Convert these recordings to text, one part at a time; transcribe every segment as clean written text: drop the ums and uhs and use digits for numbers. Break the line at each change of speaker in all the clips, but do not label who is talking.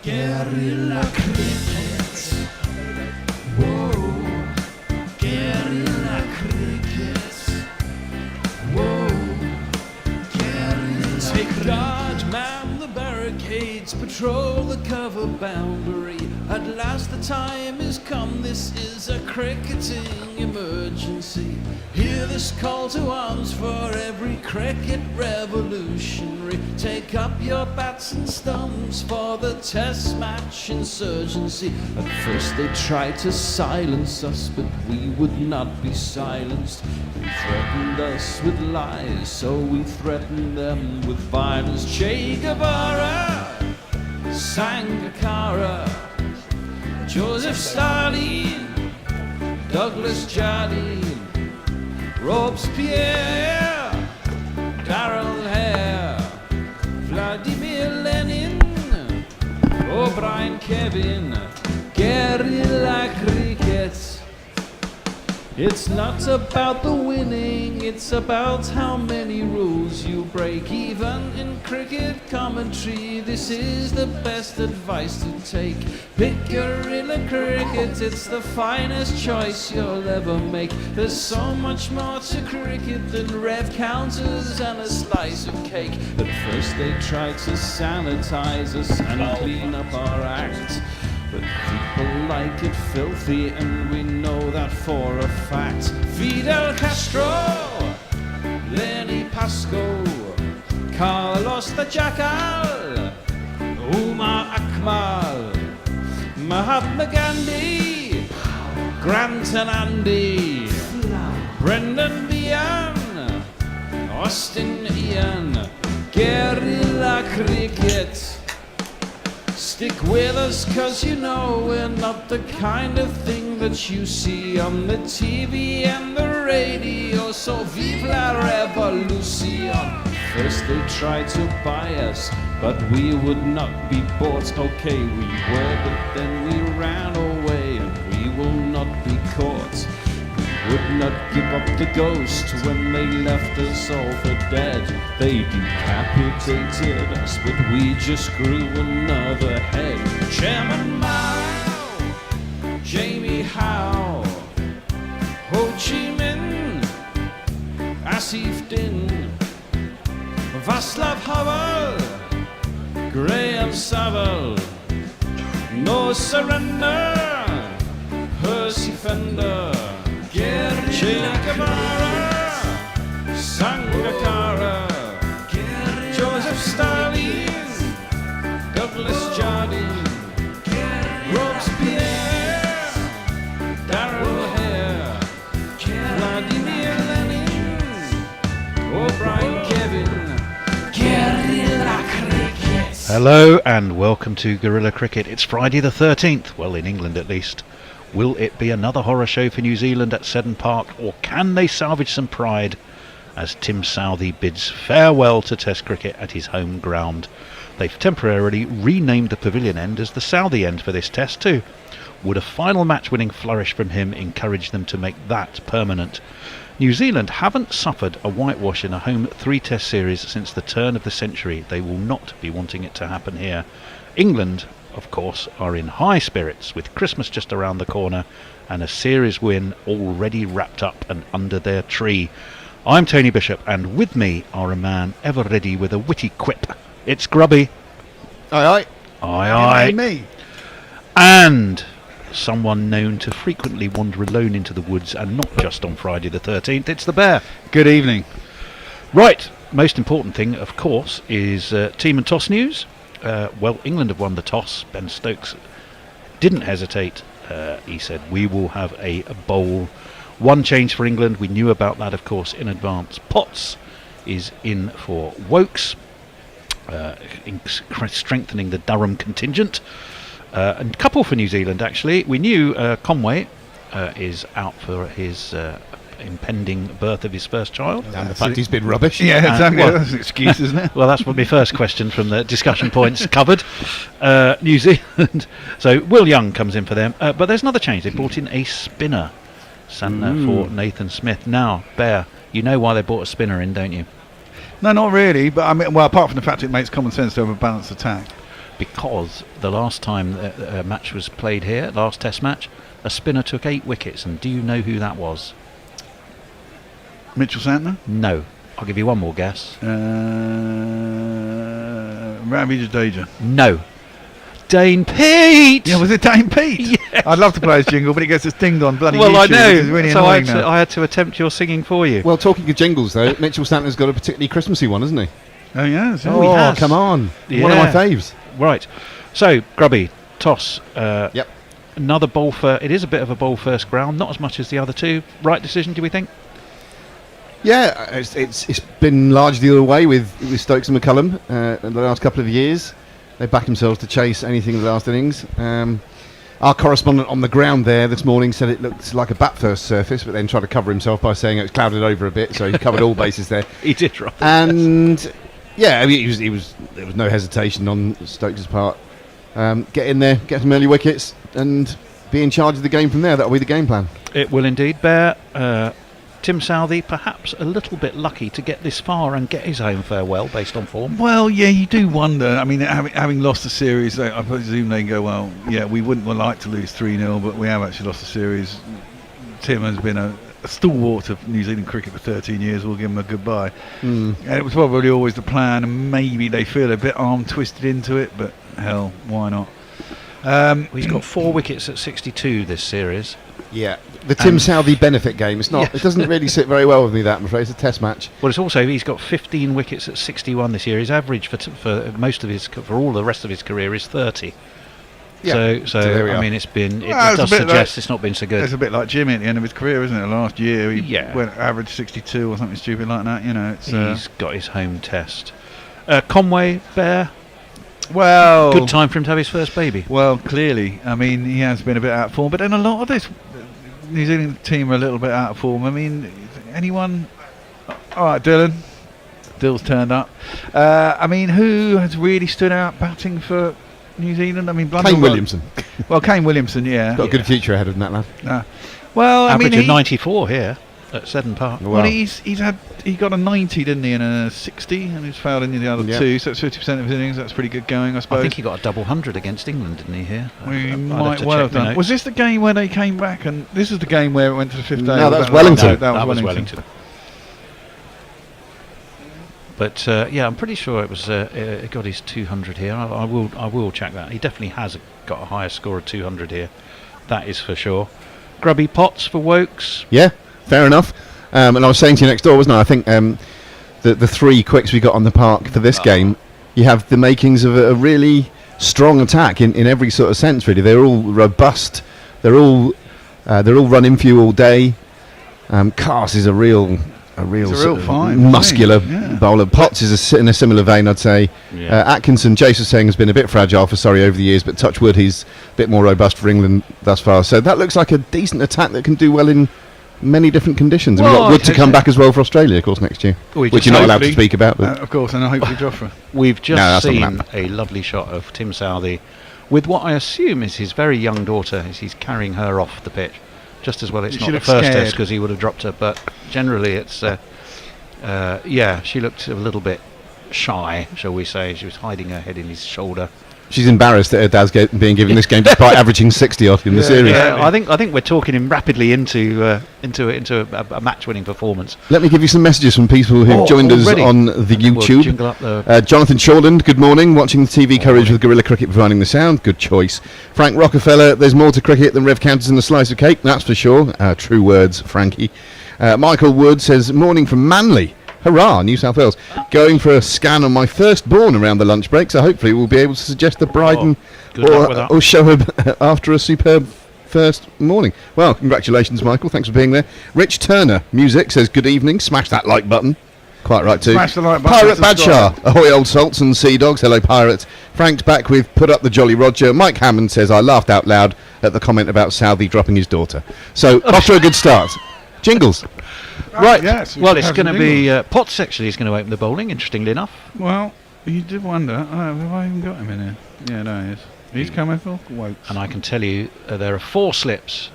Guerrilla cricket. Whoa. Guerrilla cricket. Whoa. Guerrilla Take guard, man the barricades, patrol the cover boundary. At last the time is come, this is a cricketing emergency. Hear this call to arms for every cricket revolutionary. Take up your bats and stumps for the test match insurgency. At first they tried to silence us, but we would not be silenced. They threatened us with lies, so we threatened them with violence. Che Guevara, Sangakkara, Joseph Stalin, Douglas Jardine, Robespierre, Darrell Hare, Vladimir Lenin, O'Brien Kevin, guerrilla cricket. It's not about the winning, it's about how many rules you break. Even in cricket commentary, this is the best advice to take. Pick guerrilla cricket, it's the finest choice you'll ever make. There's so much more to cricket than rev counters and a slice of cake. At first they tried to sanitize us and clean up our act, but people like it filthy, and we know that for a fact. Fidel Castro, Lenny Pascoe, Carlos the Jackal, Umar Akmal, Mahatma Gandhi, Grant and Andy, Brendan Behan, Austin Ian, guerrilla cricket. Stick with us, cause you know we're not the kind of thing that you see on the TV and the radio. So vive la revolution. First they tried to buy us, but we would not be bought. Okay, we were, but then we ran away, and we will not be caught. We would not give up the ghost when they left us all for dead. They decapitated us, but we just grew another head. Chairman Mao, Jamie Howe, Ho Chi Minh, Asif Din, Václav Havel, Graham Saville, No Surrender, Percy Fender, Che Guevara, Sangakkara, Joseph Stalin, Douglas Jardine, Robespierre, Darrell Hare, Vladimir Lenin, O'Brien Kevin, guerrilla cricket.
Hello and welcome to Guerrilla Cricket. It's Friday the 13th, well in England at least. Will it be another horror show for New Zealand at Seddon Park, or can they salvage some pride as Tim Southey bids farewell to Test cricket at his home ground? They've temporarily renamed the pavilion end as the Southey end for this Test too. Would a final match-winning flourish from him encourage them to make that permanent? New Zealand haven't suffered a whitewash in a home 3-Test series since the turn of the century. They will not be wanting it to happen here. England, of course, are in high spirits with Christmas just around the corner and a series win already wrapped up and under their tree. I'm Tony Bishop, and with me are a man ever ready with a witty quip. It's Grubby.
Aye, aye.
Aye, aye.
Me.
And someone known to frequently wander alone into the woods, and not just on Friday the 13th, it's the Bear.
Good evening.
Right, most important thing, of course, is team and toss news. Well, England have won the toss. Ben Stokes didn't hesitate. He said, we will have a bowl. One change for England. We knew about that, of course, in advance. Potts is in for Wokes, strengthening the Durham contingent. And a couple for New Zealand, actually. We knew Conway is out for his impending birth of his first child.
And the fact he's been rubbish.
Yeah, exactly.
well-
That's an excuse, isn't it?
Well, that's my first question from the discussion points covered. New Zealand. So Will Young comes in for them. But there's another change. They brought in a spinner. Santa for Nathan Smith. Now, Bear, you know why they brought a spinner in, don't you?
No, not really. But I mean, well, apart from the fact it makes common sense to have a balanced attack.
Because the last time a match was played here, last Test match, a spinner took 8 wickets, and do you know who that was?
Mitchell Santner?
No. I'll give you one more guess.
Ravi Jadeja.
No. Dane Pete!
Yeah, was it Dane Pete?
Yeah.
I'd love to play his jingle, but it gets us dinged on bloody
Well,
YouTube.
I
Which is
know.
really
So
annoying now.
I had to attempt your singing for you.
Well, talking of jingles, though, Mitchell Santner's got a particularly Christmassy one, hasn't he?
Oh, yeah.
Oh, he has.
Come on.
Yeah.
One of my faves.
Right. So, Grubby, toss.
Yep.
Another ball for. It is a bit of a ball first ground, not as much as the other two. Right decision, do we think?
Yeah, it's been largely the other way with Stokes and McCullum in the last couple of years. They back themselves to chase anything in the last innings. Our correspondent on the ground there this morning said it looked like a bat first surface, but then tried to cover himself by saying it was clouded over a bit, so he covered all bases there.
He did right.
And yeah, I mean, there was no hesitation on Stokes' part. Get in there, get some early wickets, and be in charge of the game from there. That'll be the game plan.
It will indeed. Bear, Tim Southey, perhaps a little bit lucky to get this far and get his home farewell based on form.
Well, yeah, you do wonder. I mean, having lost the series, I presume they go, well, yeah, we wouldn't like to lose 3-0, but we have actually lost the series. Tim has been a stalwart of New Zealand cricket for 13 years. We'll give him a goodbye. And it was probably always the plan, and maybe they feel a bit arm twisted into it, but hell, why not?
He's got 4 wickets at 62 this series.
Yeah, the Tim Southey benefit game. It's not.
Yes.
It doesn't really sit very well with me. That, I'm afraid, it's a Test match.
Well, it's also he's got 15 wickets at 61 this year. His average for most of his for all the rest of his career is 30.
Yeah.
So
there we
I
are.
mean, it
Well,
does
it's a bit
suggest it's not been so good.
It's a bit like Jimmy at the end of his career, isn't it? Last year, he
Yeah.
went average 62 or something stupid like that. You know, it's
He's got his home test. Conway, Bear,
well,
good time for him to have his first baby.
Well, clearly, I mean, he has been a bit out of form, but then a lot of this New Zealand team are a little bit out of form. I mean, anyone? All right, Dylan. Dill's turned up. I mean, who has really stood out batting for New Zealand? I mean,
Kane Williamson.
Well, Kane Williamson, yeah.
Got a good future ahead of him, that lad.
Well, I mean,
Average of 94 here at Seddon Park.
Wow.
well, he got a 90, didn't he, and a 60, and he's failed in the other
Yeah.
two. So it's 50% of his innings. That's pretty good going, I suppose.
I think he got a double 100 against England, didn't he? Here,
We
I'd
might
to
well
check
have
the
done.
notes.
Was this the game where they came back? And this is the game where it went to the fifth day.
No, that was
that
Wellington.
No, that was
Wellington. But yeah, I'm pretty sure it was. He got his 200 here. I will check that. He definitely has got a higher score of 200 here. That is for sure. Grubby Potts for Wokes.
Yeah, fair enough. And I was saying to you next door, wasn't I? I think the 3 quicks we got on the park for this game, you have the makings of a really strong attack in every sort of sense. Really, they're all robust. They're all running for you all day. Cars is a real sort of
fine,
muscular
yeah.
bowler. Potts is in a similar vein, I'd say.
Yeah.
Atkinson, Jace was saying, has been a bit fragile for Surrey over the years, but touch wood, he's a bit more robust for England thus far. So that looks like a decent attack that can do well in many different conditions. And
Well,
we've got Wood to
I'd
come
say-
back as well for Australia, of course, next year,
We
which
just
you're not allowed to
hopefully-
speak about. But
Of course, and hopefully Joffre.
We've
No,
just
that's not
seen
that.
a lovely shot of Tim Southey with what I assume is his very young daughter as he's carrying her off the pitch. Just as well it's
She
not the
looks
first
scared.
test because he would have dropped her, but generally it's yeah, she looked a little bit shy, shall we say. She was hiding her head in his shoulder.
she's embarrassed that her dad's being given this game despite averaging 60 odd in the series.
Yeah, I think we're talking him rapidly into a match-winning performance.
Let me give you some messages from people who've
Oh,
joined us
already?
on the
We'll
YouTube.
jingle up the
Jonathan Shortland, good morning. Watching the TV coverage with Guerrilla Cricket providing the sound. Good choice. Frank Rockefeller, there's more to cricket than Rev Counters and a slice of cake. That's for sure. True words, Frankie. Michael Wood says, morning from Manly. Hurrah, New South Wales. Going for a scan on my firstborn around the lunch break, so hopefully we'll be able to suggest the bride
good luck with that.
or show her after a superb first morning. Well, congratulations, Michael. Thanks for being there. Rich Turner, music, says, good evening. Smash that like button. Quite right, too.
Smash the like button,
Pirate
subscribe.
Badshaw. Ahoy, old salts and sea dogs. Hello, pirates. Frank's back with Put Up the Jolly Roger. Mike Hammond says, I laughed out loud at the comment about Southey dropping his daughter. So, off to a good start. Jingles.
right.
Yes,
Well, it's
have
going to
some
be
jingles.
Potts. Actually, is going to open the bowling. Interestingly enough.
Well, you did wonder. Have I even got him in here? Yeah, no, he is. He's coming for Wokes.
And I can tell you there are 4 slips.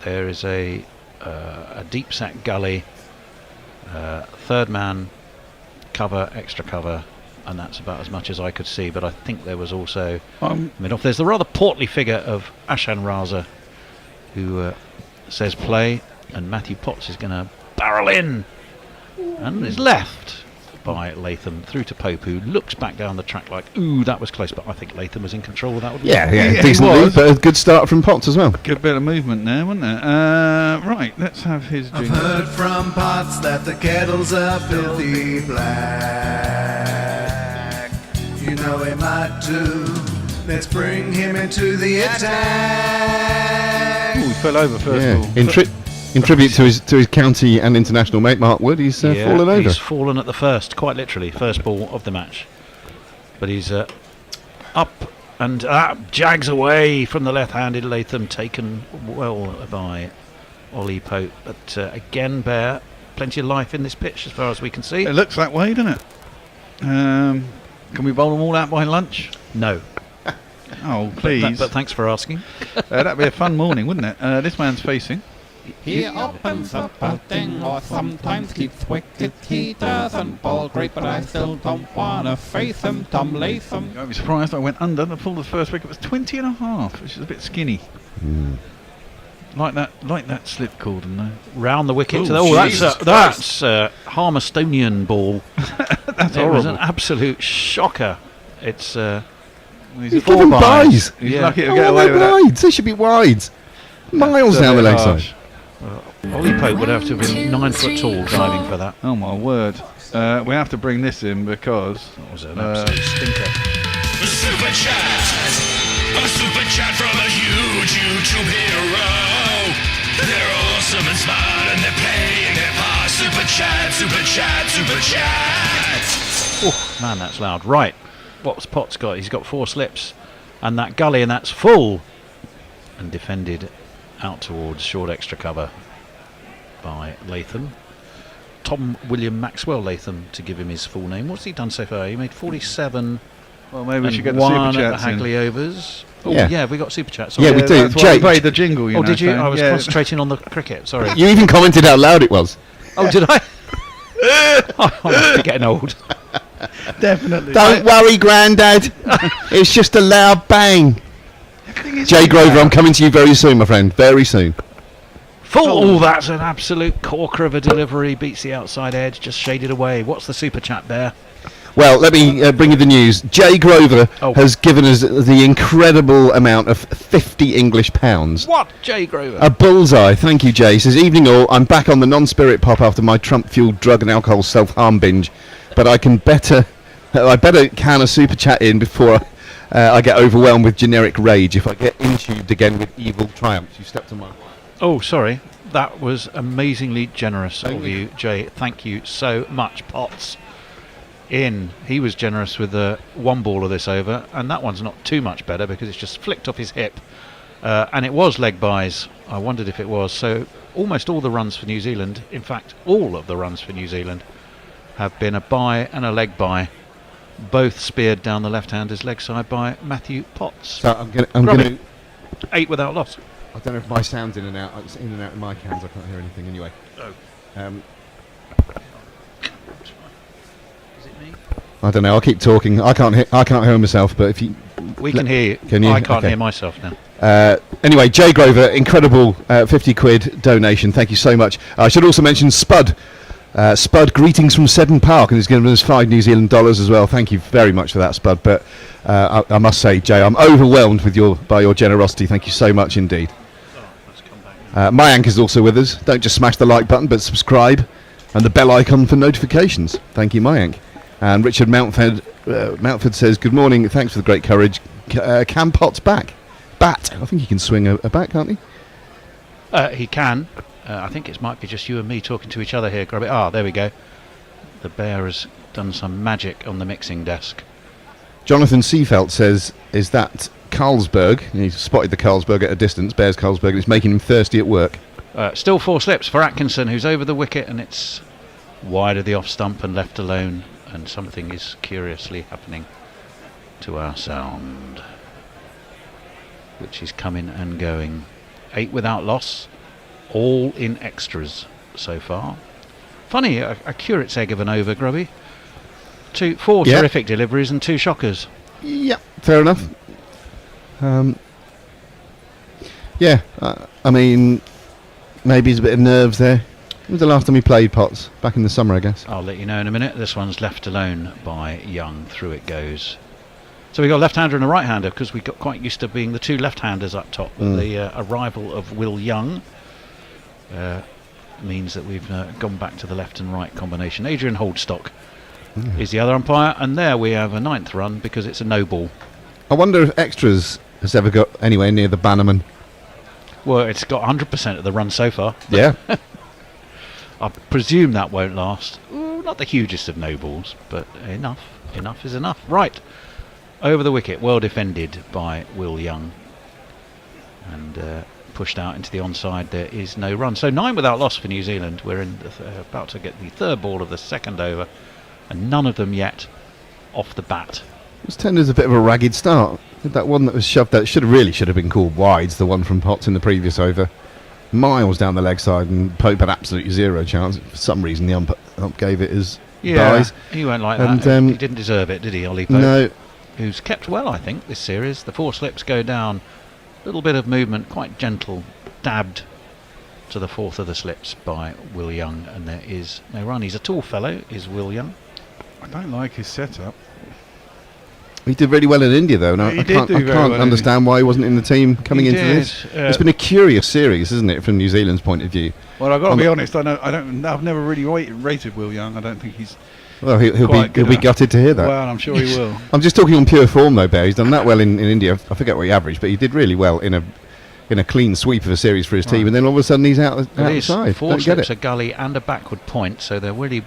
There is a deep sack gully, third man cover, extra cover, and that's about as much as I could see. But I think there was also mid-off. There's the rather portly figure of Ashan Raza, who says play, and Matthew Potts is going to barrel in, and is left by Latham through to Pope, who looks back down the track like, ooh, that was close, but I think Latham was in control of that one.
Yeah, decently, but a good start from Potts as well.
Good bit of movement there, wasn't there? Right, let's have his
I've
jingle.
heard from Potts that the kettles are filthy black. You know he might do. Let's bring him into the attack.
Ooh, he fell over first
Yeah.
ball.
In tribute to his county and international mate Mark Wood, he's fallen over.
He's fallen at the first, quite literally, first ball of the match. But he's up and jags away from the left-handed Latham, taken well by Ollie Pope. But again, Bear, plenty of life in this pitch as far as we can see.
It looks that way, doesn't it? Can we bowl them all out by lunch?
No,
Oh, please.
but thanks for asking.
That'd be a fun morning, wouldn't it? This man's facing.
He opens up a thing or sometimes keeps wicket. He doesn't bowl great, but I still don't wanna face him. Tom Latham.
I'd be surprised I went under. The full of the first wicket was 20 and a half, which is a bit skinny. Like that slip cord and that.
Round the wicket.
Oh,
That's Harmestonian ball.
That's
It was
horrible.
an absolute shocker. It's
He's
Give
four
them
byes.
byes.
He's
Yeah.
lucky to
Oh,
get
they're
away with that.
wides. They should be wides. Miles
That's a
down the
bit
leg
harsh.
side.
Ollie Pope would have to have been 9 foot tall diving for that.
Oh my word. We have to bring this in because
That was an absolute stinker.
Super chat, a super chat from a huge YouTube hero. They're awesome and smart and they're playing their part. Super chat, super chat, super chat.
Oh, man, that's loud. Right, what's Potts got? He's got 4 slips, and that gully, and that's full, and defended out towards short extra cover by Latham. Tom William Maxwell Latham, to give him his full name. What's he done so far? He made 47.
well, maybe we
and
should get the
one
super
at the
chats in.
Hagley overs. Oh,
Yeah.
yeah, we got super chats.
Yeah, we do.
That's why
Jake-
we played the jingle.
Oh, did you?
so,
I was
yeah.
concentrating on the cricket. Sorry.
You even commented how loud it was.
Oh, did I? I must be getting old.
Definitely.
Don't worry, Grandad. It's just a loud bang. Jay Grover, I'm coming to you very soon, my friend. Very soon.
Full. Oh, that's an absolute corker of a delivery. Beats the outside edge. Just shaded away. What's the super chat there?
Well, let me bring you the news. Jay Grover
Oh.
has given us the incredible amount of 50 English pounds.
What? Jay Grover.
A bullseye. Thank you, Jay. He says, evening all. I'm back on the non-spirit pop after my Trump-fueled drug and alcohol self-harm binge. But I better can a super chat in before I get overwhelmed with generic rage if I get intubed again with evil triumphs. You stepped on my...
Oh, sorry. That was amazingly generous of you, Jay. Thank you so much, Potts. He was generous with the one ball of this over, and that one's not too much better because it's just flicked off his hip. And it was leg buys. I wondered if it was. So almost all the runs for New Zealand, in fact, all of the runs for New Zealand, have been a bye and a leg bye, both speared down the left-hander's leg side by Matthew Potts.
So I'm going to...
8 without loss.
I don't know if my sound's in and out. It's in and out of my cans. I can't hear anything anyway.
Oh. Is it me?
I don't know. I'll keep talking. I can't hear myself. But if you...
We can hear you.
Can you?
I can't
Okay.
hear myself now.
Anyway, Jay Grover, incredible 50 quid donation. Thank you so much. I should also mention Spud. Spud, greetings from Seddon Park, and he's given us $5 New Zealand as well. Thank you very much for that, Spud. But I must say, Jay, I'm overwhelmed by your generosity. Thank you so much indeed. Mayank is also with us. Don't just smash the like button, but subscribe and the bell icon for notifications. Thank you, Mayank. And Richard Mountford says, good morning, thanks for the great courage. Can Potts bat? I think he can swing a bat, can't he?
He can. I think it might be just you and me talking to each other here. Grab it. Ah, there we go. The bear has done some magic on the mixing desk.
Jonathan Seafelt says, is that Carlsberg? And he's spotted the Carlsberg at a distance, Bears Carlsberg, and it's making him thirsty at work.
Still 4 slips for Atkinson, who's over the wicket, and it's wide of the off stump and left alone, and something is curiously happening to our sound, which is coming and going. 8 without loss, all in extras so far. Funny, a curate's egg of an over, Grubby. Four
Yeah.
terrific deliveries and 2 shockers.
Yeah, fair enough. Yeah, I mean, maybe there's a bit of nerves there. When was the last time he played Potts? Back in the summer, I guess.
I'll let you know in a minute. This one's left alone by Young. Through it goes. So we got a left-hander and a right-hander because we got quite used to being the 2 left-handers up top. But the arrival of Will Young means that we've gone back to the left and right combination. Adrian Holdstock is the other umpire, and there we have a 9th run because it's a no ball.
I wonder if Extras has ever got anywhere near the Bannerman.
Well, it's got 100% of the run so far.
Yeah.
I presume that won't last. Ooh, not the hugest of no balls, but enough. Enough is enough. Right. Over the wicket, well defended by Will Young. And pushed out into the onside. There is no run. So 9 without loss for New Zealand. We're in about to get the 3rd ball of the 2nd over. And none of them yet off the bat.
It was turned as a bit of a ragged start. That one that was shoved out should have been called wides, the one from Potts in the previous over. Miles down the leg side, and Pope had absolutely 0 chance. For some reason the ump gave it as buys.
He won't like
And,
that. He didn't deserve it, did he, Ollie Pope?
No.
Who's kept well, I think, this series. The 4 slips go down. Little bit of movement, quite gentle, dabbed to the 4th of the slips by Will Young, and there is no run. He's a tall fellow, is Will Young.
I don't like his setup.
He did really well in India, though. And
He
I
did
can't,
do
I
very
can't
well in
understand why he wasn't in the team coming
He
into
did,
this. It's been a curious series, isn't it, from New Zealand's point of view?
Well, I've got to
I'm-
be honest. I've never really rated Will Young. I don't think he's.
Well, he'll
Quite
be
good at-
gutted to hear that.
Well, I'm sure he will.
I'm just talking on pure form, though, Bear. He's done that well in India. I forget what he averaged, but he did really well in a clean sweep of a series for his team, and then all of a sudden he's out
It
the
is
side.
4
Don't get
slips,
it.
a gully and a backward point, so they're really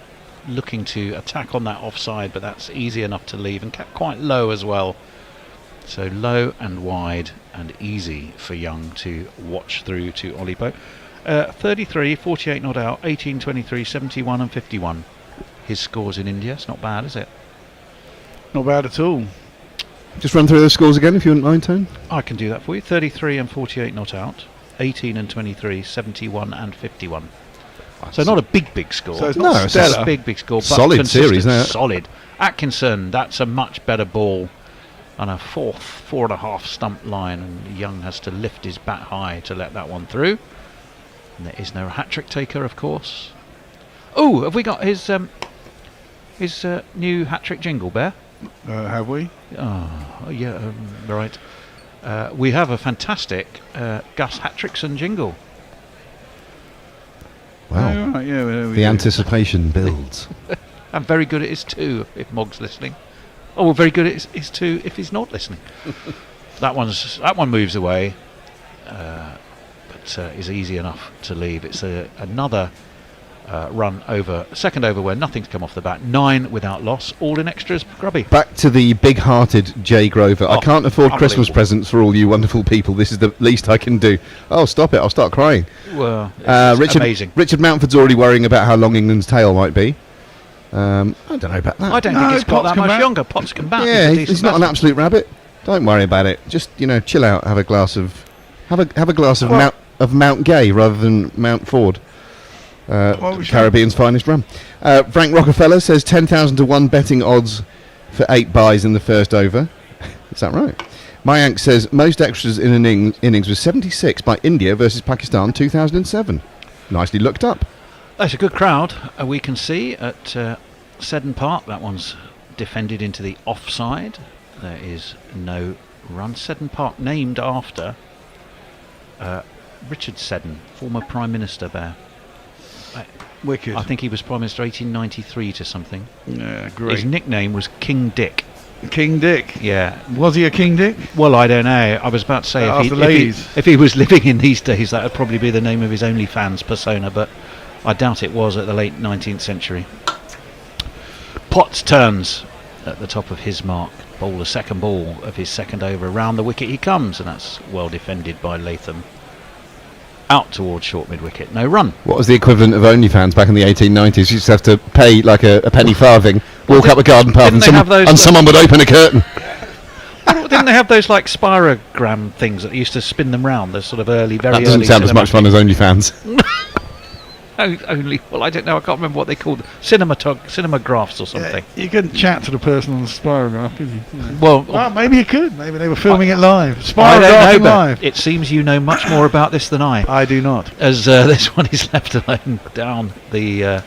looking to attack on that offside, but that's easy enough to leave, and kept quite low as well. So low and wide and easy for Young to watch through to Ollie Pope. 33, 48 not out, 18, 23, 71 and 51. His scores in India. It's not bad, is it?
Not bad at all.
Just run through those scores again, if you wouldn't mind, Tone.
I can do that for you. 33 and 48 not out, 18 and 23, 71 and 51. So not a big score.
So it's
No,
not
it's
That's
stellar.
a big score, but
Solid
consistent,
series, that.
solid. Atkinson, that's a much better ball on a 4.5 stump line, and Young has to lift his bat high to let that one through. And there is no hat-trick taker, of course. Oh, have we got his new hat-trick jingle, Bear?
Have we?
Oh, yeah, right. We have a fantastic Gus Hattrickson jingle.
Wow.
Oh, right, yeah, there we
The
go.
anticipation builds.
And very good at his too, if Mog's listening. Oh, well, very good at his too, if he's not listening. that one moves away, but is easy enough to leave. It's another run over, 2nd over where nothing's come off the bat. 9 without loss, all in extras. Grubby.
Back to the big-hearted Jay Grover. I
Oh,
can't afford Christmas
unbelievable.
presents for all you wonderful people. This is the least I can do. Oh, stop it. I'll start crying.
Well, it's amazing.
Richard Mountford's already worrying about how long England's tail might be. I don't know about that.
I don't
No,
think it's got
Potts
that
can
much
bat.
younger. Potts can bat.
Yeah,
a
he's
decent
not an
batsman.
absolute rabbit. Don't worry about it. Just chill out. Have a glass of
Well-
Mount Gay rather than Mount Ford.
we should-
Caribbean's finest rum. Frank Rockefeller says 10,000 to 1 betting odds for 8 buys in the first over. Is that right? Mayank says most extras in an innings was 76 by India versus Pakistan 2007. Nicely looked up.
That's a good crowd. We can see at Seddon Park. That one's defended into the offside. There is no run. Seddon Park named after Richard Seddon, former Prime Minister there.
Wicked.
I think he was Prime Minister 1893 to something.
Yeah,
His
great.
nickname was King Dick.
King Dick.
Yeah.
Was he a King Dick?
Well, I don't know. I was about to say
After ladies.
if he was living in these days, that would probably be the name of his OnlyFans persona, but I doubt it was at the late 19th century. Potts turns at the top of his mark. Bowl the 2nd ball of his 2nd over. Around the wicket he comes, and that's well defended by Latham. Out towards short mid-wicket. No run.
What was the equivalent of OnlyFans back in the 1890s? You used to have to pay like a penny farthing, walk up a garden path,
didn't they have those,
someone would open a curtain.
Didn't they have those like spirogram things that used to spin them round? The sort of very
That
early
doesn't sound as
cinema
much fun as OnlyFans.
only, well, I don't know, I can't remember what they called cinemagraphs or something.
You couldn't chat to the person on the spirograph, could you?
Well,
Maybe you could. Maybe they were filming it live.
I don't know,
Spirographing
but
live.
it seems you know much more about this than I.
I do not.
As this one is left alone down the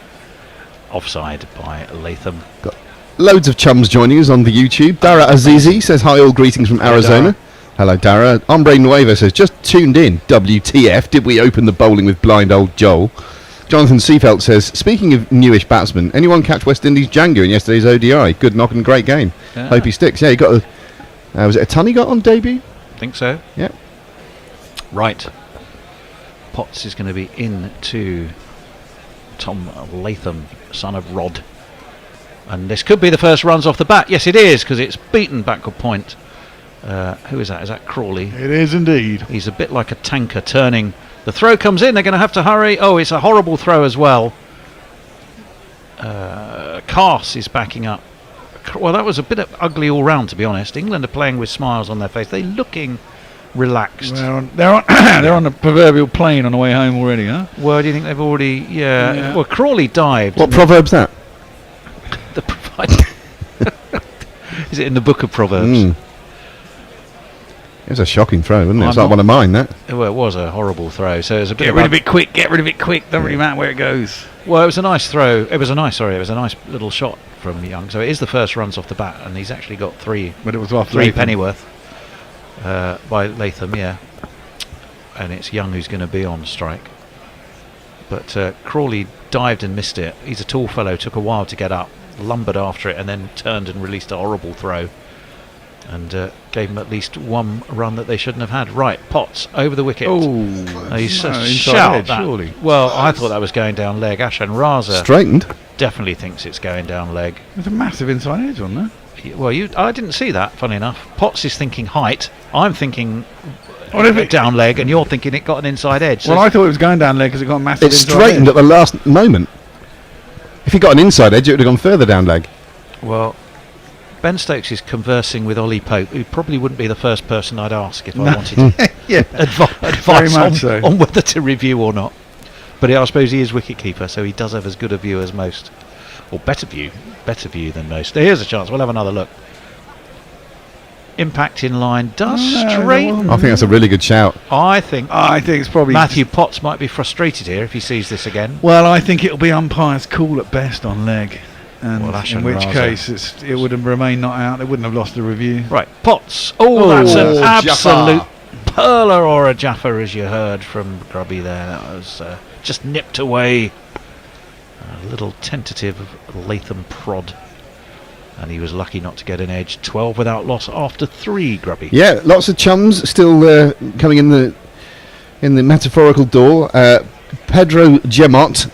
offside by Latham.
Got loads of chums joining us on the YouTube. Dara Azizi says hi, all greetings from Arizona.
Dara.
Hello, Dara. Ombre Nuevo says, just tuned in. WTF, did we open the bowling with blind old Joel? Jonathan Seafelt says, speaking of newish batsmen, anyone catch West Indies Django in yesterday's ODI? Good knock and great game.
Yeah.
Hope he sticks. Yeah, he got a... was it a ton he got on debut?
Think so.
Yeah.
Right. Potts is going to be in to Tom Latham, son of Rod. And this could be the first runs off the bat. Yes, it is, because it's beaten backward point. Who is that? Is that Crawley?
It is indeed.
He's a bit like a tanker turning. The throw comes in. They're going to have to hurry. Oh, it's a horrible throw as well. Carse is backing up. Well, that was a bit ugly all round, to be honest. England are playing with smiles on their face. They're looking relaxed.
They're on the proverbial plane on the way home already, huh?
Well, do you think they've already... Yeah. Well, Crawley dived.
What proverb's that?
The Is it in the book of Proverbs?
It was a shocking throw, wasn't it? It's
I'm
like one of mine, that.
Well, it was a horrible throw. So it was a bit
Get rid of it quick. Get rid of it quick. Don't really matter where it goes.
Well, it was a nice throw. It was a nice little shot from Young. So it is the first runs off the bat, and he's actually got three.
But it was off
three
Latham.
Pennyworth by Latham, yeah. And it's Young who's going to be on strike. But Crawley dived and missed it. He's a tall fellow. Took a while to get up. Lumbered after it, and then turned and released a horrible throw. And gave them at least one run that they shouldn't have had. Right, Potts over the wicket. He's shout that.
Surely.
Well, I thought that was going down leg. Ashan Raza
Straightened.
definitely thinks it's going down leg.
There's a massive inside edge on there.
Well, I didn't see that, funny enough. Potts is thinking height. I'm thinking
What if it-
down leg, and you're thinking it got an inside edge.
Well, I thought it was going down leg because it got a massive
It
inside
straightened
edge.
at the last moment. If he got an inside edge, it would have gone further down leg.
Well, Ben Stokes is conversing with Ollie Pope, who probably wouldn't be the first person I'd ask if I wanted to
Yeah.
advice
much
on,
so.
on whether to review or not. But I suppose he is wicketkeeper, so he does have as good a view as most, or better view than most. Here's a chance. We'll have another look. Impact in line does straighten.
I think that's a really good shout.
I think
it's probably
Matthew Potts might be frustrated here if he sees this again.
Well, I think it'll be umpire's call at best on leg, and
Well, Ashan
in which
Raza.
case it would have remained not out. They wouldn't have lost the review.
Right, Potts. Oh, that's an
Jaffa.
absolute perler or a Jaffa, as you heard from Grubby there. That was just nipped away. A little tentative Latham prod. And he was lucky not to get an edge. 12 without loss after 3, Grubby.
Yeah, lots of chums still coming in the metaphorical door. Pedro Gemot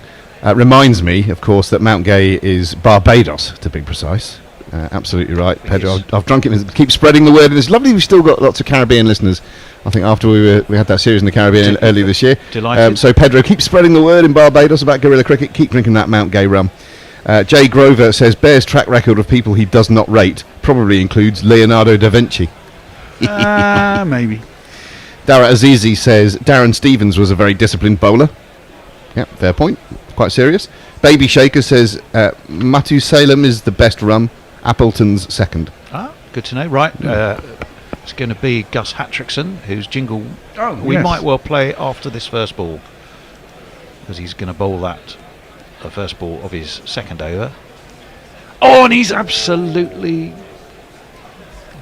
reminds me, of course, that Mount Gay is Barbados, to be precise. Absolutely right, Pedro. I've drunk it. Keep spreading the word. And it's lovely we've still got lots of Caribbean listeners. I think after we had that series in the Caribbean earlier this year.
Delighted.
So Pedro, keep spreading the word in Barbados about guerrilla cricket. Keep drinking that Mount Gay rum. Jay Grover says Bear's track record of people he does not rate probably includes Leonardo da Vinci.
Maybe.
Dara Azizi says Darren Stevens was a very disciplined bowler. Yeah, fair point. Quite serious. Baby Shaker says Matu Salem is the best rum. Appleton's second.
Good to know. Right, it's going to be Gus Hatrickson, whose jingle we
yes.
might well play after this first ball, because he's going to bowl that. The first ball of his second over. Oh, and he's absolutely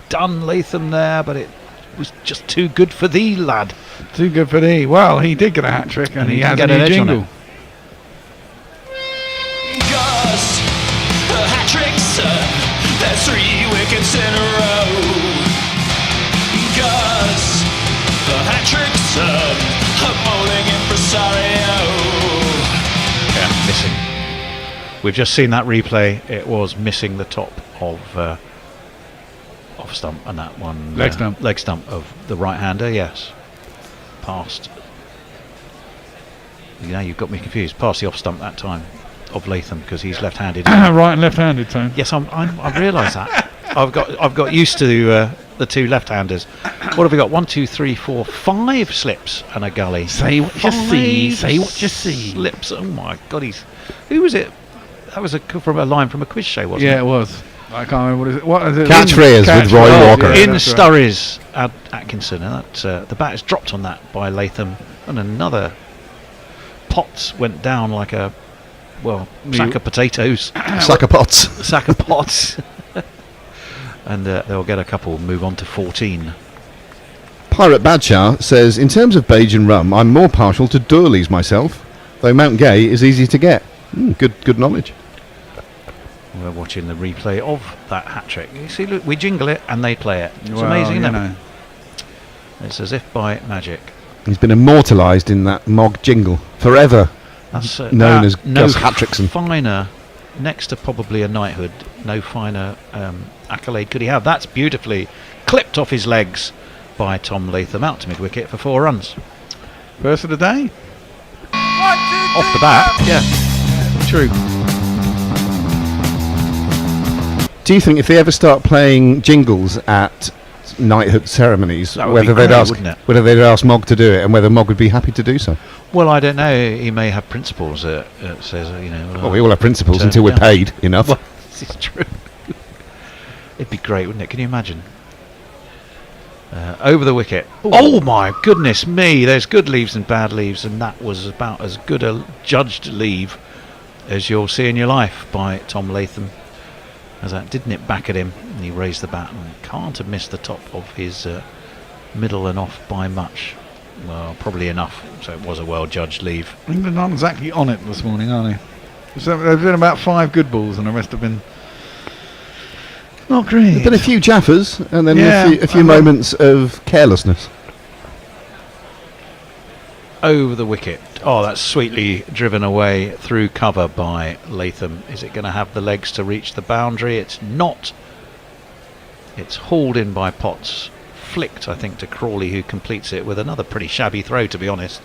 done Latham there, but it was just too good for thee, lad.
Too good for thee. Well, he did get a hat trick, and he
didn't
has
get
a
an
new
edge on
jingle.
Gus, a hat trick, sir. That's 3 wickets in a row. Gus, the hat trick, sir. I'm bowling impresario.
Yeah, missing. We've just seen that replay. It was missing the top of stump, and that one
Leg stump
of the right-hander. Yes, past. You know, you've got me confused. Past the off stump that time of Latham, because he's left-handed.
Right and left-handed, Tone.
Yes, I realise that. I've got used to the two left-handers. What have we got? 1, 2, 3, 4, 5 slips and a gully.
Say what you see. Say
Five
what you see.
Slips. Oh my God! Who was it? That was from a line from a quiz show, wasn't it?
Yeah, it was. I can't remember what is it. What is it?
Catch Freers with Roy Walker.
In
that's right.
Sturries, Atkinson, and that the bat is dropped on that by Latham, and another Potts went down like a sack of potatoes,
Sack of pots.
sack of pots, and they'll get a couple. Move on to 14.
Pirate Badshaw says, in terms of beige and rum, I'm more partial to Doorleys myself, though Mount Gay is easy to get. Good knowledge.
We're watching the replay of that hat trick. You see, look, we jingle it and they play it. It's
Well,
amazing,
you
isn't
know.
it? It's as if by magic.
He's been immortalised in that Mog jingle forever.
That's
Known as
no
Gus Hattrickson.
finer, next to probably a knighthood, no finer accolade could he have. That's beautifully clipped off his legs by Tom Latham out to mid-wicket for 4 runs.
First of the day.
Off the bat, yeah.
True.
Do you think if they ever start playing jingles at knighthood ceremonies,
That would
whether
be
they'd
great,
ask
wouldn't it?
whether they'd ask Mog to do it, and whether Mog would be happy to do so?
Well, I don't know. He may have principles that says,
Well, we all have principles
turn
until we're
down.
paid enough.
Well, this is true. It'd be great, wouldn't it? Can you imagine? Over the wicket. Oh my goodness me! There's good leaves and bad leaves, and that was about as good a judged leave as you'll see in your life by Tom Latham. As that didn't it back at him, and he raised the bat and can't have missed the top of his middle and off by much. Well, probably enough. So it was a well judged leave.
England aren't exactly on it this morning, are they? So there's been about 5 good balls, and the rest have been not great.
There've been a few jaffers, and then
Yeah,
a few moments of carelessness.
Over the wicket. Oh, that's sweetly driven away through cover by Latham. Is it going to have the legs to reach the boundary? It's not. It's hauled in by Potts. Flicked, I think, to Crawley, who completes it with another pretty shabby throw, to be honest.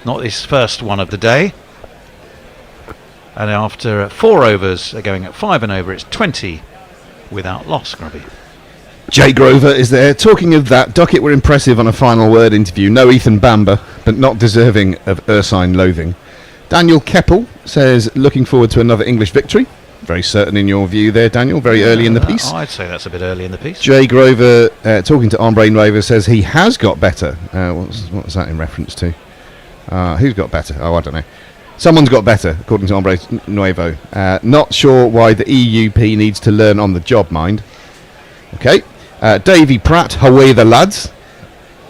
Not his first one of the day. And after 4 overs, they're going at 5 and over. It's 20 without loss, Grubby.
Jay Grover is there. Talking of that, Duckett were impressive on a final word interview. No Ethan Bamber, but not deserving of Ursine loathing. Daniel Keppel says, looking forward to another English victory. Very certain in your view there, Daniel, very early in the piece.
I'd say that's a bit early in the piece.
Jay Grover, talking to On Brain Rover, says he has got better. What's that in reference to? Who's got better? Oh, I don't know. Someone's got better, according to Hombre Nuevo. Not sure why the EUP needs to learn on the job, mind. Okay. Davey Pratt, away the lads.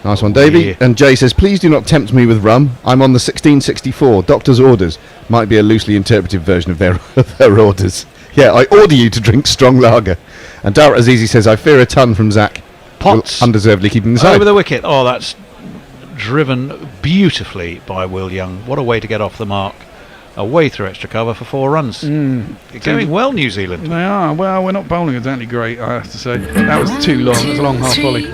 Nice one, Davey.
Yeah.
And Jay says, please do not tempt me with rum. I'm on the 1664. Doctor's orders. Might be a loosely interpreted version of their orders. Yeah, I order you to drink strong lager. And Dara Azizi says, I fear a ton from Zach.
Potts.
Will undeservedly keep him inside.
Over the wicket. Oh, that's driven beautifully by Will Young. What a way to get off the mark. Away through extra cover for 4 runs. Going well, New Zealand.
They are. Well, we're not bowling exactly great, I have to say. That was too long. It was a long half volley.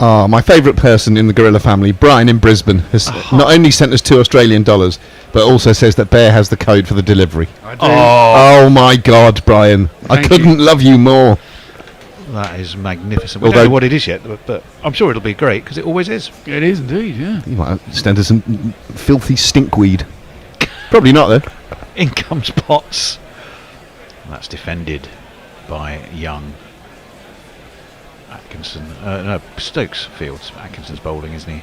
My favourite person in the Gorilla family, Brian in Brisbane, has not only sent us $2 but also says that Bear has the code for the delivery.
I do.
Oh my God, Brian! I
Thank
couldn't love you more.
That is magnificent. We
Although-
don't know what it is yet, but I'm sure it'll be great because it always is.
It is indeed, yeah.
You might extend us some filthy stinkweed. Probably not though.
In comes Potts. That's defended by Young. Atkinson, no, Stokes fields. Atkinson's bowling, isn't he?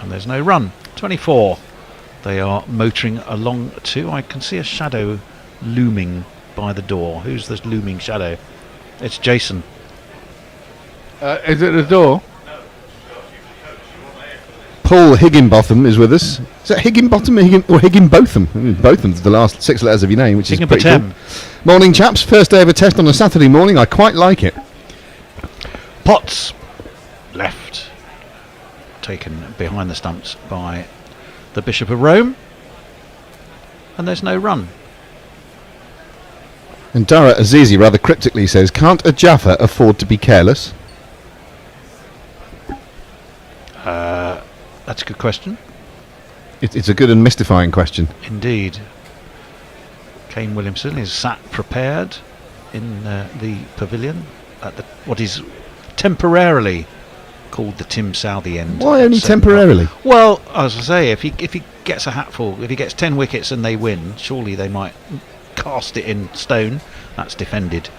And there's no run. 24. They are motoring along to. I can see a shadow looming by the door. Who's this looming shadow? It's Jason.
Is it the door?
Paul Higginbotham is with us. Is that Higginbotham or Higginbotham? Botham's the last 6 letters of your name, which is pretty cool.
Higginbotham.
Morning, chaps. First day of a test on a Saturday morning. I quite like it.
Potts left, taken behind the stumps by the Bishop of Rome, and there's no run.
And Dara Azizi rather cryptically says, can't a Jaffa afford to be careless?
That's a good question.
It's a good and mystifying question.
Indeed. Kane Williamson is sat prepared in the pavilion at what is temporarily called the Tim Southey end.
Why only
at Seton Park.
temporarily?
Well, as I say, if he gets a hatful, if he gets 10 wickets and they win, surely they might cast it in stone. That's defended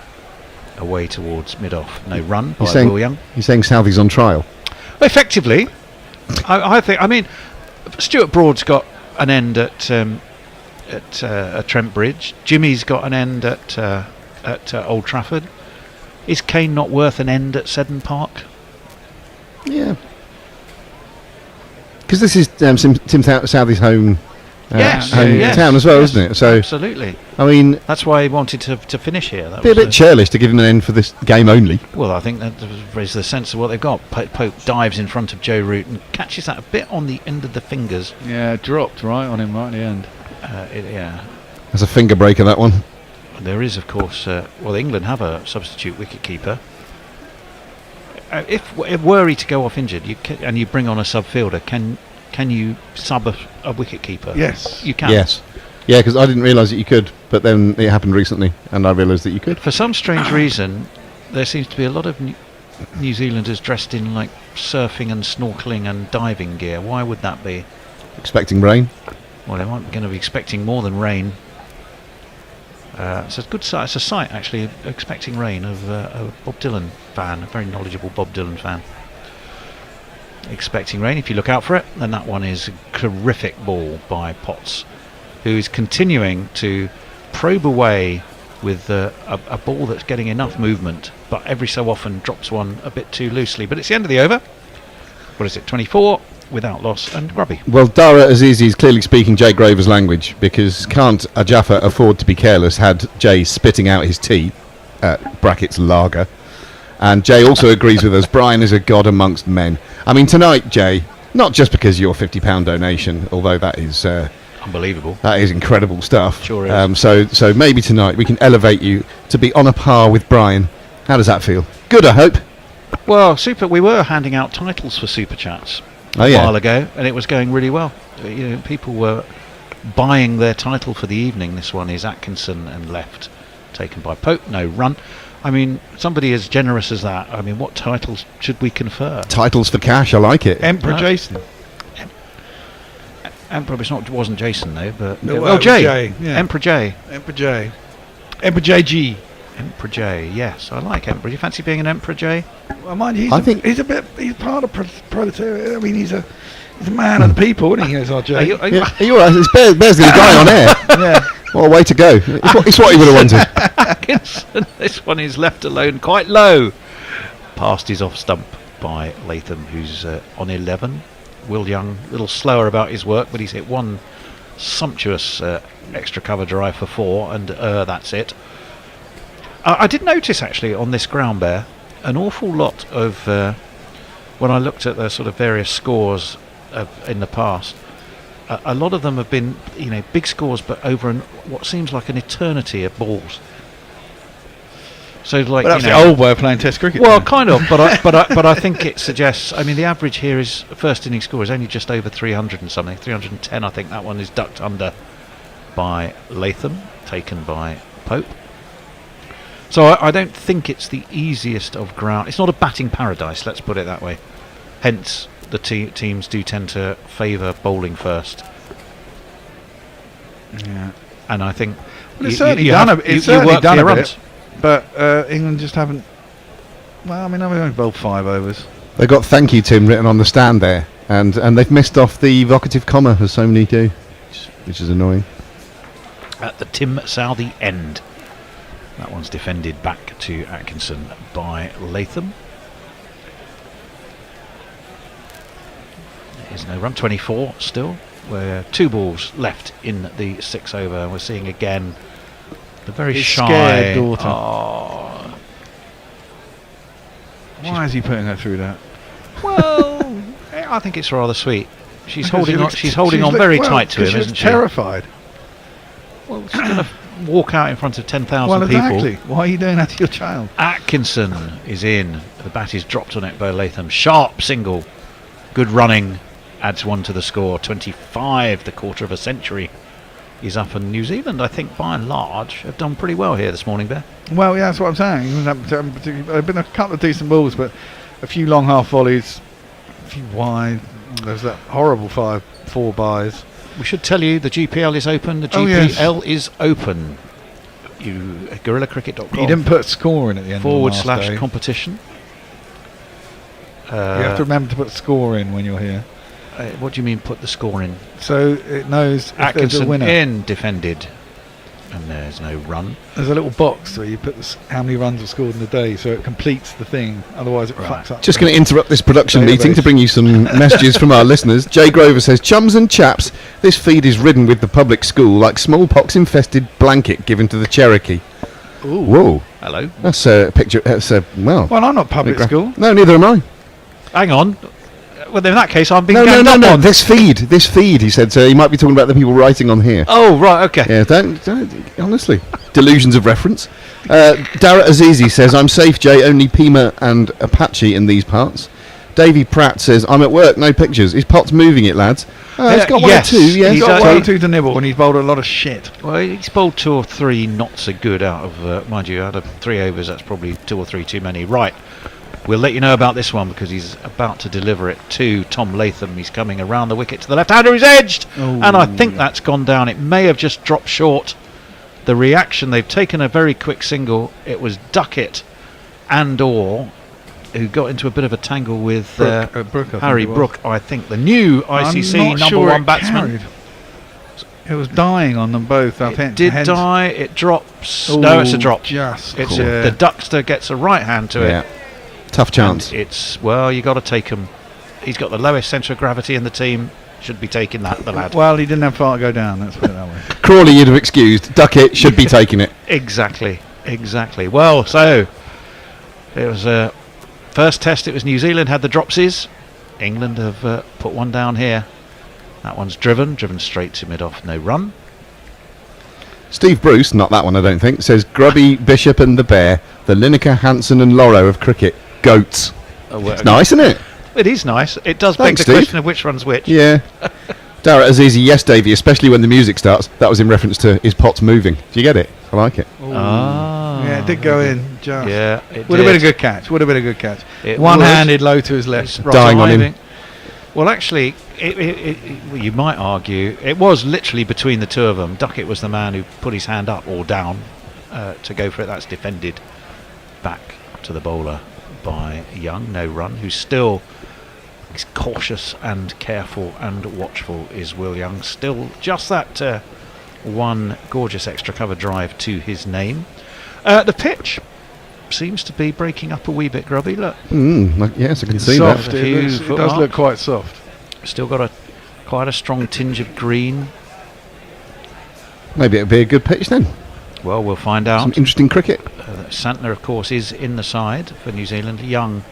away towards mid-off. No run by Will Young.
You're saying Southey's on trial?
Effectively, I think. I mean, Stuart Broad's got an end at Trent Bridge. Jimmy's got an end at Old Trafford. Is Kane not worth an end at Seddon Park?
Yeah. Because this is Tim Southey's home. Town as well, isn't it? So
absolutely.
I mean,
that's why he wanted to finish here. That
be a bit churlish to give him an end for this game only.
Well, I think that is the sense of what they've got. Pope dives in front of Joe Root and catches that a bit on the end of the fingers.
Yeah, dropped right on him right at the end.
Yeah.
That's a finger breaker, that one.
There is, of course. Well, England have a substitute wicket keeper. If were he to go off injured, and you bring on a sub fielder, can you sub a wicket keeper?
Yes,
you can.
Yes, yeah, because I didn't realise that you could, but then it happened recently, and I realised that you could.
For some strange reason, there seems to be a lot of New Zealanders dressed in like surfing and snorkeling and diving gear. Why would that be?
Expecting rain.
Well, they aren't going to be expecting more than rain. It's a good sight. It's a sight, actually, expecting rain of a Bob Dylan fan, a very knowledgeable Bob Dylan fan. Expecting rain. If you look out for it, then that one is a terrific ball by Potts, who is continuing to probe away with a ball that's getting enough movement, but every so often drops one a bit too loosely. But it's the end of the over. What is it? 24 without loss and grubby.
Well, Dara Azizi is clearly speaking Jay Grover's language, because can't a Jaffa afford to be careless had Jay spitting out his tea, brackets lager. And Jay also agrees with us. Brian is a god amongst men. I mean, tonight, Jay, not just because of your £50 donation, although that is
unbelievable.
That is incredible stuff.
Sure is.
So maybe tonight we can elevate you to be on a par with Brian. How does that feel? Good, I hope.
Well, we were handing out titles for Super Chats a while ago, and it was going really well. You know, people were buying their title for the evening. This one is Atkinson and left, taken by Pope. No run. I mean, somebody as generous as that. I mean, what titles should we confer?
Titles for cash. I like it.
Emperor Jason.
Emperor. Wasn't Jason though, but
Jay. Yeah.
Emperor J.
Emperor J. Emperor JG.
Emperor J. Yes, I like Emperor. Do you fancy being an Emperor J?
Well, mind you, he's part of proletariat. I mean, he's a man of the people, isn't he? As our J.
Are you all right? It's Bear's going to die on air.
Yeah.
What a way to go. It's what he would have wanted.
Atkinson, this one is left alone quite low. Past his off stump by Latham, who's on 11. Will Young, a little slower about his work, but he's hit one sumptuous extra cover drive for 4, and that's it. I did notice, actually, on this ground bear, an awful lot of, when I looked at the sort of various scores in the past, a lot of them have been, big scores, but over what seems like an eternity of balls. So, like,
that's the old way of playing Test cricket.
Well, kind of, but I think it suggests. I mean, the average here is first inning score is only just over 300 and something, 310. I think that one is ducked under by Latham, taken by Pope. So I don't think it's the easiest of ground. It's not a batting paradise. Let's put it that way. Hence, the teams do tend to favour bowling first.
Yeah,
and I think
it's certainly done a bit, but England just haven't. Well, I mean, I've only bowled 5 overs.
They've got "Thank you, Tim" written on the stand there, and they've missed off the vocative comma, as so many do, which is annoying.
At the Tim Southey end. That one's defended back to Atkinson by Latham. There's no run. 24 still. We're 2 balls left in the 6th over. We're seeing again the very shy
scared daughter.
Oh.
Why is he putting her through that?
Well, I think it's rather sweet. She's holding on very tight to him, isn't she?
Terrified.
Well, she's going to walk out in front of 10,000
exactly.
people.
Why are you doing that to your child?
Atkinson is in. The bat is dropped on it by Latham. Sharp single. Good running. Adds 1 to the score. 25, the quarter of a century is up, and New Zealand, I think, by and large, have done pretty well here this morning, Bear.
Well, yeah, that's what I'm saying. There've been a couple of decent balls, but a few long half volleys, a few wide. There's that horrible 5-4 buys.
We should tell you the GPL is open. The
Oh, yes.
GPL is open. You GorillaCricket.com.
You didn't put a score in at the end of the last day.
/competition.
You have to remember to put score in when you're here,
What do you mean put the score in?
so it knows if there's a
Atkinson
winner.
in defended, and there's no run.
There's a little box where you put how many runs were scored in the day, so it completes the thing. Otherwise, it fucks up.
Just going to interrupt this production
Database.
meeting to bring you some messages from our listeners. Jay Grover says, "Chums and chaps, this feed is ridden with the public school like smallpox-infested blanket given to the Cherokee."
Ooh.
Whoa,
Hello.
that's a picture. That's a well.
Well, I'm not public school.
No, neither am I.
Hang on. Well, in that case, I'm being
No.
ganged up on.
This feed. He said. So he might be talking about the people writing on here.
Oh, right, okay.
Yeah, don't honestly. Delusions of reference. Darrett Azizi says, "I'm safe, Jay. Only Pima and Apache in these parts." Davey Pratt says, "I'm at work. No pictures. Is Potts moving it, lads?" He's got one
yes.
or two. Yeah,
He's
He's
got
only-
one or two to nibble, and he's bowled a lot of shit.
Well, he's bowled 2 or 3 not so good out of, mind you, out of 3 overs, that's probably 2 or 3 too many. Right, we'll let you know about this one because he's about to deliver it to Tom Latham. He's coming around the wicket to the left-hander, he's edged! And I think that's gone down. It may have just dropped short. The reaction, they've taken a very quick single. It was Duckett and Orr who got into a bit of a tangle with
Brooke, I think
Harry
it was.
Brook, I think, the new ICC
I'm not
number
sure
1
it
batsman.
carried. It was dying on them both. I think.
It did
hence-
die, it drops. No, it's a drop.
Just
It's
yeah.
the Duckster gets a right hand to
Yeah.
it.
Tough chance.
And it's, well, you got to take him. He's got the lowest centre of gravity in the team. Should be taking that, the lad.
Well, he didn't have far to go down. Let's put it that way.
Crawley, you'd have excused. Duckett should be taking it.
Exactly. Well, so it was first test. It was New Zealand had the dropsies. England have put one down here. That one's driven straight to mid-off, no run.
Steve Bruce, not that one I don't think, says Grubby, Bishop and the Bear, the Lineker, Hanson and Lorrow of cricket. Goats. It's nice, isn't it?
It is nice. It does beg
Thanks,
the
Steve.
question of which one's which.
Yeah. Darrett Azizi, yes, Davey, especially when the music starts. That was in reference to Is Potts moving? Do you get it? I like it.
Ah.
Yeah, it did go in. Just.
Yeah, it
Would have been a
did.
good catch. Would have been a good catch.
It
One-handed, low to his left.
It's
Dying on him.
driving. Well, actually, well, you might argue it was literally between the two of them. Duckett was the man who put his hand up or down to go for it. That's defended back to the bowler by Young, no run, who's still is cautious and careful and watchful, is Will Young. Still just that one gorgeous extra cover drive to his name. The pitch seems to be breaking up a wee bit, Grubby. Look,
Yes, I can see
Soft.
that.
A few
It
foot
does look
marks.
quite soft.
Still got quite a strong tinge of green.
Maybe it'll be a good pitch then.
Well, we'll find out.
Some interesting cricket.
Santner, of course, is in the side for New Zealand. Young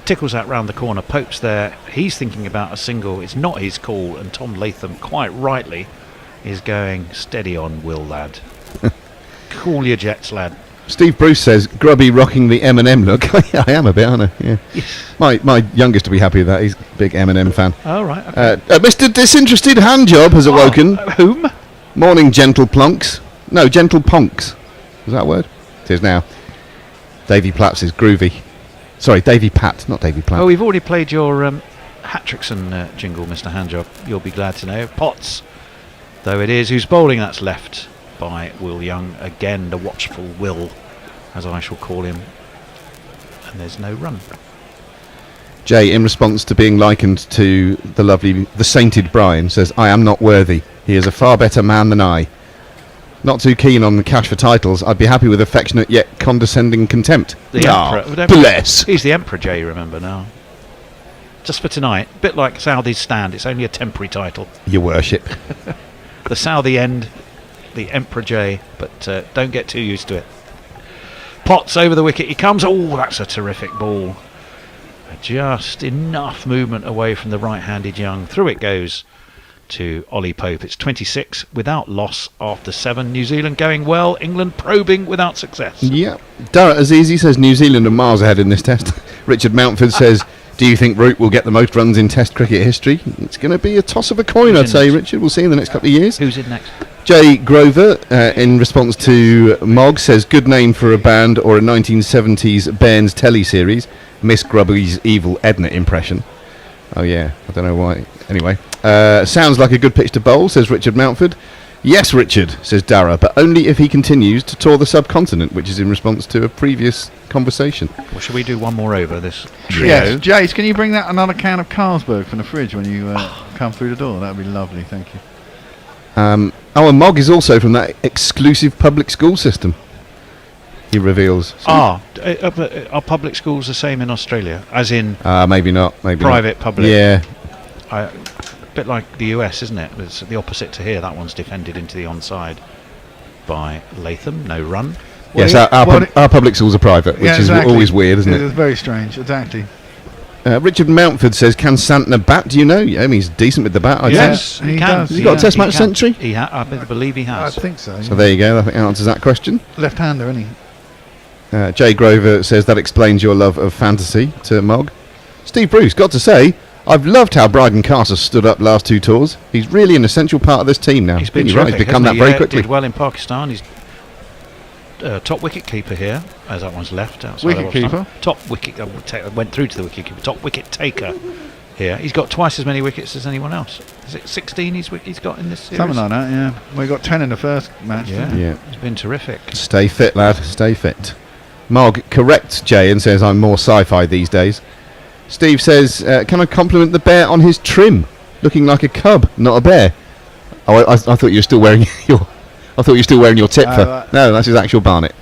tickles that round the corner. Pope's there. He's thinking about a single. It's not his call, and Tom Latham, quite rightly, is going steady on, Will, lad. Cool your jets, lad.
Steve Bruce says Grubby rocking the M&M look. I am a bit, aren't I? Yeah. My youngest will be happy with that. He's a big M&M fan.
All right. Okay.
Mr. Disinterested Handjob has awoken.
Whom?
Morning, gentle plonks. No, gentle ponks. Is that a word? It is now. Davy Platts is groovy. Sorry, Davy Pat, not Davy Platt.
Oh, we've already played your Hattrickson jingle, Mr. Handjob. You'll be glad to know. Potts, though it is, who's bowling, that's left by Will Young. Again, the watchful Will, as I shall call him. And there's no run.
Jay, in response to being likened to the sainted Brian, says, I am not worthy. He is a far better man than I. Not too keen on the cash for titles. I'd be happy with affectionate yet condescending contempt.
The
Ah,
Emperor.
bless.
He's the Emperor, Jay, remember now. Just for tonight. Bit like Southey's stand. It's only a temporary title.
Your worship.
The Southey end, the Emperor J, but don't get too used to it. Potts over the wicket. He comes. Oh, that's a terrific ball. Just enough movement away from the right-handed Young. Through it goes to Ollie Pope. It's 26 without loss after 7. New Zealand going well. England probing without success.
Yeah. Darrett Azizi says New Zealand are miles ahead in this test. Richard Mountford says, do you think Root will get the most runs in test cricket history? It's going to be a toss of a coin,
Who's
I'd
in
say,
next?
Richard. We'll see in the next couple of years.
Who's in next?
Jay Grover, in response to Mog, says good name for a band or a 1970s Bairns telly series. Miss Grubby's evil Edna impression. Oh yeah, I don't know why. Anyway, sounds like a good pitch to bowl, says Richard Mountford. Yes, Richard, says Dara, but only if he continues to tour the subcontinent, which is in response to a previous conversation.
Well, should we do one more over this trio?
Yes, Jace, can you bring that another can of Carlsberg from the fridge when you come through the door? That would be lovely, thank you.
And Mog is also from that exclusive public school system, he reveals.
Are public schools the same in Australia? As in
maybe not. Maybe
private,
not.
public?
Yeah.
A bit like the US, isn't it? It's the opposite to here. That one's defended into the onside by Latham. No run.
Yes, our public schools are private, which is always weird, isn't it?
It's very strange, exactly.
Richard Mountford says, can Santner bat? Do you know? Yeah, I mean, he's decent with the bat.
Yes, he can.
Has he got a test match century?
I believe he has.
I think so.
So there you go. I think that answers that question.
Left-hander, isn't he?
Jay Grover says that explains your love of fantasy to Mog. Steve Bruce, got to say, I've loved how Bryden Carter stood up last 2 tours. He's really an essential part of this team now.
He's been
He's
terrific,
become that very quickly.
Did well in Pakistan. He's top wicket keeper here, as that one's left outside.
Wicket keeper.
Top wicket. Went through to the wicket keeper. Top wicket taker here. He's got twice as many wickets as anyone else. Is it 16 he's got in this series?
Something like that. Yeah. We got 10 in the first match.
Yeah.
He's been terrific.
Stay fit, lad. Stay fit. Mog corrects Jay and says I'm more sci-fi these days. Steve says, can I compliment the bear on his trim? Looking like a cub, not a bear. Oh, I thought you were still wearing your... I thought you were still wearing your tipper. No, that's his actual barnet.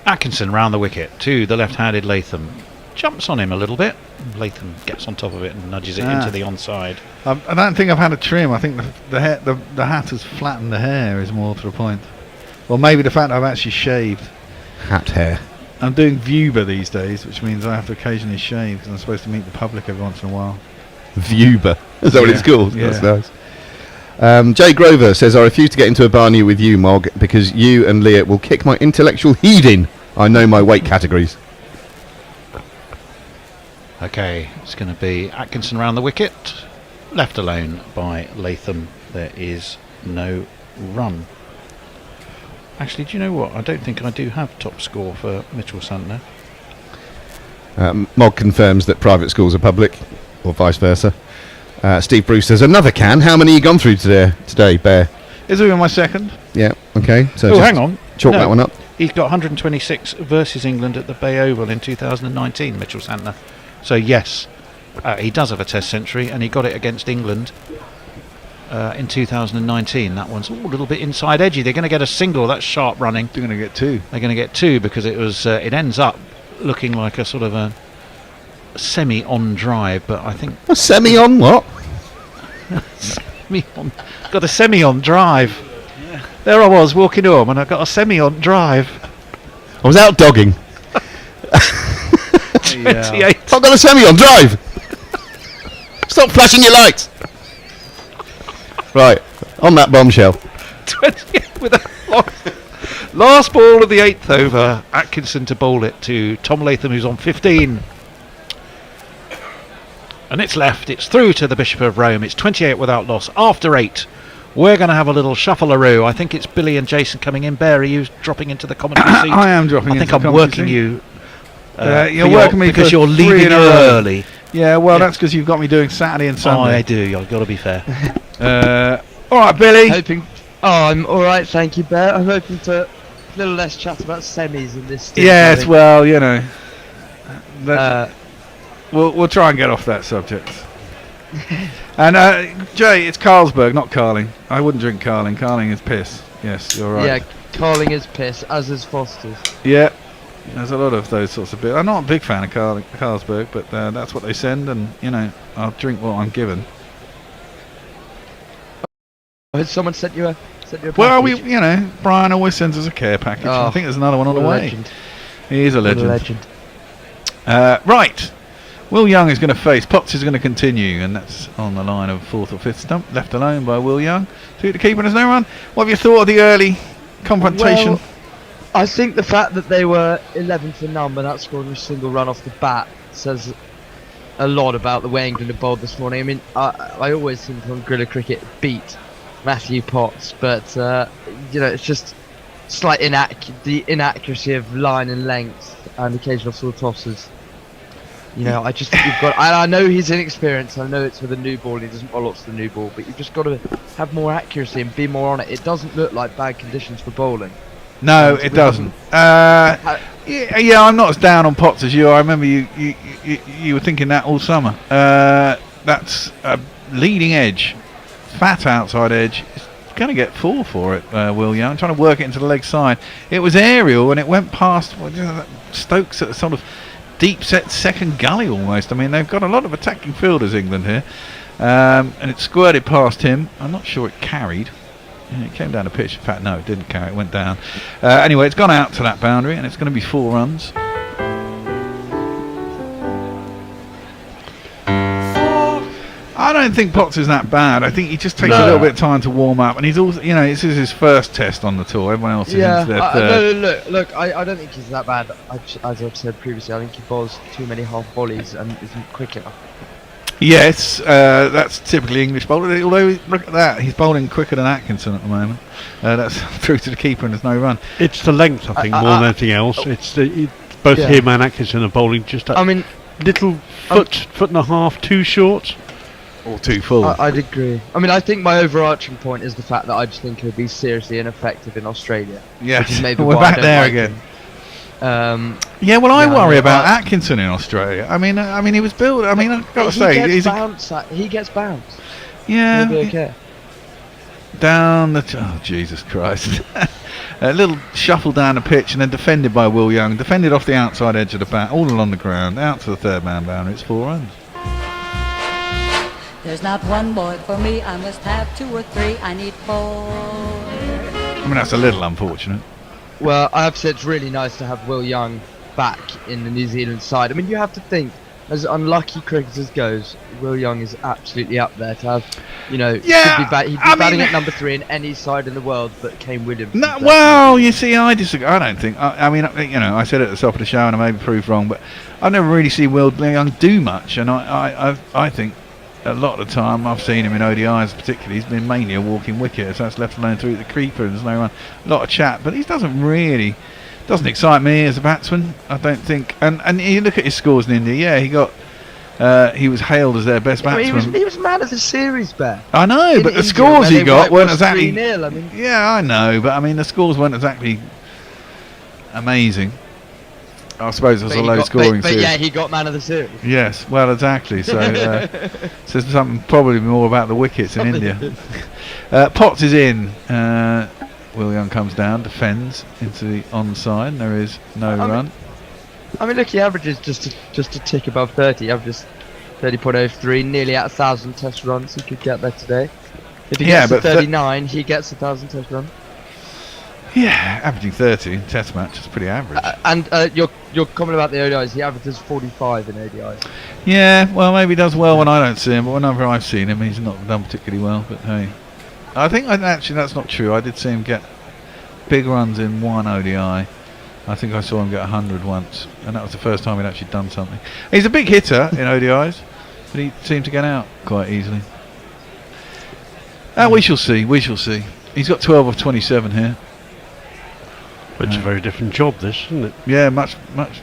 Atkinson round the wicket to the left-handed Latham. Jumps on him a little bit. Latham gets on top of it and nudges it into the onside.
I don't think I've had a trim. I think the hat has flattened the hair is more to the point. Well, maybe the fact that I've actually shaved.
Hat hair.
I'm doing Vuba these days, which means I have to occasionally shave because I'm supposed to meet the public every once in a while.
Vuba. Is that what it's called?
Yeah.
That's nice. Jay Grover says, I refuse to get into a Barney with you, Mog, because you and Leah will kick my intellectual heed in. I know my weight categories.
Okay, it's going to be Atkinson round the wicket. Left alone by Latham. There is no run. Actually, do you know what? I don't think I do have top score for Mitchell Santner.
Mog confirms that private schools are public, or vice versa. Steve Bruce says, another can. How many you gone through today, Bear?
Is it in my second?
Yeah, okay. So
hang on.
Chalk that one up.
He's got 126 versus England at the Bay Oval in 2019, Mitchell Santner. So yes, he does have a test century, and he got it against England in 2019. That one's a little bit inside edgy. They're going to get a single. That's sharp running.
They're going to get 2.
They're going to get 2 because it was. It ends up looking like a sort of a semi-on drive, but I think
a semi-on what?
Semi-on. Got a semi-on drive. Yeah. There I was walking home, and I got a semi-on drive.
I was out dogging.
28.
I've got a semi-on drive. Stop flashing your lights. Right, on that bombshell.
28 with a last ball of the 8th over. Atkinson to bowl it to Tom Latham, who's on 15. And it's left. It's through to the Bishop of Rome. It's 28 without loss. After 8, we're going to have a little shuffle-a-roo. I think it's Billy and Jason coming in. Bear, are you dropping into the commentary seat?
I am dropping into the commentary seat.
I think I'm working you.
You're working me
because you're leaving early.
Yeah, well, that's because you've got me doing Saturday and Sunday.
I do. I've got to be fair.
All right, Billy.
I'm all right, thank you, Bear. I'm hoping for a little less chat about semis in this.
Yes, well, you know, we'll try and get off that subject. And Jay, it's Carlsberg, not Carling. I wouldn't drink Carling. Carling is piss. Yes, you're right.
Yeah, Carling is piss, as is Foster's.
Yeah. There's a lot of those sorts of beers. I'm not a big fan of Carlsberg, but that's what they send, and you know, I'll drink what I'm given.
Has someone sent you a
well,
package?
Brian always sends us a care package. I think there's another one on the way.
Legend.
He is a legend. Right. Will Young is going to face. Potts is going to continue, and that's on the line of 4th or 5th stump, left alone by Will Young. 2 to keep, and there's no run. What have you thought of the early confrontation?
Well, I think the fact that they were 11 for none without scoring a single run off the bat says a lot about the way England have bowled this morning. I mean, I always think on Guerrilla Cricket beat Matthew Potts, but it's just slight the inaccuracy of line and length and occasional full tosses. I just think you've got. I know he's inexperienced. I know it's with a new ball. He doesn't bowl lots of the new ball, but you've just got to have more accuracy and be more on it. It doesn't look like bad conditions for bowling.
No, it doesn't. Yeah, I'm not as down on Potts as you. I remember you were thinking that all summer. That's a leading edge, fat outside edge. It's going to get 4 for it, Will Young. Trying to work it into the leg side. It was aerial and it went past Stokes at a sort of deep set second gully almost. I mean, they've got a lot of attacking fielders, England, here. And it squirted past him. I'm not sure it carried. Yeah, it came down the pitch. In fact, no, it didn't carry. It went down. Anyway, it's gone out to that boundary, and it's going to be 4 runs. I don't think Potts is that bad. I think he just takes a little bit of time to warm up, and he's also, this is his first test on the tour. Everyone else is into their third.
Look, I don't think he's that bad. As I've said previously, I think he bowls too many half volleys and isn't quick enough.
Yes, that's typically English bowler. Although, look at that, he's bowling quicker than Atkinson at the moment. That's through to the keeper and there's no run.
It's the length, I think, more than anything else. It's both him and Atkinson are bowling just a little foot and a half too short.
Or too full.
I'd agree. I think my overarching point is the fact that I just think he'll be seriously ineffective in Australia.
Yeah,
which is maybe
we're
why
back
I don't
there
like
again.
Him.
I worry about Atkinson in Australia. I mean, he was built. I've got to say,
he gets bounced.
Yeah.
He'll be okay.
Down the. Oh, Jesus Christ. A little shuffle down the pitch and then defended by Will Young. Defended off the outside edge of the bat, all along the ground, out to the third man boundary. It's 4 runs.
There's not one boy for me, I must have 2 or 3, I need 4.
I mean, that's a little unfortunate.
Well, I have to say it's really nice to have Will Young back in the New Zealand side. You have to think, as unlucky cricketers goes, Will Young is absolutely up there to have, he'd be batting at number 3 in any side in the world but Kane Williamson.
No, well, you see, I disagree. I don't think. I said it at the top of the show and I may be proved wrong, but I never really see Will Young do much, and I think a lot of the time I've seen him in ODIs particularly, he's been mainly a walking wicket, so that's left alone through the creeper and there's no run. A lot of chat, but he doesn't excite me as a batsman, I don't think. And you look at his scores in India, he was hailed as their best batsman.
He was man of the series, Bear.
I know, but the scores he got weren't exactly...
3-0,
Yeah, I know, but the scores weren't exactly amazing. I suppose it was a low scoring series.
But yeah, he got man of the series.
Yes, well, exactly. So says something probably more about the wickets in India. Potts is in. Will Young comes down, defends into the onside. And there is no run.
Look, he averages just a tick above 30. He averages 30.03, nearly at 1,000 test runs. He could get there today. If he gets to 39, he gets 1,000 test runs.
Yeah, averaging 30 in test match is pretty average.
And your comment about the ODIs, he averages 45 in ODIs.
Yeah, well, maybe he does well when I don't see him, but whenever I've seen him, he's not done particularly well. But hey, I think actually that's not true. I did see him get big runs in one ODI. I think I saw him get 100 once, and that was the first time he'd actually done something. He's a big hitter in ODIs, but he seemed to get out quite easily. We shall see. We shall see. He's got 12 of 27 here.
It's a very different job, this, isn't it?
Yeah, much,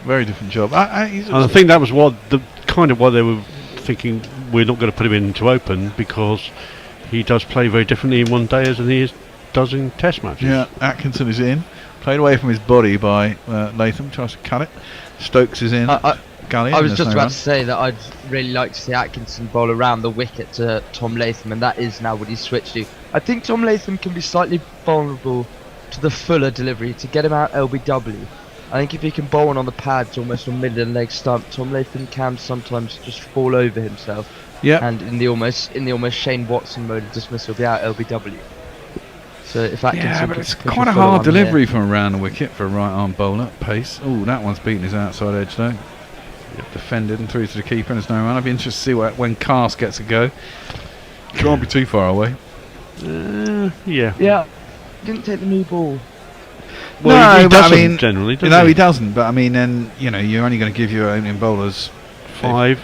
very different job.
And I think that was why they were thinking we're not going to put him into open, because he does play very differently in one day as he does in test matches.
Yeah, Atkinson is in, played away from his body by Latham, tries to cut it. Stokes is in. Gully,
I was just about to say that I'd really like to see Atkinson bowl around the wicket to Tom Latham, and that is now what he's switched to. I think Tom Latham can be slightly vulnerable to the fuller delivery to get him out LBW. I think if he can bowl on the pads almost on middle and leg stump, Tom Latham can sometimes just fall over himself.
Yeah.
And in the almost Shane Watson mode of dismissal, be out LBW. So if Atkinson
but it's quite a hard delivery from around the wicket for a right arm bowler. Pace. Oh, that one's beaten his outside edge though. Defended and through to the keeper, and there's no run. I'd be interested to see when Cast gets a go. Can't be too far away.
Yeah. Didn't take the new ball.
Well, he doesn't generally, does he?
No, he doesn't. But then you're only going to give your opening bowlers five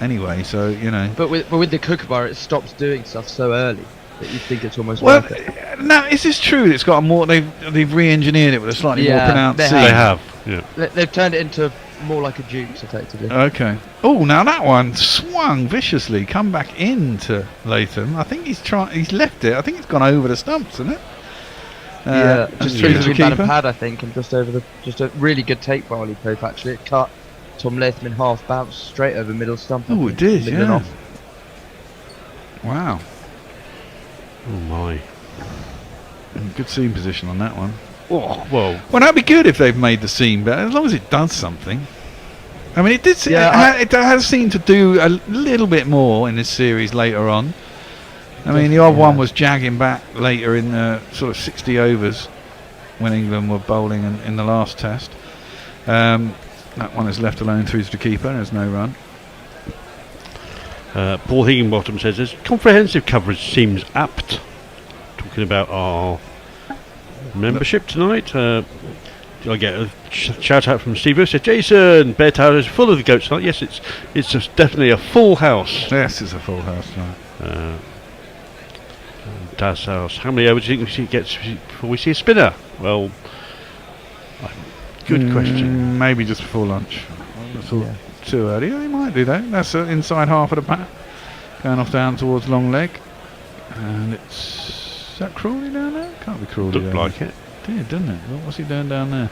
anyway. So
But with the Kookaburra, it stops doing stuff so early. that you think it's almost
Well,
worth it.
now is this true? It's got a more. They've re-engineered it with a slightly more
Yeah,
pronounced
they
C.
They have. Yeah.
They've turned it into more like a Duke's, effectively.
Okay. Oh, now that one swung viciously. Come back into Latham. I think he's left it. I think it's gone over the stumps, isn't it?
Just
through
through
the
the
keeper.
and pad, I think, and just a really good take by Ollie Pope. Actually, it cut Tom Latham in half, bounced straight over middle stump. I
Oh,
think,
it did.
middle and
Yeah.
off.
Wow.
Oh my.
Good seam position on that one.
Oh, well.
Well, that'd be good if they've made the seam better, as long as it does something. I mean, it did.
Yeah,
it has seemed to do a little bit more in this series later on. I mean, the odd one was jagging back later in sort of 60 overs when England were bowling in the last test. That one is left alone through to the keeper. There's no run.
Paul Higginbottom says this comprehensive coverage seems apt. Talking about our membership tonight. I get a shout out from Steve who says, Jason, Bear Tower is full of the goats tonight. Yes, it's just definitely a full house.
Yes, it's a full house tonight.
Das House. How many overs do you think he gets before we see a spinner? Well, good question.
Maybe just before lunch. I thought too early. He might do that. That's inside half of the bat. Going off down towards long leg. And is that Crawley down there? Can't be Crawley.
Looked like it.
Did, didn't it? What's he doing down there?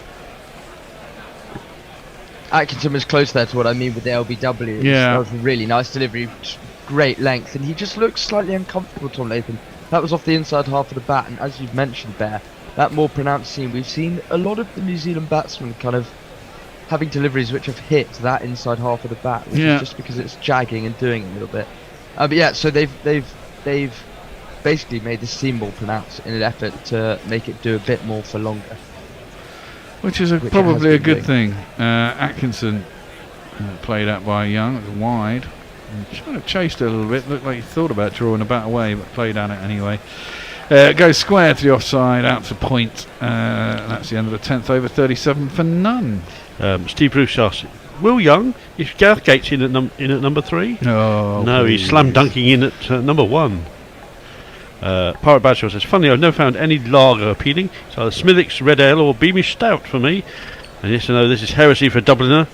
Atkinson was close there to what I mean with the LBW.
Yeah.
That was a really nice delivery, great length, and he just looks slightly uncomfortable, Tom Latham. That was off the inside half of the bat, and as you've mentioned, Bear, that more pronounced seam. We've seen a lot of the New Zealand batsmen kind of having deliveries which have hit that inside half of the bat, which is just because it's jagging and doing it a little bit. But yeah, so they've basically made the seam more pronounced in an effort to make it do a bit more for longer.
Which is probably a good thing. Atkinson played out by Young. It was wide. Kind of chased it a little bit. Looked like he thought about drawing the bat away, but played at it anyway. Goes square to the offside, out to point. That's the end of the 10th over. 37 for none.
Steve Bruce asks, Will Young, is Gareth Gates in at number 3?
Oh,
no,
please.
he's slam dunking in at number 1. Pirate Bradshaw says, funny, I've never found any lager appealing. It's either Smithwick's Red Ale or Beamish Stout for me. And yes, I know this is heresy for a Dubliner,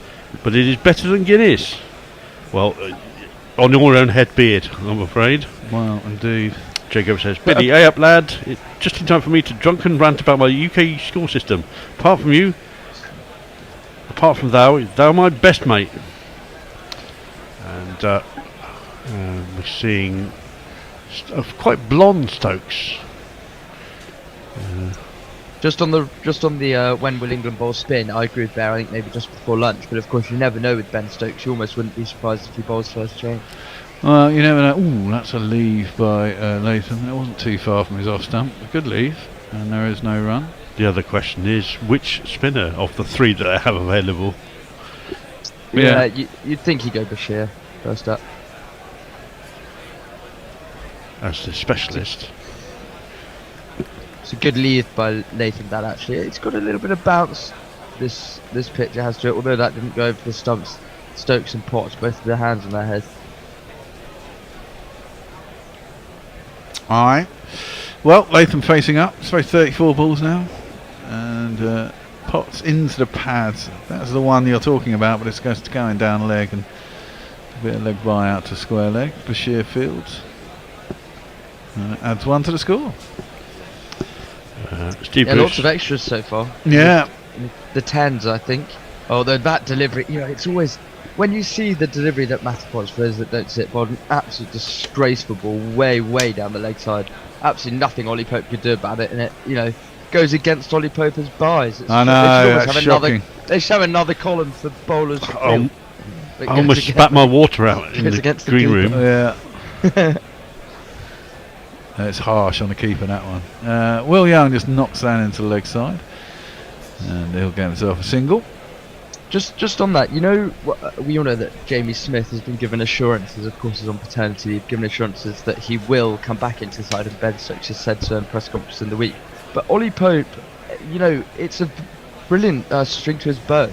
but it is better than Guinness. Well, on your own head be it, I'm afraid.
Well, indeed.
Jacob says, Billy, up lad. Just in time for me to drunken rant about my UK school system. Apart from thou my best mate. And we're seeing quite blonde Stokes.
Just on the when will England bowl spin, I agree with Bear. I think maybe just before lunch, but of course you never know with Ben Stokes. You almost wouldn't be surprised if he bowls first change.
Well, you never know. Ooh, that's a leave by Latham. It wasn't too far from his off stump. A good leave, and there is no run.
The other question is, which spinner of the 3 that I have available?
Yeah, you'd think he'd go Bashir first up.
As the specialist.
It's a good lead by Latham, that actually. It's got a little bit of bounce, this pitch it has to it, although that didn't go over the stumps. Stokes and Potts, both with their hands on their heads.
Alright. Well, Latham facing up. It's 34 balls now. And Potts into the pads. That's the one you're talking about, but it's going down leg and a bit of leg by out to square leg. Bashir Fields. Adds 1 to the score.
Steve
Lots
Bruce.
of extras so far.
Yeah.
The 10s, I think. Although that delivery, it's always, when you see the delivery that Matterpot's, for those that don't see it, bowled an absolute disgraceful ball way down the leg side. Absolutely nothing Ollie Pope could do about it, and it, goes against Ollie Pope's buys.
I know,
they
that's shocking.
They show another column for bowlers.
I almost spat my water out in the green room.
Yeah. It's harsh on the keeper, that one. Will Young just knocks that into the leg side. And he'll get himself a single.
Just on that, we all know that Jamie Smith has been given assurances, of course he's on paternity leave, given assurances that he will come back into the side, and Ben Stokes has said so in press conference in the week. But Ollie Pope, it's a brilliant string to his bow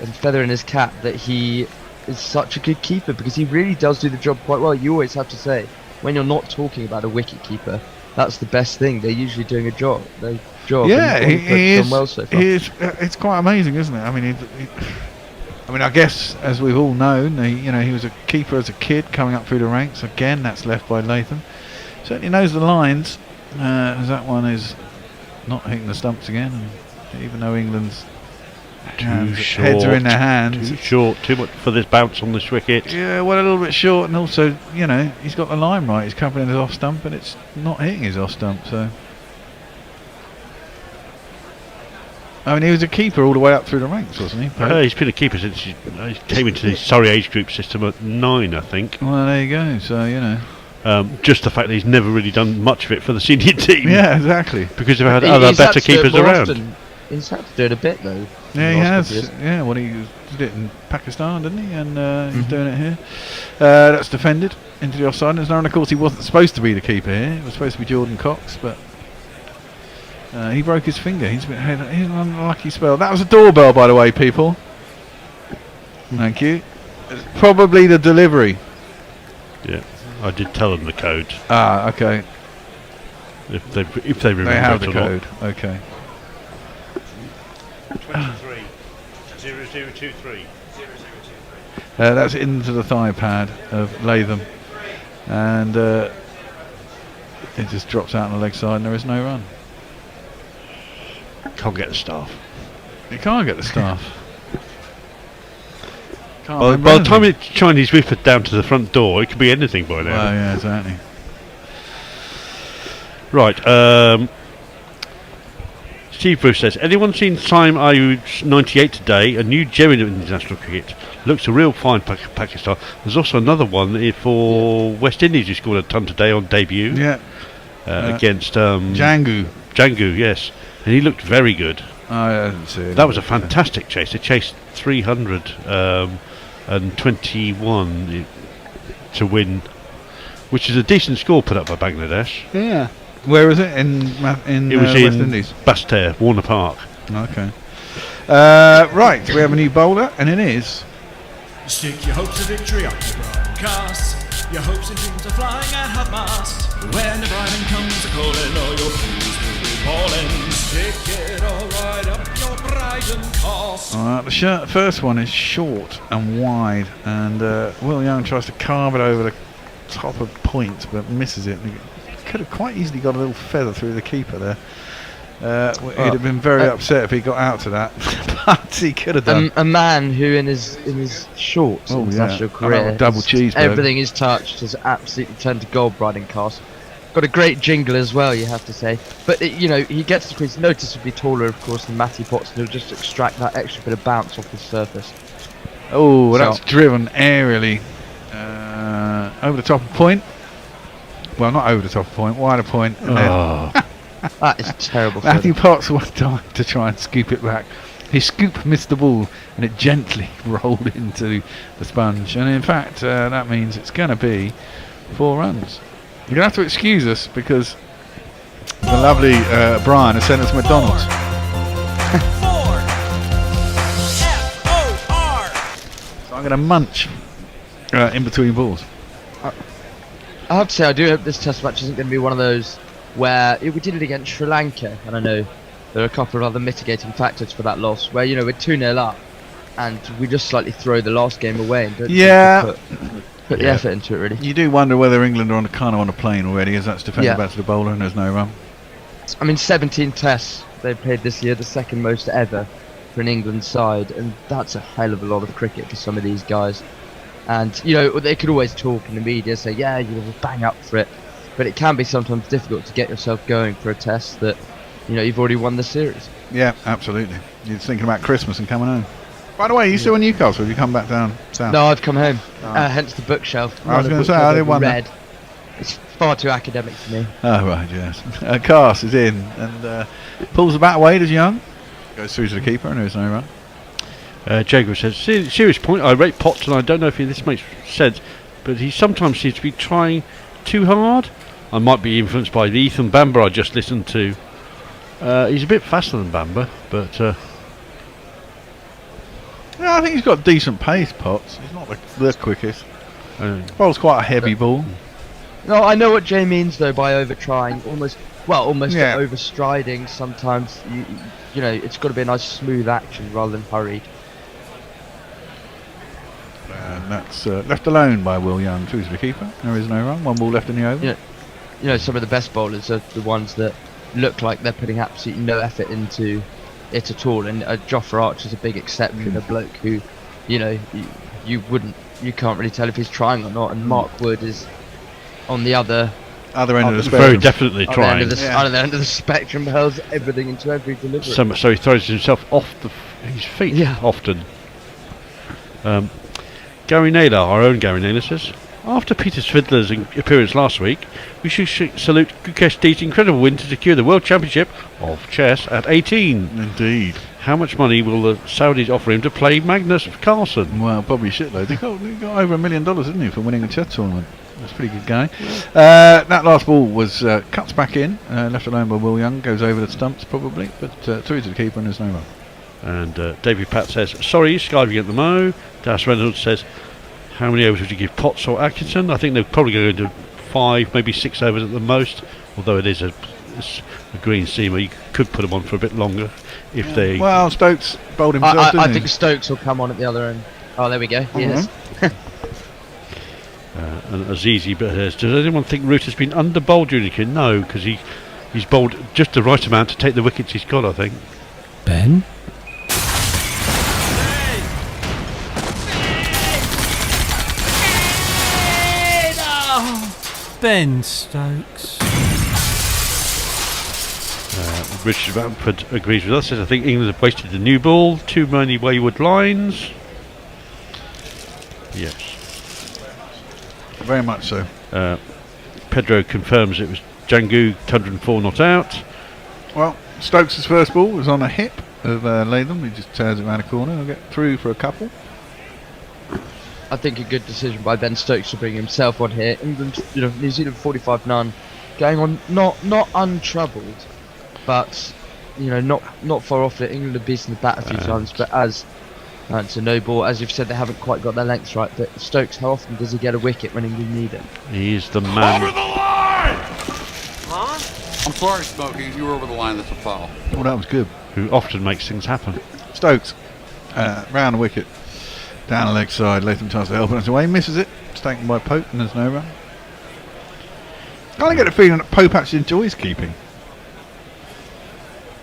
and feather in his cap that he is such a good keeper, because he really does do the job quite well. You always have to say, when you're not talking about a wicket keeper, that's the best thing. They're usually doing their job.
Yeah,
and
he
done
is.
well so far.
It's quite amazing, isn't it? I mean, I guess as we've all known, he was a keeper as a kid, coming up through the ranks. Again, that's left by Latham. Certainly knows the lines. As that one is not hitting the stumps again, and even though England's heads are in their hands,
too short, too much for this bounce on this wicket.
Yeah, well, a little bit short, and also, he's got the line right. He's covering his off stump, and it's not hitting his off stump. So, I mean, he was a keeper all the way up through the ranks, wasn't he?
He's been a keeper since he came into the Surrey age group system at 9, I think.
Well, there you go. So,
just the fact that he's never really done much of it for the senior team.
Yeah, exactly.
Because they've had other better keepers around.
He's had to do it a bit though.
Yeah, he has. Yeah, well, he did it in Pakistan, didn't he? And he's doing it here. That's defended into the offside. And of course, he wasn't supposed to be the keeper here. It was supposed to be Jordan Cox, but he broke his finger. He's an unlucky spell. That was a doorbell, by the way, people. Thank you. It's probably the delivery.
Yeah, I did tell them the code.
Ah, okay.
If they remember
They have the
it or
code.
not.
Okay.
23 0023.
That's into the thigh pad of Latham, and it just drops out on the leg side, and there is no run.
Can't get the staff.
You can't get the staff.
By the time the Chinese whip it down to the front door, it could be anything by now.
Well, yeah, exactly.
Right. Steve Bruce says, anyone seen Saim Ayub's 98 today? A new gem in international cricket. Looks a real fine Pakistan. There's also another one for West Indies who scored a ton today on debut.
Yeah.
Against
Jangu.
Jangu, yes. And he looked very good.
I didn't see it.
That was a fantastic chase. They chased 321 to win, which is a decent score put up by Bangladesh.
Yeah. Where was it? In
It was
West
in
Indies.
Basseterre, Warner Park.
Okay. Right, we have a new bowler, and it is.
Stick your hopes of victory up the broadcast. Your hopes and dreams are flying at half mast. When the bribing comes a calling, all your crews will be falling. Stick it all right up your Brighton cast.
The first one is short and wide, and Will Young tries to carve it over the top of point, but misses it. Could have quite easily got a little feather through the keeper there. He'd have been very upset if he got out to that, but he could have done.
A man who in his short international career,
double cheeseburger.
everything he's touched has absolutely turned to gold. Riding cast. Got a great jingle as well, you have to say. But he gets the crease. Noticeably taller, of course, than Matty Potts, and he'll just extract that extra bit of bounce off the surface.
Oh, that's driven aerially over the top of point. Well, not over the top of point, wider point.
Oh.
That is terrible.
Matthew Potts one time to try and scoop it back. His scoop missed the ball and it gently rolled into the sponge. And in fact, that means it's going to be 4 runs. You're going to have to excuse us because the lovely Brian has sent us McDonald's. So I'm going to munch in between balls.
I have to say, I do hope this test match isn't going to be one of those where we did it against Sri Lanka, and I know there are a couple of other mitigating factors for that loss, where we're 2-0 up, and we just slightly throw the last game away and don't put the effort into it really.
You do wonder whether England are kind of on a plane already, as that's defended back to the bowler and there's no run.
I mean, 17 tests they've played this year, the second most ever for an England side, and that's a hell of a lot of cricket for some of these guys. And they could always talk in the media, say we'll bang up for it, but it can be sometimes difficult to get yourself going for a test that you've already won the series.
Yeah, absolutely. You're thinking about Christmas and coming home. By the way, are you still in Newcastle? Have you come back down south?
No, I've come home. Hence the bookshelf.
I was going to say, I didn't want
read. It's far too academic for me.
Oh right, yes. Cast is in and pulls the bat away. Does Young goes through to the keeper and there's no run.
Jago says, serious point, I rate Potts and I don't know if this makes sense, but he sometimes seems to be trying too hard. I might be influenced by the Ethan Bamber I just listened to. He's a bit faster than Bamber, but
I think he's got decent pace, Potts. He's not the quickest. Bowls quite a heavy ball.
No, I know what Jay means though by over trying, almost
Yeah.
overstriding. Sometimes you know it's got to be a nice smooth action rather than hurried.
And that's left alone by Will Young, through to the keeper. There is no run. 1 ball left in the over.
Yeah. You know, some of the best bowlers are the ones that look like they're putting absolutely no effort into it at all. And Jofra Archer's a big exception, a bloke who, you know, you can't really tell if he's trying or not. And Mark Wood is on the other
End of the spectrum.
Very definitely
on
trying.
the other end of the spectrum, hurls everything into every delivery.
So he throws himself off his feet often. Gary Naylor, our own Gary Naylor, says, after Peter Svidler's appearance last week, we should salute Gukesh Deet's incredible win to secure the World Championship of Chess at 18.
Indeed.
How much money will the Saudis offer him to play Magnus Carlsen?
Well, probably shitload. He got over $1 million, didn't he, for winning a chess tournament? That's a pretty good guy. That last ball was cuts back in, left alone by Will Young, goes over the stumps probably, but through to the keeper and there's no run.
And David Pat says, sorry, skiving at the mo. Das Reynolds says, how many overs would you give Potts or Atkinson? I think they're probably going to do 5, maybe 6 overs at the most, although it's a green seamer. You could put them on for a bit longer if they...
Well, Stokes bowled himself, didn't
I
he?
think Stokes will come on at the other end. Oh, there we go. Yes.
And Azizi says, does anyone think Root has been under-bowled during the kid? No, because he's bowled just the right amount to take the wickets he's got, I think.
Ben? Ben Stokes.
Richard Rampford agrees with us. Says, I think England have wasted the new ball. Too many wayward lines. Yes.
Very much so.
Pedro confirms it was Jangu, 104 not out.
Well, Stokes' first ball was on a hip of Latham. He just turns it around a corner. He'll get through for a couple.
I think a good decision by Ben Stokes to bring himself on here. England, you know, New Zealand 45 none, going on not untroubled, but you know not far off it. England have beaten the bat a few times, but as it's a no ball, as you've said, they haven't quite got their lengths right. But Stokes, how often does he get a wicket when England need it?
He is the man.
Over the line! Huh? I'm sorry, Smokey. You were over the line. That's a foul.
Oh, that was good.
Who often makes things happen.
Stokes, round the wicket, down the leg side. Latham tries to help it away, misses it. It's taken by Pope, and there's no run. Kind of get the feeling that Pope actually enjoys keeping.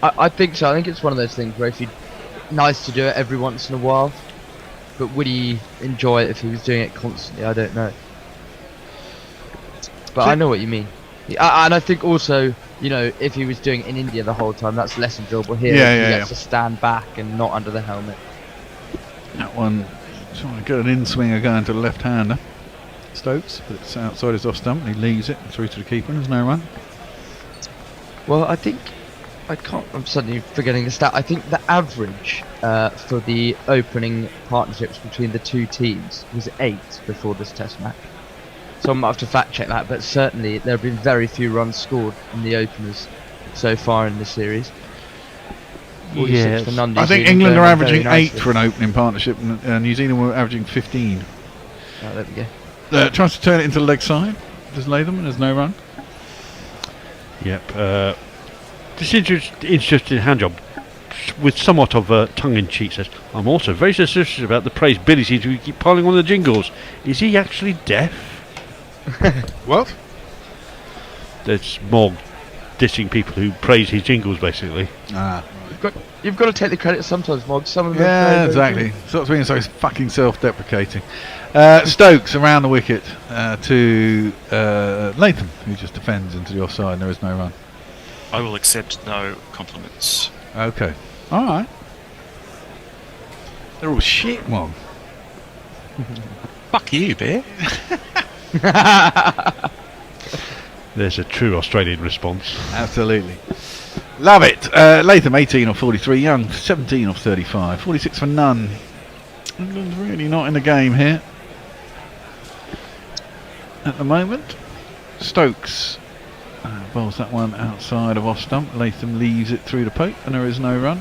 I think so. I think it's one of those things where if you nice to do it every once in a while, but would he enjoy it if he was doing it constantly? I don't know. But I know what you mean. And I think also, you know, if he was doing it in India the whole time, that's less enjoyable here.
Yeah,
he
yeah,
gets to stand back and not under the helmet.
That one, trying to get an in-swinger going to the left-hander. Stokes, but it's outside his off stump, and he leaves it through to the keeper, and there's no run.
Well, I think I'm suddenly forgetting the stat. I think the average for the opening partnerships between the two teams was 8 before this Test match. So I might have to fact check that, but certainly there have been very few runs scored in the openers so far in the series. 46 for non-New
I think
Zealand,
England are
going on very
averaging 8
nicely.
for an opening partnership, and New Zealand were averaging 15.
Oh, there we go.
Tries to turn it into the leg side. Does Latham, and there's no run.
Yep. This interesting hand job, with somewhat of a tongue-in-cheek, says, I'm also very suspicious about the praise Billy seems to keep piling on the jingles. Is he actually deaf?
What?
There's more dissing people who praise his jingles, basically.
Ah.
You've got to take the credit sometimes, Mog. Some of them are
Yeah,
very, very
exactly.
good.
Stop being so fucking self-deprecating. Stokes around the wicket to Latham, who just defends into the offside, and there is no run.
I will accept no compliments.
Okay. All right. They're all shit, Mom.
Fuck you, Bear.
There's a true Australian response.
Absolutely. Love it. Latham 18 off 43, Young 17 off 35, 46 for none. England's really not in the game here at the moment. Stokes bowls that one outside of off stump. Latham leaves it through the Pope, and there is no run.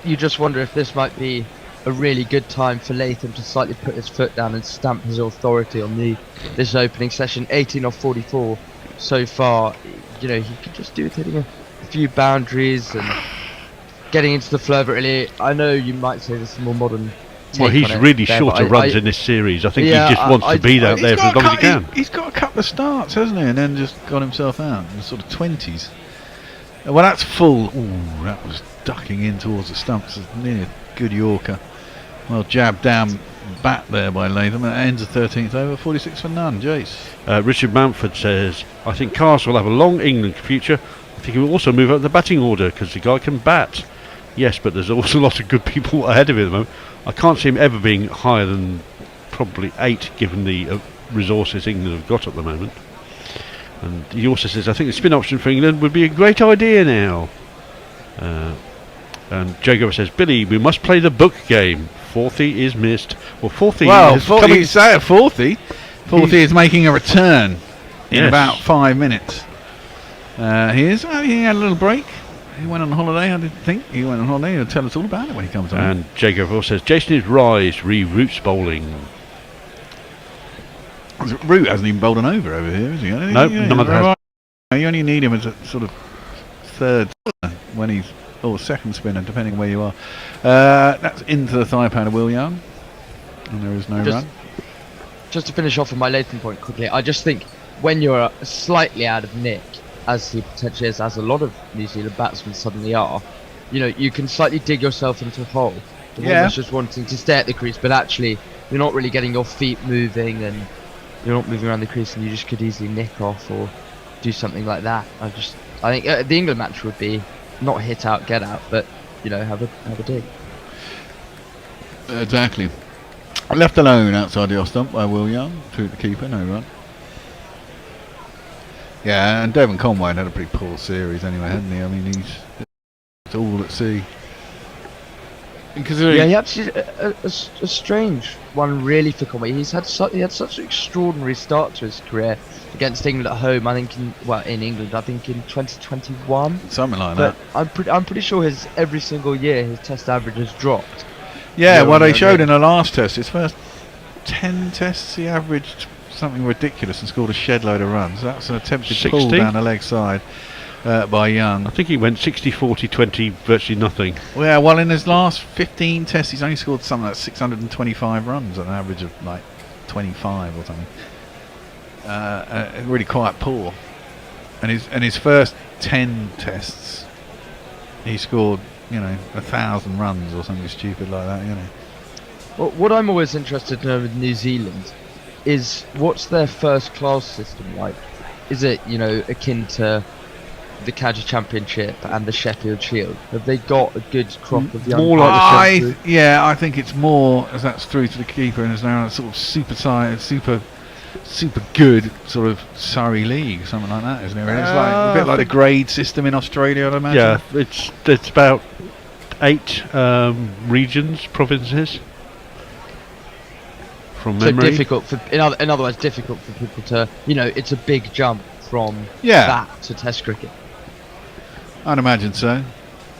You just wonder if this might be a really good time for Latham to slightly put his foot down and stamp his authority on this opening session. 18 off 44 so far. You know, he could just do with hitting a few boundaries and getting into the flow of it. Really, I know you might say this is more modern.
Well, he's really short of runs in this series. I think he just wants to be out there for as long as he can.
He's got a couple of starts, hasn't he? And then just got himself out in the sort of 20s. Well, that's full. Ooh, that was ducking in towards the stumps. Near good Yorker. Well, jabbed down back there by Latham. And it ends the 13th over. 46 for none. Jace.
Richard Mountford says, I think Cars will have a long England future. I think he will also move up the batting order because the guy can bat. Yes, but there's also a lot of good people ahead of him at the moment. I can't see him ever being higher than probably 8, given the resources England have got at the moment. And he also says, I think the spin option for England would be a great idea now. And Jago says, Billy, we must play the book game. 40 is missed. Well, 40
well,
is
40
coming.
you say at 40. 40 is making a return in about 5 minutes. He had a little break. He went on holiday, I didn't think. He went on holiday. He'll tell us all about it when he comes on.
And Jago says, Jason is rise, re-roots bowling.
Root hasn't even bowled an over here, is he?
No, neither has.
You only need him as a sort of third spinner when he's, or second spinner, depending where you are. That's into the thigh pad of Will Young. And there is no run.
Just to finish off on my Latham point quickly, I just think when you're slightly out of nick, as he potentially is, as a lot of New Zealand batsmen suddenly are, you know, you can slightly dig yourself into a hole. Almost just wanting to stay at the crease, but actually you're not really getting your feet moving and you're not moving around the crease, and you just could easily nick off or do something like that. I think the England match would be not hit out, get out, but you know, have a dig.
Exactly. Left alone outside the off stump by Will Young, through the keeper, no run. Yeah, and Devon Conway had a pretty poor series anyway, hadn't he? I mean, it's all at sea.
Yeah, he had a strange one really for Conway. He had such an extraordinary start to his career against England at home. I think in England, I think in 2021,
something like
but
that.
I'm pretty sure every single year his test average has dropped.
Yeah, well, they showed in the last test, his first 10 tests, he averaged something ridiculous and scored a shed load of runs. That's an attempted pull down the leg side by Young.
I think he went 60, 40, 20, virtually nothing.
Well, yeah, well, in his last 15 tests, he's only scored something like 625 runs, an average of like 25 or something. Really quite poor. And his first 10 tests, he scored, 1,000 runs or something stupid like that,
Well, what I'm always interested to know with New Zealand is what's their first class system like? Is it, akin to the Cadger Championship and the Sheffield Shield? Have they got a good crop of young
more like
the
I think it's more as that's through to the keeper and is now a sort of super good sort of Surrey League, something like that, isn't it? It's like a bit like the grade system in Australia, I'd imagine.
Yeah, it's about 8 regions, provinces. From memory.
So difficult in other words, difficult for people to, it's a big jump from that to Test cricket.
I'd imagine so.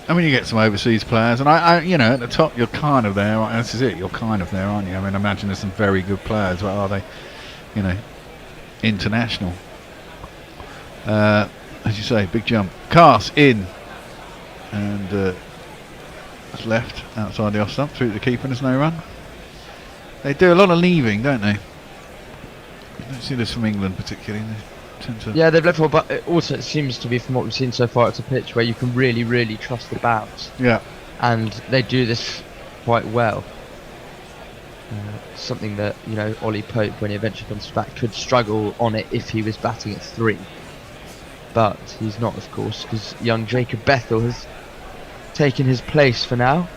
I mean, you get some overseas players, and I at the top, you're kind of there. This is it. You're kind of there, aren't you? I mean, I imagine there's some very good players. But are they, international? As you say, big jump. Cast in, and it's left outside the off stump through to the keeper, and there's no run. They do a lot of leaving, don't they? I don't see this from England particularly. They tend to
they've left one, but it seems to be, from what we've seen so far, it's a pitch where you can really, really trust the bounce.
Yeah.
And they do this quite well. Something that, Ollie Pope, when he eventually comes back, could struggle on it if he was batting at 3. But he's not, of course, because young Jacob Bethel has taken his place for now.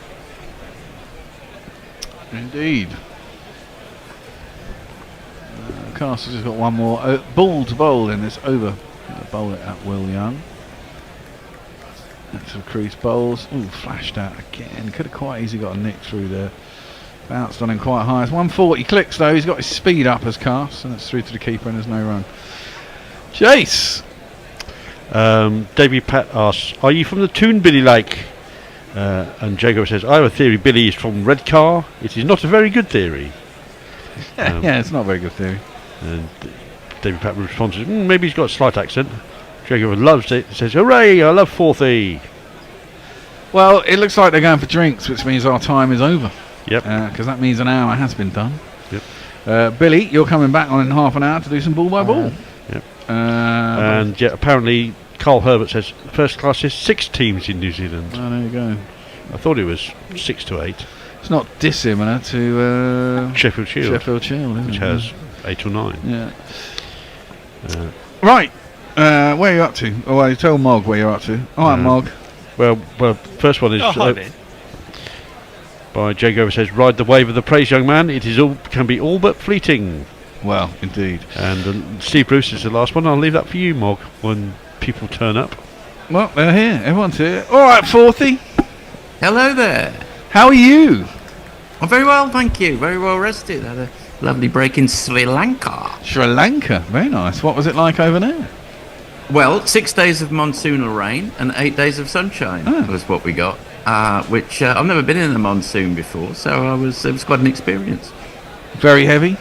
Indeed. Castle's just got one more ball to bowl in this over. Bowl it at Will Young. That's a crease bowls. Ooh, flashed out again. Could have quite easily got a nick through there. Bounced on him quite high. It's 140 clicks though. He's got his speed up as Cast, and it's through to the keeper, and there's no run. Jace.
Davey Pat asks, are you from the Toonbilly Lake? And Jago says, I have a theory Billy is from Redcar. It is not a very good theory.
Yeah, it's not a very good theory.
And David Patton responds, maybe he's got a slight accent. Jago loves it. He says, hooray, I love 4th.
Well, it looks like they're going for drinks, which means our time is over.
Yep.
Because that means an hour has been done.
Yep.
Billy, you're coming back on in half an hour to do some ball by ball.
Yep. And apparently Carl Herbert says first class is 6 teams in New Zealand.
Oh, there you go.
I thought it was 6 to 8.
It's not dissimilar to
Sheffield Shield,
isn't
which
it?
has 8 or 9.
Yeah. Right. Where are you up to? Oh, well, you tell Mog where you're up to. All right, Mog.
Well, first one is
hi, Ben.
by Jago says, ride the wave of the praise, young man. It is can be all but fleeting.
Well, indeed.
And Steve Bruce is the last one. I'll leave that for you, Mog, when people turn up.
Well, they're here. Everyone's here. All right, 4th.
Hello there.
How are you?
I'm very well, thank you. Very well rested. Had a lovely break in Sri Lanka.
Sri Lanka. Very nice. What was it like over there?
Well, 6 days of monsoonal rain and 8 days of sunshine was what we got. Which I've never been in a monsoon before, so it was quite an experience.
Very heavy?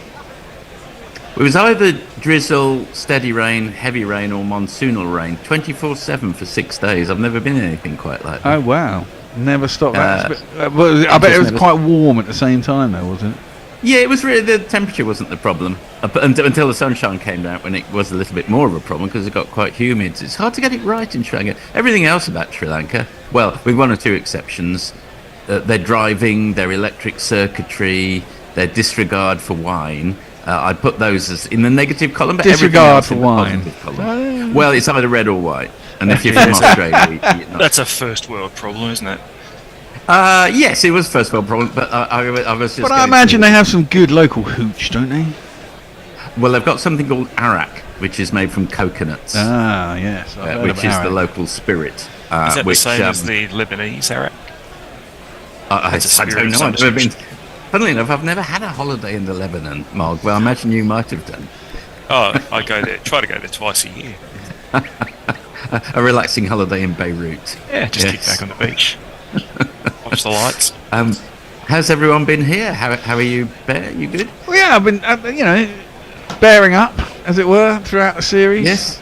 It was either drizzle, steady rain, heavy rain, or monsoonal rain, 24/7 for 6 days. I've never been in anything quite like that.
Oh, wow. Never stopped that. I bet it was quite warm at the same time, though, wasn't it?
Yeah, it was really, the temperature wasn't the problem until the sunshine came out, when it was a little bit more of a problem because it got quite humid. It's hard to get it right in Sri Lanka. Everything else about Sri Lanka, well, with 1 or 2 exceptions, their driving, their electric circuitry, their disregard for wine. I'd put those as in the negative column. But
disregard for wine.
Well, it's either red or white. And if you're from Australia,
that's a first world problem, isn't it?
Yes, it was first world problem, but I was just.
But I imagine they have some good local hooch, don't they?
Well, they've got something called arak, which is made from coconuts.
Ah, yes,
which is the local spirit.
Is that the same as the Lebanese arak?
I don't know. I've never been. Funnily enough, I've never had a holiday in the Lebanon, Mark. Well, I imagine you might have done.
Oh, I go there. Try to go there twice a year.
A relaxing holiday in Beirut.
Yeah, just kick back on the beach. Watch the lights.
How's everyone been here? How are you, Bear? You good?
Well, yeah, I've been, bearing up, as it were, throughout the series.
Yes.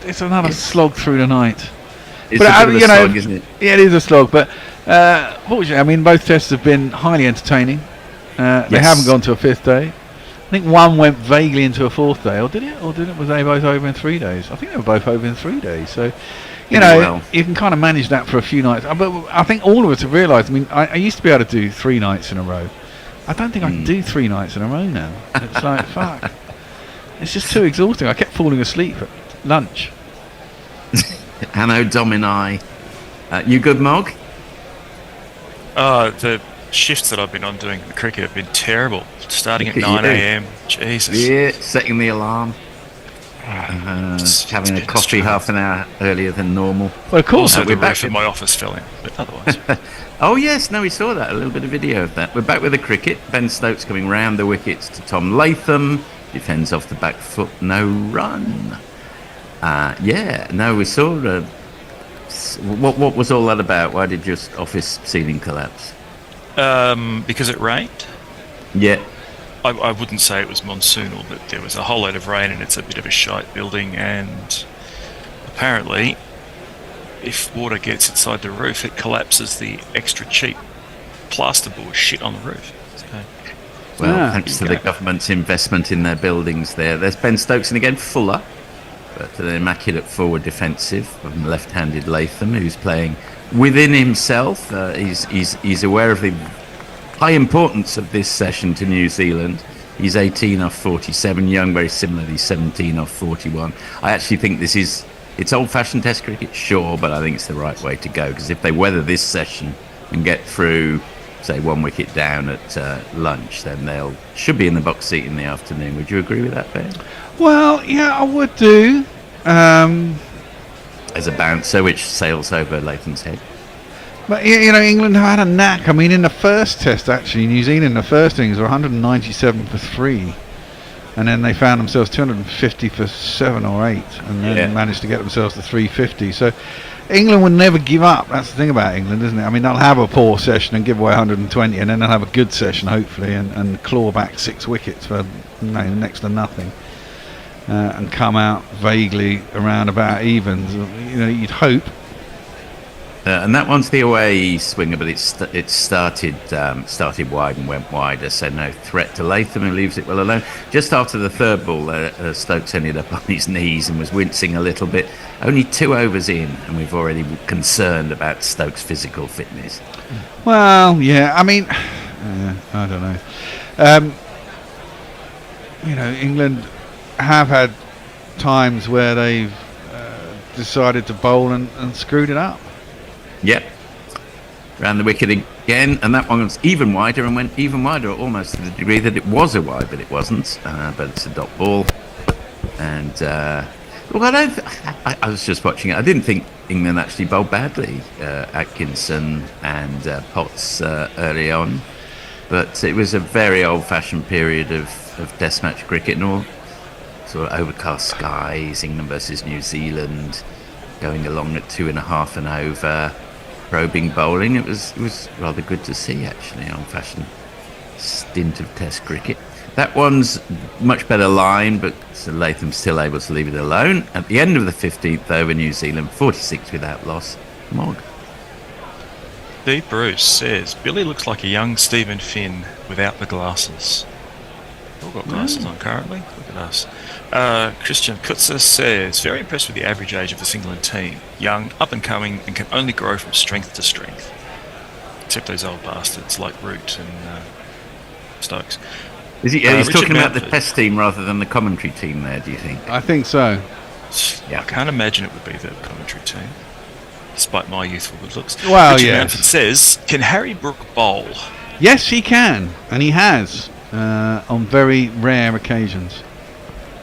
It's another slog through the night.
It's a bit of a slog, isn't it?
Yeah, it is a slog, but fortunately, I mean, both tests have been highly entertaining. They haven't gone to a 5th day. I think one went vaguely into a 4th day, or did it? Was they both over in 3 days? I think they were both over in 3 days. So, you can kind of manage that for a few nights. But I think all of us have realised. I mean, I used to be able to do 3 nights in a row. I don't think I can do 3 nights in a row now. It's like fuck. It's just too exhausting. I kept falling asleep at lunch.
Anno Domini. You good, Mog?
The shifts that I've been on doing the cricket have been terrible. Starting at 9 a.m. Jesus.
Yeah, setting the alarm. Having a coffee half an hour earlier than normal.
Well, of course.
Also, the roof of my office fell in, but otherwise.
Oh, yes. No, we saw that. A little bit of video of that. We're back with the cricket. Ben Stokes coming round the wickets to Tom Latham. Defends off the back foot. No run. We saw... what was all that about? Why did your office ceiling collapse?
Because it rained.
Yeah.
I wouldn't say it was monsoonal, but there was a whole load of rain and it's a bit of a shite building, and apparently if water gets inside the roof it collapses the extra cheap plasterboard shit on the roof. So,
well, thanks to the government's investment in their buildings there's Ben Stokes and again Fuller, but an immaculate forward defensive from left-handed Latham, who's playing within himself. He's aware of the high importance of this session to New Zealand. He's 18 off 47. Young, very similarly, 17 off 41. I actually think it's old-fashioned Test cricket, sure, but I think it's the right way to go, because if they weather this session and get through, say, 1 wicket down at lunch, then they'll should be in the box seat in the afternoon. Would you agree with that, Ben?
Well, yeah, I would do.
As a bouncer which sails over Latham's head.
But England have had a knack. I mean, in the first test, actually, New Zealand in the first innings were 197 for 3, and then they found themselves 250 for 7 or 8, and then managed to get themselves to 350. So England would never give up. That's the thing about England, isn't it? I mean, they'll have a poor session and give away 120, and then they'll have a good session, hopefully, and claw back 6 wickets for next to nothing, and come out vaguely around about evens. You know, you'd hope.
And that one's the away swinger, but it started wide and went wider, so no threat to Latham, who leaves it well alone. Just after the third ball, Stokes ended up on his knees and was wincing a little bit. Only 2 overs in, and we've already concerned about Stokes' physical fitness.
Well, yeah, I mean, I don't know. You know, England have had times where they've decided to bowl and screwed it up.
Yep. Round the wicket again, and that one was even wider and went even wider, almost to the degree that it was a wide, but it wasn't. But it's a dot ball. And, well, I was just watching it. I didn't think England actually bowled badly, Atkinson and Potts early on. But it was a very old-fashioned period of Test match cricket and all sort of overcast skies, England versus New Zealand, going along at 2.5 and over. Probing bowling, it was rather good to see, actually, old-fashioned stint of Test cricket. That one's much better line, but Latham's still able to leave it alone. At the end of the 15th over, New Zealand 46 without loss. Mog.
Steve Bruce says Billy looks like a young Stephen Finn without the glasses. We've all got glasses on currently. Look at us. Christian Kutzer says, very impressed with the average age of this England team. Young, up and coming, and can only grow from strength to strength. Except those old bastards like Root and Stokes.
He's talking about the Test team rather than the commentary team there, do you think?
I think so.
Yeah. I can't imagine it would be the commentary team, despite my youthful good looks.
Well,
Richard
yes.
Mountford says, can Harry Brook bowl?
Yes, he can, and he has on very rare occasions.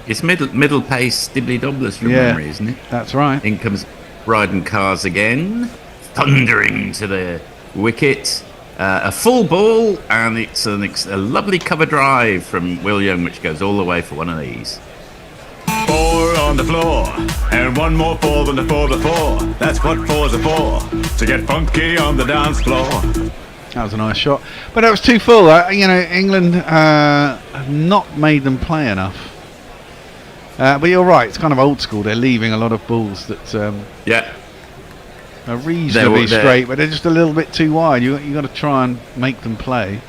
It's middle pace dibbly dobblers from memory, isn't it?
That's right.
In comes Bryden Cars again, thundering to the wicket. A full ball, and it's a lovely cover drive from William, which goes all the way for one of these.
4 on the floor, and one more 4 than the 4 before. That's what 4s are for, to get funky on the dance floor.
That was a nice shot, but that was too full. You know, England have not made them play enough. But you're right; it's kind of old school. They're leaving a lot of balls that are reasonably straight, but they're just a little bit too wide. You got to try and make them play.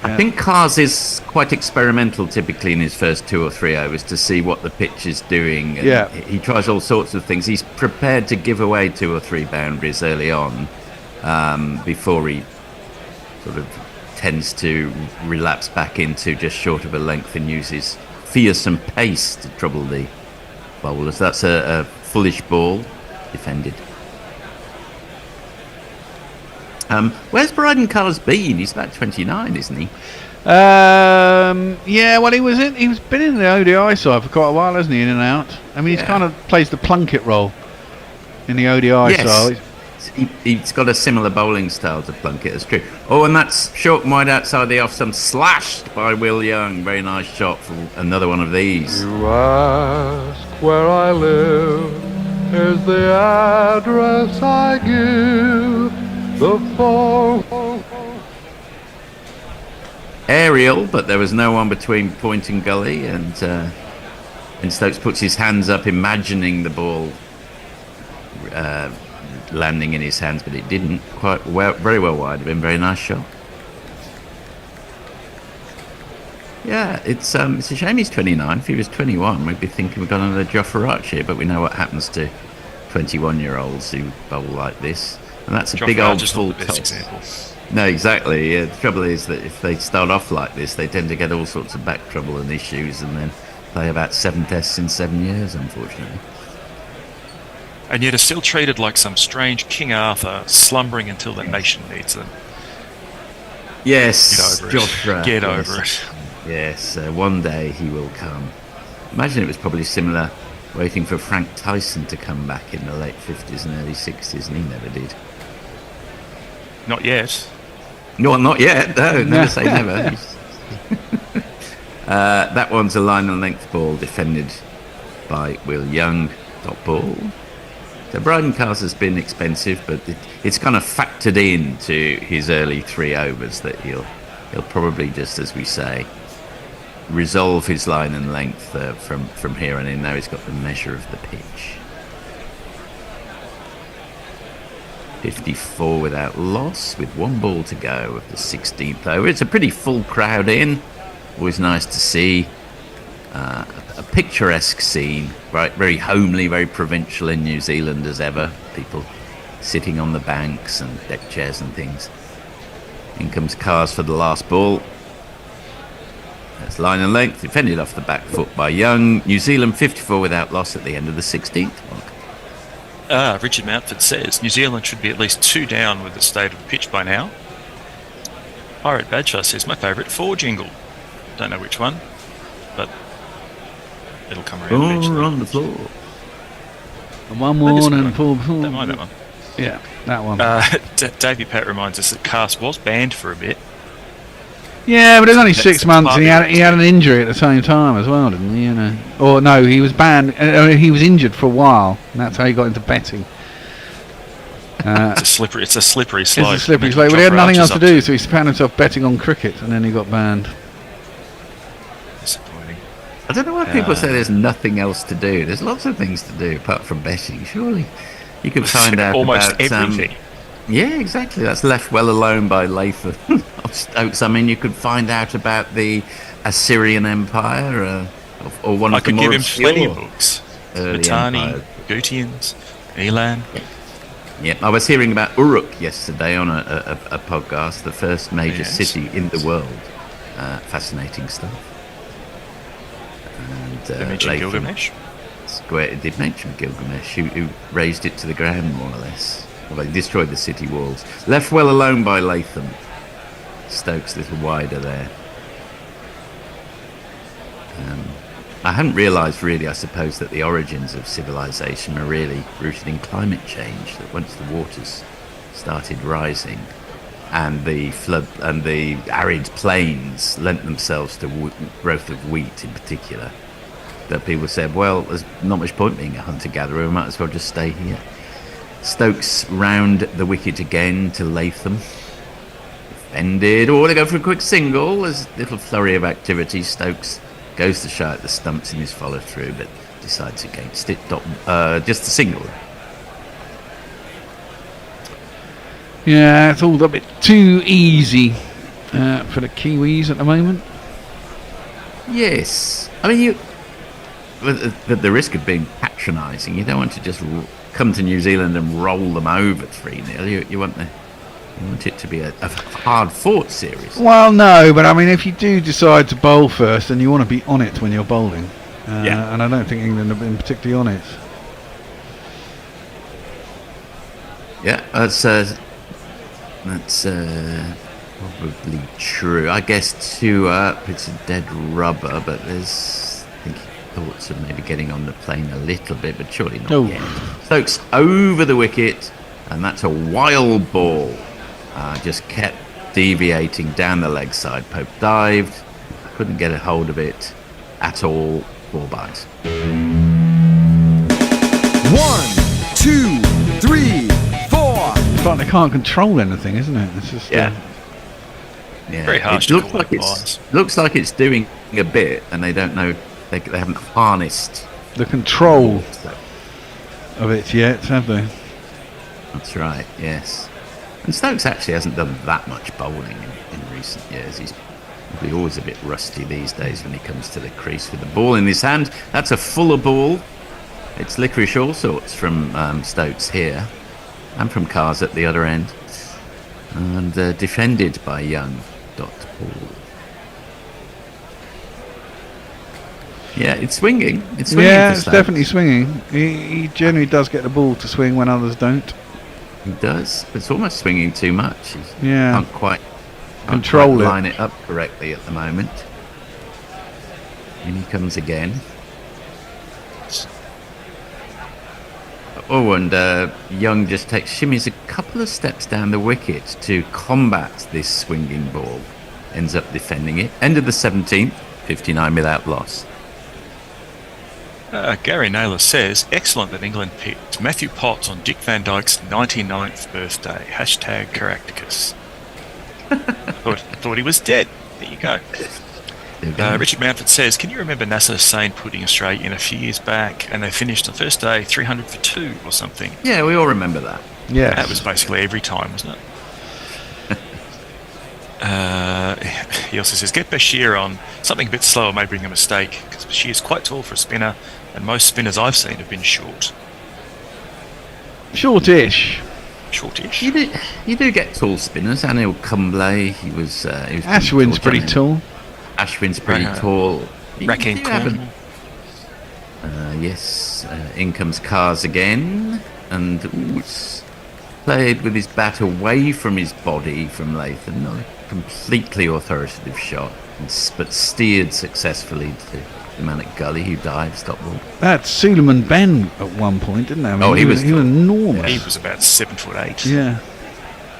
I think Cars is quite experimental typically in his first 2 or 3 overs to see what the pitch is doing. And he tries all sorts of things. He's prepared to give away 2 or 3 boundaries early on before he sort of tends to relapse back into just short of a length and uses fearsome pace to trouble the bowlers. That's a foolish ball defended. Where's Bryden Cars been? He's about 29, isn't he?
Yeah, well, he's been in the ODI side for quite a while, hasn't he? In and out. I mean, he's kind of plays the Plunkett role in the ODI side.
He's got a similar bowling style to Plunkett, that's true. Oh, and that's short and wide outside the off stump, slashed by Will Young. Very nice shot for another one of these.
You ask where I live, is the address I give. The phone.
Aerial, but there was no one between point and gully, and Stokes puts his hands up, imagining the ball landing in his hands, but it didn't. Quite well, very well wide. Been very nice shot. Yeah, it's a shame he's 29. If he was 21, we'd be thinking we've got another Jofra Archer, but we know what happens to 21-year-olds who bowl like this. And that's a big old full toss. No, exactly. Yeah, the trouble is that if they start off like this, they tend to get all sorts of back trouble and issues, and then play about 7 tests in 7 years, unfortunately.
And yet are still treated like some strange King Arthur, slumbering until the nation needs them.
Yes,
Get over it.
Yes, one day he will come. Imagine it was probably similar, waiting for Frank Tyson to come back in the late 50s and early 60s, and he never did.
Not yet.
No, not yet. No, never say never. That one's a line and length ball defended by Will Young. Top ball. So Bryden Cars has been expensive, but it's kind of factored into his early 3 overs that he'll probably, just as we say, resolve his line and length from here on in. Now he's got the measure of the pitch. 54 without loss, with 1 ball to go of the 16th over. It's a pretty full crowd in. Always nice to see. A picturesque scene, right? Very homely, very provincial in New Zealand as ever. People sitting on the banks and deck chairs and things. In comes Cars for the last ball. That's line and length, defended off the back foot by Young. New Zealand 54 without loss at the end of the 16th.
Richard Mountford says New Zealand should be at least 2 down with the state of the pitch by now. Pirate Badger says my favourite 4 jingle. Don't know which one, but it'll come around eventually.
On the floor.
And 1 more and 4.
Don't mind that one.
Yeah, that one.
Davey Pat reminds us that Cast was banned for a bit.
Yeah, but it was only 6 months, and he had an injury at the same time as well, didn't he? You know, or no, he was banned. He was injured for a while, and that's how he got into betting.
It's a slippery slope.
It's a slippery slope. Well, he had nothing else to do, so he found himself betting on cricket, and then he got banned.
Disappointing.
I don't know why people say there's nothing else to do. There's lots of things to do apart from betting. Surely you could find out
almost
about
everything.
Yeah, exactly. That's Left Well Alone by Latham of Stokes. I mean, you could find out about the Assyrian Empire, or one
I
of the
could
more
give him
obscure
plenty of books.
early
Mitanni,
empires.
Gutians, Elan.
Yeah, I was hearing about Uruk yesterday on a podcast, the first major city in the world. Fascinating stuff. And
They mentioned Gilgamesh.
It did mention Gilgamesh, who razed it to the ground, more or less. Well, they destroyed the city walls. Left Well Alone by Latham. Stokes a little wider there. I hadn't realised really, I suppose, that the origins of civilization are really rooted in climate change. That once the waters started rising and the flood and the arid plains lent themselves to growth of wheat in particular, that people said, well, there's not much point being a hunter-gatherer, we might as well just stay here. Stokes round the wicket again to Latham. Defended. Oh, they go for a quick single. There's a little flurry of activity. Stokes goes to shy at the stumps in his follow-through, but decides against it. Just a single.
Yeah, it's all a bit too easy for the Kiwis at the moment.
Yes. I mean, the risk of being patronising, you don't want to just come to New Zealand and roll them over 3-0. You want it to be a hard-fought series.
Well, no, but I mean, if you do decide to bowl first, then you want to be on it when you're bowling. And I don't think England have been particularly on it.
Yeah, that's probably true. I guess 2 up, it's a dead rubber, but there's, I think, thoughts of maybe getting on the plane a little bit, but surely not yet. Stokes over the wicket, and that's a wild ball. Just kept deviating down the leg side. Pope dived, couldn't get a hold of it at all. 4 byes.
1, 2, 3, 4.
It's like they can't control anything, isn't it? It's just
yeah.
Very harsh.
It looks like it's doing a bit, and they don't know. They haven't harnessed
the control of it yet, have they?
That's right. Yes. And Stokes actually hasn't done that much bowling in recent years. He's probably always a bit rusty these days when he comes to the crease with the ball in his hand. That's a fuller ball. It's licorice all sorts from Stokes here, and from Cars at the other end, and defended by Young. Paul. Yeah, it's swinging. It's swinging.
Yeah, it's definitely swinging. He generally does get the ball to swing when others don't.
He does. It's almost swinging too much. He
can't
quite line it up correctly at the moment. And he comes again. Oh, and Young just shimmies a couple of steps down the wicket to combat this swinging ball. Ends up defending it. End of the 17th, 59 without loss.
Gary Naylor says, excellent that England picked Matthew Potts on Dick Van Dyke's 99th birthday. Hashtag Caractacus. thought he was dead. There you go. Richard Mountford says, can you remember NASA Sane putting Australia in a few years back and they finished the first day 300 for 2 or something?
Yeah, we all remember that.
Yeah.
That was basically every time, wasn't it? He also says, get Bashir on. Something a bit slower may bring a mistake, because Bashir is quite tall for a spinner, and most spinners I've seen have been short.
Shortish.
Shortish?
You do get tall spinners. Anil Kumble, he was
Ashwin's pretty tall.
Ashwin's pretty tall.
Rakim Khan.
Yes, in comes Cars again, and it's played with his bat away from his body from Latham. Not a completely authoritative shot, but steered successfully to the man at Gully who dived, stop ball.
That's Suleiman Ben at one point, didn't they? I mean,
he was
enormous.
He was about 7'8".
Yeah.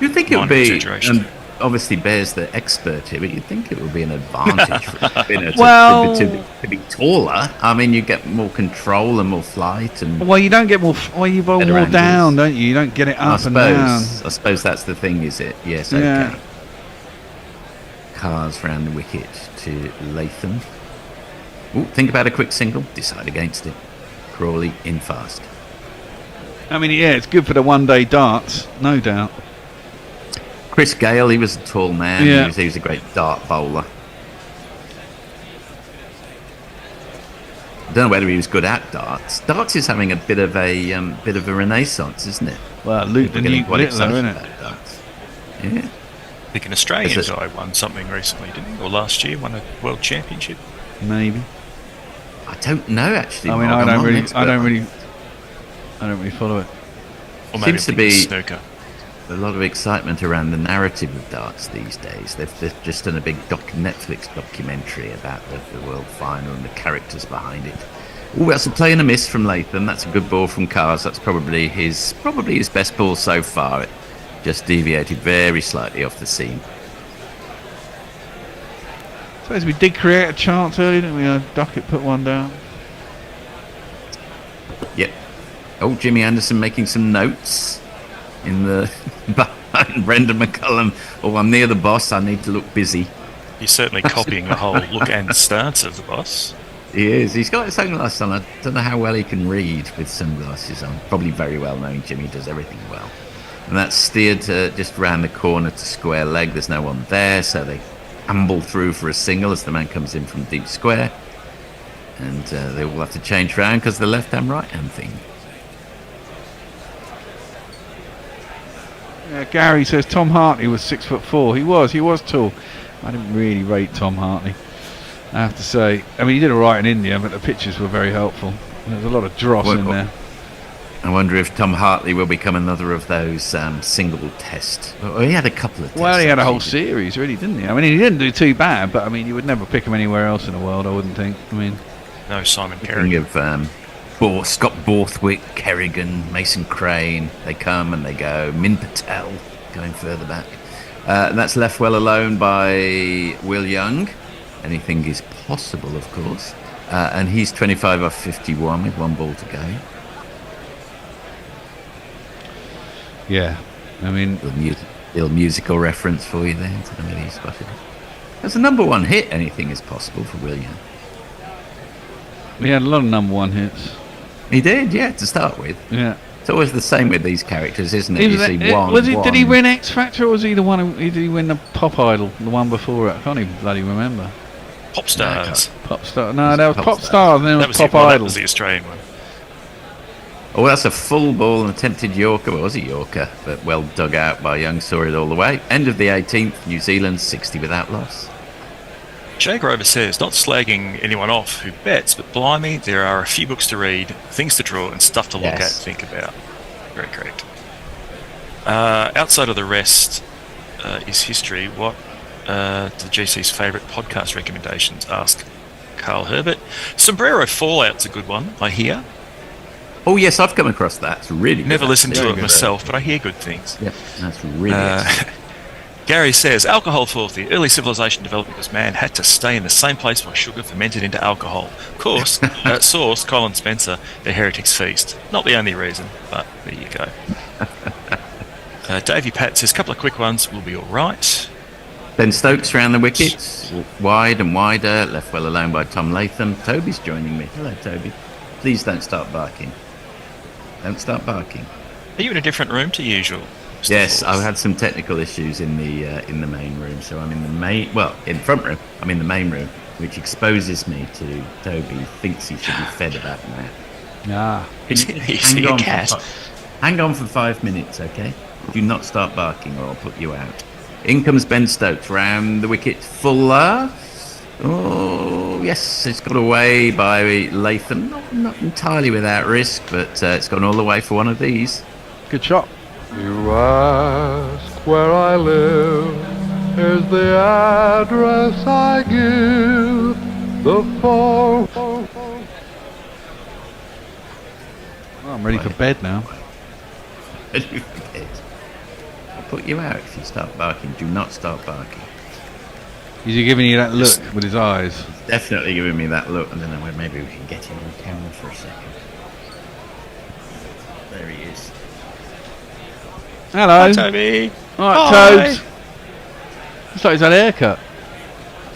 You'd think it would be, and obviously Bear's the expert here, but you'd think it would be an advantage for a spinner to be taller. I mean, you get more control and more flight. And
well, you don't get more. Well, you bowl more down, don't you? You don't get it up and down.
I suppose that's the thing, is it? Yes. Okay.
Yeah.
Cars round the wicket to Latham. Ooh, think about a quick single. Decide against it. Crawley in fast.
I mean, yeah, it's good for the one-day darts, no doubt.
Chris Gale, he was a tall man.
Yeah.
He was a great dart bowler. I don't know whether he was good at darts. Darts is having a bit of a renaissance, isn't it?
Well, Luke the Nuke lit, though, isn't it?
Darts. Yeah.
I think an Australian guy won something recently, didn't he? Or last year, won a world championship.
Maybe.
I don't know, actually.
I mean, I don't really follow it.
Or maybe
seems to be
snooker.
A lot of excitement around the narrative of darts these days. They've just done a big Netflix documentary about the world final and the characters behind it. Oh, that's a play and a miss from Latham. That's a good ball from Cars. That's probably his best ball so far. It just deviated very slightly off the seam.
I suppose we did create a chance earlier, didn't we? Duckett put one down.
Yep. Oh, Jimmy Anderson making some notes in the behind Brendan McCullum. Oh, I'm near the boss. I need to look busy.
He's certainly copying the whole look and stance of the boss.
He is. He's got sunglasses on. I don't know how well he can read with sunglasses on. Probably very well known. Jimmy does everything well. And that's steered just round the corner to square leg. There's no one there, so they amble through for a single as the man comes in from deep square. And they will have to change round because the left-hand, right-hand thing.
Gary says Tom Hartley was 6'4". He was tall. I didn't really rate Tom Hartley, I have to say. I mean, he did all right in India, but the pictures were very helpful. There was a lot of dross in there.
I wonder if Tom Hartley will become another of those single test. Well, he had a couple of tests.
Well, he had a whole series, really, didn't he? I mean, he didn't do too bad, but I mean, you would never pick him anywhere else in the world, I wouldn't think. I mean,
no Simon Kerrigan.
Of Scott Borthwick, Kerrigan, Mason Crane. They come and they go. Min Patel going further back. That's left well alone by Will Young. Anything is possible, of course. And he's 25 off 51 with one ball to go.
Yeah, I mean,
little musical reference for you there. I don't know whether you spotted it. That's a number one hit. Anything is possible for William.
He had a lot of number one hits.
He did, yeah, to start with.
Yeah.
It's always the same with these characters, isn't it?
Did he win X Factor, or was he the one? Did he win the Pop Idol, the one before it? I can't even bloody remember.
Pop Stars.
Pop Star. No, that was Pop Stars, and then it was Pop Idol.
That was the Australian one.
Oh, that's a full ball and attempted Yorker. Well, it was a Yorker, but well dug out by Young. Saw it all the way. End of the 18th. New Zealand 60 without loss.
Jay Grover says, not slagging anyone off who bets, but blimey, there are a few books to read, things to draw, and stuff to look at and think about. Very correct. Outside of the rest is history. What the GC's favourite podcast recommendations? Ask Carl Herbert. Sombrero Fallout's a good one, I hear.
Oh yes, I've come across that. It's really good.
Never listened to it myself, but I hear good things.
Yep, that's really good.
Gary says, alcohol filthy. Early civilization developed because man had to stay in the same place while sugar fermented into alcohol. Of course, source, Colin Spencer, The Heretic's Feast. Not the only reason, but there you go. Davey Pat says, couple of quick ones, we'll be all right.
Ben Stokes round the wickets, wide and wider, left well alone by Tom Latham. Toby's joining me. Hello, Toby. Please don't start barking. Don't start barking.
Are you in a different room to usual?
Yes, I've had some technical issues in the main room, so I'm in in front room. I'm in the main room, which exposes me to Toby. Who thinks he should be fed about now. Hang on for 5 minutes, okay? Do not start barking, or I'll put you out. In comes Ben Stokes round the wicket. Fuller. Oh yes, it's got away by Latham. Not entirely without risk, but it's gone all the way for one of these.
Good shot.
You ask where I live, here's the address I give, the phone.
Oh, I'm ready for bed now.
Ready for bed. I'll put you out if you start barking. Do not start barking.
Is he giving you that look with his eyes?
He's definitely giving me that look. I don't know, maybe we can get him on camera for a second. There he is.
Hello.
Hi, Toby.
Alright, Toads. Looks like he's had a haircut.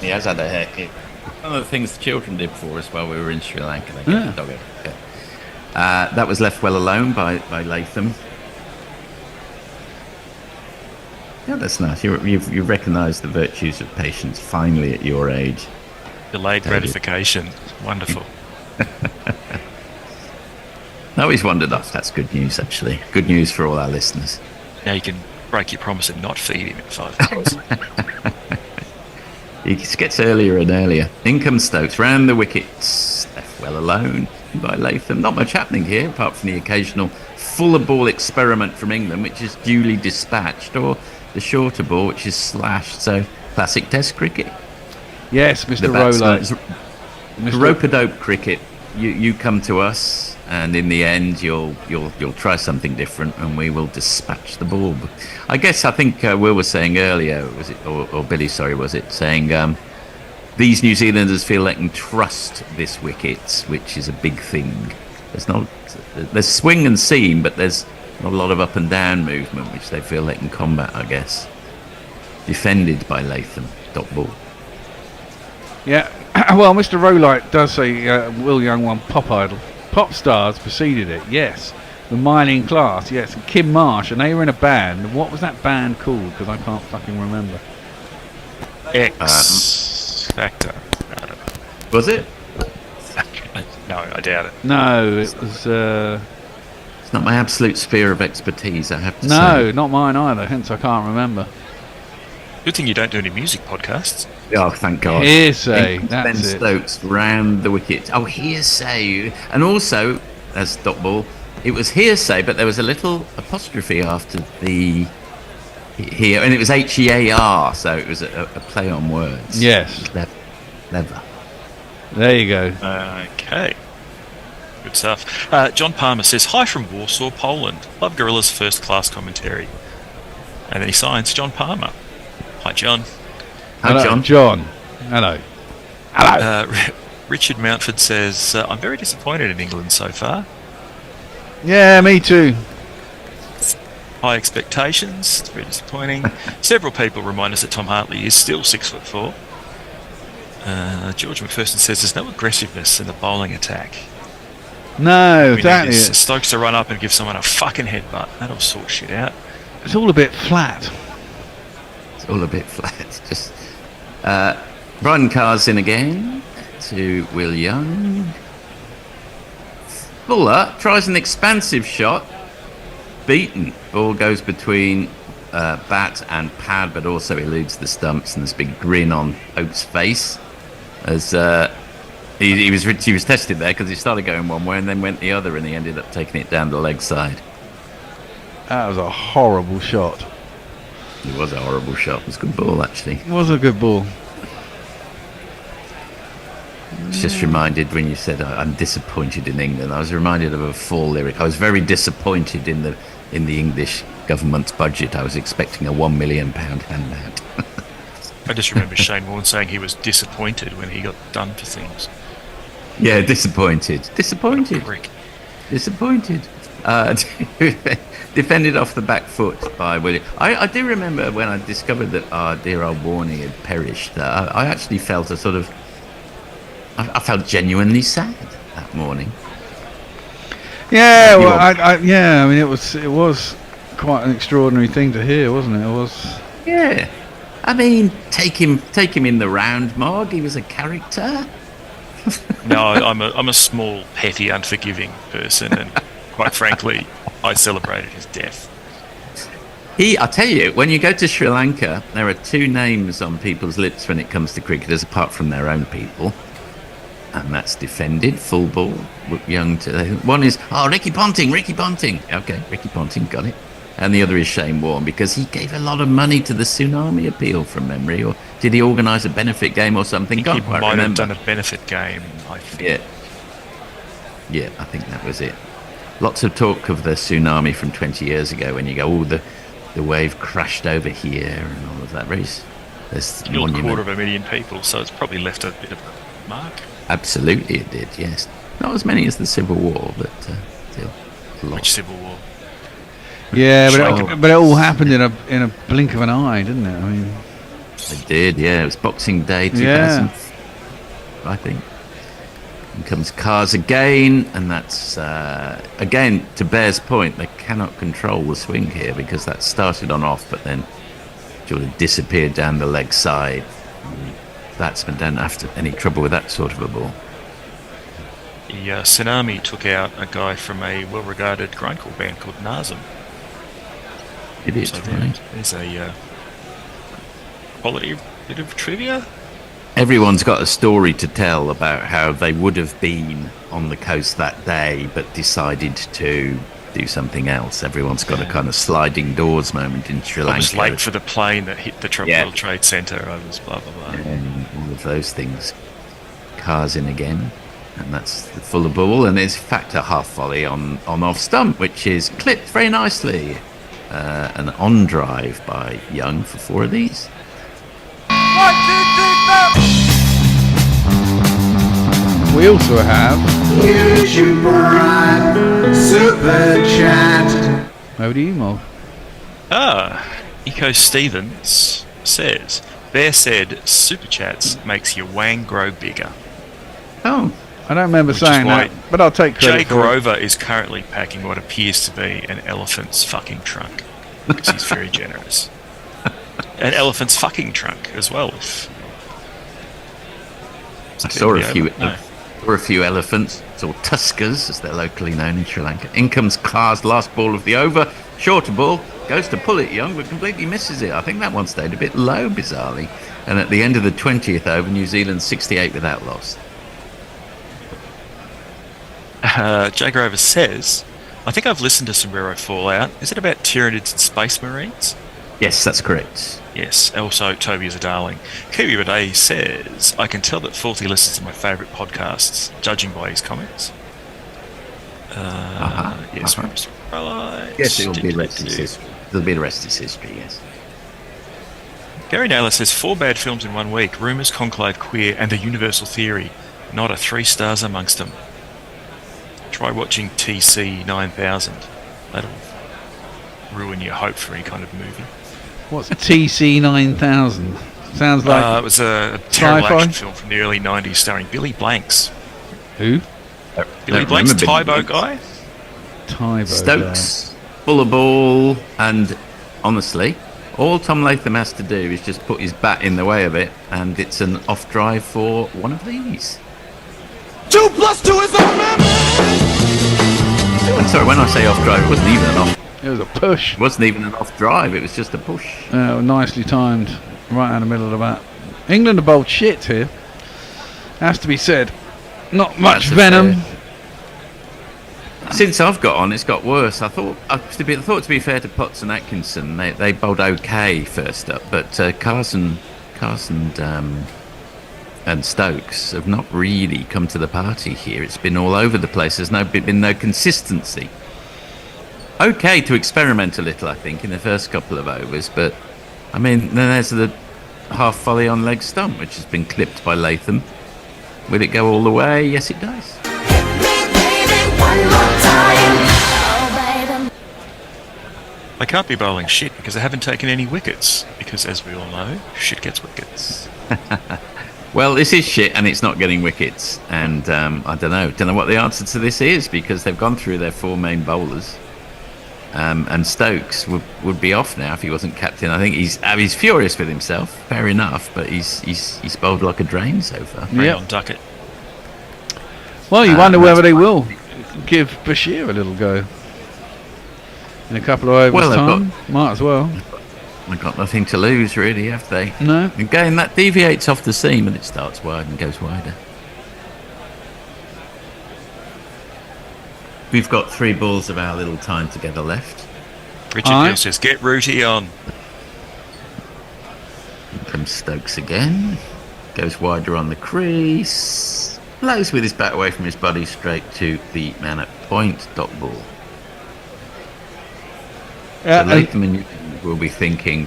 He has had a haircut. One of the things the children did for us while we were in Sri Lanka, they gave the dog a haircut. That was left well alone by Latham. Yeah, that's nice. You've recognised the virtues of patience finally at your age.
Delayed gratification. Wonderful.
No, he's wandered off. That's good news, actually. Good news for all our listeners.
Now you can break your promise and not feed him in 5 minutes.
He gets earlier and earlier. In comes Stokes round the wickets. Left well alone by Latham. Not much happening here, apart from the occasional fuller ball experiment from England, which is duly dispatched, or the shorter ball, which is slashed. So, classic Test cricket.
Yes, Mr. Rolo.
Rope-a-dope cricket. You come to us, and in the end, you'll try something different, and we will dispatch the ball. But I think Will was saying earlier, was it, or Billy? Sorry, was it saying these New Zealanders feel they can trust this wicket, which is a big thing. There's swing and seam, but there's not a lot of up and down movement, which they feel they can combat, I guess. Defended by Latham, dot ball.
Yeah, well, Mr. Rolite does say Will Young won Pop Idol. Pop Stars preceded it, yes. The Mining Class, yes. And Kim Marsh, and they were in a band. What was that band called? Because I can't fucking remember.
X Factor.
Was it?
No, I doubt it.
No, it was...
It's not my absolute sphere of expertise, I have to say.
No, not mine either, hence I can't remember.
Good thing you don't do any music podcasts.
Oh, thank God.
Hearsay, that's
Ben
it.
Stokes round the wicket. Oh, hearsay. And also, as dot ball, it was hearsay, but there was a little apostrophe after the here, and it was HEAR, so it was a play on words.
Yes.
Clever.
There you go.
Okay. Good stuff. John Palmer says, hi from Warsaw, Poland. Love Gorilla's first class commentary. And then he signs John Palmer. Hi, John.
Hi,
Hello, John. Hello.
Richard Mountford says, I'm very disappointed in England so far.
Yeah, me too.
High expectations. It's very disappointing. Several people remind us that Tom Hartley is still 6'4". George McPherson says there's no aggressiveness in the bowling attack.
No, that is...
Stokes to run up and give someone a fucking headbutt. That'll sort shit out.
It's all a bit flat.
It's all a bit flat. Just Brian Carr's in again to Will Young. Fuller tries an expansive shot. Beaten. Ball goes between bat and pad, but also eludes the stumps, and there's a big grin on Oates' face as he was tested there because he started going one way and then went the other, and he ended up taking it down the leg side.
That was a horrible shot.
It was a horrible shot. It was a good ball, actually.
It was a good ball.
It's just reminded when you said I'm disappointed in England. I was reminded of a Fall lyric. I was very disappointed in in the English government's budget. I was expecting a £1 million handout.
I just remember Shane Warne saying he was disappointed when he got done for things.
Yeah, disappointed. Defended off the back foot by William. I do remember when I discovered that our dear old Warney had perished. I actually felt I felt genuinely sad that morning.
Yeah, well, I mean, it was quite an extraordinary thing to hear, wasn't it? It was.
Yeah, I mean, take him in the round, Marg. He was a character.
No, I'm a small, petty, unforgiving person, and quite frankly, I celebrated his death.
I tell you, when you go to Sri Lanka, there are two names on people's lips when it comes to cricketers, apart from their own people, and that's defended, full ball, young. One is Ricky Ponting. Okay, Ricky Ponting, got it. And the other is Shane Warne, because he gave a lot of money to the tsunami appeal from memory, or did he organise a benefit game or something?
He might have done a benefit game, I think.
Yeah, I think that was it. Lots of talk of the tsunami from 20 years ago when you go, the wave crashed over here and all of that. There's
killed 250,000 people, so it's probably left a bit of a mark.
Absolutely it did, yes. Not as many as the Civil War, but still a lot.
Which Civil War?
Yeah, but it all happened in a blink of an eye, didn't it? I mean,
it did. Yeah, it was Boxing Day 2000, I think. And comes Cars again, and that's again to Bear's point. They cannot control the swing here because that started on off, but then sort of disappeared down the leg side. Batsmen don't have any trouble with that sort of a ball.
The tsunami took out a guy from a well-regarded grindcore band called Nazim.
It is, right?
There's a quality bit of trivia.
Everyone's got a story to tell about how they would have been on the coast that day, but decided to do something else. Everyone's got a kind of sliding doors moment in Sri Lanka.
I was late for the plane that hit the World Trade Center. I was blah, blah, blah.
And all of those things. Cars in again. And that's the fuller ball, and it's in fact a half volley on off stump, which is clipped very nicely. An on drive by Young for 4 of these.
1, 2, 3, 4.
We also have
YouTube Prime Super Chat.
Over to you, Mo.
Eco Stevens says, Bear said Super Chats makes your wang grow bigger.
Oh.
I don't remember saying that, but I'll take credit
Jake
for it.
Rover is currently packing what appears to be an elephant's fucking trunk, because he's very generous. An elephant's fucking trunk as well.
I saw a few elephants, or tuskers as they're locally known in Sri Lanka. In comes Carr's last ball of the over, shorter ball, goes to pull it Young, but completely misses it. I think that one stayed a bit low, bizarrely. And at the end of the 20th over, New Zealand 68 without loss.
Jake Rover says, I think I've listened to Sombrero Fallout. Is it about Tyranids and Space Marines?
Yes, that's correct.
Yes, also Toby is a darling. Kiwi Bidet says, I can tell that Faulty listens to my favourite podcasts, judging by his comments. Yes,
Yes, it will be the rest of his history. There'll be the rest of his history, yes.
Gary Naylor says, 4 bad films in 1 week, Rumours, Conclave, Queer, and The Universal Theory. Not a 3 stars amongst them. Try watching TC 9000. That'll ruin your hope for any kind of movie.
What's TC 9000? Sounds like
it was a terrible
sci-fi?
action film from the early 90s starring Billy Blanks.
Who?
Billy Blanks, Tybo guy.
Tybo
Stokes, fuller ball, and honestly, all Tom Latham has to do is just put his bat in the way of it, and it's an off drive for one of these.
2 + 2 is
I'm sorry, when I say off drive, it wasn't even an off.
It was a push.
It wasn't even an off drive, it was just a push.
Nicely timed, right out the middle of the bat. England are bowled shit here. Has to be said. Not much venom.
Since I've got on, it's got worse. I thought to be fair to Potts and Atkinson, they bowled okay first up, but Carson and Stokes have not really come to the party here. It's been all over the place. There's been no consistency. okay to experiment a little, I think, in the first couple of overs. But, I mean, then there's the half volley on leg stump, which has been clipped by Latham. Will it go all the way? Yes, it does.
They can't be bowling shit because they haven't taken any wickets. Because, as we all know, shit gets wickets.
Well, this is shit, and it's not getting wickets. And I don't know what the answer to this is, because they've gone through their 4 main bowlers. And Stokes would be off now if he wasn't captain. I think he's furious with himself, fair enough, but he's bowled like a drain so far.
Yep. On Duckett.
Well, you wonder whether they will give Bashir a little go in a couple of overs' time. Might as well.
They've got nothing to lose, really, have they?
No.
Again, that deviates off the seam and it starts wide and goes wider. We've got 3 balls of our little time together left.
Richard Hill says, get Rooty on.
Here comes Stokes again. Goes wider on the crease. Blows with his bat away from his body straight to the man at point. Dot ball. So Latham and Newton will be thinking,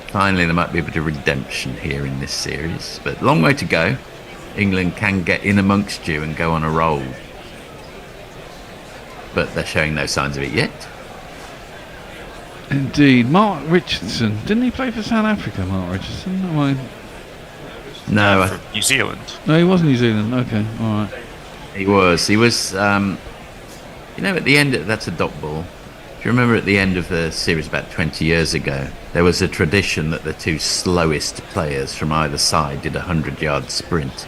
finally there might be a bit of redemption here in this series. But long way to go. England can get in amongst you and go on a roll. But they're showing no signs of it yet.
Indeed. Mark Richardson. Didn't he play for South Africa, Mark Richardson?
No, from New Zealand.
No, he was New Zealand. Okay, all right.
He was. You know, at the end, that's a dot ball. Do you remember at the end of the series about 20 years ago, there was a tradition that the 2 slowest players from either side did a 100-yard sprint.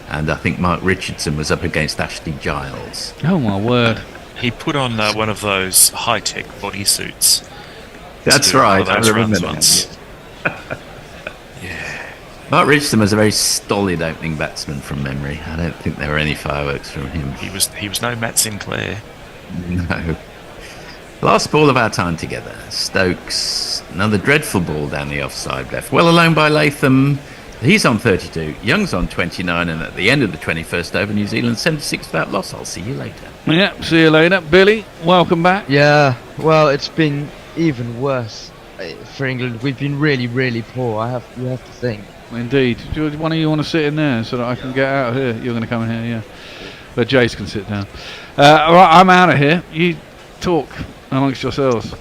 And I think Mark Richardson was up against Ashley Giles.
Oh, my word.
He put on one of those high-tech bodysuits.
That's right, I remember that.
Yeah.
Mark Richardson was a very stolid opening batsman from memory. I don't think there were any fireworks from him.
He was no Matt Sinclair.
No. Last ball of our time together. Stokes, another dreadful ball down the offside left. Well alone by Latham. He's on 32, Young's on 29, and at the end of the 21st over, New Zealand 76 without loss. I'll see you later.
Yeah, see you later. Billy, welcome back.
Yeah, well, it's been even worse for England. We've been really, really poor. You have to think.
Indeed. Do one of you want to sit in there so that I can get out of here? You're going to come in here, yeah. But Jace can sit down. All right, I'm out of here. You talk amongst yourselves.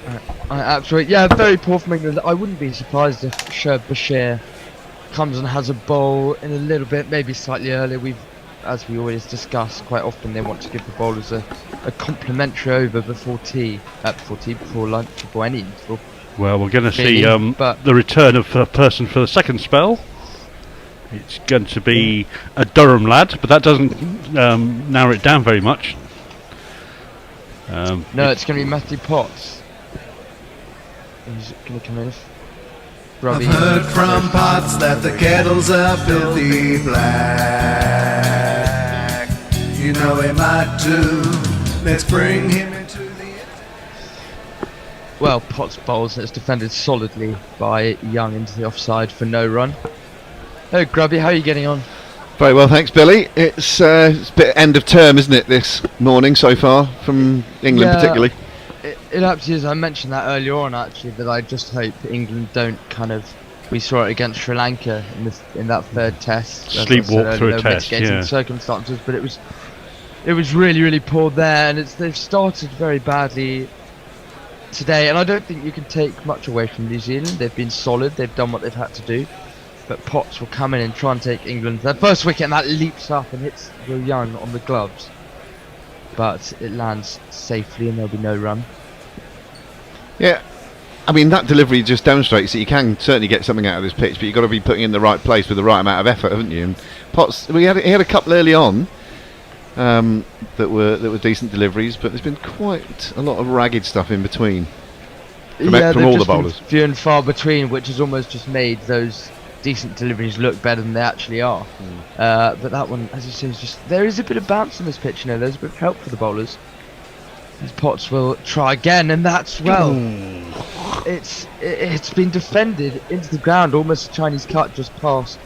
Absolutely. Yeah, very poor from England. I wouldn't be surprised if Bashir comes and has a bowl in a little bit, maybe slightly earlier. As we always discuss, quite often they want to give the bowlers a complimentary over before lunch, before any interval.
Well, we're going to see the return of a person for the second spell. It's going to be a Durham lad, but that doesn't narrow it down very much.
No, it's going to be Matthew Potts. He's going to come in.
I've heard from Potts that the kettles are filthy black. You know he might too. Let's bring him into the...
Well, Potts bowls and it's defended solidly by Young into the offside for no run. Oh, Grubby, how are you getting on?
Very well, thanks, Billy. It's a bit end of term, isn't it, this morning so far, from England particularly?
It absolutely is. I mentioned that earlier on, actually, that I just hope England don't we saw it against Sri Lanka in that 3rd test.
Sleepwalk through a test, yeah.
Circumstances, but it was really, really poor there, and they've started very badly today, and I don't think you can take much away from New Zealand. They've been solid, they've done what they've had to do, but Potts will come in and try and take England their first wicket, and that leaps up and hits Will Young on the gloves, but it lands safely and there'll be no run.
Yeah, I mean, that delivery just demonstrates that you can certainly get something out of this pitch, but you've got to be putting in the right place with the right amount of effort, haven't you? And Potts, he had a couple early on that were decent deliveries, but there's been quite a lot of ragged stuff in between from all the bowlers.
Few and far between, which has almost just made those decent deliveries look better than they actually are. But that one, as you say, is just there is a bit of bounce on this pitch. You know, there's a bit of help for the bowlers. These Potts will try again, and that's it's been defended into the ground, almost a Chinese cut just past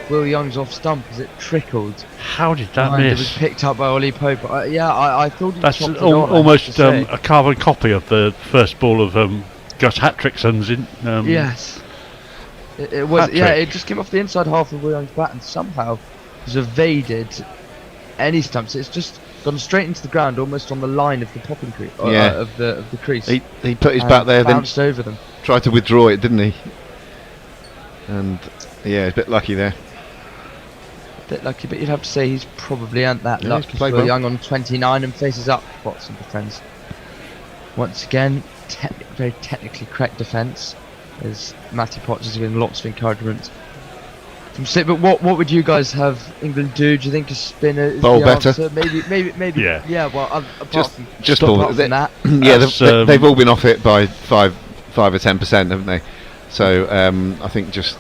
Will Young's off stump as it trickled.
How did that
and
miss?
It was picked up by Ollie Pope. I thought he
That's
chopped it on,
almost
I have to
a carbon copy of the first ball of Gus Hattrickson's in.
Yes. It was.
Hat-trick.
Yeah, it just came off the inside half of Will Young's bat and somehow has evaded any stumps. It's just gone straight into the ground, almost on the line of the popping crease. Of the crease.
He put his bat there, then
bounced over them.
tried to withdraw it, didn't he? And yeah, he's a bit lucky there.
Bit lucky, but you'd have to say he's probably earned that
Yeah,
luck.
he's played
Will
well.
Young on 29 and faces up Watson defence. Once again, very technically correct defence, as Matty Potts is giving lots of encouragement from Slip. But what would you guys have England do? Do you think a spinner is
Bowl
the
better.
answer? Maybe.
Yeah.
Well, apart from
ball.
from that,
Yeah,
That's,
they've all been off it by 5 or 10%, haven't they? So I think just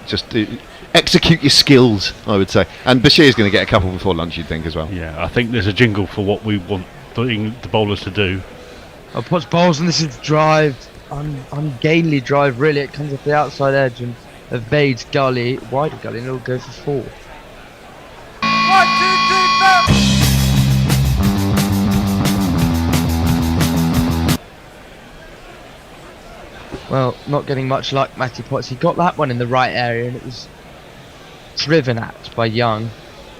execute your skills, I would say. And Bashir's going to get a couple before lunch, you'd think, as well.
Yeah, I think there's a jingle for what we want the bowlers to do.
Potts bowls, and this is drive, ungainly drive. Really, it comes off the outside edge and evades gully, wider gully, and it'll go for 4.
1, 2, 3, 4.
Well, not getting much luck, Matty Potts. He got that one in the right area, and it was driven at by Young.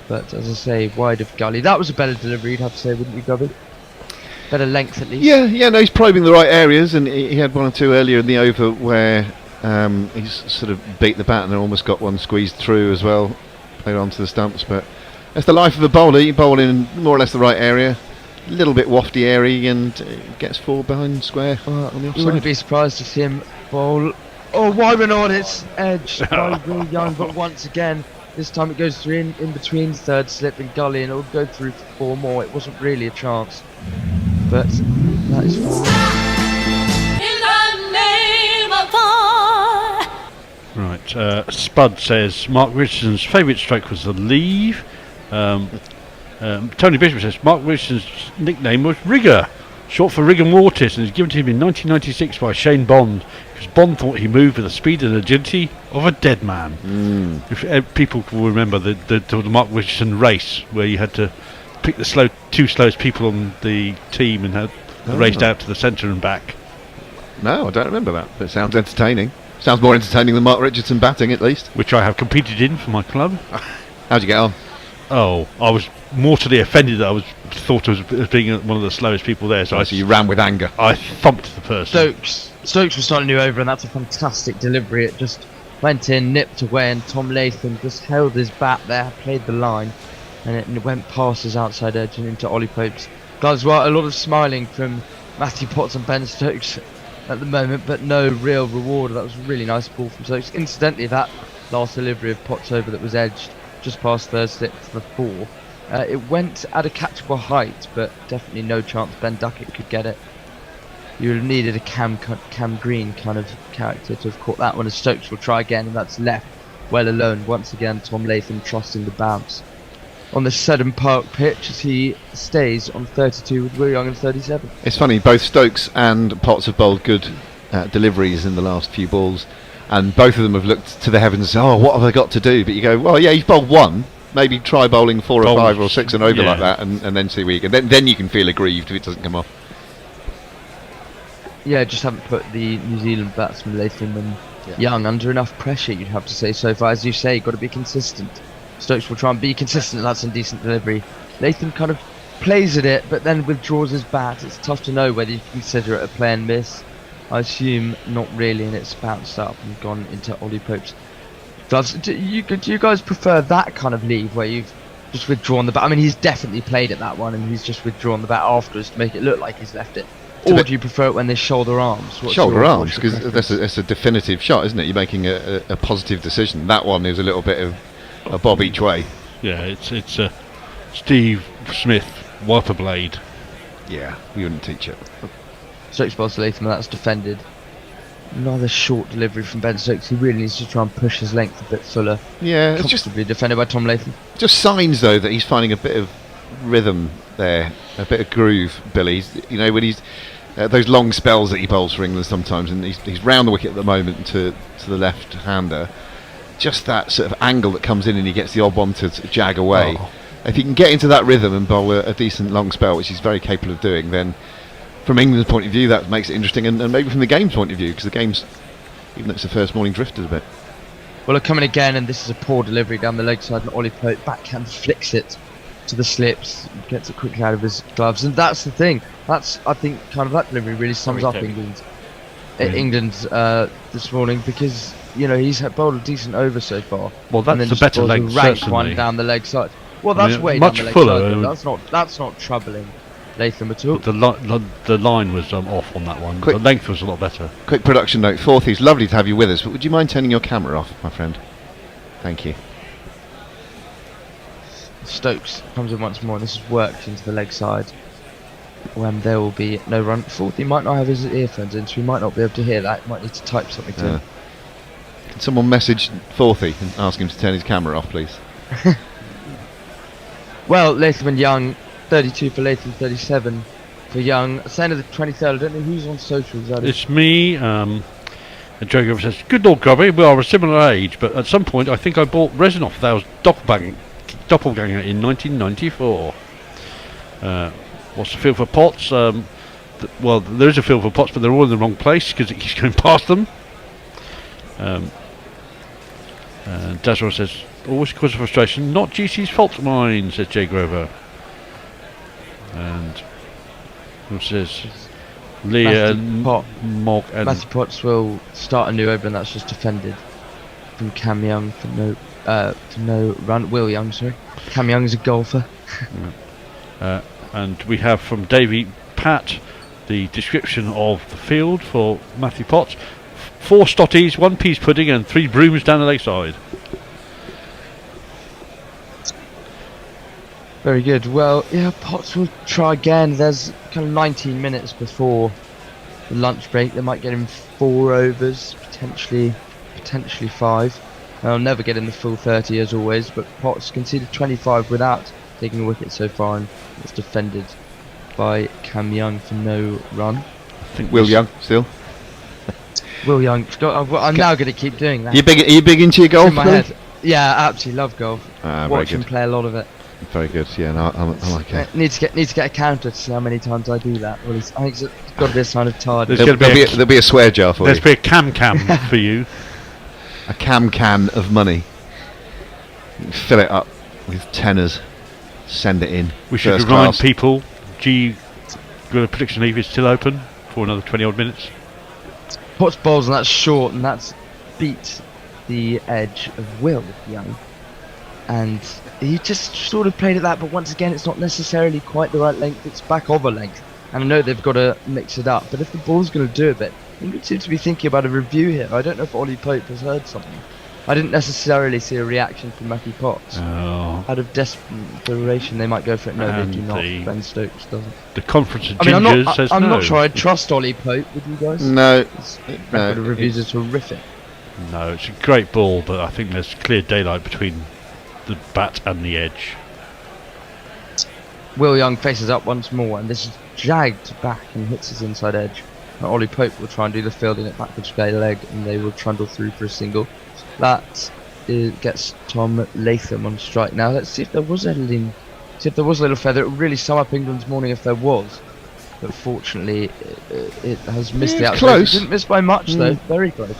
But as I say, wide of gully. That was a better delivery, you'd have to say, wouldn't you, Gubby? Better length at least.
Yeah, no, he's probing the right areas, and he had one or two earlier in the over where he's sort of beat the bat and almost got one squeezed through as well, played onto the stumps. But that's the life of a bowler. You bowl in more or less the right area, a little bit wafty airy, and gets 4 behind square on the
You
offside.
wouldn't be surprised to see him bowl. Oh, Wyman on its edge by Will Young, but once again, this time it goes through in between third slip and gully, and it'll go through for 4 more. It wasn't really a chance, but that is
Right, Spud says Mark Richardson's favourite stroke was the leave. Tony Bishop says Mark Richardson's nickname was Rigger, short for rigor mortis, and was given to him in 1996 by Shane Bond, because Bond thought he moved with the speed and agility of a dead man. If people will remember the Mark Richardson race, where you had to pick the two slowest people on the team and had raced out to the centre and back.
No, I don't remember that, but it sounds entertaining. Sounds more entertaining than Mark Richardson batting, at least.
Which I have competed in for my club.
How'd you get on?
Oh, I was mortally offended that I was thought as being one of the slowest people there. So
you ran with anger.
I thumped the person.
Stokes was starting to over, and that's a fantastic delivery. It just went in, nipped away, and Tom Latham just held his bat there, played the line, and it went past his outside edge and into Ollie Pope's gloves. Well, a lot of smiling from Matthew Potts and Ben Stokes at the moment, but no real reward. That was a really nice ball from Stokes. Incidentally, that last delivery of Potts over that was edged just past third slip for 4. It went at a catchable height, but definitely no chance Ben Duckett could get it. You would have needed a Cam Green kind of character to have caught that one, as Stokes will try again, and that's left well alone. Once again, Tom Latham trusting the bounce on the Seddon Park pitch as he stays on 32 with Will Young on 37.
It's funny, both Stokes and Potts have bowled good deliveries in the last few balls, and both of them have looked to the heavens and said, oh, what have I got to do? But you go, well, yeah, you've bowled 1. Maybe try bowling 4 or 5 or 6 and over like that, and then see where you can. Then you can feel aggrieved if it doesn't come off.
Yeah, just haven't put the New Zealand batsman Latham and Young under enough pressure, you'd have to say so far. As you say, got to be consistent. Stokes will try and be consistent, and that's a decent delivery. Latham kind of plays at it, but then withdraws his bat. It's tough to know whether you consider it a play and miss. I assume not really, and it's bounced up and gone into Ollie Pope's gloves. Do you guys prefer that kind of leave, where you've just withdrawn the bat? I mean, he's definitely played at that one, and he's just withdrawn the bat afterwards to make it look like he's left it. Or do you prefer it when they shoulder arms?
Shoulder arms, because that's a definitive shot, isn't it? You're making a positive decision. That one is a little bit of a bob each way.
Yeah, it's a Steve Smith wiper blade.
Yeah, we wouldn't teach it.
Stokes bowls to Latham, and that's defended. Another short delivery from Ben Stokes. He really needs to try and push his length a bit fuller.
Yeah, it's just
comfortably defended by Tom Latham.
Just signs, though, that he's finding a bit of rhythm there, a bit of groove, Billy. You know, when he's those long spells that he bowls for England sometimes, and he's round the wicket at the moment to the left-hander, just that sort of angle that comes in and he gets the odd one to jag away.
Oh.
If he can get into that rhythm and bowl a decent long spell, which he's very capable of doing, then from England's point of view that makes it interesting, and maybe from the game's point of view, because the game's, even though it's the first morning, drifted a bit.
Well, they're coming again, and this is a poor delivery down the leg side, and Ollie Pope backhand flicks it to the slips, gets it quickly out of his gloves, and that's the thing. That's, I think, kind of that delivery really sums up England this morning, because he's bowled a decent over so far.
Well, that's
and then
the
just
better
bowls a
length,
rank
certainly.
one down the leg side. Well, that's way
much
down the leg
fuller.
side. That's not troubling Latham at all.
The line was off on that one.
Quick.
The length was a lot better.
Quick production note, Forthy's lovely to have you with us, but would you mind turning your camera off, my friend? Thank you.
Stokes comes in once more, and this is worked into the leg side when there will be no run. Forthy might not have his earphones in, so he might not be able to hear that. He might need to type something to him.
Can someone message Forthy and ask him to turn his camera off, please?
Well, Latham and Young, 32 for Latham, 37 for Young. Saying of the 23rd, I don't know who's on socials.
It's me. And Joe Grover says, "Good Lord, Grubby, we are a similar age, but at some point I think I bought Reznov, that was doppelganger in 1994. What's the feel for Potts? Well, there is a feel for Potts, but they're all in the wrong place because it keeps going past them." Dazra says, "Always cause of frustration, not GC's fault, mine," says Jay Grover. And who says Leah and Mog and
Matthew Potts will start a new over, and that's just defended from Cam Young for no run. Will Young, sorry. Cam Young is a golfer.
and we have from Davey Pat the description of the field for Matthew Potts: 4 stotties, 1 peas pudding, and 3 brooms down the leg side.
Very good. Well, yeah, Potts will try again. There's kind of 19 minutes before the lunch break. They might get him 4 overs, potentially 5. They'll never get in the full 30 as always, but Potts conceded 25 without taking a wicket so far, and it's defended by Cam Young for no run.
I think Will Young still.
Will Young. I'm now going to keep doing that.
Are you big into your golf?
In my head. Yeah, I absolutely love golf. Watch him play a lot of it.
Very good. Yeah, no, I like it.
Need to get a counter to see how many times I do that. Well, I think it's got to be a sign of tiredness.
There'll be a swear jar for you.
There's be a cam for you.
A can of money. You can fill it up with tenors. Send it in.
We should remind people, Gorilla Prediction League is still open for another 20 odd minutes.
Potts bowls, and that's short, and that's beat the edge of Will Young. And he just sort of played at that, but once again it's not necessarily quite the right length, it's back of a length. And I know they've got to mix it up, but if the ball's going to do a bit, you seem to be thinking about a review here. I don't know if Ollie Pope has heard something. I didn't necessarily see a reaction from Matthew Potts.
Oh.
Out of desperation they might go for it. No, they do not. Ben Stokes doesn't.
The conference of Gingers says
I'm
no.
not sure I'd trust Ollie Pope, would you guys?
No.
The reviews are terrific.
No, it's a great ball, but I think there's clear daylight between the bat and the edge.
Will Young faces up once more, and this is jagged back and hits his inside edge. Now Ollie Pope will try and do the fielding at backwards play leg, and they will trundle through for a single. That gets Tom Latham on strike. Now let's see if there was a little feather. It would really sum up England's morning if there was, but fortunately it has missed the outside.
Close.
It didn't miss by much though, very close.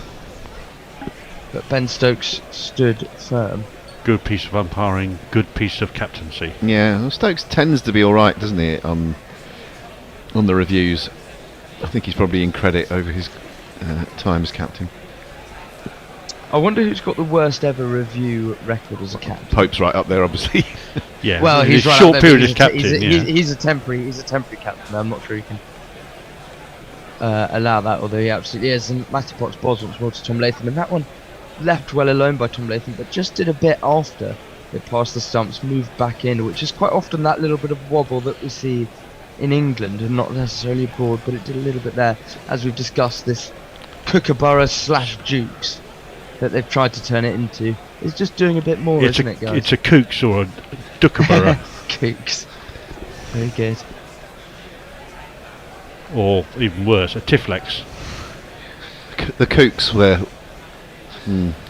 But Ben Stokes stood firm.
Good piece of umpiring, good piece of captaincy.
Yeah, well, Stokes tends to be all right, doesn't he, on the reviews. I think he's probably in credit over his time as captain.
I wonder who's got the worst ever review record as a captain.
Pope's right up there, obviously.
Yeah.
Well, he's right
short
up there,
period as captain.
He's a temporary captain. I'm not sure he can allow that, although he absolutely is. And Matty Potts balls once more to Tom Latham, and that one left well alone by Tom Latham, but just did a bit after it passed the stumps, moved back in, which is quite often that little bit of wobble that we see in England, and not necessarily abroad, but it did a little bit there. As we've discussed, this Kookaburra / Dukes that they've tried to turn it into is just doing a bit more, isn't it, guys?
It's a Kooks or a Dookaburra.
Kooks. Very good.
Or even worse, a Tiflex.
The Kooks were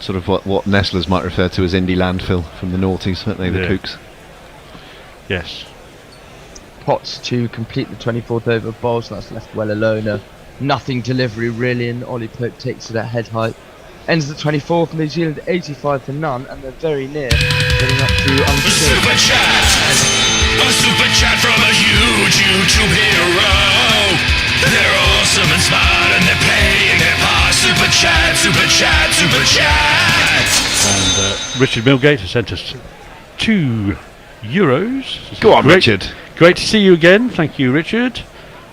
Sort of what Nestlers might refer to as indie landfill from the noughties, aren't they? The kooks.
Yes.
Potts to complete the 24th over of bowls, that's left well alone. Nothing delivery really, and Ollie Pope takes it at head height. Ends the 24th, New Zealand 85 for none, and they're very near getting up to unscathed.
Super chat! A super chat from a huge YouTube hero! They're awesome and smart and they're playing their part. Super chat, super chat, super chat!
And Richard Milgate has sent us €2.
Go on, Richard.
Great to see you again. Thank you, Richard.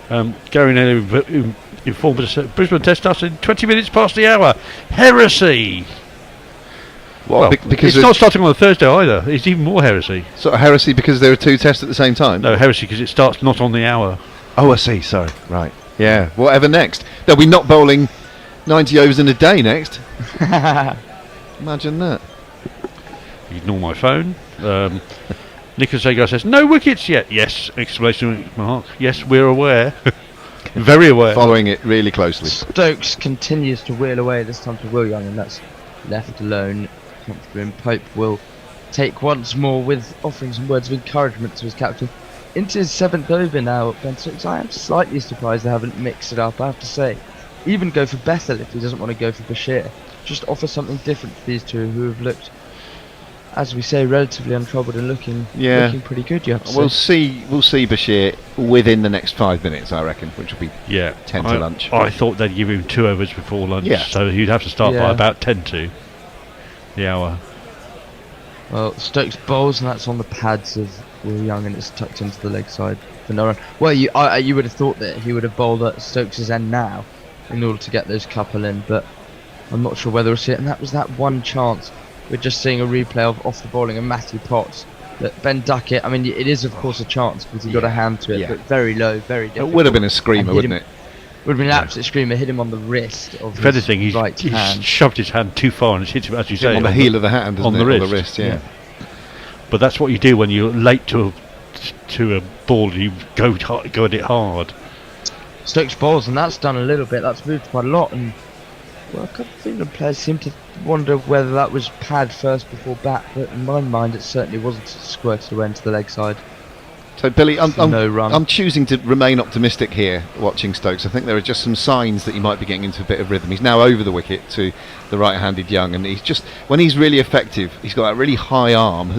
Gary Naylor informed us that Brisbane Test starts in 20 minutes past the hour. Heresy!
Well, because
it's not starting on a Thursday either. It's even more heresy.
Sort of heresy because there are 2 tests at the same time?
No, heresy because it starts not on the hour.
Oh, I see. Sorry. Right. Yeah. Whatever next. They'll be not bowling 90 overs in a day next. Imagine that.
Ignore my phone. Nicholas Agar says, no wickets yet. Yes, exclamation mark. Yes, we're aware. Very aware.
Following it really closely.
Stokes continues to wheel away, this time to Will Young, and that's left alone. Comfortably. Pope will take once more with offering some words of encouragement to his captain. Into his 7th over now, Ben Stokes. I am slightly surprised they haven't mixed it up, I have to say. Even go for Bethel if he doesn't want to go for Bashir. Just offer something different to these two who have looked, as we say, relatively untroubled and looking pretty good. You have to
We'll see Bashir within the next 5 minutes, I reckon, which will be 10 to lunch.
I thought they'd give him 2 overs before lunch, so he'd have to start by about 10 to the hour.
Well, Stokes bowls, and that's on the pads of Will Young, and it's tucked into the leg side for no run. Well, you would have thought that he would have bowled at Stokes' end now in order to get those couple in, but I'm not sure whether we'll see it. And that was that one chance. We're just seeing a replay of off the bowling of Matthew Potts. That Ben Duckett, I mean, it is of course a chance because he got a hand to it, but very low, very difficult.
It would have been a screamer, wouldn't it?
Would have been an absolute screamer. Hit him on the wrist of
if anything, he's
hand.
Shoved his hand too far and it's hit him, as you say,
on the heel of the hand,
on the wrist.
On the wrist, yeah.
But that's what you do when you're late to a ball. You go at it hard.
Stokes bowls, and that's done a little bit. That's moved quite a lot, and well, a couple of England players seem to wonder whether that was pad first before bat, but in my mind it certainly wasn't. Squirted away into the leg side.
So Billy, I'm choosing to remain optimistic here watching Stokes. I think there are just some signs that he might be getting into a bit of rhythm. He's now over the wicket to the right-handed Young, and he's just, when he's really effective, he's got that really high arm,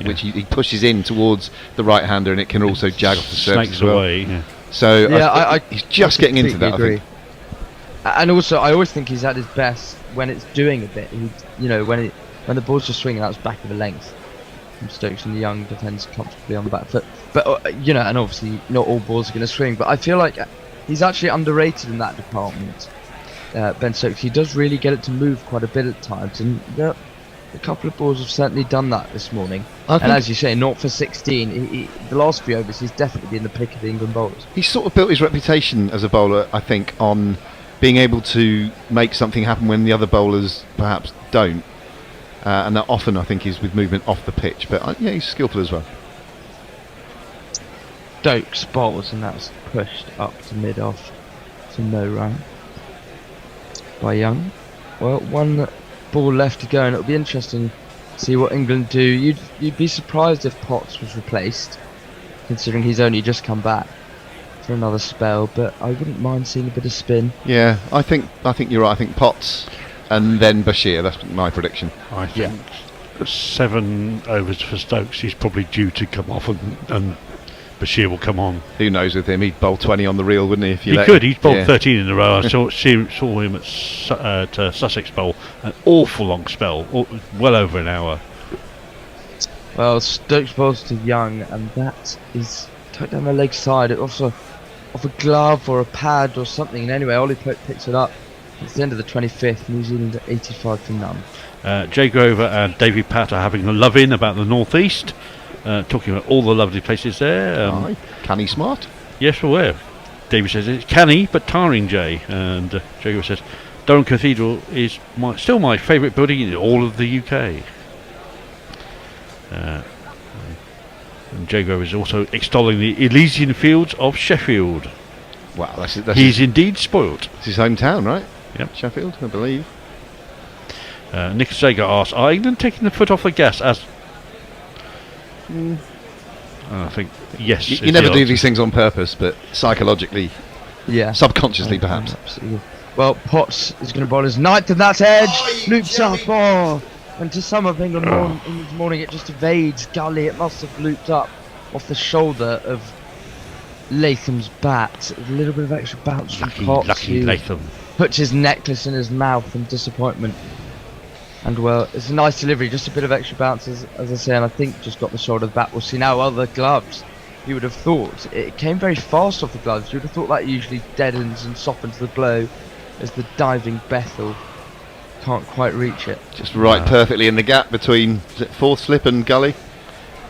which he pushes in towards the right-hander, and it can also jag off the surface as well.
Away. Yeah.
So he's just getting into that.
Agree. I think. And also, I always think he's at his best when it's doing a bit. When the ball's just swinging out his back of the length. From Stokes, and the Young defends comfortably on the back foot. But and obviously not all balls are going to swing. But I feel like he's actually underrated in that department. Ben Stokes, he does really get it to move quite a bit at times, and a couple of balls have certainly done that this morning. And as you say, 0 for 16. The last few overs, he's definitely in the pick of the England bowlers.
He's sort of built his reputation as a bowler, I think, on being able to make something happen when the other bowlers perhaps don't. And that often, I think, is with movement off the pitch. But he's skillful as well.
Stokes bowls, and that's pushed up to mid-off to no run by Young. Well, one ball left to go, and it'll be interesting to see what England do. You'd be surprised if Potts was replaced, considering he's only just come back for another spell. But I wouldn't mind seeing a bit of spin.
Yeah, I think you're right. I think Potts and then Bashir. That's my prediction.
I think 7 overs for Stokes. He's probably due to come off, and Bashir will come on.
Who knows with him? He'd bowl 20 on the reel, wouldn't he? If
he could. He's bowled 13 in a row. I saw him at Sussex Bowl. An awful long spell, well over an hour.
Well, Stokes bowls to Young, and that is tucked down the leg side. It also off a glove or a pad or something. And anyway, Ollie Pope picks it up. It's the end of the 25th. New Zealand at 85 for none.
Jay Grover and David Patt are having a love-in about the northeast. Talking about all the lovely places there.
Canny smart.
Yes, we're aware. David says it's canny but tiring, Jay. And Jago says Durham Cathedral is still my favourite building in all of the UK. And Jago is also extolling the Elysian Fields of Sheffield.
Wow,
he's indeed spoilt.
It's his hometown, right?
Yep.
Sheffield, I believe.
Nick Sager asks, are England taking the foot off the gas as... I think yes.
You never do these things on purpose, but psychologically, subconsciously perhaps.
Absolutely. Well, Potts is going to bowl his ninth, and that's edge. Loops up. Oh, and to some of England's morning, it just evades Gully. It must have looped up off the shoulder of Latham's bat. A little bit of extra bounce from Potts.
Lucky Latham.
Puts his necklace in his mouth in disappointment. And well, it's a nice delivery, just a bit of extra bounce, as I say, and I think just got the shoulder of the bat. We'll see now other gloves. You would have thought it came very fast off the gloves. You would have thought that usually deadens and softens the blow as the diving Bethel can't quite reach it.
Just right perfectly in the gap between fourth slip and Gully.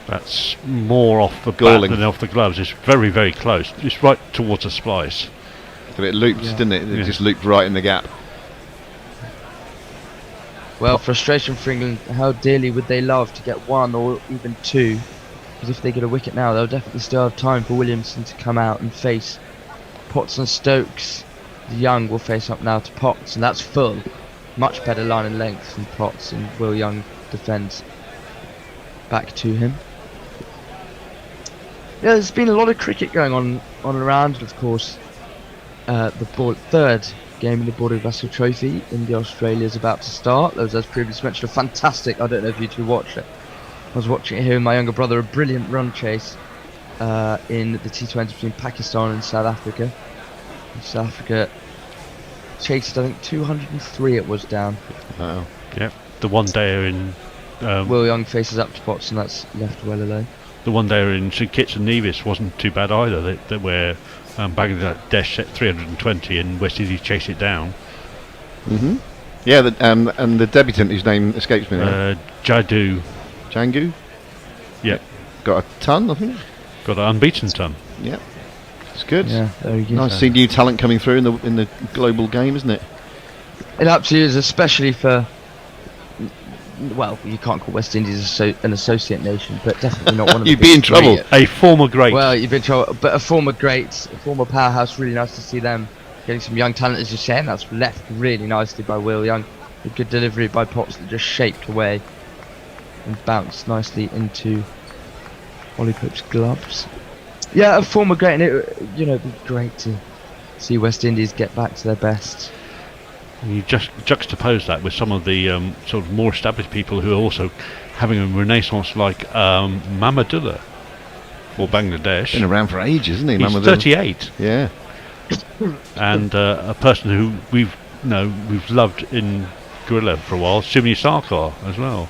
That's more off the bat than off the gloves. It's very, very close. It's right towards the splice.
So it looped, didn't it? It just looped right in the gap.
Well, frustration for England. How dearly would they love to get one or even two? Because if they get a wicket now, they'll definitely still have time for Williamson to come out and face Potts and Stokes. The Young will face up now to Potts, and that's full. Much better line and length from Potts, and Will Young defends back to him. Yeah, there's been a lot of cricket going on around, and of course, the third game in the Border Vessel Trophy in the Australia is about to start. There was, as previously mentioned, a fantastic, I don't know if you two watched it, I was watching it here with my younger brother, a brilliant run chase in the T20 between Pakistan and South Africa. And South Africa chased, I think, 203 it was down.
Wow.
Yep, the one day in...
Will Young faces up to Potts, and that's left well alone.
The one day in St Kitts and Nevis wasn't too bad either, where Bangladesh set 320 and West Indies chased it down.
Yeah, and the debutant whose name escapes me now. Jangu?
Yep.
Got a ton, I think.
Got an unbeaten ton.
Yep. It's good.
Yeah, very good.
Nice to see new talent coming through in the global game, isn't it?
It absolutely is, especially for... Well, you can't call West Indies an associate nation, but definitely not one of the...
You'd be in trouble.
A former great.
Well, you'd be in trouble, but a former great, a former powerhouse. Really nice to see them getting some young talent, as you're saying. That's left really nicely by Will Young. A good delivery by Potts that just shaped away and bounced nicely into Ollie Pope's gloves. Yeah, a former great, and it'd be great to see West Indies get back to their best.
You just juxtapose that with some of the sort of more established people who are also having a renaissance, like Mamadullah for Bangladesh.
Been around for ages, isn't he?
He's 38.
Yeah.
And a person who we've loved in Gorilla for a while, Shivani Sarkar as well.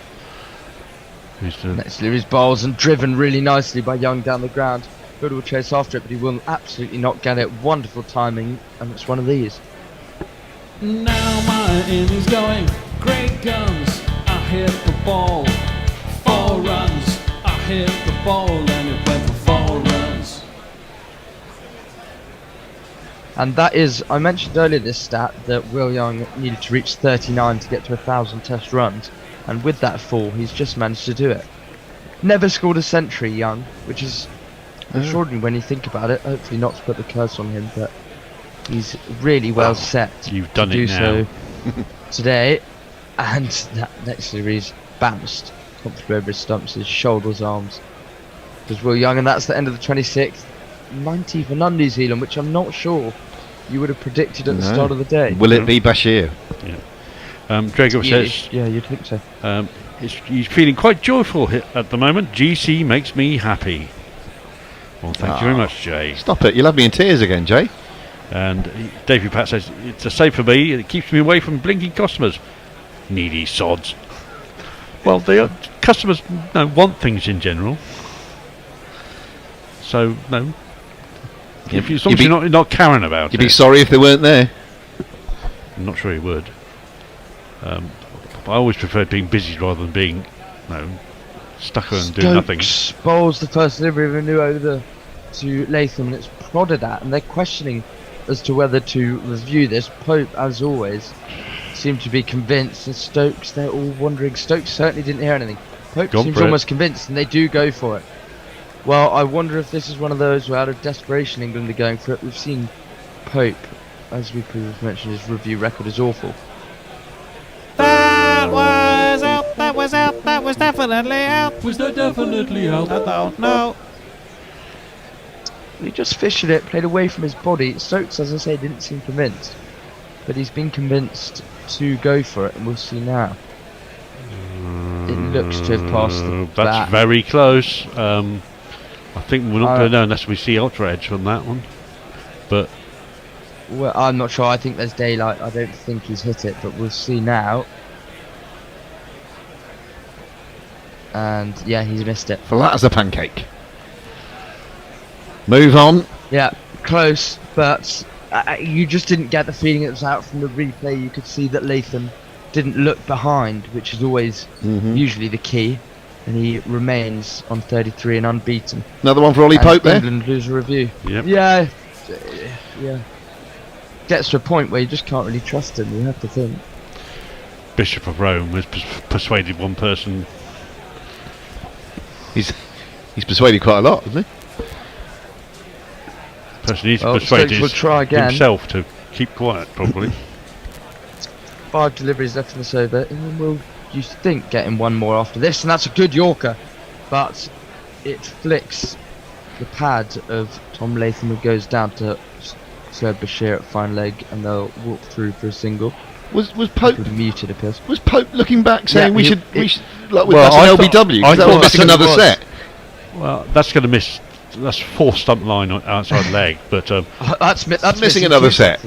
Next series bowls and driven really nicely by Young down the ground. Good will chase after it, but he will absolutely not get it. Wonderful timing, and it's one of these.
Now my innings going, great guns, I hit the ball, 4 runs, I hit the ball and it went for 4 runs.
And that is, I mentioned earlier this stat that Will Young needed to reach 39 to get to 1,000 test runs, and with that 4 he's just managed to do it. Never scored a century, Young, which is extraordinary when you think about it. Hopefully not to put the curse on him, but he's really well set
You've done
to do
it now.
so today, and that next series bounced comfortably over his stumps, his shoulders, arms. Because Will Young, and that's the end of the 26th. 90 for none New Zealand, which I'm not sure you would have predicted at the start of the day.
Will it be Bashir?
Yeah. Drago says...
Yeah, you'd think so.
He's feeling quite joyful at the moment. GC makes me happy. Well, thank you very much, Jay.
Stop it, you'll have me in tears again, Jay.
And Davey Pat says, it's a save for me, it keeps me away from blinking customers. Needy sods. Well, customers want things in general. So, no. As long as you're not carrying about it.
You'd be sorry if they weren't there.
I'm not sure he would. I always preferred being busy rather than being stuck and doing nothing.
Stokes bowls the first delivery of a new over to Latham, and it's prodded at, and they're questioning as to whether to review this. Pope, as always, seemed to be convinced, and Stokes, they're all wondering. Stokes certainly didn't hear anything. Pope seems almost convinced, and they do go for it. Well, I wonder if this is one of those where out of desperation England are going for it. We've seen Pope, as we previously mentioned, his review record is awful.
That was definitely out. Was that definitely out? I don't know.
He just fished it, played away from his body. Stokes, as I say, didn't seem convinced, but he's been convinced to go for it, and we'll see now. It looks to have passed the
That's
bat.
very close. I think we're not going to know unless we see Ultra Edge on that one. But
well, I'm not sure. I think there's daylight. I don't think he's hit it, but we'll see now. And yeah, he's missed it.
Flat as a pancake. Move on.
Yeah, close, but you just didn't get the feeling it was out from the replay. You could see that Latham didn't look behind, which is always usually the key, and he remains on 33 and unbeaten.
Another one for Ollie Pope there.
England lose a review.
Yep.
Yeah. Gets to a point where you just can't really trust him. You have to think.
Bishop of Rome has persuaded one person.
He's persuaded quite a lot, hasn't he?
Person needs to
Well,
persuade
Stokes will try again.
himself to keep quiet, probably.
5 deliveries left in this over. England will, you think, get him one more after this, and that's a good Yorker, but it flicks the pad of Tom Latham, who goes down to Sir Bashir at fine leg, and they'll walk through for a single.
Was Pope
muted appears?
Was Pope looking back saying we should like
well,
that's an LBW?
I
That was missing another set.
Well, that's going to miss. That's 4 stump line on outside leg, but
that's
missing another set.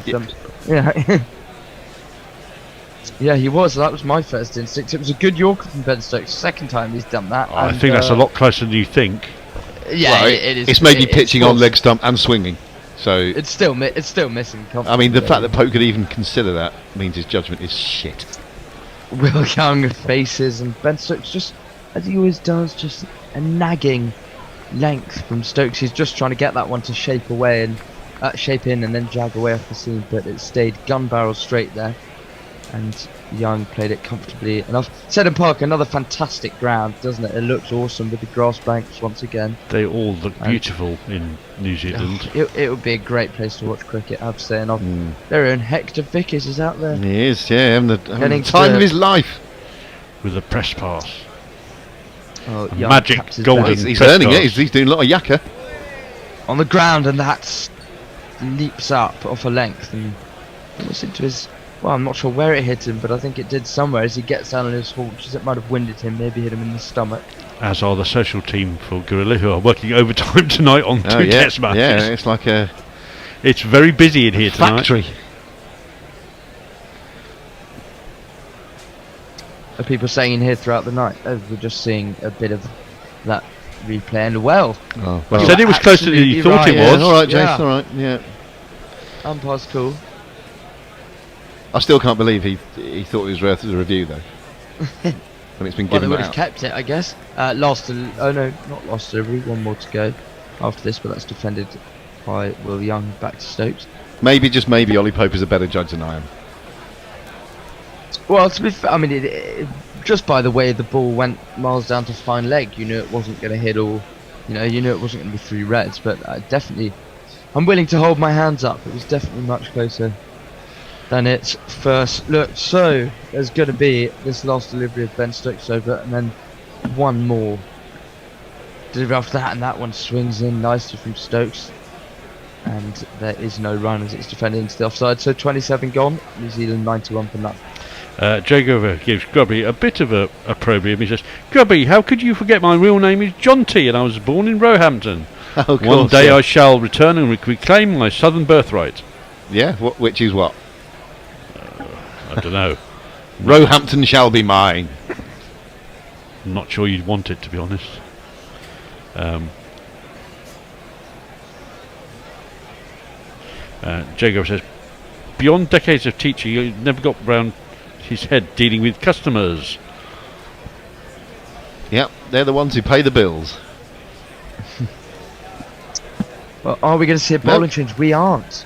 Yeah. Yeah, he was. That was my first instinct. It was a good Yorker from Ben Stokes. Second time he's done that.
I think that's a lot closer than you think.
Yeah,
well,
it is.
It's maybe pitching on leg stump and swinging. So
it's still missing.
I mean, the fact that Pope could even consider that means his judgment is shit.
Will Young faces, and Ben Stokes just, as he always does, just a nagging length from Stokes. He's just trying to get that one to shape away and shape in and then jag away off the seam, but it stayed gun barrel straight there, and Young played it comfortably enough. Seddon Park, another fantastic ground, doesn't it? It looks awesome with the grass banks once again.
They all look beautiful in New Zealand.
It would be a great place to watch cricket, I have to say. And their own Hector Vickers is out there.
He is, yeah, having the time of his life
with a press pass.
Oh,
a magic golden.
He's earning it. He's doing a lot of yakka
on the ground, and that leaps up off a length and almost into his. Well, I'm not sure where it hit him, but I think it did somewhere as he gets down on his haunches. It might have winded him, maybe hit him in the stomach.
As are the social team for Gorilla, who are working overtime tonight on 2 test matches.
Yeah, it's like a.
It's very busy in here tonight.
Factory.
Are people saying in here throughout the night? Oh, we're just seeing a bit of that replay, and well.
You said it was closer than you thought it was.
Yeah, all right, Jace. All right, yeah.
Umpire's cool.
I still can't believe he thought it was worth the review though. When it's been given
Well, they would
out.
have kept it, I guess. Oh no, not lost delivery. One more to go after this, but that's defended by Will Young. Back to Stokes.
Maybe, just maybe, Ollie Pope is a better judge than I am.
Well, to be fair, I mean, just by the way the ball went miles down to fine leg, you knew it wasn't going to hit all. You knew it wasn't going to be 3 reds, but definitely, I'm willing to hold my hands up. It was definitely much closer than its first look. So there's going to be this last delivery of Ben Stokes over, and then one more delivery after that, and that one swings in nicely from Stokes, and there is no run as it's defended into the offside. So 27 gone, New Zealand 91 for nothing.
Jagover gives Grubby a bit of a opprobrium. He says, "Grubby, how could you forget my real name is John T, and I was born in Roehampton. One day I shall return and reclaim my southern birthright."
Yeah, which is what?
I don't know.
Roehampton shall be mine.
I'm not sure you'd want it, to be honest. Jago says, beyond decades of teaching, he never got round his head dealing with customers.
Yep, they're the ones who pay the bills.
Well, are we going to see a bowling change? We aren't.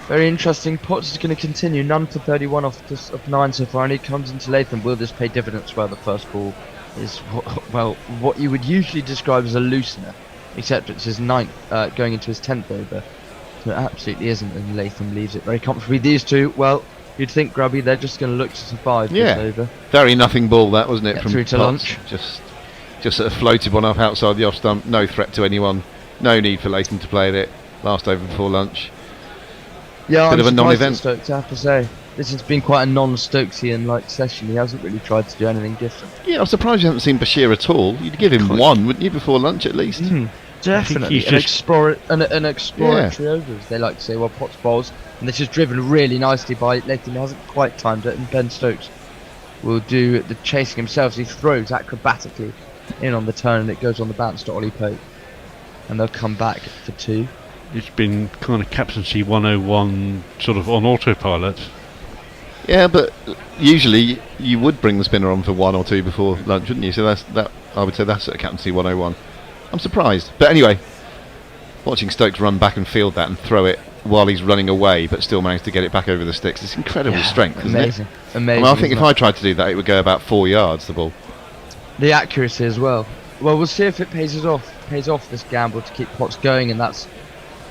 Very interesting. Potts is going to continue. None for 31 of 9 so far, and he comes into Latham. Will this pay dividends? Well, the first ball is what you would usually describe as a loosener, except it's his 9th, going into his 10th over. So it absolutely isn't, and Latham leaves it very comfortably. These two, well, You'd think, Grubby, they're just going to look to survive
Yeah.
this over.
Very nothing ball that, wasn't it?
Get
from
through to
Potts.
lunch.
Just sort of floated one up outside the off stump. No threat to anyone. No need for Latham to play it. Last over before lunch.
Yeah,
Bit
I'm
of a
surprised
non-event.
at Stokes, I have to say. This has been quite a non-Stokesian like session. He hasn't really tried to do anything different.
Yeah, I'm surprised you haven't seen Bashir at all. You'd give him one, wouldn't you, before lunch at least?
Definitely.
he's
An,
just-
an exploratory over, as they like to say, while Potts bowls. And this is driven really nicely by Latham. He hasn't quite timed it, and Ben Stokes will do the chasing himself as he throws acrobatically in on the turn, and it goes on the bounce to Ollie Pope. And they'll come back for 2.
It's been kind of captaincy 101, sort of on autopilot.
Yeah, but usually you would bring the spinner on for 1 or 2 before lunch, wouldn't you? So that I would say that's at captaincy 101. I'm surprised. But anyway, watching Stokes run back and field that and throw it while he's running away but still manage to get it back over the sticks, it's incredible strength, isn't it?
Amazing.
I think if I tried to do that, it would go about 4 yards, the ball.
The accuracy as well. Well, we'll see if it pays off this gamble to keep Potts going, and that's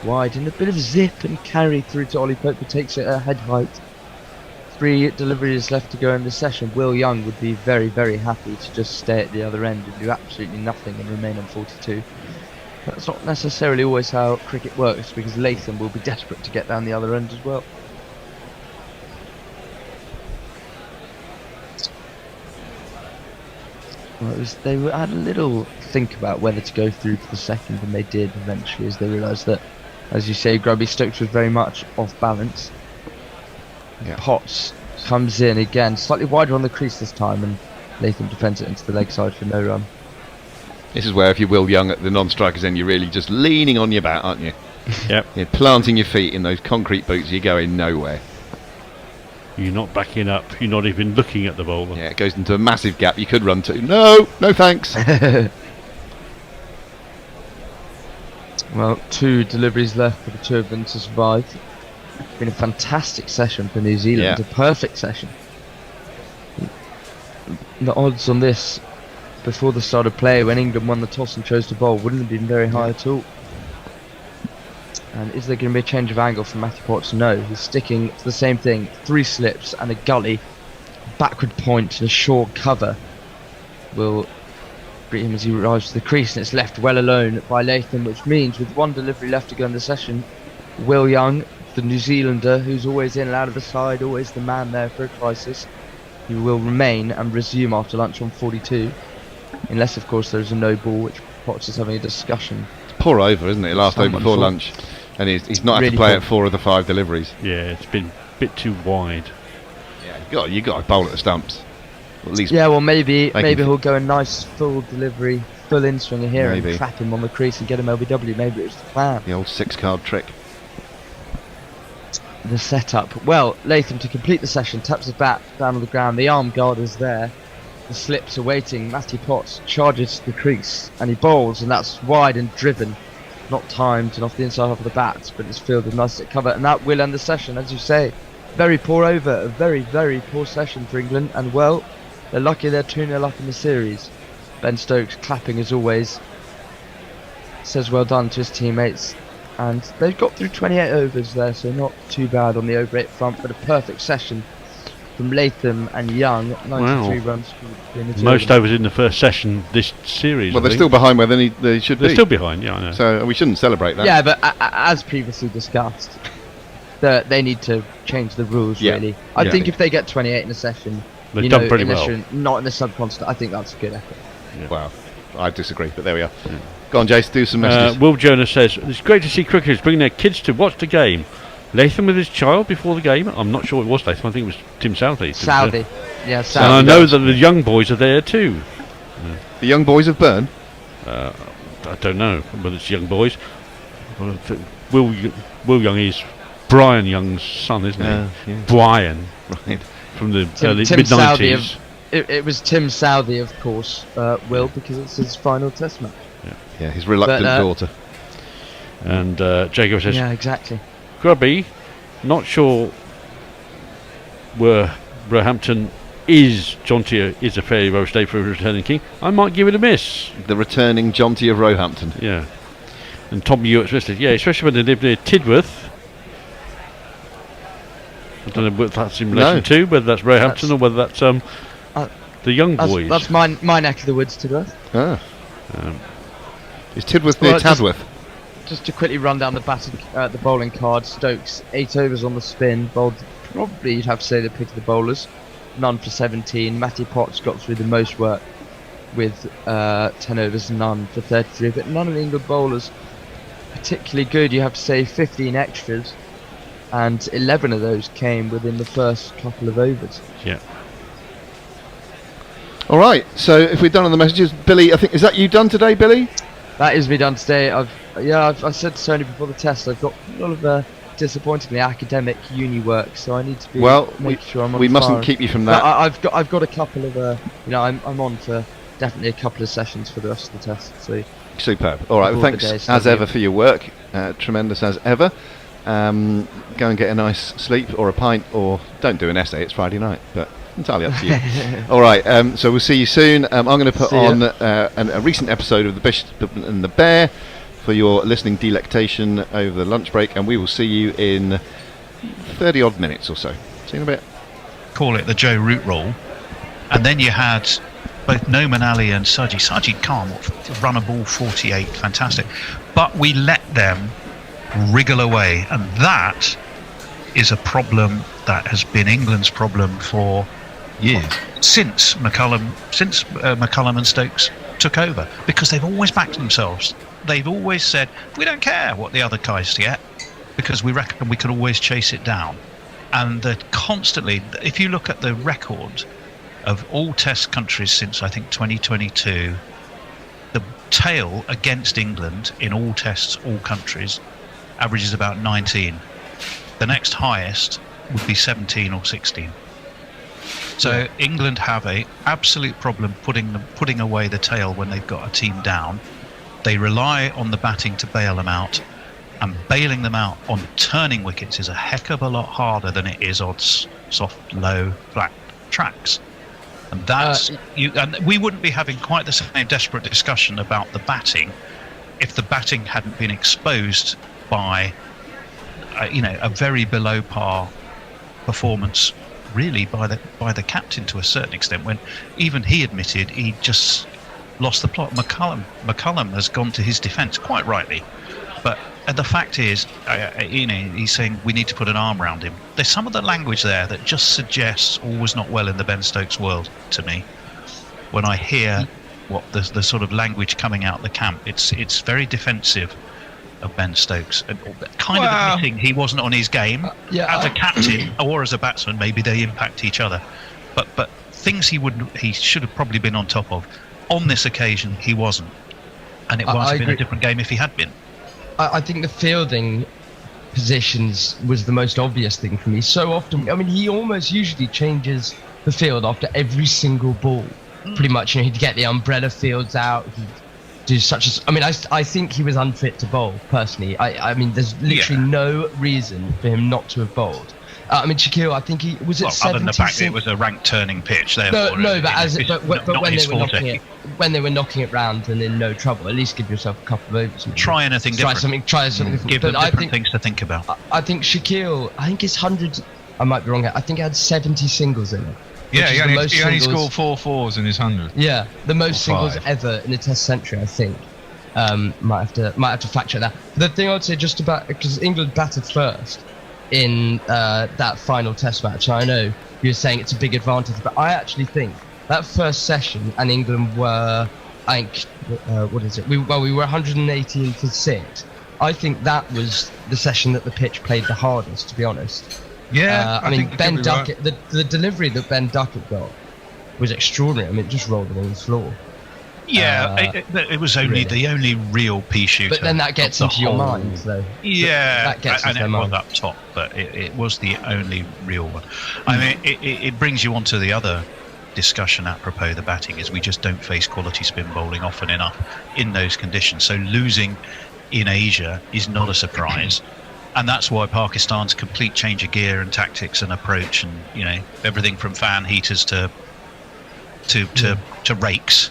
wide. And a bit of zip and carry through to Ollie Pope, who takes it at head height. 3 deliveries left to go in the session. Will Young would be very, very happy to just stay at the other end and do absolutely nothing and remain on 42. That's not necessarily always how cricket works, because Latham will be desperate to get down the other end as well. Well, they had a little think about whether to go through for the second, and they did eventually, as they realised that, as you say, Grubby, Stokes was very much off balance.
Yeah.
Potts comes in again, slightly wider on the crease this time, and Latham defends it into the leg side for no run.
This is where if you're Will Young at the non-strikers end, you're really just leaning on your bat, aren't you?
Yep.
You're planting your feet in those concrete boots, you're going nowhere.
You're not backing up. You're not even looking at the bowler.
Yeah, it goes into a massive gap you could run to. No thanks.
Well, 2 deliveries left for the 2 of them to survive. It's been a fantastic session for New Zealand,
Yeah.
a perfect session. The odds on this before the start of play, when England won the toss and chose to bowl, wouldn't have been very high at all. And is there going to be a change of angle from Matthew Potts? No, he's sticking to the same thing. 3 slips and a gully, backward point and a short cover will greet him as he arrives to the crease, and it's left well alone by Latham, which means with 1 delivery left to go in the session, Will Young, the New Zealander, who's always in and out of the side, always the man there for a crisis, he will remain and resume after lunch on 42, unless of course there's a no ball, which Potts is having a discussion.
Poor over, isn't it? Last over
Someone
before
thought-
lunch. And he's not had
Really
to play
poor.
at 4 of the 5 deliveries.
Yeah, it's been a bit too wide.
Yeah, you got to bowl at the stumps. Or at least
Yeah, well maybe
Making
he'll go a nice full delivery, full in swinger here
Maybe.
and trap him on the crease and get him LBW. Maybe it was the plan.
the old 6-card trick.
The setup. Well, Latham to complete the session taps his bat down on the ground. The arm guard is there. The slips are waiting. Matty Potts charges to the crease and he bowls, and that's wide and driven. Not timed and off the inside half of the bat, but it's fielded nicely at cover, and that will end the session, as you say. Very poor over, a very, very poor session for England, and well, they're lucky they're 2-0 up in the series. Ben Stokes clapping as always. Says well done to his teammates. And they've got through 28 overs there, so not too bad on the over 8 front, but a perfect session from Latham and Young. 93 runs between the two.
Most overs in the first session this series.
Well,
I
they're
think.
still behind where they should
They're
be.
still behind, yeah, I know.
So we shouldn't celebrate that.
Yeah, but as previously discussed, they need to change the rules,
Yeah.
really. I
Yeah.
think if they get 28 in a session,
They've done pretty
unless
well.
you're not in the subconstant, I think that's a good effort.
Well, I disagree, but there we are. Go on, Jace, do some messages.
Will Jonas says, it's great to see cricketers bring their kids to watch the game. Latham with his child before the game. I'm not sure it was Latham, I think it was Tim Southey.
Southey. Yeah,
And
Southey.
I know that the young boys are there too.
The young boys of Burn?
I don't know whether it's young boys. Well, Will Young is Brian Young's son, isn't he?
Yeah.
Brian.
Right.
From the
Tim
mid-90s.
Southey it was Tim Southey, of course, Will, because it's his final test match.
Yeah, his reluctant
But,
daughter.
And Jacob says,
Yeah, exactly.
Grubby, not sure where Roehampton is Jonty is a fairly low state for a returning king. I might give it a miss.
The returning Jonty of Roehampton.
Yeah. And Tom Ewart says, yeah, especially when they live near Tidworth. I don't know whether that's in relation to, whether that's Roehampton or whether that's the young boys.
That's my neck of the woods, Tidworth.
Ah. Is Tidworth near Tadworth?
Just to quickly run down the bowling card, Stokes 8 overs on the spin, bowled probably you'd have to say the pick of the bowlers, none for 17. Matty Potts got through the most work with 10 overs, none for 33, but none of the England bowlers particularly good. You have to say 15 extras, and 11 of those came within the first couple of overs.
Yeah.
All right. So if we're done on the messages, Billy, I think is that you done today, Billy?
That is me done today. I said to Tony before the test, I've got a lot of disappointingly academic uni work, so I need to be make sure I'm on.
We mustn't
fire.
keep you from that.
But I've got a couple of I'm on for definitely a couple of sessions for the rest of the test. So
superb. All right. Well, thanks as ever for your work. Tremendous as ever. Go and get a nice sleep or a pint, or don't do an essay. It's Friday night, but entirely up to you. All right. So we'll see you soon. I'm going to put on a recent episode of The Bishop and the Bear for your listening delectation over the lunch break, and we will see you in 30 odd minutes or so. See you in a bit.
Call it the Joe Root rule, and then you had both Noman Ali and Sajid Khan run a ball 48, fantastic, but we let them wriggle away, and that is a problem that has been England's problem for years, since McCullum and Stokes took over, because they've always backed themselves. They've always said, we don't care what the other guys get, because we reckon we could always chase it down. And that constantly, if you look at the record of all test countries since I think 2022, the tail against England in all tests, all countries, averages about 19. The next highest would be 17 or 16. So England have a absolute problem putting away the tail when they've got a team down. They rely on the batting to bail them out, and bailing them out on turning wickets is a heck of a lot harder than it is on soft, low, flat tracks. And that's and we wouldn't be having quite the same desperate discussion about the batting if the batting hadn't been exposed by a very below par performance, really, by the captain to a certain extent, when even he admitted he just lost the plot. McCullum has gone to his defence quite rightly, but the fact is, he's saying we need to put an arm around him. There's some of the language there that just suggests all was not well in the Ben Stokes world to me. When I hear what the sort of language coming out the camp, it's very defensive of Ben Stokes, and kind of admitting he wasn't on his game as a captain or as a batsman. Maybe they impact each other, but things he should have probably been on top of. On this occasion, he wasn't, and it might have been a different game if he had been.
I think the fielding positions was the most obvious thing for me. So often, I mean, he almost usually changes the field after every single ball. Pretty much, he'd get the umbrella fields out. He'd do I think he was unfit to bowl, personally. I mean, there's literally no reason for him not to have bowled. I mean, Shaquille, I think he was at 70.
Other than the fact that it was a ranked turning pitch, therefore.
When they were knocking it round and in no trouble, at least give yourself a couple of overs.
Try anything different.
Try something different.
Give them different things to think about.
I think Shaquille, his 100, I might be wrong here, I think he had 70 singles in it.
Yeah, he only scored 4 fours in his 100.
Yeah, the most singles ever in a Test century, I think. Might have to fact check that. The thing I'd say just about, because England batted first in that final Test match, and I know you're saying it's a big advantage, but I actually think that first session, and England were, I think, what is it? We were 118 for 6. I think that was the session that the pitch played the hardest, to be honest.
Yeah,
I mean, Ben Duckett, the delivery that Ben Duckett got was extraordinary. I mean, it just rolled along the floor.
Yeah, it was only the only real pea shooter.
But then that gets into your mind, though.
Yeah,
that gets into
and
their
it was
mind.
up top, but it was the only real one. I mean, it brings you on to the other discussion apropos the batting, is we just don't face quality spin bowling often enough in those conditions. So losing in Asia is not a surprise. And that's why Pakistan's complete change of gear and tactics and approach, and everything from fan heaters to rakes.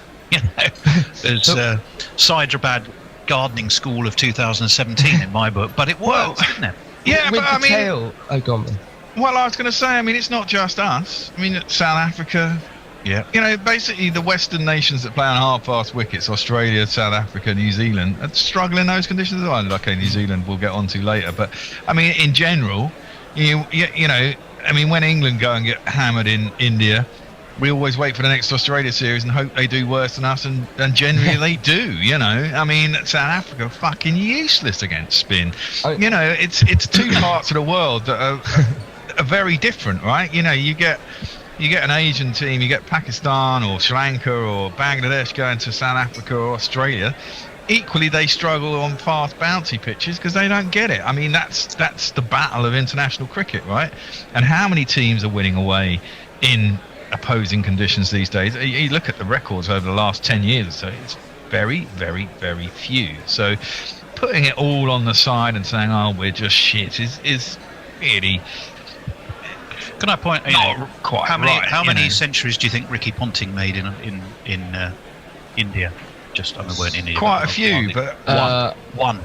There's Hyderabad gardening school of 2017 in my book, but it worked, didn't it?
Yeah,
with
but I mean,
tail. Oh, go on.
Well, I was going to say, I mean, it's not just us. I mean, South Africa.
Yeah.
You know, basically the Western nations that play on hard-fast wickets, Australia, South Africa, New Zealand, struggle in those conditions as well. Okay, New Zealand we'll get onto later. But, I mean, in general, you know, I mean, when England go and get hammered in India, we always wait for the next Australia series and hope they do worse than us, and generally they do, you know. I mean, South Africa are fucking useless against spin. You know, it's two parts of the world that are very different, right? You know, you get an Asian team, you get Pakistan or Sri Lanka or Bangladesh going to South Africa or Australia. Equally, they struggle on fast, bouncy pitches because they don't get it. I mean, that's the battle of international cricket, right? And how many teams are winning away in opposing conditions these days? You look at the records over the last 10 years or so, it's very, very, very few. So putting it all on the side and saying, oh, we're just shit is really...
Can I point?
Not quite
how
right,
many centuries do you think Ricky Ponting made in India? Just I weren't in India.
Quite a few, but
one.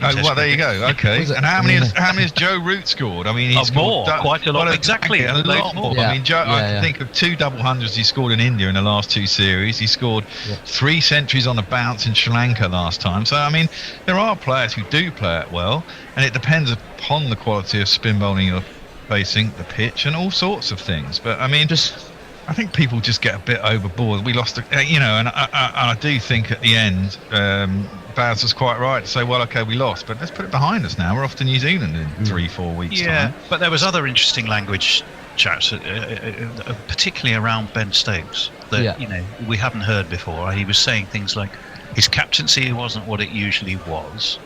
Oh well, there you go. Okay, and how many has Joe Root scored? I mean, he's
more,
scored
quite a lot.
Well,
Exactly,
a lot more.
Yeah.
I mean, Joe, I
Yeah.
can think of 2 double hundreds he scored in India in the last 2 series. He scored 3 centuries on a bounce in Sri Lanka last time. So I mean, there are players who do play it well, and it depends upon the quality of spin bowling you're facing, the pitch, and all sorts of things. But I mean, I think people just get a bit overboard. We lost, you know, and I do think at the end, Baz was quite right to say, well, okay, we lost, but let's put it behind us now. We're off to New Zealand in 3-4 weeks' time.
But there was other interesting language chats, particularly around Ben Stokes, that you know we haven't heard before. He was saying things like his captaincy wasn't what it usually was.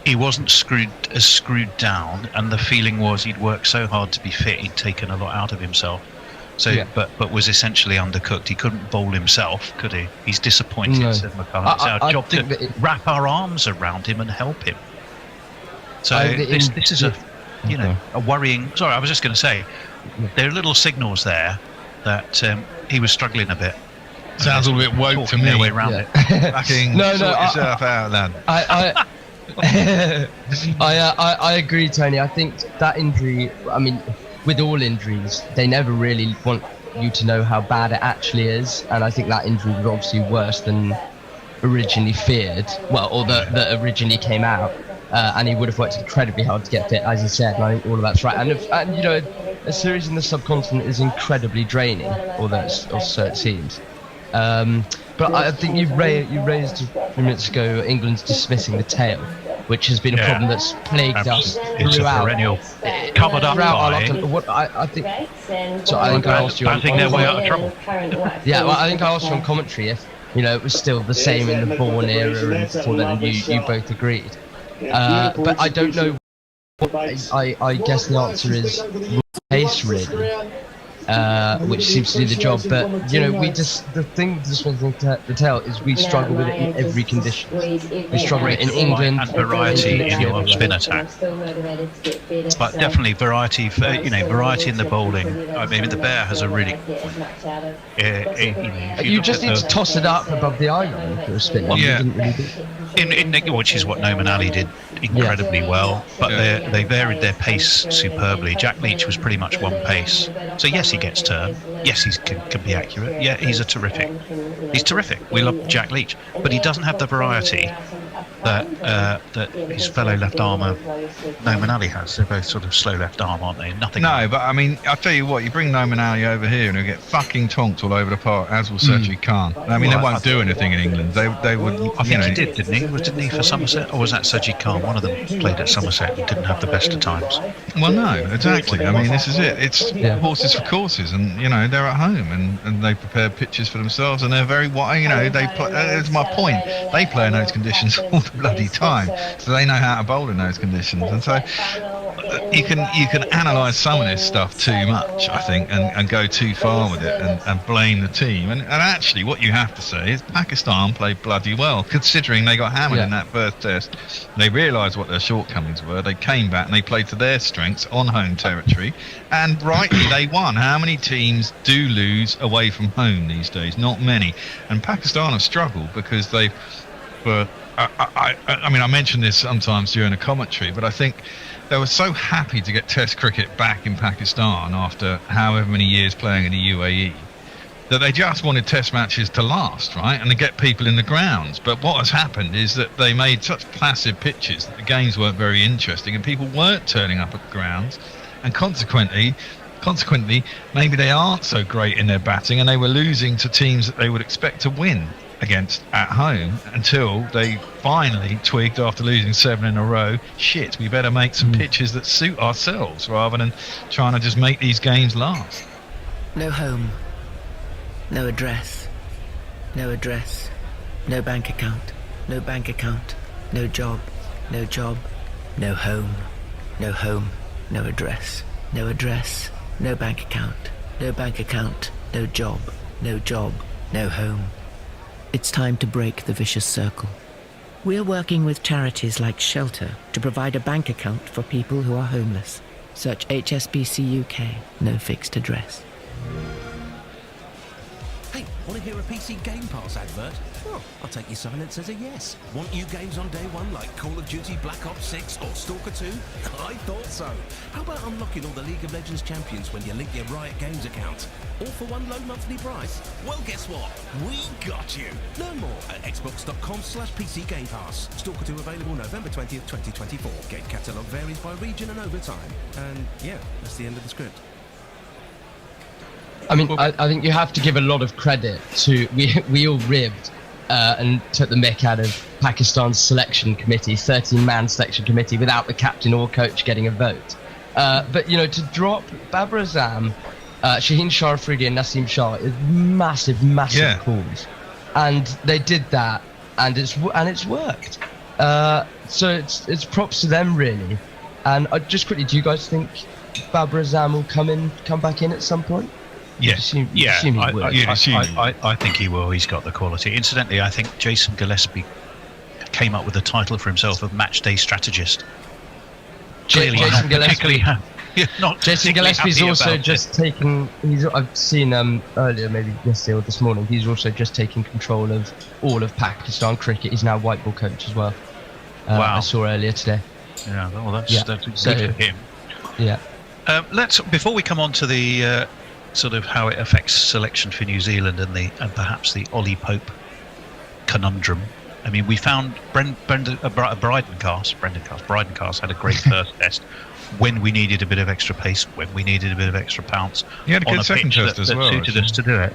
He wasn't screwed down, and the feeling was he'd worked so hard to be fit, he'd taken a lot out of himself. So, but was essentially undercooked. He couldn't bowl himself, could he? He's disappointed, said McCarthy. It's our job to wrap our arms around him and help him. So this is a worrying. Sorry, I was just going to say, there are little signals there that he was struggling a a bit.
Sounds a little bit woke to me.
Their way around it.
Fucking sort yourself out, lad.
I agree, Tony. I think that injury, I mean, with all injuries, they never really want you to know how bad it actually is, and I think that injury was obviously worse than originally feared, or that originally came out, and he would have worked incredibly hard to get fit, as you said, and I think all of that's right. And you know, a series in the subcontinent is incredibly draining, or so it seems. But I think you raised a few minutes ago England's dismissing the tail, which has been a problem that's plagued us
it's
throughout.
A perennial, covered up by.
What I think. So I think I asked you.
Batting their way out of trouble.
Yeah, well, I think I asked you on commentary if you know it was still the same in the Bourne era and before then, and you both agreed. But I don't know. I guess the answer is pace, really. Which seems to do the job, but you know, the thing with the tail is we struggle with it in every condition. We struggle with it in England
and variety in your spin attack, but definitely variety. Variety in the bowling. I mean, the Bear has a really.
You just need to toss it up above the eye line for a spin.
Which is what Noman Ali did incredibly well, but they varied their pace superbly. Jack Leach was pretty much one pace, so yes, he gets turn, yes, he can be accurate, yeah, he's terrific. We love Jack Leach, but he doesn't have the variety that his fellow left armer Noman Ali has. They're both sort of slow left arm, aren't they? Nothing.
No, but I mean, I'll tell you what, you bring Noman Ali over here and he'll get fucking tonked all over the park, as will Sergi Khan. I mean, they won't do anything in England. They would.
I think he did, didn't he? Didn't he for Somerset, or was that Sergi Khan? One of them played at Somerset and didn't have the best of times.
Well, no, exactly. I mean, this is it. It's horses for courses, and you know they're at home and they prepare pitches for themselves, and they're very they play. That's my point. They play in those conditions all the bloody time, so they know how to bowl in those conditions, and so you can analyse some of this stuff too much, I think, and go too far with it and blame the team. And actually, what you have to say is Pakistan played bloody well, considering they got hammered in that first test. They realised what their shortcomings were. They came back and they played to their strengths on home territory, and rightly they won. How many teams do lose away from home these days? Not many. And Pakistan have struggled because they've I mean, I mention this sometimes during a commentary, but I think they were so happy to get Test cricket back in Pakistan after however many years playing in the UAE that they just wanted Test matches to last, right, and to get people in the grounds. But what has happened is that they made such placid pitches that the games weren't very interesting and people weren't turning up at the grounds, and consequently, maybe they aren't so great in their batting, and they were losing to teams that they would expect to win against at home until they finally twigged after losing 7 in a row. Shit, we better make some pitches that suit ourselves rather than trying to just make these games last.
No home, no address, no address, no bank account, no bank account, no job, no job, no home, no home, no address, no address, no bank account, no bank account, no job, no job, no home. It's time to break the vicious circle. We're working with charities like Shelter to provide a bank account for people who are homeless. Search HSBC UK, no fixed address.
Hey, want to hear a PC Game Pass advert? Well, I'll take your silence as a yes. Want new games on day one like Call of Duty Black Ops 6 or Stalker 2? I thought so. How about unlocking all the League of Legends champions when you link your Riot Games account? All for one low monthly price? Well, guess what? We got you. Learn more at xbox.com/PC Game Pass. Stalker 2 available November 20th, 2024. Game catalogue varies by region and over time. And yeah, that's the end of the script.
I mean, I think you have to give a lot of credit to we all ribbed and took the mick out of Pakistan's selection committee, 13-man selection committee, without the captain or coach getting a vote. But you know, to drop Babar Azam, Shaheen Shah Afridi, and Naseem Shah is massive calls, and they did that, and it's worked. So it's props to them really. And just quickly, do you guys think Babar Azam will come back in at some point?
Yeah,
I
think he will. He's got the quality. Incidentally, I think Jason Gillespie came up with the title for himself of Match Day Strategist. Clearly,
Jason Gillespie.
Jason
Gillespie's also just taken. I've seen earlier, maybe yesterday or this morning. He's also just taking control of all of Pakistan cricket. He's now white ball coach as well.
Wow!
I saw earlier today.
Yeah, well, that's good for him.
Yeah.
Let's before we come on to the. Sort of how it affects selection for New Zealand and perhaps the Ollie Pope conundrum. I mean, we found Brydencast had a great first test when we needed a bit of extra pace, when we needed a bit of extra pounce.
He had a good second test as well.
Suited us to do it.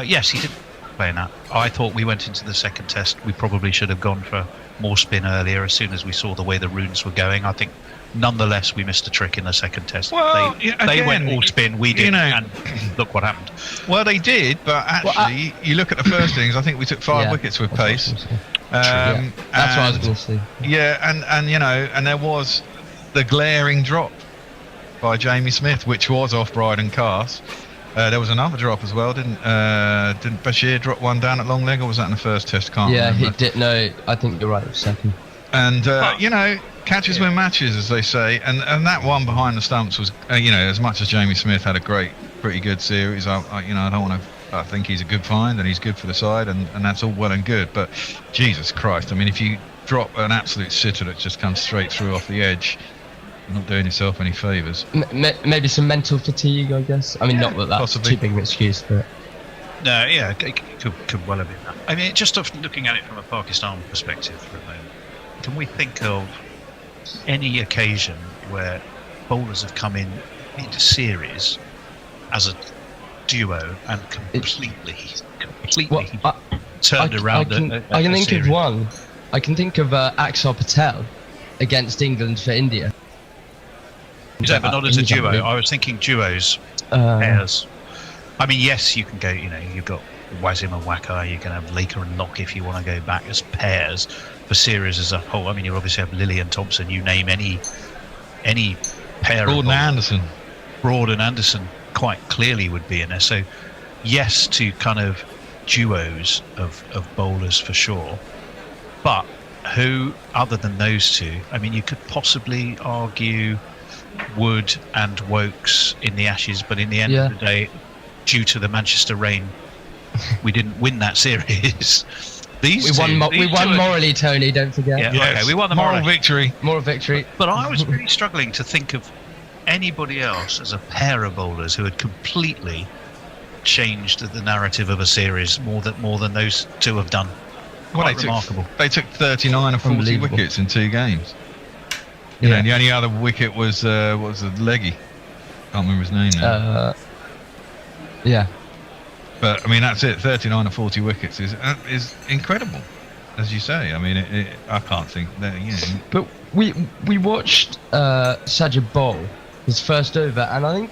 Yes, he did play in that. I thought we went into the second test. We probably should have gone for more spin earlier as soon as we saw the way the runes were going. I think. Nonetheless, we missed a trick in the second test.
Well,
they went all spin, we did, and look what happened.
Well, they did, but actually, you look at the first innings, I think we took 5 wickets with pace.
That's what I was going to say.
Yeah, and you know, and there was the glaring drop by Jamie Smith, which was off Brydencast. There was another drop as well, didn't Bashir drop one down at long leg, or was that in the first test? Can't remember.
He did. No, I think you're right. Second.
And you know, catches win matches, as they say, and that one behind the stumps was, you know, as much as Jamie Smith had a pretty good series. I think he's a good find and he's good for the side, and that's all well and good. But Jesus Christ, I mean, if you drop an absolute sitter that just comes straight through off the edge, you're not doing yourself any favours.
Maybe some mental fatigue, I guess. I mean, not that that's possibly too big an excuse, but.
No, yeah, it could well have been that. I mean, just looking at it from a Pakistan perspective for a moment, can we think of any occasion where bowlers have come into series as a duo and completely turned around?
I can think of one. I can think of Axar Patel against England for India.
Yeah, but not as a duo. I was thinking duos, pairs. I mean, yes, you can go. You know, you've got Wasim and Waqar. You can have Laker and Locke if you want to go back as pairs. For series as a whole, I mean, you obviously have Lilly and Thompson. You name any pair.
Broad and Anderson.
Broad and Anderson quite clearly would be in there. So, yes to kind of duos of bowlers for sure. But who, other than those two? I mean, you could possibly argue Wood and Wokes in the Ashes, but in the end of the day, due to the Manchester rain, we didn't win that series.
We won morally, Tony. Don't forget.
Yeah, okay, we won the
moral
morally.
victory.
Moral victory.
But I was really struggling to think of anybody else as a pair of bowlers who had completely changed the narrative of a series more than those two have done. Quite remarkable.
They took 39 or 40 wickets in 2 games. You know, and the only other wicket was what was it, Leggy? Can't remember his name now.
Yeah.
But I mean, that's it. 39 or 40 wickets is incredible, as you say. I mean, I can't think that. You know.
But we watched Sajid bowl his first over, and I think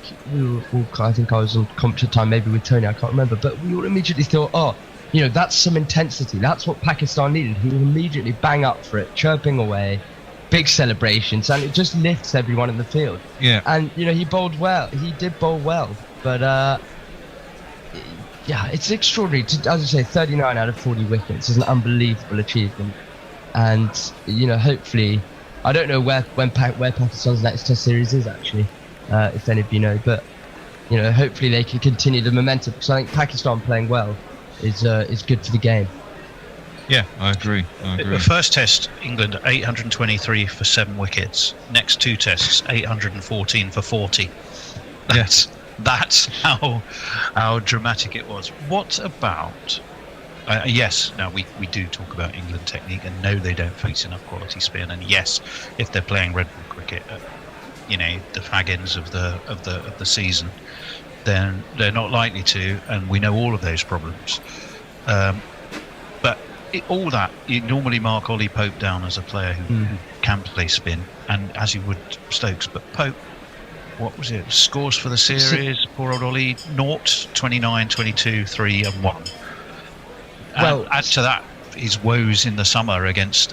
I think I was on commentary time, maybe with Tony. I can't remember, but we all immediately thought, oh, you know, that's some intensity. That's what Pakistan needed. He would immediately bang up for it, chirping away, big celebrations, and it just lifts everyone in the field.
Yeah.
And you know, he bowled well. He did bowl well, but yeah, it's extraordinary. As I say, 39 out of 40 wickets is an unbelievable achievement. And you know, hopefully, I don't know where Pakistan's next Test series is actually, if any of you know, but you know, hopefully they can continue the momentum, because I think Pakistan playing well is good for the game.
Yeah, I agree.
The first test, England 823 for 7 wickets. Next 2 tests, 814 for 40. That's how dramatic it was. What about? Yes, now we do talk about England technique, and no, they don't face enough quality spin. And yes, if they're playing red ball cricket, you know, the fag ends of the season, then they're not likely to, and we know all of those problems. But all that, you normally mark Ollie Pope down as a player who can play spin, and as you would Stokes. But Pope, what was it? Scores for the series, poor old Ollie, 0, 29, 22, 3 and 1. Well, add to that his woes in the summer against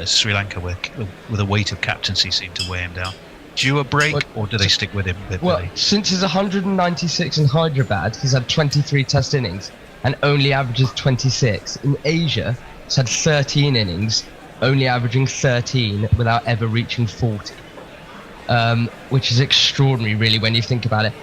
Sri Lanka, with a weight of captaincy seemed to weigh him down. Due a break, or do they stick with him?
Well, since his 196 in Hyderabad, he's had 23 Test innings and only averages 26. In Asia, he's had 13 innings, only averaging 13 without ever reaching 40. Which is extraordinary, really, when you think about it.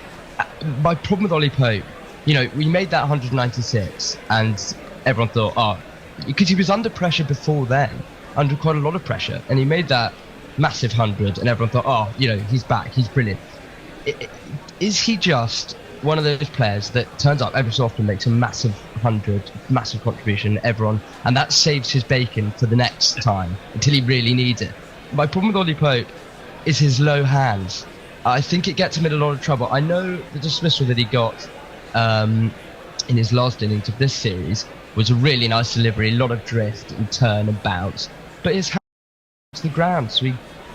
My problem with Ollie Pope, you know, we made that 196, and everyone thought, oh, because he was under pressure before then, under quite a lot of pressure, and he made that massive 100, and everyone thought, oh, you know, he's back, he's brilliant. Is he just one of those players that turns up every so often, makes a massive 100, massive contribution, everyone, and that saves his bacon for the next time until he really needs it? My problem with Ollie Pope is his low hands. I think it gets him in a lot of trouble. I know the dismissal that he got in his last innings of this series was a really nice delivery, a lot of drift and turn and bounce, but his hands to the ground, so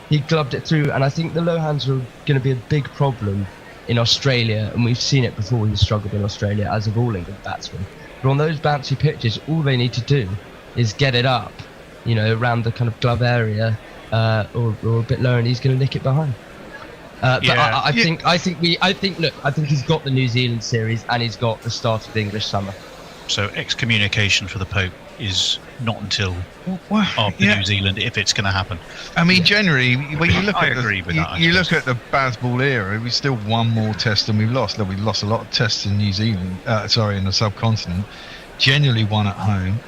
he gloved it through, and I think the low hands are going to be a big problem in Australia, and we've seen it before. He's struggled in Australia, as of all England batsmen. But on those bouncy pitches, all they need to do is get it up, you know, around the kind of glove area, or a bit lower, and he's going to nick it behind. But I think he's got the New Zealand series, and he's got the start of the English summer.
So excommunication for the Pope is not until after New Zealand, if it's going to happen.
I mean, generally, when you look
I
at
agree with that,
you look at the Bazball era, we still won more tests than we've lost. We've lost a lot of tests in New Zealand, in the subcontinent. Generally won at home.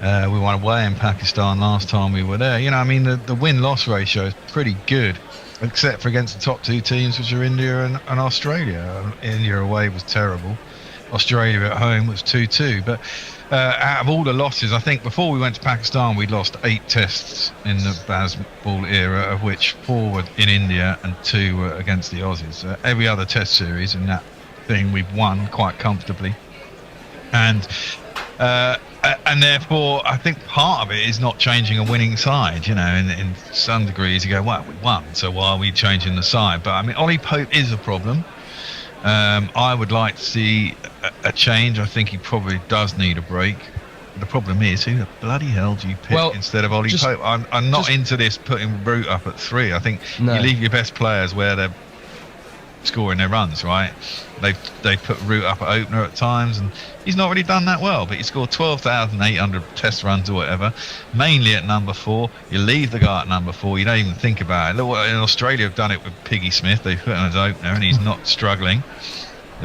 We won away in Pakistan last time we were there. You know, I mean, the win-loss ratio is pretty good, except for against the top 2 teams, which are India and Australia. India away was terrible. Australia at home was 2-2. But out of all the losses, I think before we went to Pakistan, we'd lost 8 tests in the Bazball era, of which 4 were in India and 2 were against the Aussies. Every other test series in that thing we've won quite comfortably. And therefore, I think part of it is not changing a winning side. You know, in some degrees, you go, well, we won, so why are we changing the side? But I mean, Ollie Pope is a problem. I would like to see a change. I think he probably does need a break. The problem is, who the bloody hell do you pick instead of Ollie Pope? I'm not into this putting Root up at 3. I think you leave your best players where they're scoring their runs, right? They put Root up at opener at times, and he's not really done that well, but he scored 12,800 test runs or whatever, mainly at number 4. You leave the guy at number 4, you don't even think about it. Look, in Australia have done it with Piggy Smith. They put him as opener and he's not struggling.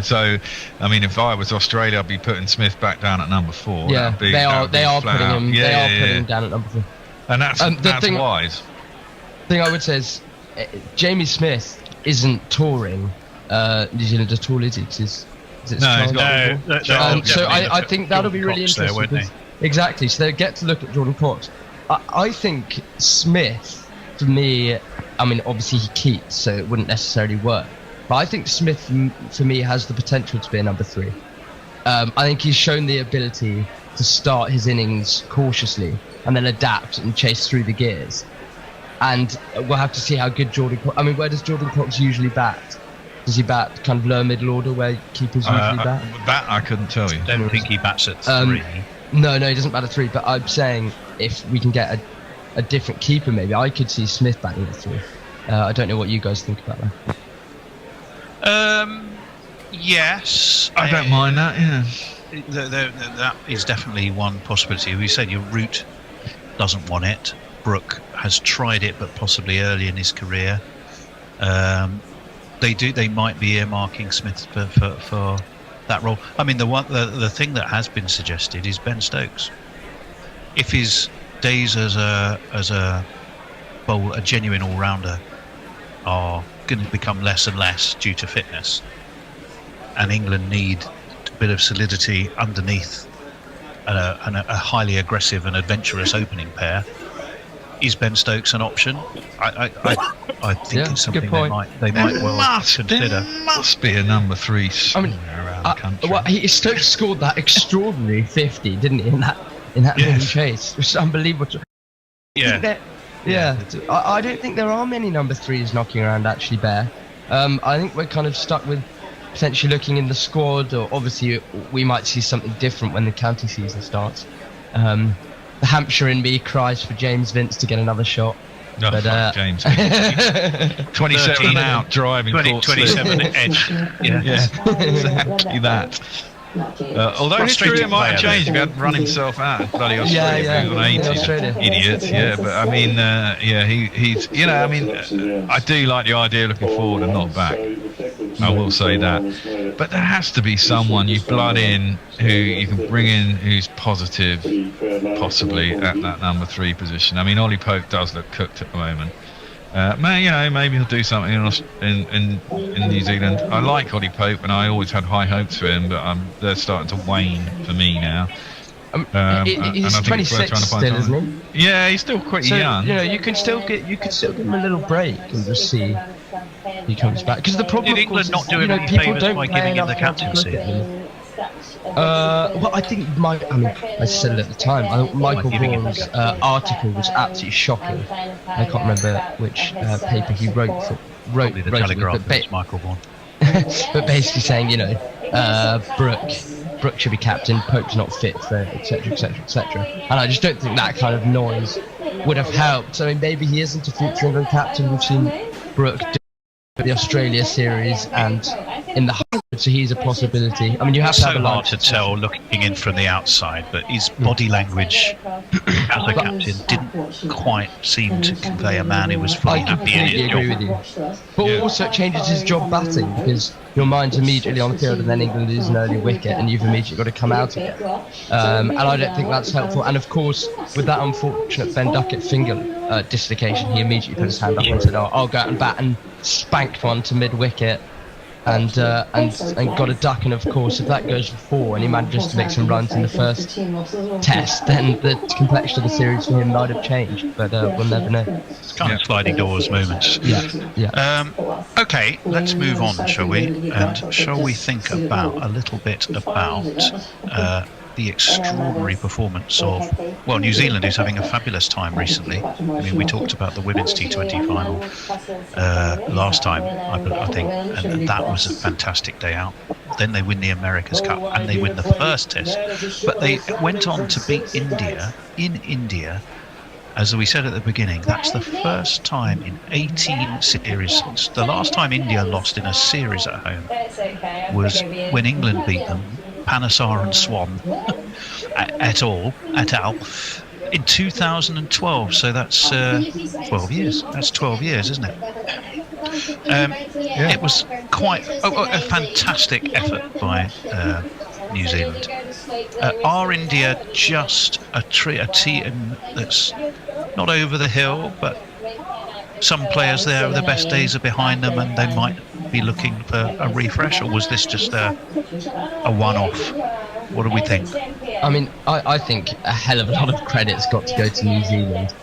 So, I mean, if I was Australia, I'd be putting Smith back down at number 4.
Yeah, they are putting him.
Yeah,
they are putting him down at number 4.
And that's wise.
Thing I would say is, Jamie Smith isn't touring New Zealand at all, is he? So I think that'll be really interesting. Exactly. So they get to look at Jordan Cox. I think Smith, for me, I mean, obviously he keeps, so it wouldn't necessarily work. But I think Smith, for me, has the potential to be a number 3. I think he's shown the ability to start his innings cautiously and then adapt and chase through the gears. And we'll have to see how good Jordan Cox... I mean, where does Jordan Cox usually bat? Does he bat kind of lower middle order where keepers usually bat?
That I couldn't tell you.
I don't think he bats at 3.
No, he doesn't bat at 3. But I'm saying if we can get a different keeper, maybe I could see Smith batting at 3. I don't know what you guys think about
that. Yes,
I don't mind that. Yeah,
that is definitely one possibility. We said your Root doesn't want it. Brooke has tried it, but possibly early in his career. They might be earmarking Smith for that role. I mean, the thing that has been suggested is Ben Stokes. If his days as a genuine all-rounder are going to become less and less due to fitness, and England need a bit of solidity underneath a highly aggressive and adventurous opening pair, is Ben Stokes an option? I think it's something they might well consider.
There must be a number 3 around the country.
Well, Stokes scored that extraordinary 50, didn't he, in that middle chase? It was unbelievable.
Yeah.
I don't think there are many number 3s knocking around actually, Bear. I think we're kind of stuck with potentially looking in the squad, or obviously we might see something different when the county season starts. The Hampshire in me cries for James Vince to get another shot.
No, but James Vince. 27 out, driving
27 edge. Yeah,
exactly that. Although his career might have changed if he hadn't run himself out of bloody Australia. He was on 80. Idiots, but I mean, he's, I mean, I do like the idea of looking forward and not back. I will say that. But there has to be someone you blood in who you can bring in who's positive, possibly at that number 3 position. I mean, Ollie Pope does look cooked at the moment. Maybe he'll do something in New Zealand. I like Ollie Pope, and I always had high hopes for him, but they're starting to wane for me now.
He's 26 still, isn't
he? Yeah, he's still quite young.
You can still give him a little break and just see if he comes back. Because the problem,
did England not do him any favours by giving him the captaincy?
Well, I think I said it at the time. Michael Vaughan's article was absolutely shocking. I can't remember which paper he wrote
the Telegraph. But Michael Vaughan.
But basically saying, Brooke should be captain, Pope's not fit for, etc, etc, etc. And I just don't think that kind of noise would have helped. I mean, maybe he isn't a future England captain. We've seen Brooke do the Australia series and in the so he's a possibility. I mean, you have to have a
hard to tell looking in from the outside, but his body language as a captain didn't quite seem to convey a man who was fully happy in his
job. With you. But also it changes his job batting, because your mind's immediately on the field and then England is an early wicket and you've immediately got to come out of it. And I don't think that's helpful. And of course, with that unfortunate Ben Duckett finger dislocation, he immediately put his hand up and said, I'll go out and bat, and spanked one to mid-wicket. And got a duck, and of course if that goes for 4 and he manages to make some runs in the first test, then the complexion of the series for him might have changed, but we'll never know.
It's kind of sliding doors moments. Okay, let's move on, shall we? And shall we think about a little bit about the extraordinary performance of, well, New Zealand is having a fabulous time recently. I mean, we talked about the women's T20 final last time, I think, and that was a fantastic day out. Then they win the America's Cup and they win the first test, but they went on to beat India in India. As we said at the beginning, that's the first time in 18 series. The last time India lost in a series at home was when England beat them, Panesar and Swan et al. In 2012. So that's 12 years. That's 12 years, isn't it? It was quite a fantastic effort by New Zealand. Are India just a team that's not over the hill, but some players there, the best days are behind them and they might be looking for a refresh, or was this just a one-off? What do we think?
I mean, I think a hell of a lot of credit's got to go to New Zealand.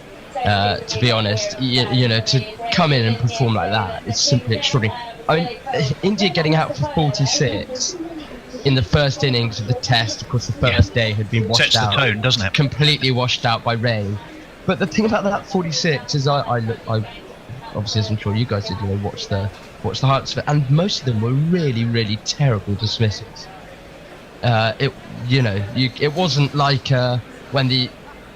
To be honest, you know, to come in and perform like that, it's simply extraordinary. I mean, India getting out for 46 in the first innings of the test, of course the first day had been washed out.
Sets the tone, doesn't it?
Completely washed out by rain. But the thing about that 46 is I obviously, as I'm sure you guys did, you know, watch the highlights of it, and most of them were really, really terrible dismissals. It wasn't like when the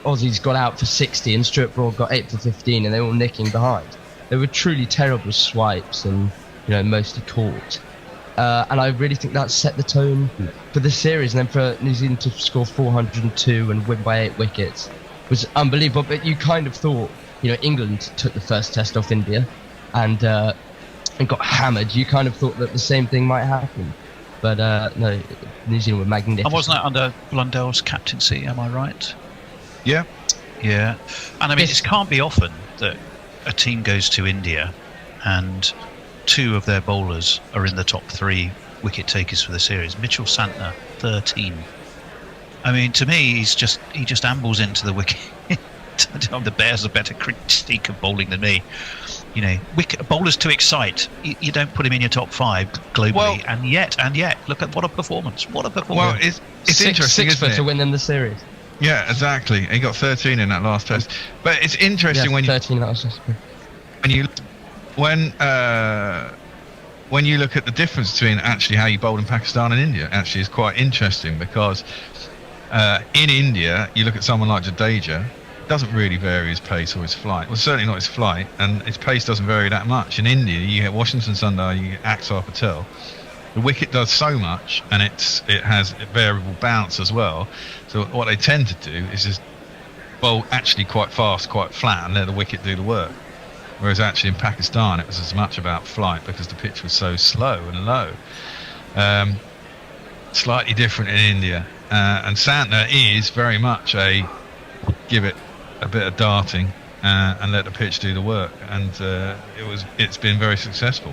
Aussies got out for 60 and Stuart Broad got 8 for 15 and they were all nicking behind. They were truly terrible swipes and, you know, mostly caught. And I really think that set the tone for the series, and then for New Zealand to score 402 and win by 8 wickets was unbelievable. But you kind of thought, you know, England took the first test off India and got hammered. You kind of thought that the same thing might happen. But no, New Zealand were magnificent.
And wasn't that under Blundell's captaincy, am I right?
Yeah.
Yeah. And I mean, it can't be often that a team goes to India and 2 of their bowlers are in the top 3 wicket takers for the series. Mitchell Santner, 13. I mean, to me, he just ambles into the wicket. The Bears are better critique of bowling than me. You know, bowlers to excite. You don't put him in your top 5 globally, well, and yet, look at what a performance! What a performance!
Well, it's interesting, isn't it?
To win them the series.
Yeah, exactly. He got 13 in that last test. But it's interesting when
13 that was just
when you look at the difference between actually how you bowl in Pakistan and India. Actually, is quite interesting because in India, you look at someone like Jadeja. Doesn't really vary his pace or his flight. Well, certainly not his flight, and his pace doesn't vary that much. In India, you get Washington Sundar, you get Axar Patel. The wicket does so much, and it has a variable bounce as well. So what they tend to do is just bowl actually quite fast, quite flat, and let the wicket do the work. Whereas actually in Pakistan, it was as much about flight because the pitch was so slow and low. Slightly different in India, and Santner is very much give it a bit of darting and let the pitch do the work, and it's been very successful.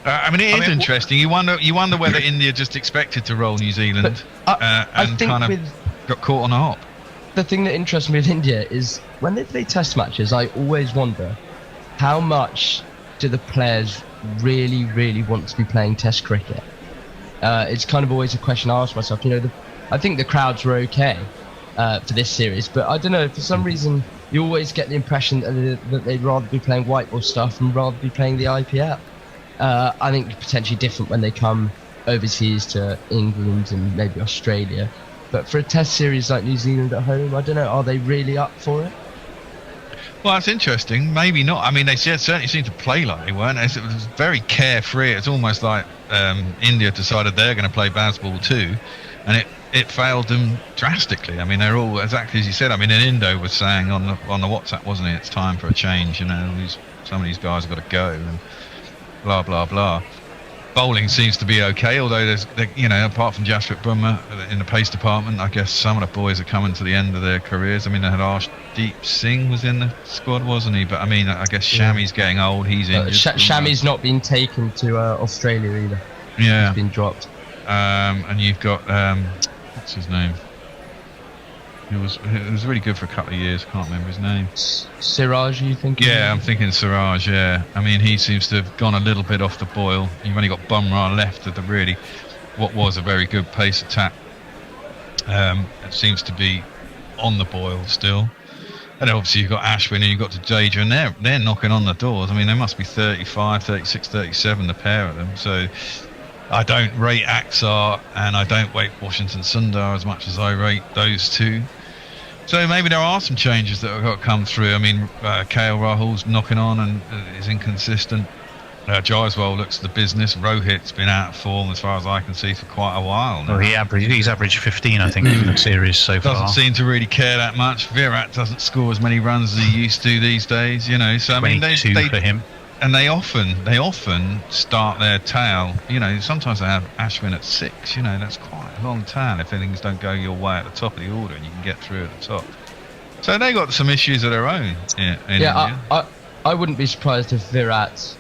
I mean, it is interesting. You wonder whether India just expected to roll New Zealand and kind of got caught on a hop.
The thing that interests me with India is when they play test matches, I always wonder how much do the players really, really want to be playing test cricket. It's kind of always a question I ask myself. You know, I think the crowds were okay for this series, but I don't know, for some reason you always get the impression that they'd rather be playing white ball stuff and rather be playing the IPL. I think potentially different when they come overseas to England and maybe Australia, but for a test series like New Zealand at home, I don't know, are they really up for it?
Well, that's interesting. Maybe not. I mean, they certainly seem to play like they weren't. It was very carefree. It's almost like India decided they're going to play baseball too, and it failed them drastically. I mean, they're all exactly as you said. I mean, Indo was saying on the WhatsApp, wasn't it? It's time for a change. You know, some of these guys have got to go, and blah blah blah. Bowling seems to be okay, although there's, you know, apart from Jasprit Bumrah in the pace department, I guess some of the boys are coming to the end of their careers. I mean, they had Arshdeep Singh was in the squad, wasn't he? But I mean, I guess Shami's getting old. He's injured.
Shami's not been taken to Australia either.
Yeah,
he's been dropped.
And you've got what's his name? He was really good for a couple of years. Can't remember his name.
Siraj, you think?
Yeah, I'm thinking Siraj. Yeah, I mean, he seems to have gone a little bit off the boil. You've only got Bumrah left of what was a very good pace attack. It seems to be on the boil still. And obviously you've got Ashwin and you've got Jadeja, and they're knocking on the doors. I mean, they must be 35, 36, 37, the pair of them. So I don't rate Axar and I don't rate Washington Sundar as much as I rate those two. So maybe there are some changes that have got to come through. I mean, KL Rahul's knocking on and is inconsistent. Jaiswal looks the business. Rohit's been out of form as far as I can see for quite a while now.
Well, he's averaged 15, I think, in the series so far.
Doesn't seem to really care that much. Virat doesn't score as many runs as he used to these days, you know. So I mean, they
for him.
and they often start their tail. Sometimes they have Ashwin at 6. That's quite a long tail if things don't go your way at the top of the order, and you can get through at the top. So they got some issues of their own. In India.
I wouldn't be surprised if Virat.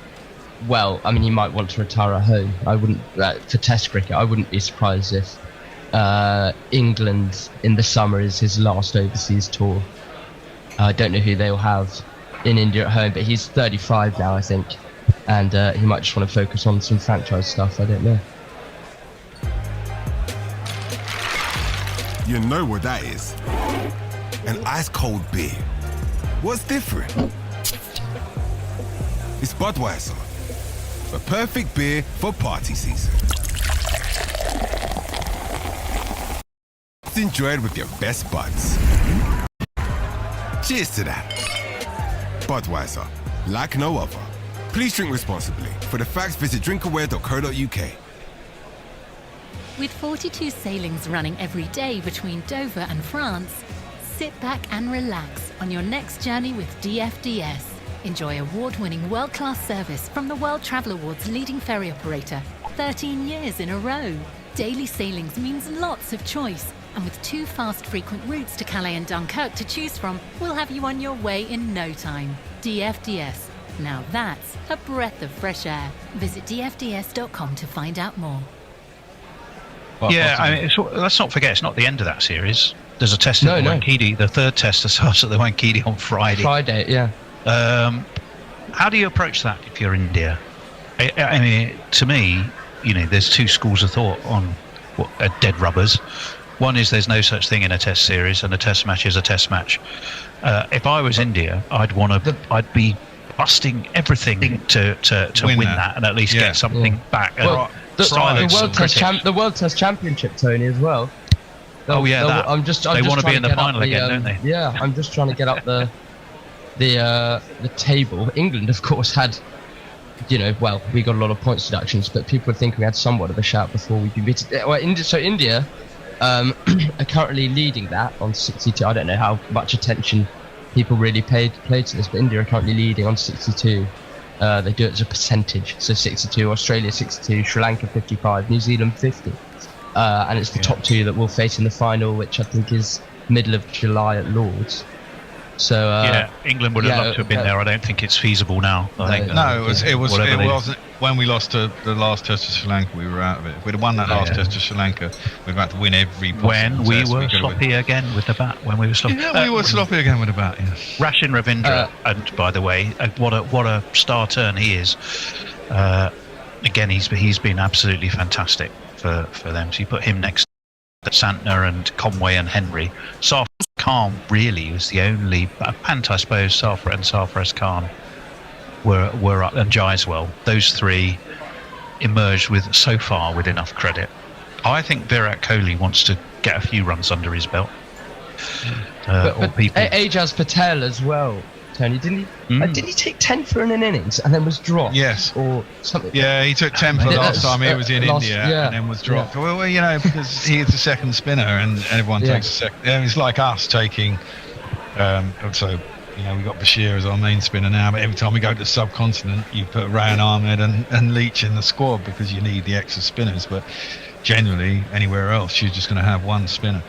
Well, I mean, he might want to retire at home. I wouldn't for Test cricket. I wouldn't be surprised if England in the summer is his last overseas tour. I don't know who they'll have in India at home, but he's 35 now, I think, and he might just want to focus on some franchise stuff. I don't know.
You know what that is? An ice cold beer. What's different? It's Budweiser, a perfect beer for party season. It's enjoyed with your best buds. Cheers to that. Budweiser, like no other. Please drink responsibly. For the facts, visit drinkaware.co.uk.
With 42 sailings running every day between Dover and France, sit back and relax on your next journey with DFDS. Enjoy award-winning world-class service from the World Travel Awards leading ferry operator, 13 years in a row. Daily sailings means lots of choice, and with 2 fast frequent routes to Calais and Dunkirk to choose from, we'll have you on your way in no time. DFDS. Now that's a breath of fresh air. Visit dfds.com to find out more.
Let's not forget, it's not the end of that series. There's a test at the Wankidi, the third test that starts at the Wankidi on Friday. How do you approach that if you're India? I mean, to me, there's 2 schools of thought on dead rubbers. One is there's no such thing in a test series, and a test match is a test match. If I was India, I'd be busting everything to win that and at least get something back.
The World Test Championship, Tony, as well.
They want to be in the final again, don't they?
Yeah, I'm just trying to get up the table. England, of course, had, we got a lot of points deductions, but people would think we had somewhat of a shout before we beat it. Well, India are currently leading that on 62. I don't know how much attention people really played to this, but India are currently leading on 62. They do it as a percentage, so 62, Australia 62, Sri Lanka 55, New Zealand 50. And it's the top 2 that we'll face in the final, which I think is middle of July at Lords. So
England would have loved to have been there. I don't think it's feasible now.
It wasn't. When we lost to the last test to Sri Lanka, we were out of it. If we'd have won that last test to Sri Lanka, we'd have had to win every possible
when we were sloppy again with the bat. When we were sloppy.
Yeah, we were sloppy again with the bat. Yeah.
Rashin Ravindra, and by the way, what a star turn he is. Again, he's been absolutely fantastic for them. So you put him next to Santner and Conway and Henry. Sarfraz Khan really was the only Pant, I suppose. Sarfraz and Sarfraz Khan were up, and Jaiswal. Those 3 emerged with enough credit. I think Virat Kohli wants to get a few runs under his belt.
Ajaz Patel as well, Tony, didn't he? Did he take 10 for an innings and then was dropped?
Yes.
Or something?
Yeah, he took 10 for the last time he was in India and then was dropped. Yeah. Well, because he's the second spinner and everyone takes a second. It's like us taking. We've got Bashir as our main spinner now, but every time we go to the subcontinent, you put Rayan Ahmed and Leach in the squad because you need the extra spinners. But generally, anywhere else, you're just going to have 1 spinner.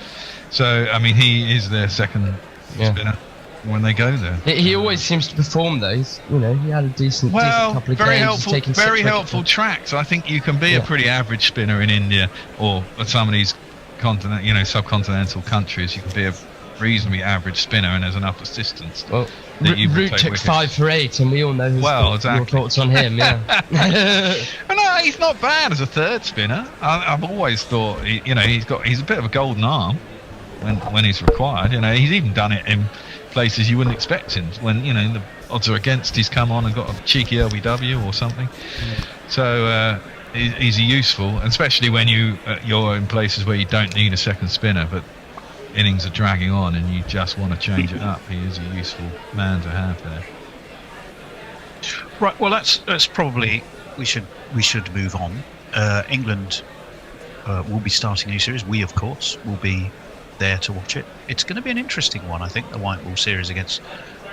So, I mean, he is their second spinner when they go there.
He always seems to perform, though. He had a decent couple of games.
Very helpful tracks. I think you can be a pretty average spinner in India or some of these subcontinental countries. You can be a reasonably average spinner, and there's enough assistance.
Well, Root took 5 for 8, and we all know your thoughts on him.
No, he's not bad as a third spinner. I've always thought he's a bit of a golden arm when he's required. He's even done it in places you wouldn't expect him when the odds are against. He's come on and got a cheeky LBW or something. So he's useful, especially when you're in places where you don't need a second spinner, but innings are dragging on and you just want to change it up. He is a useful man to have there.
Right. Well, that's probably we should move on. England will be starting a new series. We, of course, will be there to watch it. It's going to be an interesting one, I think, the white ball series against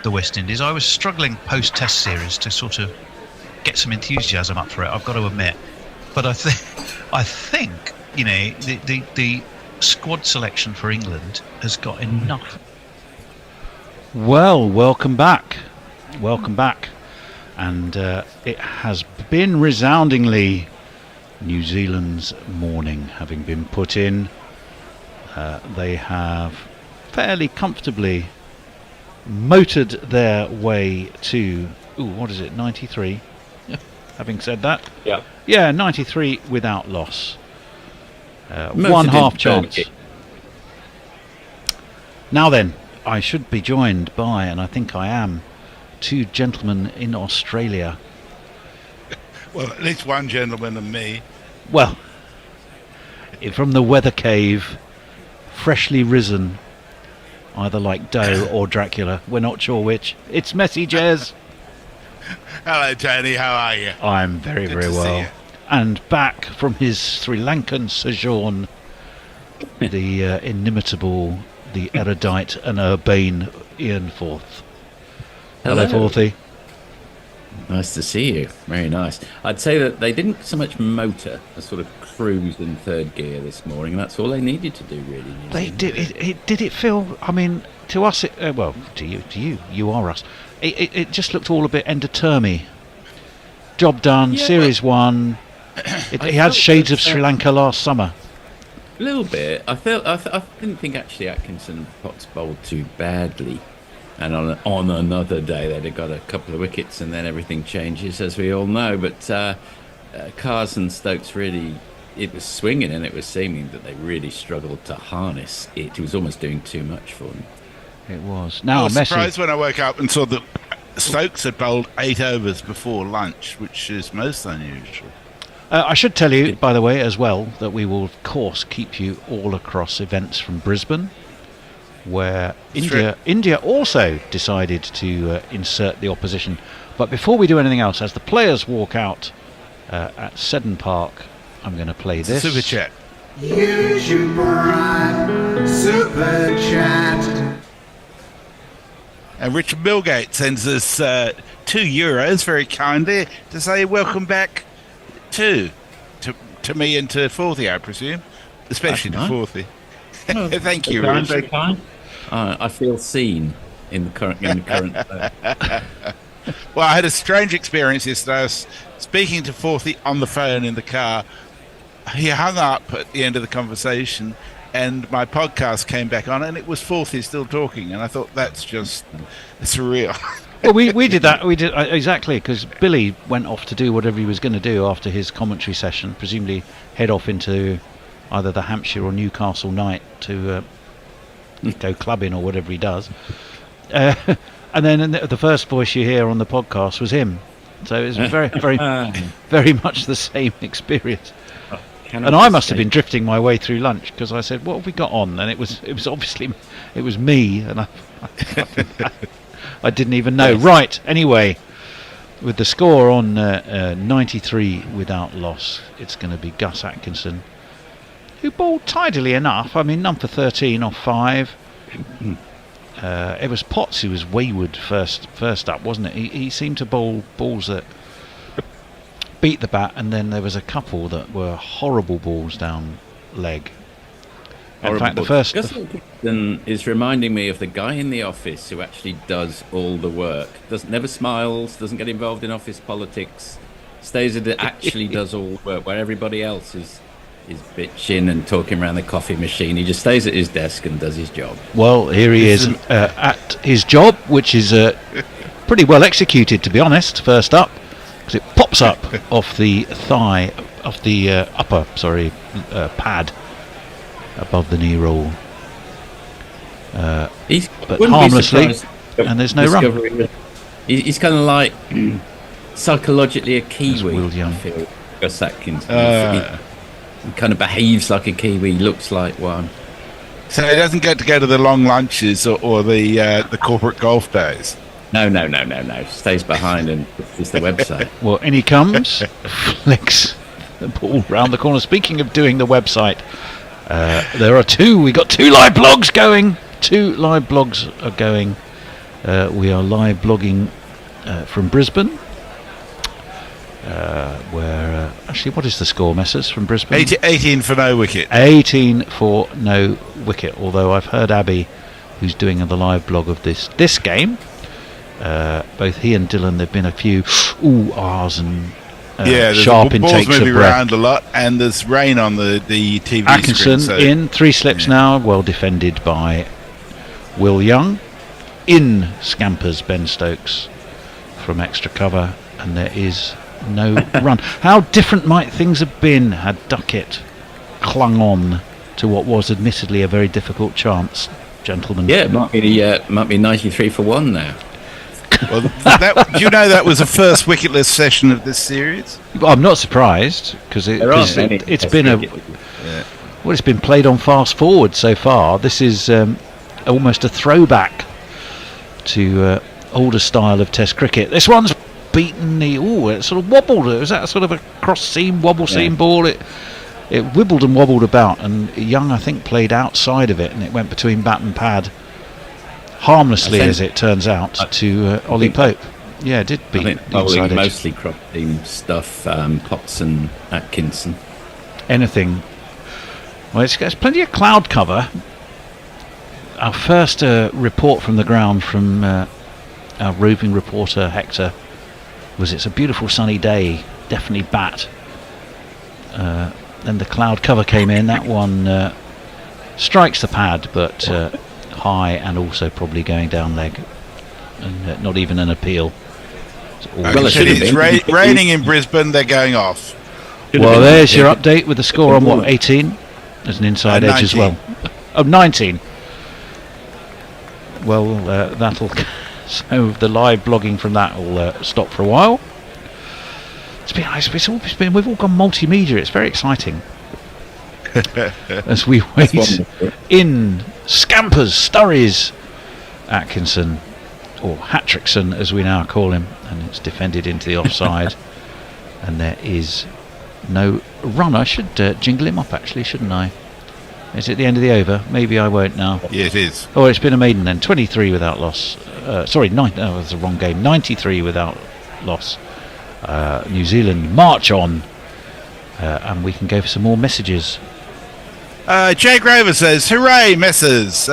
the West Indies. I was struggling post-Test series to sort of get some enthusiasm up for it, I've got to admit. But I think the squad selection for England has got enough. Well, welcome back, and it has been resoundingly New Zealand's morning, having been put in. They have fairly comfortably motored their way to 93. Having said that, yeah, 93 without loss. One half chance. Now then, I should be joined by, and I think I am, two gentlemen in Australia.
Well, at least one gentleman and me.
Well, from the weather cave, freshly risen, either like Doe or Dracula, we're not sure which. It's Messy Jez.
Hello, Tony, how are you?
I'm very,
Good
very
to see
well.
you.
And back from his Sri Lankan sojourn, the inimitable, the erudite and urbane Ian Forth. Hello, Forthy.
Nice to see you. Very nice. I'd say that they didn't so much motor as sort of cruise in third gear this morning, and that's all they needed to do, really.
They did. Did it feel? I mean, to us, to you are us. It just looked all a bit end-of-termy. Job done.
Yeah,
Series 1. It had shades of Sri Lanka last summer.
A little bit. I didn't think actually Atkinson Potts bowled too badly, and on another day they'd have got a couple of wickets, and then everything changes, as we all know. But Carson Stokes really, it was swinging, and it was seeming that they really struggled to harness it. It was almost doing too much for them.
It was. Now,
I was surprised when I woke up and saw that Stokes had bowled 8 overs before lunch, which is most unusual.
I should tell you, by the way, as well, that we will, of course, keep you all across events from Brisbane, where India also decided to insert the opposition. But before we do anything else, as the players walk out at Seddon Park, I'm going to play this.
Super chat.
YouTube Prime Super Chat.
And Richard Milgate sends us €2 very kindly to say welcome back to me and to Forthy, I presume, especially to Forthy. Thank you,
Very
Richard.
very kind. I feel seen in the current.
Well, I had a strange experience yesterday. I was speaking to Forthy on the phone in the car. He hung up at the end of the conversation, and my podcast came back on, and it was Forthy still talking, and I thought that's just surreal.
Well, we did that. We did exactly, because Billy went off to do whatever he was going to do after his commentary session, presumably head off into either the Hampshire or Newcastle night to go clubbing or whatever he does. And then the first voice you hear on the podcast was him. So it was very, very, very much the same experience. And I must have been drifting my way through lunch, because I said, "What have we got on?" And it was obviously it was me, and I didn't even know. Right. Anyway, with the score on 93 without loss, it's going to be Gus Atkinson, who bowled tidily enough. I mean, none for 13 off 5. It was Potts who was wayward first up, wasn't it? He seemed to bowl balls that beat the bat, and then there was a couple that were horrible balls down leg. In fact, the first...
Gus Atkinson is reminding me of the guy in the office who actually does all the work. Never smiles, doesn't get involved in office politics, stays at it, actually does all the work, where everybody else is bitching and talking around the coffee machine. He just stays at his desk and does his job.
Well, here he is at his job, which is pretty well executed, to be honest, first up, because it pops up off the thigh, off the upper pad above the knee roll, but harmlessly, and there's no run.
He's kind of like psychologically a Kiwi, I feel, Gus Atkinson. He kind of behaves like a Kiwi, looks like one.
So he doesn't get to go to the long lunches or the corporate golf days?
No. Stays behind and is the website.
Well, in he comes, flicks the ball round the corner. Speaking of doing the website, there are we got 2 live blogs going. 2 live blogs are going. We are live blogging from Brisbane. where actually, what is the score, Messers, from Brisbane?
18 for no wicket.
18 for no wicket. Although I've heard Abby, who's doing the live blog of this game, both he and Dylan, there've been a few ahs and sharp
the ball's
intakes of
moving
breath.
around a lot, and there's rain on the TV
Atkinson
screen. So
in 3 slips now, well defended by Will Young. In scampers Ben Stokes from extra cover, and there is no run. How different might things have been had Duckett clung on to what was admittedly a very difficult chance, gentlemen?
Yeah, it might be 93 for 1 now.
Well, do you know that was the first wicketless session of this series?
Well, I'm not surprised because it's been it's been played on fast forward so far. This is almost a throwback to older style of Test cricket. This one's beaten it sort of wobbled. It was that sort of a cross seam, wobble seam ball. It wibbled and wobbled about, and Young, I think, played outside of it, and it went between bat and pad harmlessly, as it turns out, to Ollie Pope. Yeah, it did beat the inside edge.
Mostly cross team stuff, Potts and Atkinson.
Anything. Well, it's plenty of cloud cover. Our first report from the ground from our roving reporter Hector was it's a beautiful sunny day, definitely bat. Then the cloud cover came in. That one strikes the pad, but high and also probably going down leg, and not even an appeal.
It's raining in Brisbane. They're going off.
Well, there's your update with the score on 18. There's an inside edge as well. Oh, 19. Well, that'll so the live blogging from that will stop for a while. We've all gone multimedia. It's very exciting. As we wait in scampers, Sturries, Atkinson, or Hatrickson as we now call him, and it's defended into the offside, and there is no run. I should jingle him up actually, shouldn't I? Is it the end of the over? Maybe I won't now.
Yeah, it is.
Oh, it's been a maiden then. 23 without loss. Sorry, that's the wrong game. 93 without loss. New Zealand march on, and we can go for some more messages.
Jay Grover says, "Hooray, Messers!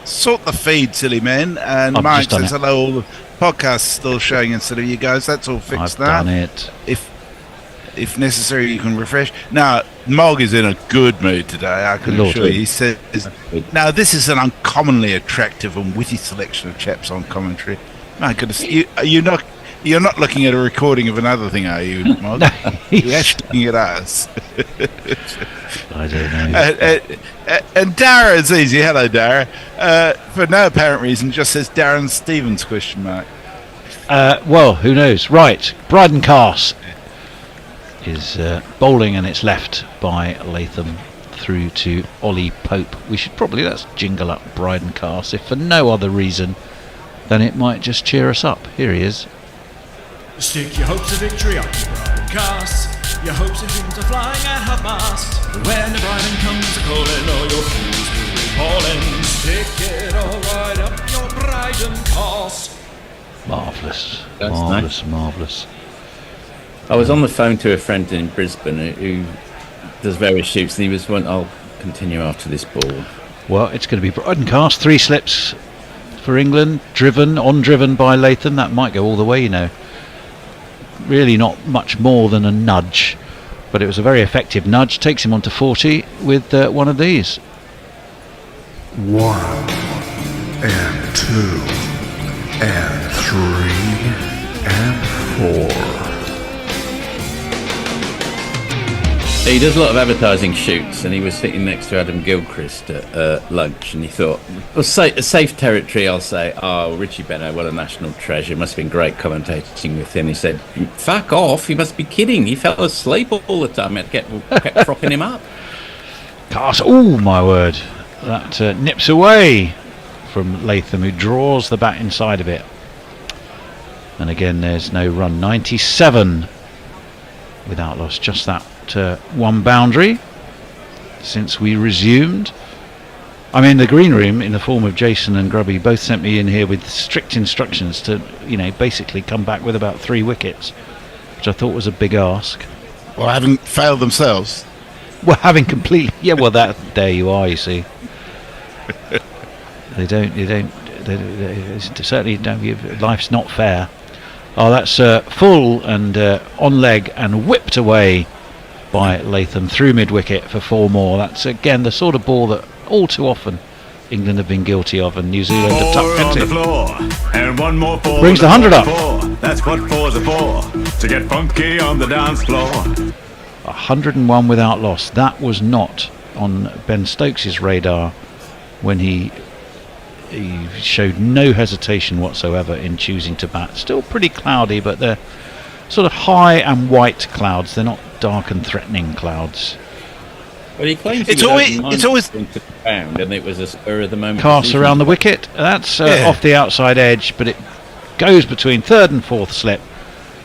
Sort the feed, silly men." And Mike says, "Hello, all the podcasts still showing instead of you guys. That's all fixed now.
I've done it.
If necessary, you can refresh." Now, Mog is in a good mood today, I can assure you. He says, "Now, this is an uncommonly attractive and witty selection of chaps on commentary." My goodness, you're not looking at a recording of another thing, are you, Mog? You're actually looking at us.
I don't know.
And Dara is easy. Hello, Dara. For no apparent reason, just says Darren Stevens ?
Well, who knows? Right, Bryden Cast is bowling, and it's left by Latham through to Ollie Pope. Let's jingle up Bryden Cast, if for no other reason than it might just cheer us up. Here he is.
Stick your hopes of victory up to Bryden Cast. Your hopes and dreams are flying at half mast. When the Bryden comes a calling, all your fools will be falling. Stick it all right up your Bryden Cast.
Marvellous.
That's
Marvellous,
nice.
marvellous.
I was on the phone to a friend in Brisbane who does various shoots, and he was one. I'll continue after this ball.
Well, it's going to be Bryden Cast, 3 slips for England, on-driven by Latham. That might go all the way, you know. Really not much more than a nudge, but it was a very effective nudge. Takes him on to 40 with one of these.
1 and 2 and 3 and 4.
He does a lot of advertising shoots, and he was sitting next to Adam Gilchrist at lunch, and he thought, well, safe territory, I'll say, oh, Richie Benno, what a national treasure, must have been great commentating with him. He said, fuck off, you must be kidding, he fell asleep all the time, it kept propping him up.
Cast, oh my word, that nips away from Latham, who draws the bat inside of it. And again, there's no run. 97 without loss, just that one boundary since we resumed. I mean, the green room, in the form of Jason and Grubby, both sent me in here with strict instructions to, basically come back with about 3 wickets. which I thought was a big ask.
Well, having failed themselves.
Well, having completely, yeah. Well, there you are. You see, they certainly don't give. Life's not fair. Oh, that's full and on leg and whipped away by Latham through mid wicket for 4 more. That's again the sort of ball that all too often England have been guilty of, and New Zealand have tucked into.
And one more four.
Brings the 100 up.
That's what fours are for. To get funky on the dance floor.
101 without loss. That was not on Ben Stokes' radar when he showed no hesitation whatsoever in choosing to bat. Still pretty cloudy, but they're sort of high and white clouds. They're not dark and threatening clouds.
Well, he claims
it's always
into the ground, and it was a spur of the moment.
Cast around the wicket. That's off the outside edge, but it goes between 3rd and 4th slip,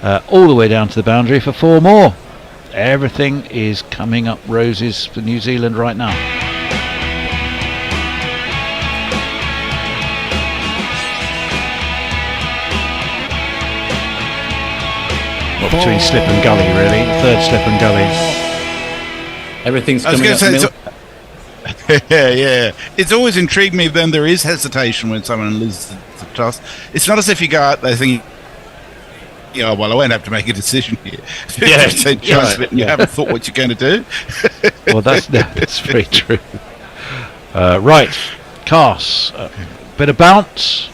all the way down to the boundary for 4 more. Everything is coming up roses for New Zealand right now. Well, between slip and gully, really. 3rd slip and gully.
Everything's coming up.
Yeah. It's always intrigued me then there is hesitation when someone loses the toss. It's not as if you go out there thinking, well, I won't have to make a decision here. 50% chance of it, and you haven't thought what you're going to do.
Well, that's very true. Right, Cass, bit of bounce,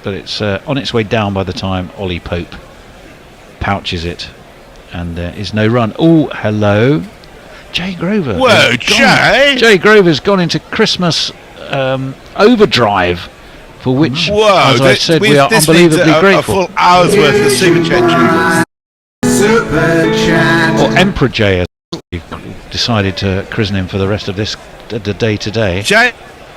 but it's on its way down by the time Ollie Pope pouches it, and there is no run. Oh, hello, Jay Grover.
Whoa, Jay!
Jay Grover's gone into Christmas overdrive, for which, as I said, we are unbelievably grateful.
A full hour's worth of super chat.
Or Emperor Jay, as we've decided to christen him for the rest of the day today.
Jay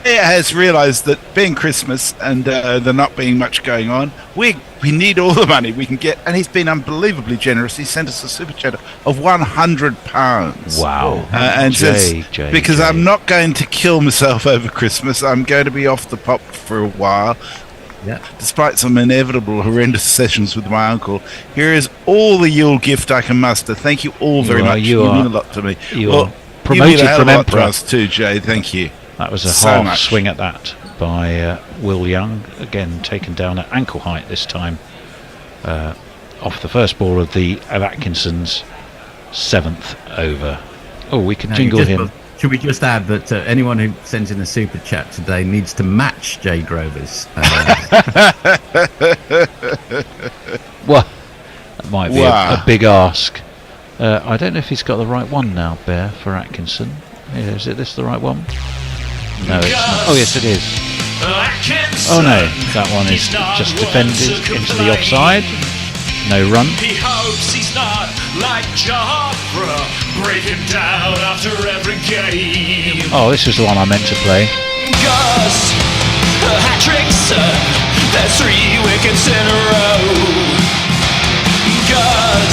has realised that being Christmas and there not being much going on, we need all the money we can get, and he's been unbelievably generous. He sent us a super chat of £100.
Wow!
And
Jay,
says, because I'm not going to kill myself over Christmas, I'm going to be off the pop for a while.
Yeah.
Despite some inevitable horrendous sessions with my uncle, here is all the Yule gift I can muster. Thank you all very much. You mean a lot to me.
You are promoted from Emperor.
To us too, Jay. Thank you.
That was a half swing at that by Will Young, again taken down at ankle height this time, off the first ball of Atkinson's 7th over. Oh, we can jingle him.
Should we just add that anyone who sends in a super chat today needs to match Jay Grover's?
Well, that might be a big ask. I don't know if he's got the right one now, Bear, for Atkinson. Is this the right one? No, it's not. Oh, yes, it is. Oh, no, that one is just defended into the offside. No run.
He hopes he's not like Joffre, break him down after every game.
Oh, this is the one I meant to play.
Gus, a hat-trick, son. There's 3 wickets in a row. Gus,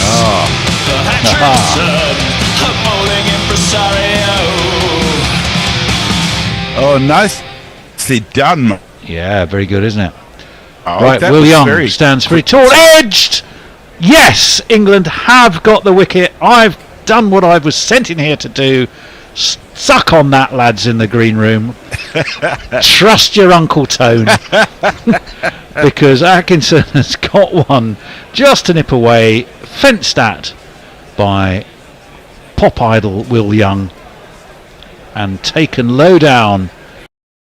a hat-trick, son. A bowling impresario.
Oh, nicely done.
Yeah, very good, isn't it?
Oh,
right, Will Young stands very tall, edged. Yes, England have got the wicket. I've done what I was sent in here to do. Suck on that, lads in the green room. Trust your Uncle Tone. Because Atkinson has got one just a nip away, fenced at by pop idol Will Young, and taken low down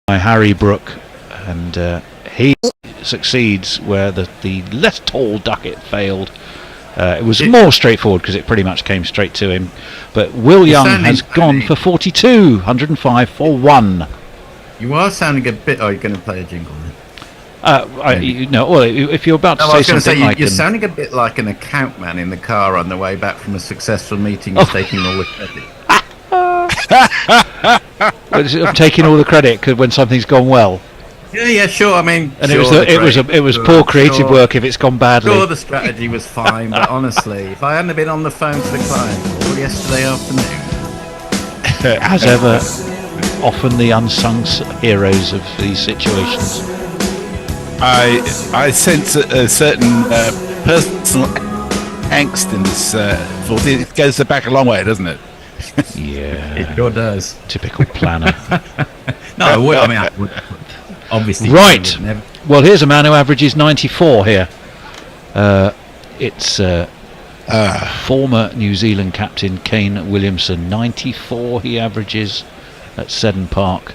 by Harry Brook, and he succeeds where the less tall Duckett failed. It was more straightforward because it pretty much came straight to him, but Will Young has gone for 42, 105 for 1.
You are sounding a bit. You're going to play a jingle then?
Well, if you're about to say something like...
You're sounding a bit like an account man in the car on the way back from a successful meeting. He's taking all the credit.
I'm taking all the credit when something's gone well.
Yeah, sure. I mean,
and it was poor creative work if it's gone badly.
Sure, the strategy was fine, but honestly, if I hadn't been on the phone to the client all yesterday afternoon,
as ever, often the unsung heroes of these situations.
I sense a certain personal angst in this fourth. It goes back a long way, doesn't it?
Yeah,
It sure does.
typical planner.
No, I would obviously.
Right.
would never-
Well, here's a man who averages 94 here. It's former New Zealand captain Kane Williamson. 94 he averages at Seddon Park.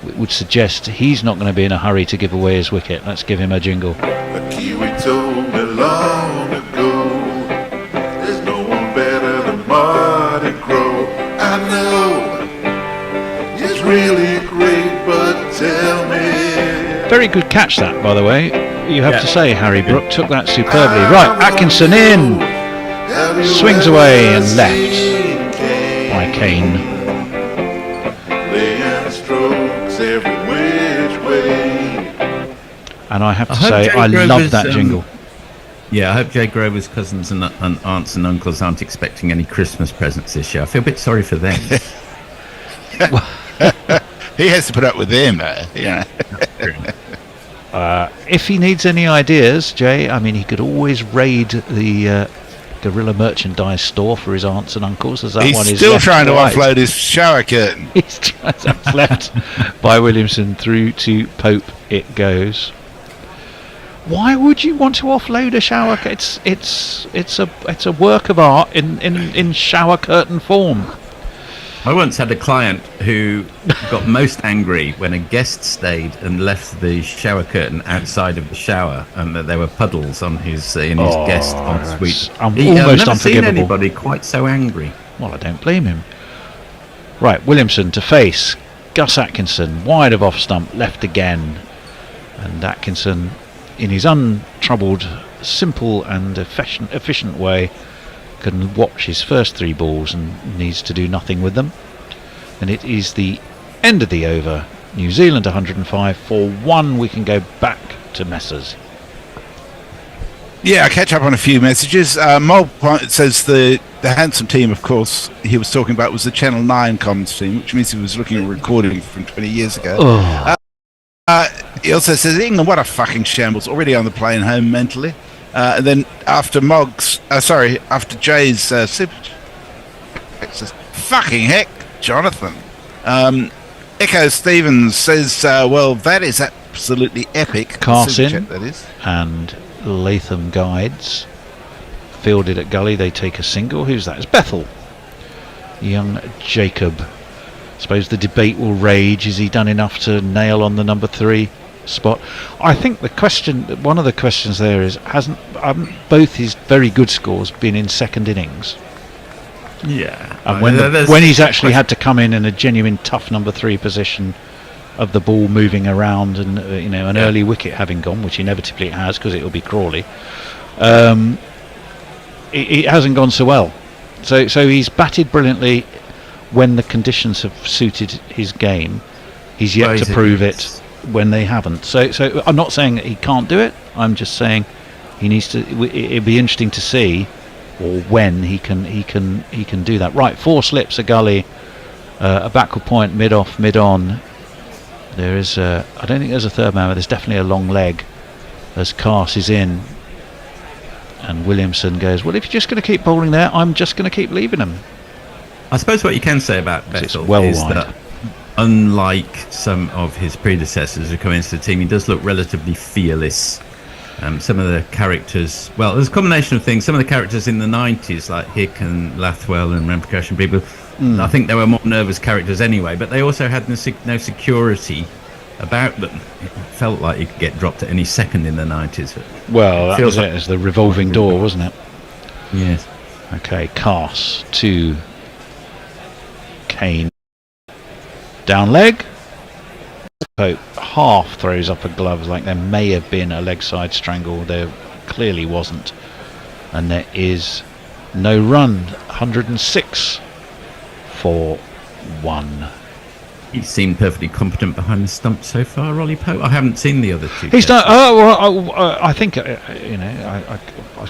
It would suggest he's not going to be in a hurry to give away his wicket. Let's give him a jingle.
A Kiwi told me long ago, there's no one better than Marty Crow. I know he's really great, but tell me.
Very good catch that, by the way. You have
Yeah.
to say, Harry Brook took that superbly. Right, Atkinson in. Swings away and left by Kane.
Laying strokes every which way.
And I have to
I hope
say,
Jay
I love
Grover's,
that jingle.
Yeah, I hope Jay Grover's cousins and aunts and uncles aren't expecting any Christmas presents this year. I feel a bit sorry for them.
He has to put up with them, yeah.
If he needs any ideas, Jay, I mean, he could always raid the Guerrilla merchandise store for his aunts and uncles. As that
He's
one is
still
left
trying to
right.
offload his shower curtain.
That's left by Williamson through to Pope. It goes. Why would you want to offload a shower? It's a work of art in shower curtain form.
I once had a client who got most angry when a guest stayed and left the shower curtain outside of the shower, and that there were puddles on his guest ensuite.
Almost
I've never seen
unforgivable.
anybody quite so angry.
Well, I don't blame him. Right, Williamson to face Gus Atkinson, wide of off stump, left again, and Atkinson, in his untroubled, simple and efficient way, can watch his first three balls and needs to do nothing with them. And it is the end of the over. New Zealand 105 for 1. We can go back to Messers.
Yeah, I catch up on a few messages. Mob says the handsome team, of course, he was talking about was the Channel 9 comms team, which means he was looking at a recording from 20 years ago. He also says, England, what a fucking shambles, already on the plane home mentally. And then after Jay's super says, fucking heck, Jonathan. Echo Stevens says, well, that is absolutely epic.
Carson
Super chat, that is.
and Latham guides. Fielded at gully, they take a single. Who's that? It's Bethel. Young Jacob. Suppose the debate will rage. Is he done enough to nail on the number 3 spot? I think one of the questions there is, hasn't both his very good scores been in second innings?
Yeah.
And when he's actually had to come in a genuine tough number 3 position of the ball moving around and an early wicket having gone, which inevitably it has because it will be Crawley, it hasn't gone so well. So he's batted brilliantly when the conditions have suited his game. He's yet to prove it when they haven't. So I'm not saying that he can't do it. I'm just saying he needs to. It'd be interesting to see, or when he can do that. Right, 4 slips, a gully, a backward point, mid off, mid on. There is I don't think there's a third man, but there's definitely a long leg as Cars is in, and Williamson goes, well, if you're just going to keep bowling there, I'm just going to keep leaving him.
I suppose what you can say about Bethel
well
is
wide.
that, unlike some of his predecessors who come into the team, he does look relatively fearless. Some of the characters, well, there's a combination of things. Some of the characters in the 90s, like Hick and Lathwell and Rempercussion people, I think they were more nervous characters anyway, but they also had no security about them. It felt like you could get dropped at any second in the 90s.
Well, that was it. It's the revolving door, wasn't it?
Yes.
Okay, Cars to Kane. Down leg. Pope half throws up a glove, like there may have been a leg side strangle. There clearly wasn't. And there is no run. 106 for 1.
He seemed perfectly competent behind the stump so far, Rolly Pope. I haven't seen the other 2.
He's done. I think I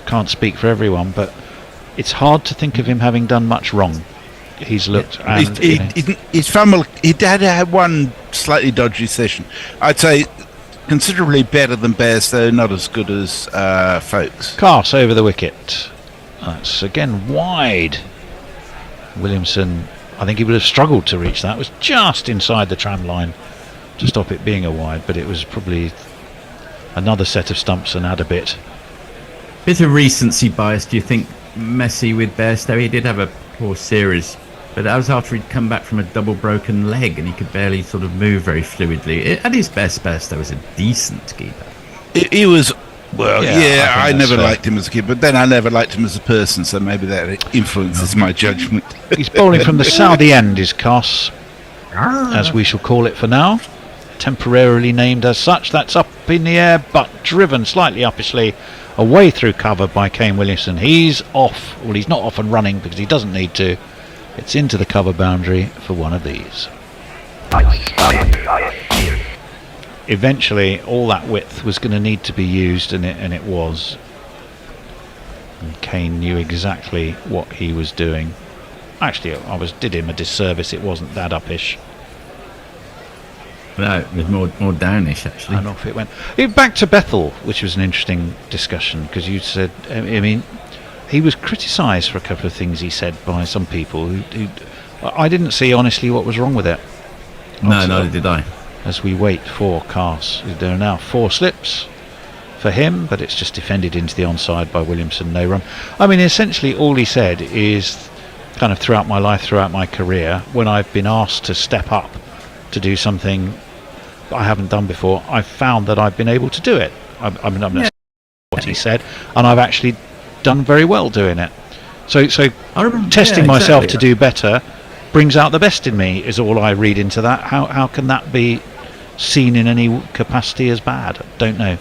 can't speak for everyone, but it's hard to think of him having done much wrong. He's looked. And,
He's fumbled. He did have one slightly dodgy session. I'd say considerably better than Bears, though not as good as Folks.
Cars over the wicket That's again wide. Williamson, I think he would have struggled to reach that. It was just inside the tram line to stop it being a wide, but it was probably another set of stumps and add a bit.
Bit of recency bias, do you think, Messi with Bairstow? He did have a poor series, but that was after he'd come back from a double broken leg and he could barely sort of move very fluidly. At his best, Bairstow was a decent keeper.
He was, well,
Yeah,
I
I think
never
that's fair.
liked him as a kid, but then I never liked him as a person, so maybe that influences my judgment.
He's bowling from the Saudi end, is Cos, as we shall call it for now. Temporarily named as such. That's up in the air, but driven slightly uppishly away through cover by Kane Williamson. He's off. Well, he's not off and running because he doesn't need to. It's into the cover boundary for one of these. Eventually, all that width was going to need to be used, and it was. And Kane knew exactly what he was doing. Actually, did him a disservice. It wasn't that uppish.
No, it was more downish, actually.
And off it went. Back to Bethel, which was an interesting discussion, because you said, I mean, he was criticised for a couple of things he said by some people who I didn't see honestly what was wrong with it.
No, neither did I.
As we wait for Cars, there are now 4 slips for him, but it's just defended into the onside by Williamson, no run. I mean, essentially all he said is, kind of throughout my life, throughout my career, when I've been asked to step up to do something that I haven't done before, I've found that I've been able to do it. I'm not saying what he said, and I've actually done very well doing it. So testing myself to do better brings out the best in me, is all I read into that. How can that be seen in any capacity as bad? Don't know.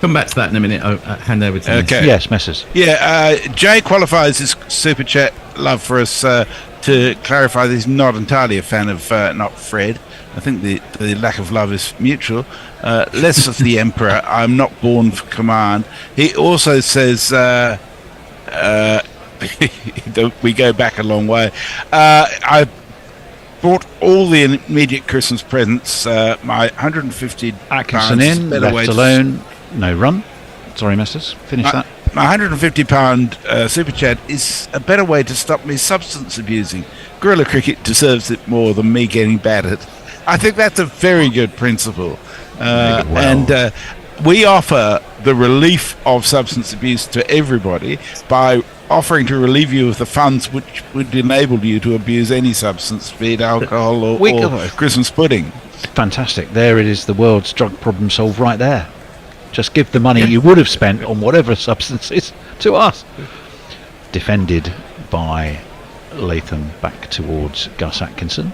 Come back to that in a minute. I'll hand over to
Okay.
Yes, Messrs.
Yeah, Jay qualifies his super chat love for us to clarify that he's not entirely a fan of not Fred. I think the lack of love is mutual. Less of the Emperor. I'm not born for command. He also says, we go back a long way. I bought all the immediate Christmas presents. My 150
Atkinson
pounds
in,
better way
left
to-
alone, no run. Sorry, Messrs. Finish that.
My £150 super chat is a better way to stop me substance abusing. Guerrilla cricket deserves it more than me getting battered. I think that's a very good principle. And we offer the relief of substance abuse to everybody by offering to relieve you of the funds which would enable you to abuse any substance, be it alcohol or Christmas pudding.
Fantastic. There it is, the world's drug problem solved right there. Just give the money you would have spent on whatever substances to us. Defended by Latham back towards Gus Atkinson.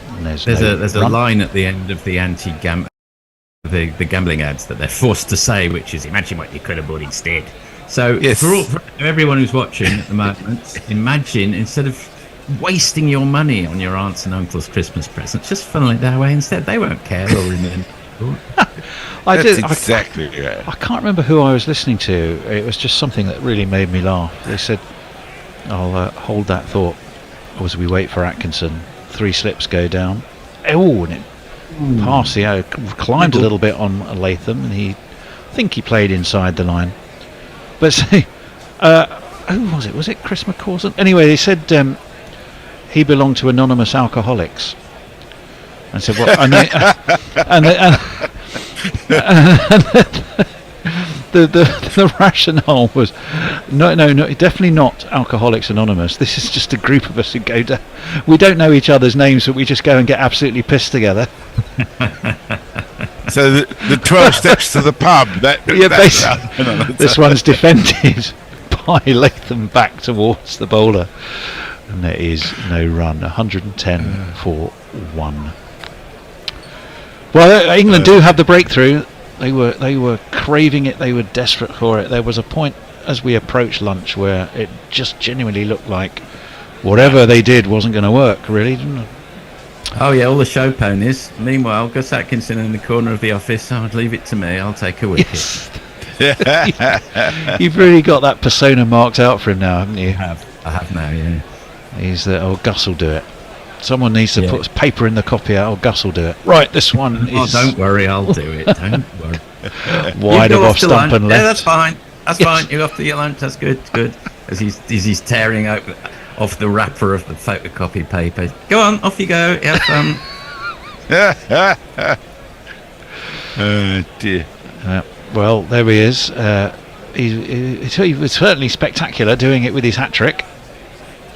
And
There's a line at the end of the the gambling ads that they're forced to say, which is, imagine what you could have bought instead. So for everyone who's watching at the moment, imagine, instead of wasting your money on your aunts and uncles' Christmas presents, just funnel it that way instead. They won't care or remember.
Exactly right.
I can't remember who I was listening to. It was just something that really made me laugh. They said, I'll hold that thought as we wait for Atkinson. 3 slips go down. Oh, and it passed the climbed a little bit on Latham, and I think he played inside the line. But say, who was it? Was it Chris McCausland? Anyway, they said he belonged to Anonymous Alcoholics. And said, well, the rationale was no, definitely not Alcoholics Anonymous. This is just a group of us who go down. We don't know each other's names, but we just go and get absolutely pissed together.
So the 12 steps to the pub.
This one's defended by Latham back towards the bowler, and there is no run. 110 for 1. Well, England do have the breakthrough. They were craving it. They were desperate for it. There was a point as we approached lunch where it just genuinely looked like whatever they did wasn't going to work, really, didn't it?
Oh yeah, all the show ponies. Meanwhile, Gus Atkinson in the corner of the office. I would leave it to me. I'll take a wicket.
Yes. You've really got that persona marked out for him now, haven't you?
I have now. Yeah.
He's Gus will do it. Someone needs to put paper in the copy out. Gus will do it. Right, this one is.
Oh, don't worry, I'll do it. Don't worry.
Wide of off stump and left.
Yeah, that's fine. That's fine. You're off to your lunch. That's good. as he's tearing off the wrapper of the photocopy paper. Go on, off you go. Have fun.
Oh dear.
Well, there he is. He was certainly spectacular doing it with his hat trick.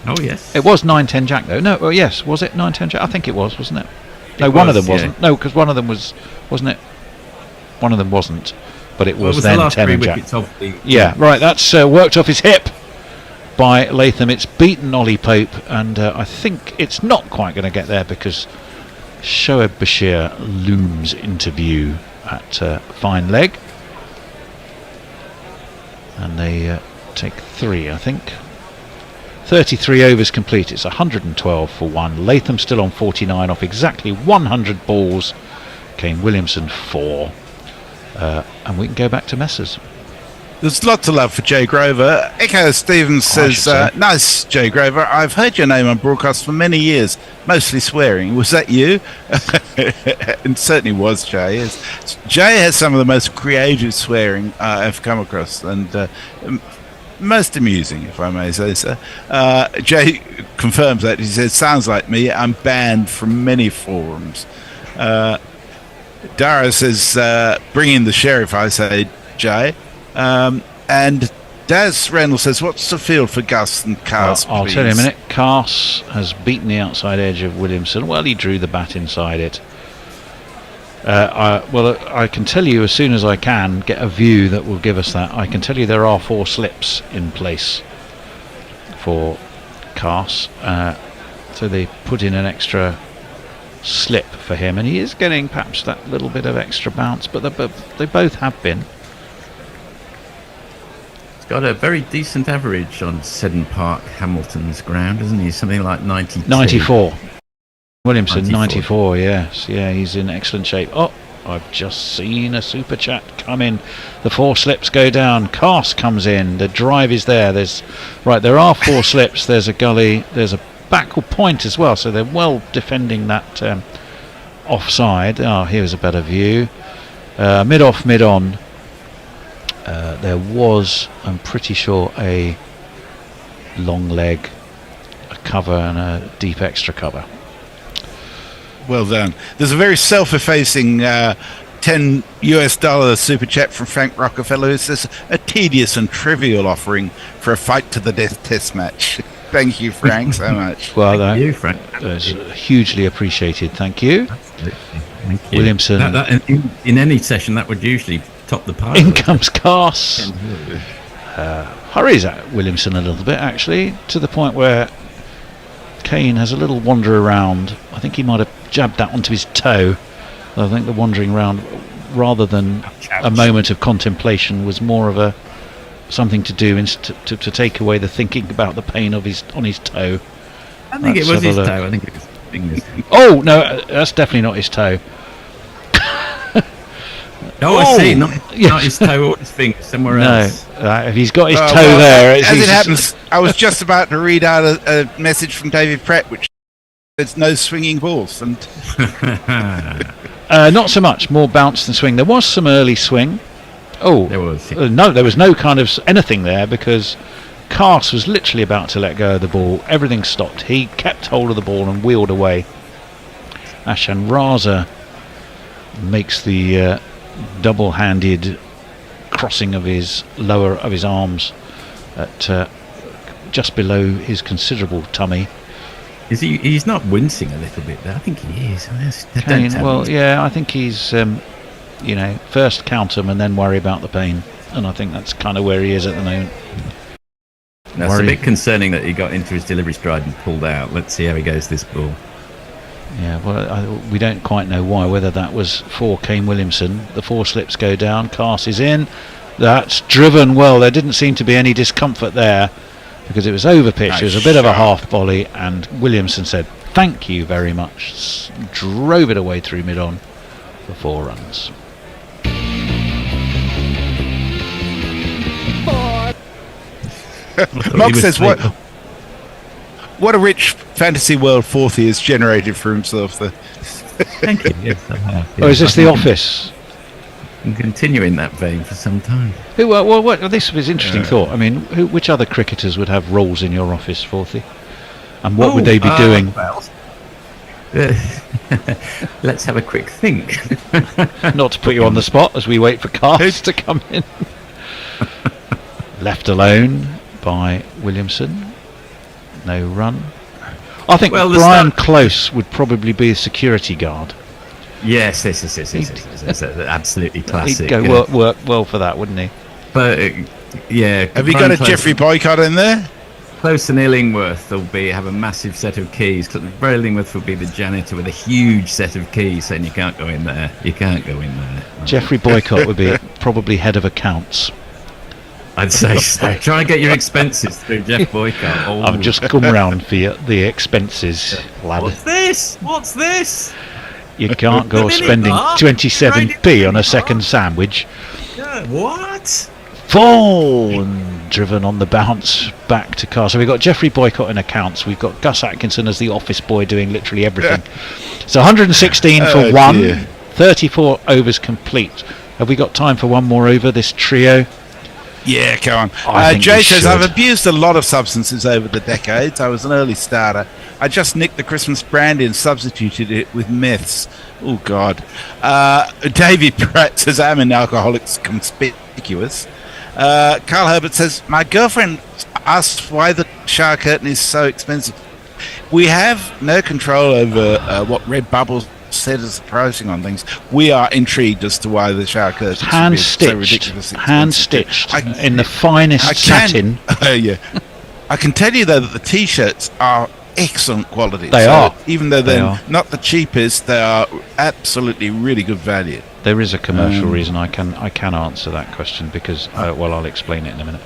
Oh yes.
It was 9-10 Jack though. No, yes, was it 9-10 Jack? I think it was, wasn't it? No, one of them wasn't. No, because one of them was, wasn't it? One of them wasn't, but it was then 10 and Jack. Yeah, right. That's worked off his hip by Latham. It's beaten Ollie Pope, and I think it's not quite going to get there because Shoaib Bashir looms into view at fine leg, and they take 3, I think. 33 overs complete. It's 112 for 1. Latham still on 49 off exactly 100 balls. Kane Williamson 4, and we can go back to Messers.
There's lots of love for Jay Grover. Echo Stevens says, nice, Jay Grover. I've heard your name on broadcast for many years, mostly swearing. Was that you? It certainly was Jay. Jay has some of the most creative swearing I've come across, and most amusing, if I may say so. Jay confirms that. He says, sounds like me. I'm banned from many forums. Dara says, bring in the sheriff, I say, Jay. And Daz Reynolds says, what's the field for Gus and Cars?
I'll tell you in a minute. Cars has beaten the outside edge of Williamson. Well, he drew the bat inside it. I can tell you as soon as I can get a view that will give us that. I can tell you there are 4 slips in place for Cars. So they put in an extra slip for him, and he is getting perhaps that little bit of extra bounce, but they both have been.
Got a very decent average on Seddon Park, Hamilton's ground, isn't he? Something like 92.
94. Williamson, 94, yes. Yeah, he's in excellent shape. Oh, I've just seen a super chat come in. The 4 slips go down. Cast comes in. The drive is there. There are 4 slips. There's a gully. There's a backward point as well, so they're well defending that offside. Oh, here's a better view. Mid-off, mid-on. There was, I'm pretty sure, a long leg, a cover, and a deep extra cover.
Well done. There's a very self-effacing $10 super chat from Frank Rockefeller who says, a tedious and trivial offering for a fight to the death test match. Thank you, Frank, so much.
Well,
thank you, Frank.
That's hugely appreciated. Thank you.
Absolutely. Thank you.
Williamson.
In any session, that would usually top the pile.
In comes Cars. Hurries at Williamson a little bit, actually, to the point where Kane has a little wander around. I think he might have jabbed that onto his toe. I think the wandering around, rather than a moment of contemplation, was more of something to do to take away the thinking about the pain on his toe.
I think it was his toe. I think it was his fingers.
Oh no, that's definitely not his toe.
I see. Not his toe or his finger, somewhere else.
If he's got his toe there.
As it happens, I was just about to read out a message from David Pratt, which says no swinging balls. And
not so much. More bounce than swing. There was some early swing. Oh,
there was.
No, there was no kind of anything there because Cast was literally about to let go of the ball. Everything stopped. He kept hold of the ball and wheeled away. Ashan Raza makes the double-handed crossing of his arms at just below his considerable tummy.
Is he? He's not wincing a little bit there. I think he is.
Kane, I think he's first count him and then worry about the pain, and I think that's kind of where he is at the moment.
That's a bit concerning that he got into his delivery stride and pulled out. Let's see how he goes this ball.
Yeah, well, we don't quite know why, whether that was for Kane Williamson. The 4 slips go down, Cast is in. That's driven well. There didn't seem to be any discomfort there because it was over pitch. It was a bit of a half volley, and Williamson said, thank you very much. Drove it away through mid-on for 4 runs.
Mark says, what a rich fantasy world fourth he has generated for himself there.
Thank you. Yes, I have.
Oh, is this The Office?
and continue in that vein for some time.
This was interesting thought. I mean, which other cricketers would have roles in your office, Forthy? And what would they be doing?
Let's have a quick think.
Not to put you on the spot as we wait for cars to come in. Left alone by Williamson. No run. I think Brian Close would probably be a security guard.
Yes. Absolutely classic.
He'd go work well for that, wouldn't he?
But yeah.
Have you got a Jeffrey Boycott in there?
Close and Illingworth will have a massive set of keys. Illingworth will be the janitor with a huge set of keys saying you can't go in there. You can't go in there.
Jeffrey Boycott would be probably head of accounts.
I'd say so. Try and get your expenses through Jeff Boycott. Oh.
I've just come round for the expenses, lad.
What's this?
You can't go spending 27p on a second sandwich.
What?
Fall and driven on the bounce back to car. So we've got Jeffrey Boycott in accounts. We've got Gus Atkinson as the office boy doing literally everything. So 116 for one. Dear. 34 overs complete. Have we got time for one more over this trio?
Yeah, come on. Jay says, I've abused a lot of substances over the decades. I was an early starter. I just nicked the Christmas brandy and substituted it with meths. Oh, God. Davey Pratt says, I'm an alcoholic conspicuous. Carl Herbert says, my girlfriend asked why the shower curtain is so expensive. We have no control over what Redbubble said as the pricing on things. We are intrigued as to why the shower curtains
hand stitched in the finest satin.
Yeah, I can tell you though that the t-shirts are excellent quality.
They are,
even though they're not the cheapest. They are absolutely really good value.
There is a commercial reason I can answer that question because I'll explain it in a minute.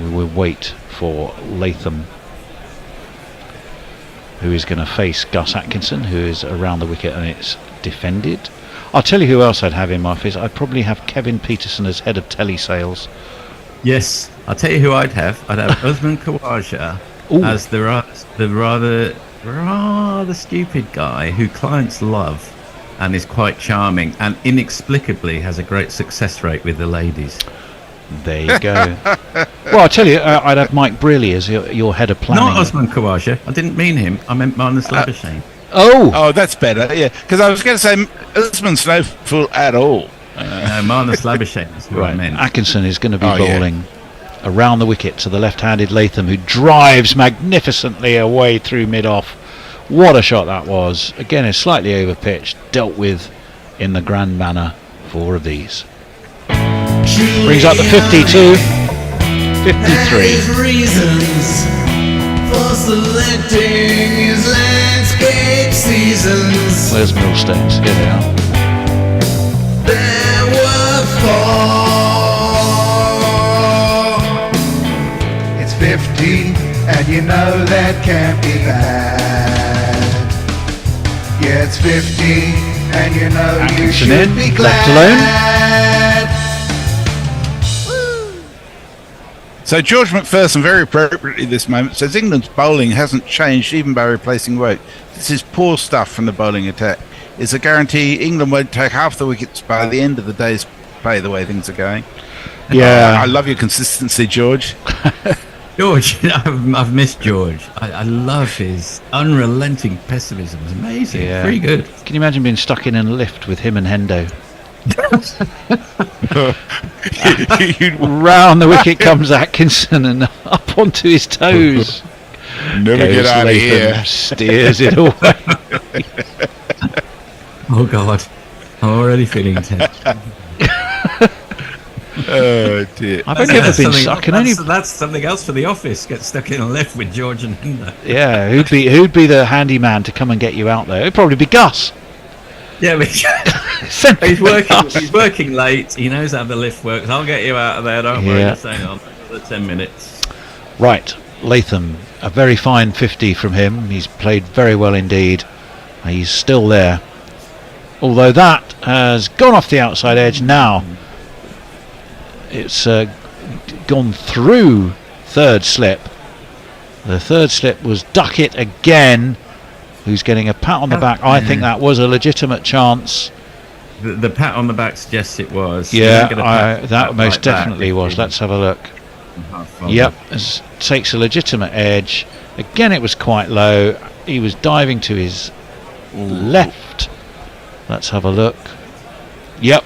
We will wait for Latham, who is going to face Gus Atkinson, who is around the wicket and it's defended. I'll tell you who else I'd have in my office. I'd probably have Kevin Peterson as head of telesales.
Yes, I'll tell you who I'd have. I'd have Usman Khawaja as the rather stupid guy who clients love and is quite charming and inexplicably has a great success rate with the ladies.
There you go. Well, I'll tell you, I'd have Mike Brearley as your head of planning.
Not Usman Khawaja. I didn't mean him. I meant Marnus Labuschagne.
Oh, that's better. Yeah, because I was going to say Usman's no fool at all.
No, Marnus Labuschagne is who I meant.
Atkinson is going to be bowling around the wicket to the left-handed Latham, who drives magnificently away through mid-off. What a shot that was. Again, it's slightly over-pitched, dealt with in the grand manner. 4 of these. Brings up the 52, 53.
Reasons for selecting his landscape seasons.
Where's Millstones? Here they are.
There were 4. It's 50, and you know that can't be bad. Yeah, it's 50, and you know you should be glad.
Left alone.
So George McPherson, very appropriately this moment, says England's bowling hasn't changed even by replacing Woke. This is poor stuff from the bowling attack. It's a guarantee England won't take half the wickets by the end of the day's play the way things are going.
Yeah.
I love your consistency, George.
George, I've missed George. I love his unrelenting pessimism. It's amazing.
Yeah.
Pretty good.
Can you imagine being stuck in a lift with him and Hendo? Round the wicket comes Atkinson and up onto his toes.
Never get out of here.
Steers it away.
Oh God, I'm already feeling tense.
Oh dear.
I've only ever been stuck.
That's something else for the office. Get stuck in a lift with George and Hinder.
Yeah, who'd be the handyman to come and get you out there? It'd probably be Gus.
Yeah, but he's working late. He knows how the lift works. I'll get you out of there. Don't worry. Just hang on for 10 minutes.
Right, Latham, a very fine 50 from him. He's played very well indeed. He's still there. Although that has gone off the outside edge now. It's gone through third slip. The third slip was Duckett again, who's getting a pat on the back. I think that was a legitimate chance.
The pat on the back suggests it was.
Yeah,
That
that most
like
definitely
that,
was. Let's have a look.
half-volley.
Yep, takes a legitimate edge. Again, it was quite low. He was diving to his left. Let's have a look. Yep.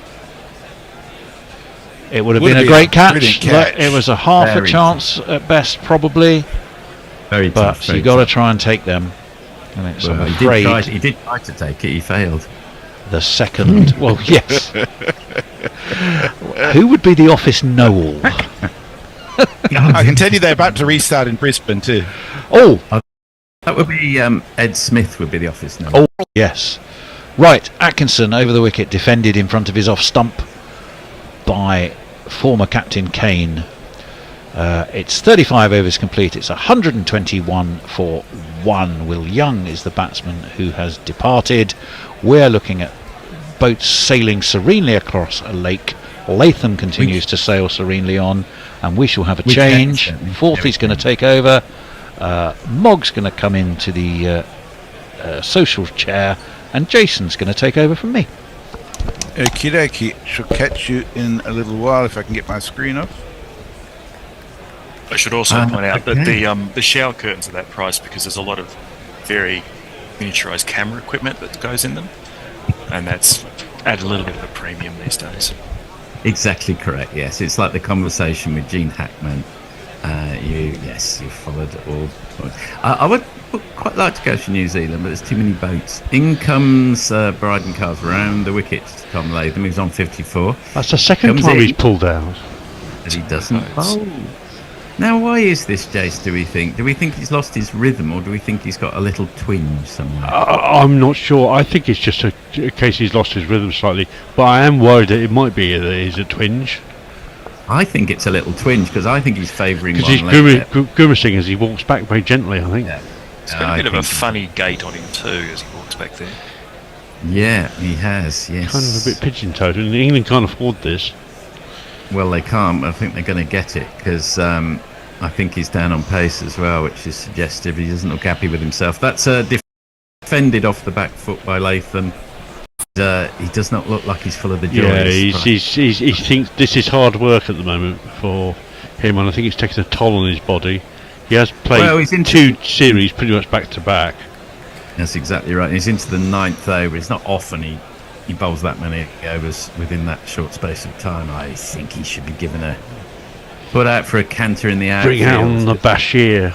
It would have been a great catch.
Brilliant catch.
It was a half a
Very
chance at best, probably.
Very
But
tough.
you got to try and take them. And it's,
Well,
I'm
he
afraid,
did try to take it. He failed.
the second. Well, yes. Who would be the office Noel?
I can tell you they're about to restart in Brisbane too.
Oh,
That would be Ed Smith would be the office now.
oh, yes. Right, Atkinson over the wicket, defended in front of his off stump by former captain Kane. It's 35 overs complete. It's 121 for 1. Will Young is the batsman who has departed. We're looking at boats sailing serenely across a lake. Latham continues to sail serenely on, and we shall have a change. Forthy's going to take over. Mog's going to come into the social chair, and Jason's going to take over from me.
Okie dokie. Shall catch you in a little while if I can get my screen off.
I should also point out that the shower curtains are that price because there's a lot of very miniaturized camera equipment that goes in them, and that's added a little bit of a premium these days.
Exactly correct. Yes, it's like the conversation with Gene Hackman. You followed all. I would quite like to go to New Zealand, but there's too many boats. In comes Bryden Cars round the wicket. Tom Latham, he's on 54.
That's the second time he's pulled out.
And he doesn't bowl. Now, why is this, Jace, do we think? Do we think he's lost his rhythm, or do we think he's got a little twinge somewhere?
I'm not sure. I think it's just a case he's lost his rhythm slightly, but I am worried that it might be that it is a twinge.
I think it's a little twinge, because I think he's favouring one
Because
leg.
he's grimacing as he walks back very gently, I think.
Yeah.
It's got a bit of a funny gait on him too as he walks back there.
Yeah, he has, yes.
Kind of a bit pigeon-toed, and England can't afford this.
Well, they can't, but I think they're going to get it, because I think he's down on pace as well, which is suggestive. He doesn't look happy with himself. That's defended off the back foot by Latham. He does not look like he's full of the joy.
Yeah, he thinks this is hard work at the moment for him, and I think it's taken a toll on his body. He has played two series pretty much back to back.
That's exactly right. He's into the 9th over. It's not often he bowls that many overs within that short space of time. I think he should be given a put out for a canter in the outfield.
Bring out the Bashir.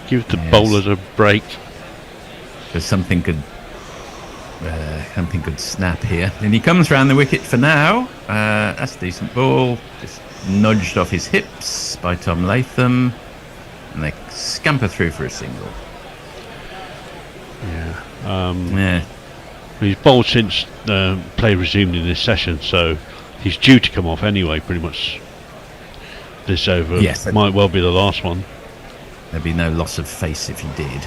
Give the bowlers a break.
Because something could snap here. And he comes round the wicket for now. That's a decent ball. Just nudged off his hips by Tom Latham. And they scamper through for a single.
Yeah. He's bowled since play resumed in this session, so he's due to come off anyway, pretty much. This over might well be the last one.
There'd be no loss of face if he did.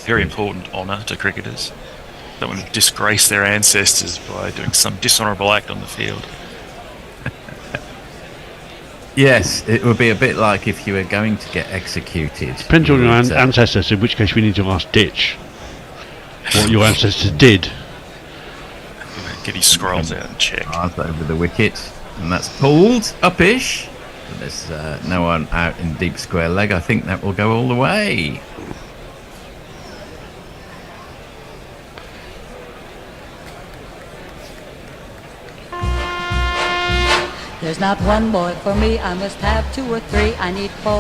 Very important honour to cricketers. Don't want to disgrace their ancestors by doing some dishonourable act on the field.
Yes, it would be a bit like if you were going to get executed.
Depends on your ancestors, in which case we need to ask Ditch what your ancestors did.
Get his scrolls out and check.
Over the wicket, and that's pulled upish. There's no one out in deep square leg. I think that will go all the way.
There's not one boy for me, I must have 2 or 3, I need 4.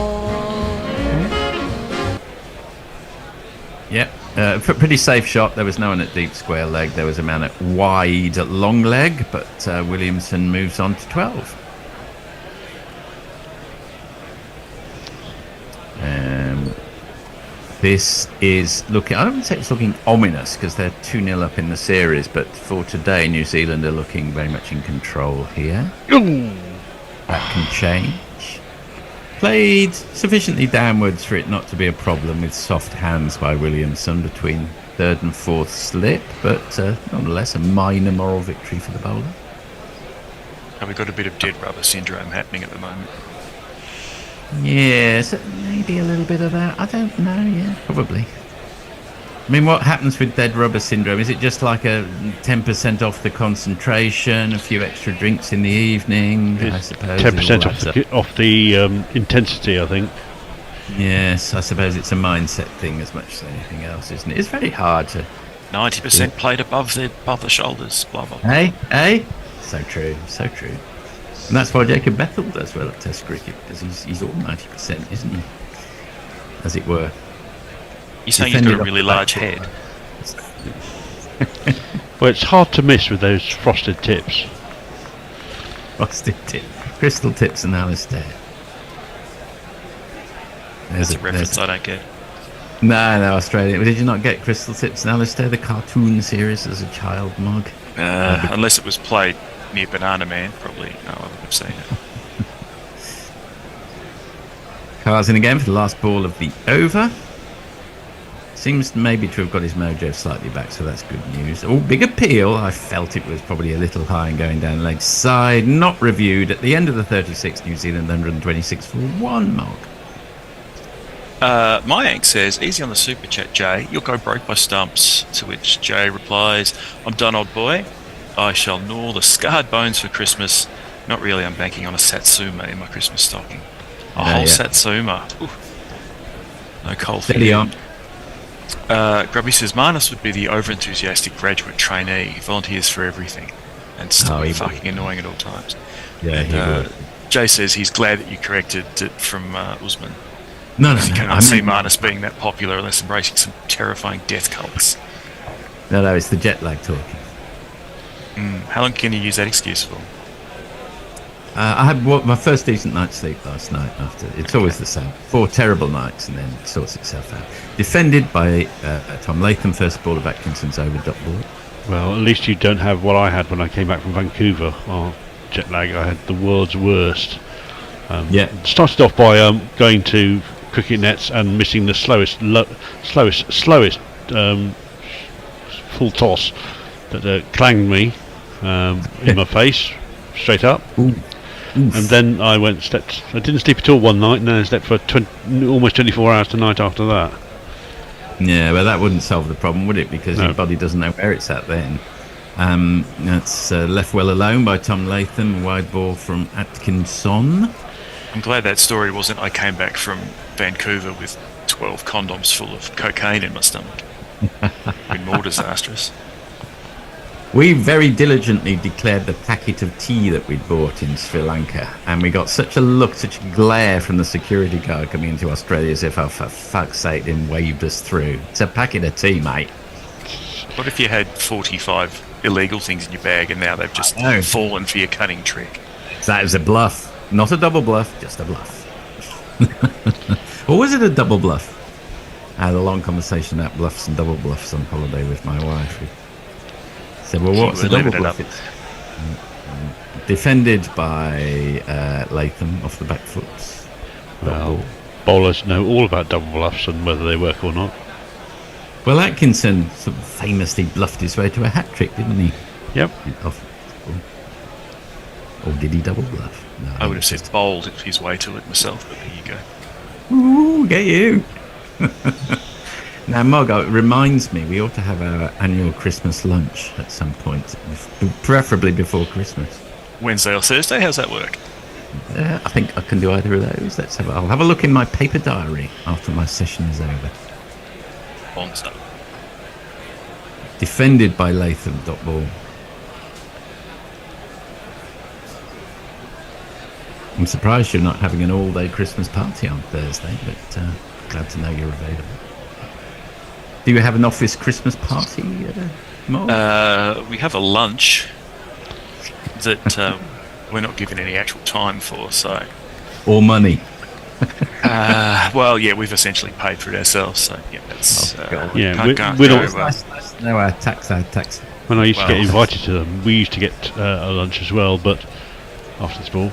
Yep, pretty safe shot. There was no one at deep square leg. There was a man at wide long leg, but Williamson moves on to 12. This is looking, I don't say it's looking ominous because they're 2-0 up in the series, but for today, New Zealand are looking very much in control here. That can change. Played sufficiently downwards for it not to be a problem with soft hands by Williamson between 3rd and 4th slip, but nonetheless a minor moral victory for the bowler.
And we've got a bit of dead rubber syndrome happening at the moment.
Yes, maybe a little bit of that. I don't know, yeah, probably. I mean, what happens with dead rubber syndrome? Is it just like a 10% off the concentration, a few extra drinks in the evening? I suppose
10% off the intensity, I think.
Yes, I suppose it's a mindset thing as much as anything else, isn't it? It's very hard to.
90% played above the shoulders. Blah blah. Blah.
Hey, so true, so true. And that's why Jacob Bethel does well at Test cricket, because he's all 90%, isn't he? As it were.
You're saying he's got a really large head.
Well, it's hard to miss with those frosted tips.
Frosted tip, crystal tips, and Alistair.
That's a reference I don't get.
No, Australian. Did you not get Crystal Tips and Alistair, the cartoon series, as a child, Mog?
Unless it was played near Banana Man, probably. No, I would have seen it.
Carr's in again for the last ball of the over. Seems maybe to have got his mojo slightly back, so that's good news. Oh, big appeal. I felt it was probably a little high and going down leg side. Not reviewed at the end of the 36. New Zealand 126 for 1, Mog.
Mayank says, easy on the super chat, Jay. You'll go broke by stumps. To which Jay replies, I'm done, old boy. I shall gnaw the scarred bones for Christmas. Not really, I'm banking on a Satsuma in my Christmas stocking. A whole Satsuma. Ooh. No coal for you. Grubby says, Marnus would be the over-enthusiastic graduate trainee. He volunteers for everything. And still fucking annoying at all times.
Yeah,
and,
he would.
Jay says he's glad that you corrected it from Usman.
No.
You cannot see Marnus being that popular unless embracing some terrifying death cults.
No, it's the jet lag talking.
How long can you use that excuse for?
I had my first decent night's sleep last night after. It's always the same. 4 terrible nights and then it sorts itself out. Defended by Tom Latham, first ball of Atkinson's over dot ball.
Well, at least you don't have what I had when I came back from Vancouver. Jet lag, I had the world's worst. Started off by going to cricket nets and missing the slowest full toss that clanged me in my face straight up. And then I slept. I didn't sleep at all one night, and then I slept for almost 24 hours tonight after that.
Yeah, well, that wouldn't solve the problem, would it? Because your body doesn't know where it's at then. That's left well alone by Tom Latham, wide ball from Atkinson.
I'm glad that story wasn't I came back from Vancouver with 12 condoms full of cocaine in my stomach. Been more disastrous.
We very diligently declared the packet of tea that we'd bought in Sri Lanka, and we got such a glare from the security guard coming into Australia as if, oh, for fuck's sake, then waved us through. It's a packet of tea, mate.
What if you had 45 illegal things in your bag and now they've just fallen for your cunning trick?
That was a bluff. Not a double bluff, just a bluff. Or was it a double bluff? I had a long conversation about bluffs and double bluffs on holiday with my wife. We said, well, what's a double bluff? It's defended by Latham off the back foot.
Well, bowlers know all about double bluffs and whether they work or not.
Well, Atkinson sort of famously bluffed his way to a hat trick, didn't he?
Yep.
Or did he double bluff? No,
I would have said bowled his way to it myself, but there you go.
Ooh, get you. Now, Mog, it reminds me we ought to have our annual Christmas lunch at some point, preferably before Christmas.
Wednesday or Thursday? How's that work?
I think I can do either of those. I'll have a look in my paper diary after my session is over.
Bonzo.
Defended by Latham, dot ball. I'm surprised you're not having an all-day Christmas party on Thursday, but glad to know you're available. Do you have an office Christmas party, Mo?
We have a lunch that we're not given any actual time for, so...
Or money.
Well, yeah, we've essentially paid for it ourselves, so yeah, that's...
we don't...
No, our tax.
When I used to get invited to them, we used to get a lunch as well, but after the ball.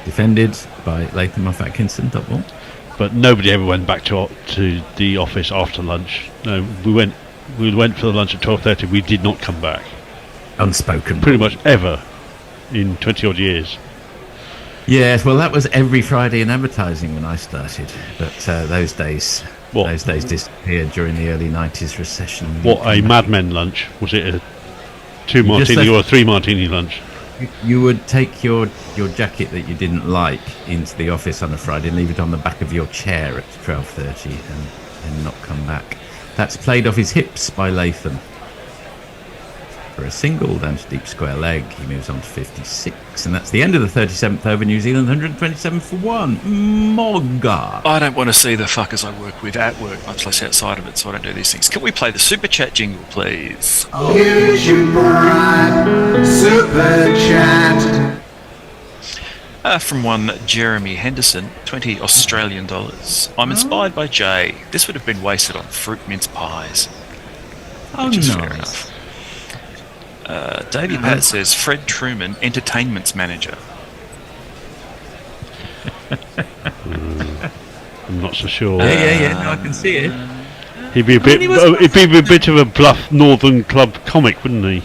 Defended by Latham off Atkinson, dot ball.
But nobody ever went back to the office after lunch. No, we went for the lunch at 12:30. We did not come back.
Unspoken.
Pretty much ever in 20 odd years.
Yes, well, that was every Friday in advertising when I started. But those days Those days disappeared during the early 90s recession.
What, a Mad Men lunch? Was it a 2
You just
martini or a
left-
3 martini lunch?
You would take your jacket that you didn't like into the office on a Friday and leave it on the back of your chair at 12:30 and not come back. That's played off his hips by Latham. For a single down to deep square leg, he moves on to 56, and that's the end of the 37th over. New Zealand 127 for 1. Mogga.
I don't want to see the fuckers I work with at work, much less outside of it, so I don't do these things. Can we play the Super Chat jingle, please?
Here's your bright Super Chat.
From one Jeremy Henderson, 20 Australian dollars. I'm inspired by Jay. This would have been wasted on fruit mince pies.
Oh,
Which is
nice.
fair enough. Davey Pat says Fred Truman, entertainment's manager.
I'm not so sure.
Yeah. No, I can see it.
He'd be a bit. He'd be a bit of a bluff Northern Club comic, wouldn't he?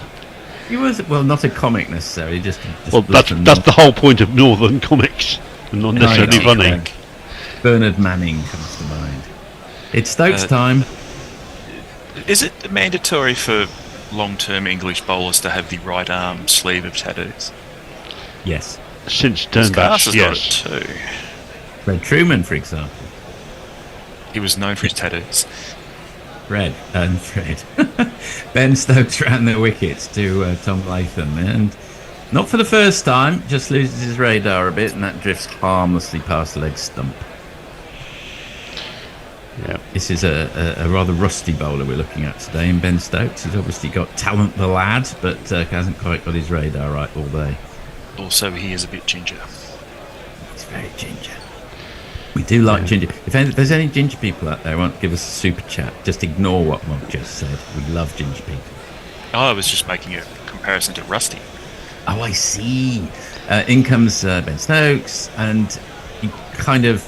He was, well, not a comic necessarily. Just
Well, that's the whole point of Northern comics, and not necessarily funny.
Bernard Manning comes to mind. It's Stokes time.
Is it mandatory for long-term English bowlers to have the right arm sleeve of tattoos?
Yes.
Since Turnback,
Yes.
yes.
Got it too.
Fred Truman, for example.
He was known for his tattoos.
Fred. Ben Stokes ran the wickets to Tom Latham, and not for the first time, just loses his radar a bit, and that drifts harmlessly past the leg stump.
Yeah.
This is a rather rusty bowler we're looking at today in Ben Stokes. He's obviously got talent, the lad, but hasn't quite got his radar right all day.
Also, he is a bit ginger.
He's very ginger. We do like ginger. If there's any ginger people out there who want to give us a super chat, just ignore what Mog just said. We love ginger people.
Oh, I was just making a comparison to Rusty.
Oh, I see. In comes Ben Stokes, and he kind of,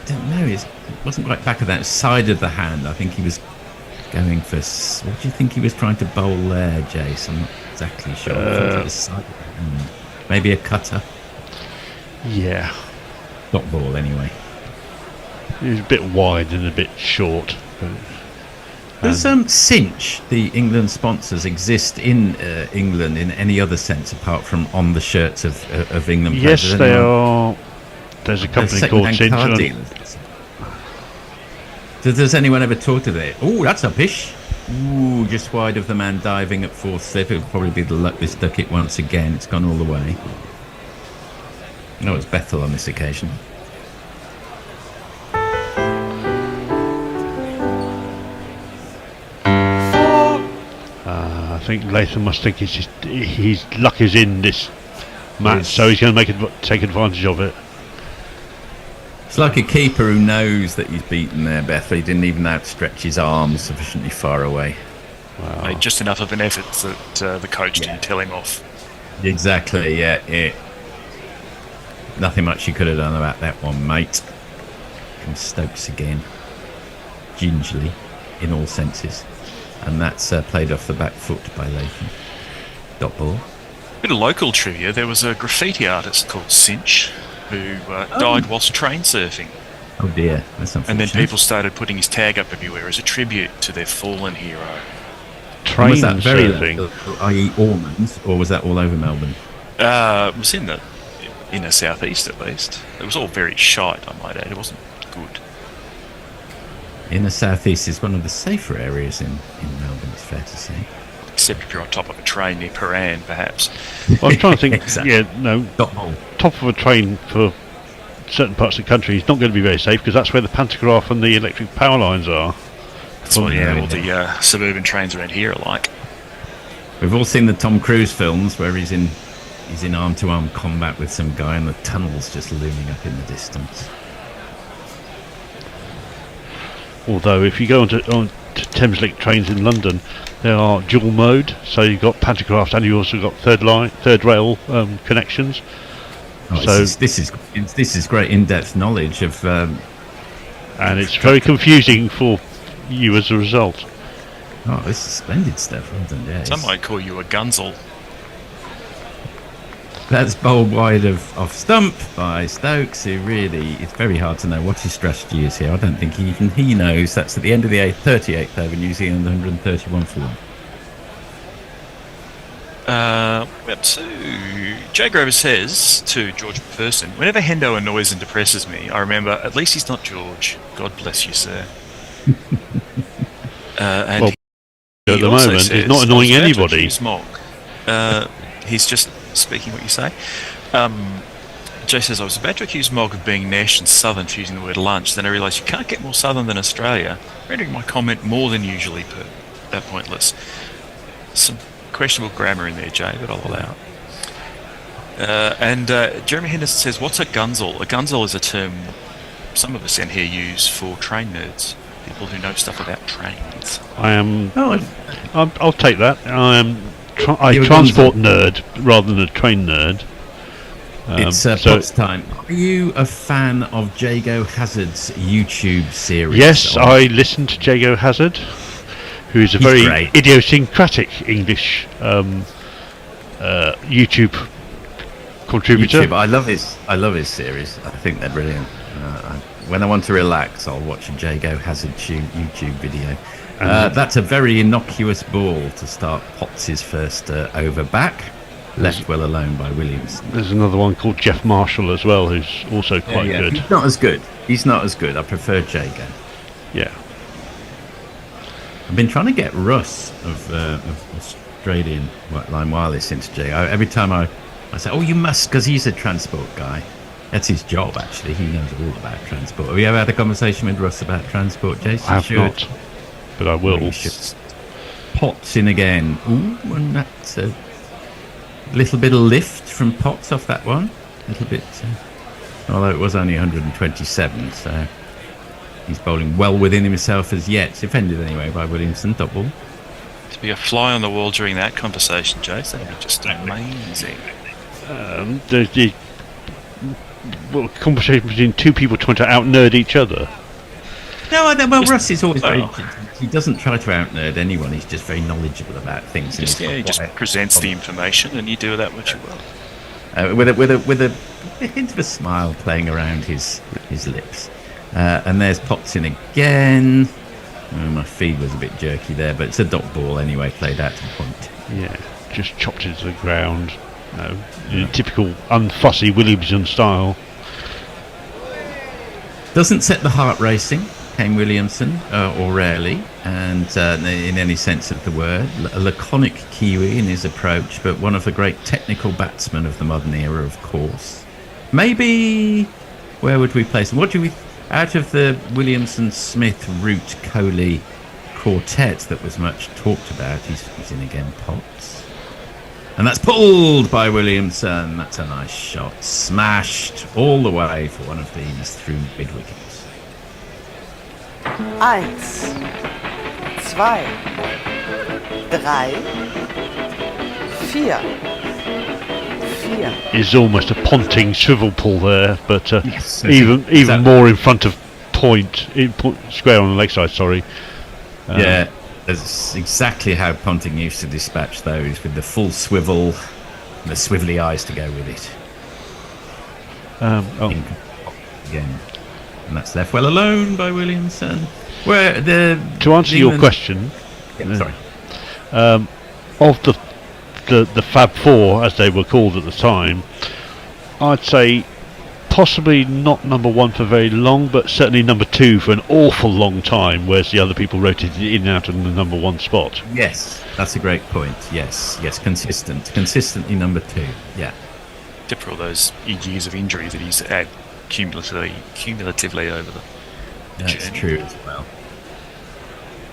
don't know, it wasn't quite back of that side of the hand. I think he was going for, what do you think he was trying to bowl there, Jace? I'm not exactly sure. I think it was side of the hand. Maybe a cutter.
Yeah.
Dot ball, anyway.
He was a bit wide and a bit short.
Does Cinch, the England sponsors, exist in England in any other sense apart from on the shirts of England players?
Yes, they are. There's a company called Cinch.
Does anyone ever talk to that? Oh, that's a pish. Ooh, just wide of the man diving at fourth slip. It'll probably be the luck this duck it once again. It's gone all the way. No, it's Bethel on this occasion.
I think Latham must think his luck is in this match, so he's going to take advantage of it.
It's like a keeper who knows that he's beaten there, Bethel. He didn't even outstretch his arms sufficiently far away.
Wow.
Made just enough of an effort that the coach didn't tell him off.
Exactly, yeah. Nothing much you could have done about that one, mate. Comes Stokes again. Gingerly, in all senses. And that's played off the back foot by Latham. Dot ball.
Bit of local trivia, there was a graffiti artist called Cinch who died whilst train surfing.
Oh dear, that's unfortunate.
And then people started putting his tag up everywhere as a tribute to their fallen hero.
And was that very local, i.e. Ormonds, or was that all over Melbourne?
It was in the inner southeast at least. It was all very shite, I might add. It wasn't good.
In the southeast is one of the safer areas in Melbourne, it's fair to say.
Except if you're on top of a train near Paran, perhaps.
I was trying to think,
Exactly.
yeah, no, top of a train for certain parts of the country is not going to be very safe because that's where the pantograph and the electric power lines are.
That's what, all the suburban trains around here are like.
We've all seen the Tom Cruise films where he's in arm-to-arm combat with some guy and the tunnel's just looming up in the distance.
Although if you go onto Thameslink trains in London, they are dual mode, so you've got pantograph and you also got third rail connections.
Oh,
So
this is great in-depth knowledge of,
and it's very confusing for you as a result.
Oh, this is splendid stuff. Well done, yeah.
Some might call you a gunzel.
That's bowled wide of stump by Stokes, who really, it's very hard to know what his strategy is here. I don't think even he knows. That's at the end of the 38th over, New Zealand 131 for 1.
Up to Jay Grover says to George Person, whenever Hendo annoys and depresses me, I remember, at least he's not George. God bless you, sir. And
well, at the moment, he's not annoying anybody.
He's just speaking what you say. Jay says, I was about to accuse Mog of being Nash and Southern for using the word lunch, then I realised you can't get more Southern than Australia, rendering my comment more than usually pointless. Some questionable grammar in there, Jay, but I'll allow it. And Jeremy Henderson says, what's a gunzel? A gunzel is a term some of us in here use for train nerds, people who know stuff about trains.
I'll take that. I transport nerd rather than a train nerd.
It's Potts time. Are you a fan of Jago Hazard's YouTube series?
Yes, I listened to Jago Hazard, who's a very idiosyncratic English YouTube contributor.
I love his series. I think they're brilliant. When I want to relax, I'll watch a Jago Hazard YouTube video. That's a very innocuous ball to start Potts' first over back. Left well alone by Williamson.
There's another one called Jeff Marshall as well, who's also quite good.
He's not as good. I prefer Jago.
Yeah.
I've been trying to get Russ of Australian Line Wireless into Jago. Every time I say, oh, you must, because he's a transport guy. That's his job, actually. He knows all about transport. Have you ever had a conversation with Russ about transport, Jason?
I have not, but I will.
Potts in again. Ooh, and that's a little bit of lift from Potts off that one. A little bit, although it was only 127, so he's bowling well within himself as yet. Defended anyway by Williamson, double.
To be a fly on the wall during that conversation, Jason, that would be just amazing.
The conversation between two people trying to out-nerd each other.
No, well, Russ is always very... He doesn't try to out-nerd anyone. He's just very knowledgeable about things.
He just presents the information, and you do with that what you will.
With a hint of a smile playing around his lips. And there's Potts in again. My feed was a bit jerky there, but it's a dot ball anyway, played out to point.
Yeah, just chopped it to the ground. In typical unfussy Williamson style.
Doesn't set the heart racing, Kane Williamson, or rarely, and in any sense of the word. A laconic Kiwi in his approach, but one of the great technical batsmen of the modern era, of course. Maybe, where would we place him? What do we, out of the Williamson, Smith, Root, Kohli quartet that was much talked about, he's in again, Potts. And that's pulled by Williamson. That's a nice shot. Smashed all the way for one of these through mid wickets.
1, 2, 3, 4.
Is almost a Ponting swivel pull there, but
yes,
even more in front of square on the leg side. Sorry.
Yeah. That's exactly how Ponting used to dispatch those, with the full swivel and the swivelly eyes to go with it. Again. And that's left well alone by Williamson.
To answer your question,
sorry.
Of the Fab Four, as they were called at the time, I'd say possibly not number one for very long, but certainly number two for an awful long time, whereas the other people rotated in and out of the number one spot.
Yes, that's a great point. Yes, consistently number two. Yeah.
Except for all those years of injury that he's had cumulatively over the
That's
journey.
true as well.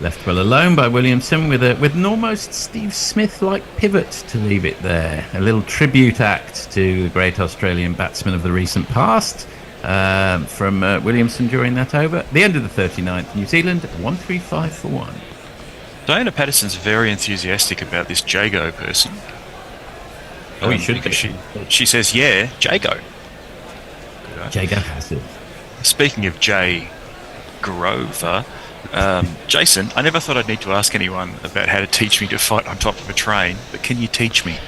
Left well alone by Williamson with an almost Steve Smith-like pivot to leave it there. A little tribute act to the great Australian batsman of the recent past from Williamson during that over. The end of the 39th, New Zealand 135 for 1.
Diana Patterson's very enthusiastic about this Jago person.
Oh, you should be.
She says, yeah, Jago.
Jago Hazard.
Speaking of Jay Grover, Jason, I never thought I'd need to ask anyone about how to teach me to fight on top of a train, but can you teach me?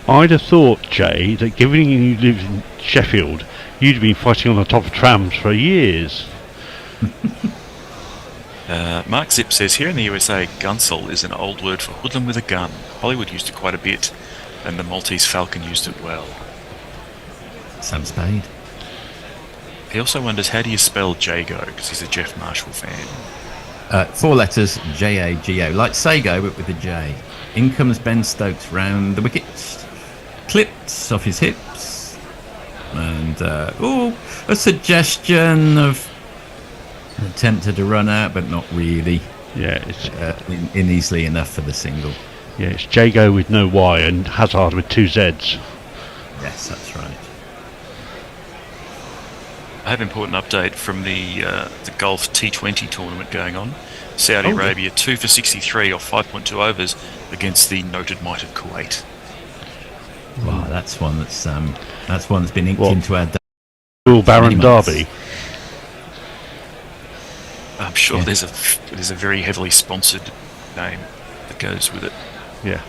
I'd have thought, Jay, that given you live in Sheffield, you'd been fighting on the top of trams for years.
Mark Zip says, here in the USA, gunsel is an old word for hoodlum with a gun. Hollywood used it quite a bit, and the Maltese Falcon used it well.
Sam Spade.
He also wonders, how do you spell Jago? Because he's a Jeff Marshall fan.
4 letters, J-A-G-O. Like Sago, but with a J. In comes Ben Stokes round the wicket. Clips off his hips. And, a suggestion of attempted to run out, but not really.
Yeah, it's
in easily enough for the single.
Yeah, it's Jago with no Y and Hazard with 2 Zs.
Yes, that's right.
I have an important update from the Golf T20 tournament going on. Saudi Arabia 2 for 63 off 5.2 overs against the noted might of Kuwait.
Wow, that's one that's been inked into our
Will Baron Derby.
I'm sure there's a very heavily sponsored name that goes with it.
Yeah.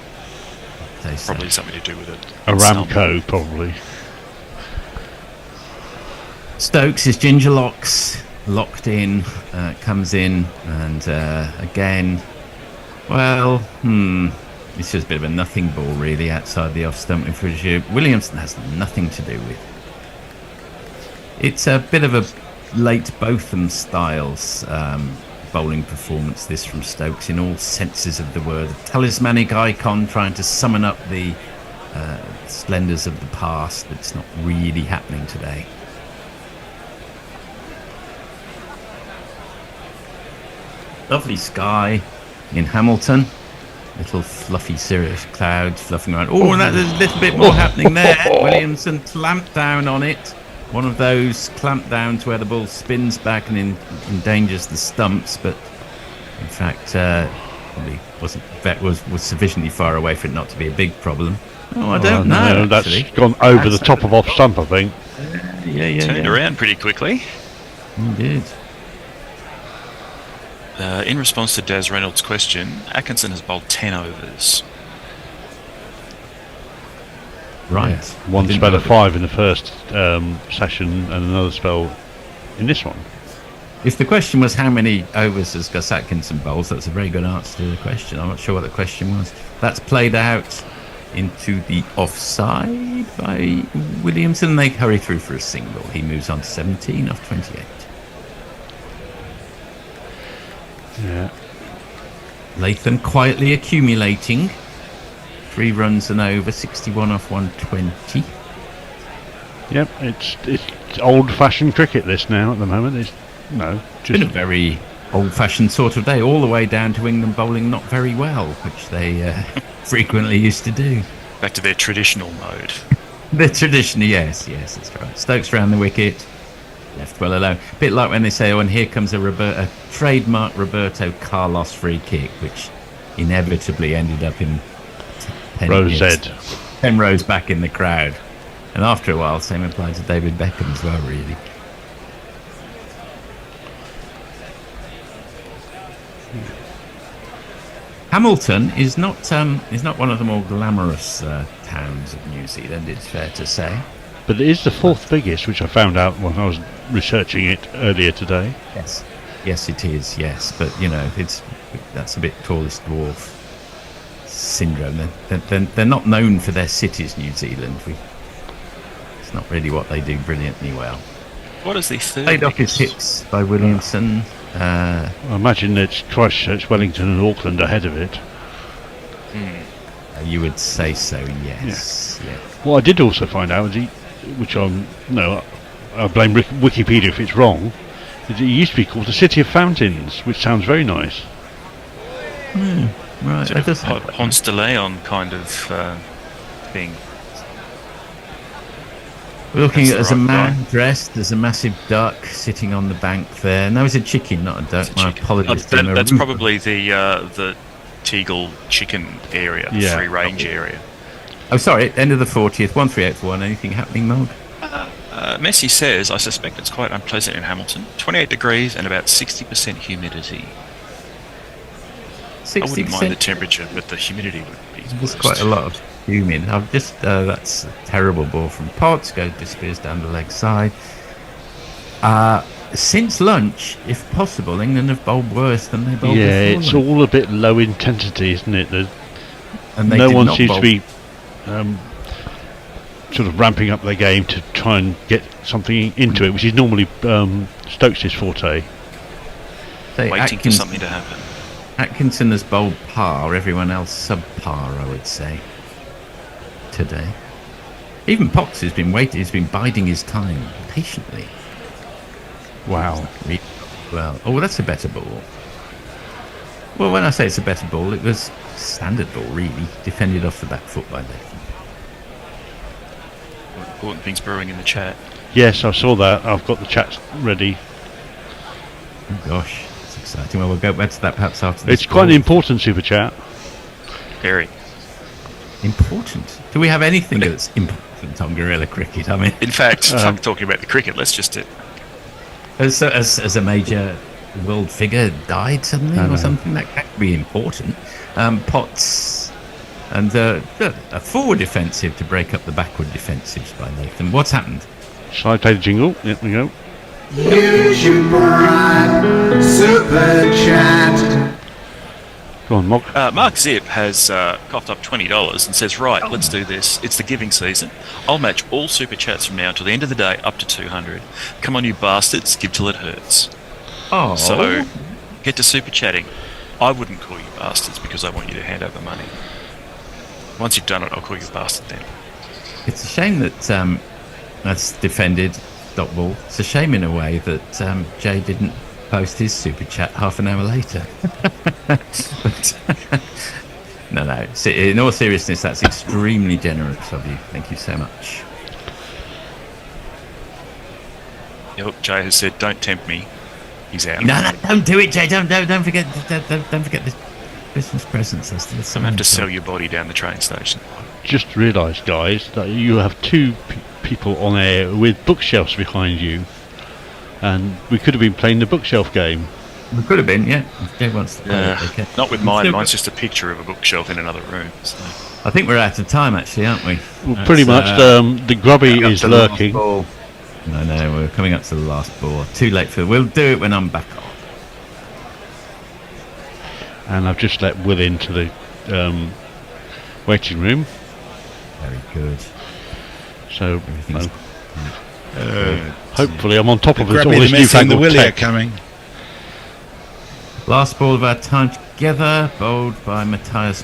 Probably something to do with it.
Aramco, probably.
Stokes is Ginger Locks, locked in, comes in, and again, it's just a bit of a nothing ball really outside the off stump, which Williamson has nothing to do with. It's a bit of a late Botham styles bowling performance, this from Stokes, in all senses of the word. A talismanic icon trying to summon up the splendours of the past, but it's not really happening today. Lovely sky in Hamilton. Little fluffy cirrus clouds fluffing around. Oh, there's a little bit more happening there. Williamson clamped down on it. One of those clamped downs where the ball spins back and endangers the stumps, but in fact, probably was sufficiently far away for it not to be a big problem. Oh, I don't know.
That's gone over the top of off stump, I think.
Turned around pretty quickly.
Indeed.
In response to Daz Reynolds' question, Atkinson has bowled 10 overs.
Right.
Yeah. One spell of 5 in the first session and another spell in this one.
If the question was how many overs has Gus Atkinson bowled, that's a very good answer to the question. I'm not sure what the question was. That's played out into the offside by Williamson. They hurry through for a single. He moves on to 17 off 28.
Yeah.
Latham quietly accumulating. 3 runs and over, 61 off 120.
Yep, it's old-fashioned cricket this now at the moment. It's
been a very old-fashioned sort of day, all the way down to England bowling not very well, which they frequently used to do.
Back to their traditional mode.
The tradition, yes, that's right. Stokes round the wicket, left well alone. A bit like when they say, and here comes a trademark Roberto Carlos free kick, which inevitably ended up in 10 rows back in the crowd. And after a while, same applied to David Beckham as well, really. Hamilton is not one of the more glamorous towns of New Zealand, it's fair to say.
But it is the 4th biggest, which I found out when I was researching it earlier today.
Yes, it is. Yes, but that's a bit tallest dwarf syndrome. They're not known for their cities, New Zealand. It's not really what they do brilliantly well.
What is the third?
Played off his hips by Williamson.
I imagine it's Christchurch, Wellington and Auckland ahead of it.
You would say so, yes. Yeah.
Well, I did also find out, I blame Wikipedia if it's wrong, that it used to be called the City of Fountains, which sounds very nice.
Right.
Sort of Ponce de Leon kind of thing.
We're looking at as a man dressed. There's a massive duck sitting on the bank there. No, it's a chicken, not a duck. My apologies.
That's probably the Teagle chicken area, free range area.
Oh, sorry. End of the 40th. 1381. Anything happening, Mark?
Messi says, I suspect it's quite unpleasant in Hamilton. 28 degrees and about 60% humidity.
60%?
I wouldn't mind the temperature, but the humidity would be
There's quite a lot of fuming. I've just that's a terrible ball from Potts. Disappears down the leg side. Since lunch, if possible, England have bowled worse than they bowled before.
Yeah, it's all a bit low intensity, isn't it?
And they
no
did
one
not
seems
bowl.
to be sort of ramping up their game to try and get something into it, which is normally Stokes' forte.
Waiting for something to happen.
Atkinson has bowled par, everyone else subpar, I would say, today. Even Potts has been waiting, he's been biding his time patiently.
Wow.
Well, that's a better ball. Well, when I say it's a better ball, it was standard ball, really, defended off the back foot by Latham.
Important things brewing in the chat.
Yes, I saw that. I've got the chat ready.
Oh gosh, it's exciting. Well, we'll go back to that perhaps after this.
It's quite an important super chat.
Very.
Important? Do we have anything that's important on Guerrilla Cricket? I mean,
in fact, talking about the cricket, let's just
as a major world figure died suddenly or something, that could be important. Potts and a forward defensive to break up the backward defensives by Latham. What's happened?
Shall I play the jingle? There we go.
Use your prime super chat.
Go on, Mog.
Mark Zip has coughed up $20 and says, right, let's do this. It's the giving season. I'll match all super chats from now until the end of the day up to 200. Come on, you bastards. Give till it hurts.
Oh.
So, get to super chatting. I wouldn't call you bastards because I want you to hand over money. Once you've done it, I'll call you a bastard then.
It's a shame that that's defended dot ball. It's a shame in a way that Jay didn't post his super chat half an hour later. But, no. In all seriousness, that's extremely generous of you. Thank you so much.
Look, Jay has said, "Don't tempt me." He's out.
No, don't do it, Jay. Don't forget. Don't forget the Christmas presents. That's
I'm gonna have to sell your body down the train station.
Just realised, guys, that you have two people on air with bookshelves behind you, and we could have been playing the bookshelf game.
We could have been, yeah. If Jay wants to play it, okay.
Not with mine. Mine's just a picture of a bookshelf in another room. So.
I think we're out of time, actually, aren't we?
Well, pretty much. The grubby is lurking.
No, we're coming up to the last ball. Too late for. We'll do it when I'm back on.
And I've just let Will into the waiting room.
Very good.
So hopefully I'm on top of all this
the
newfangled
Willie are
tech.
coming.
Last ball of our time together, bowled by Matthias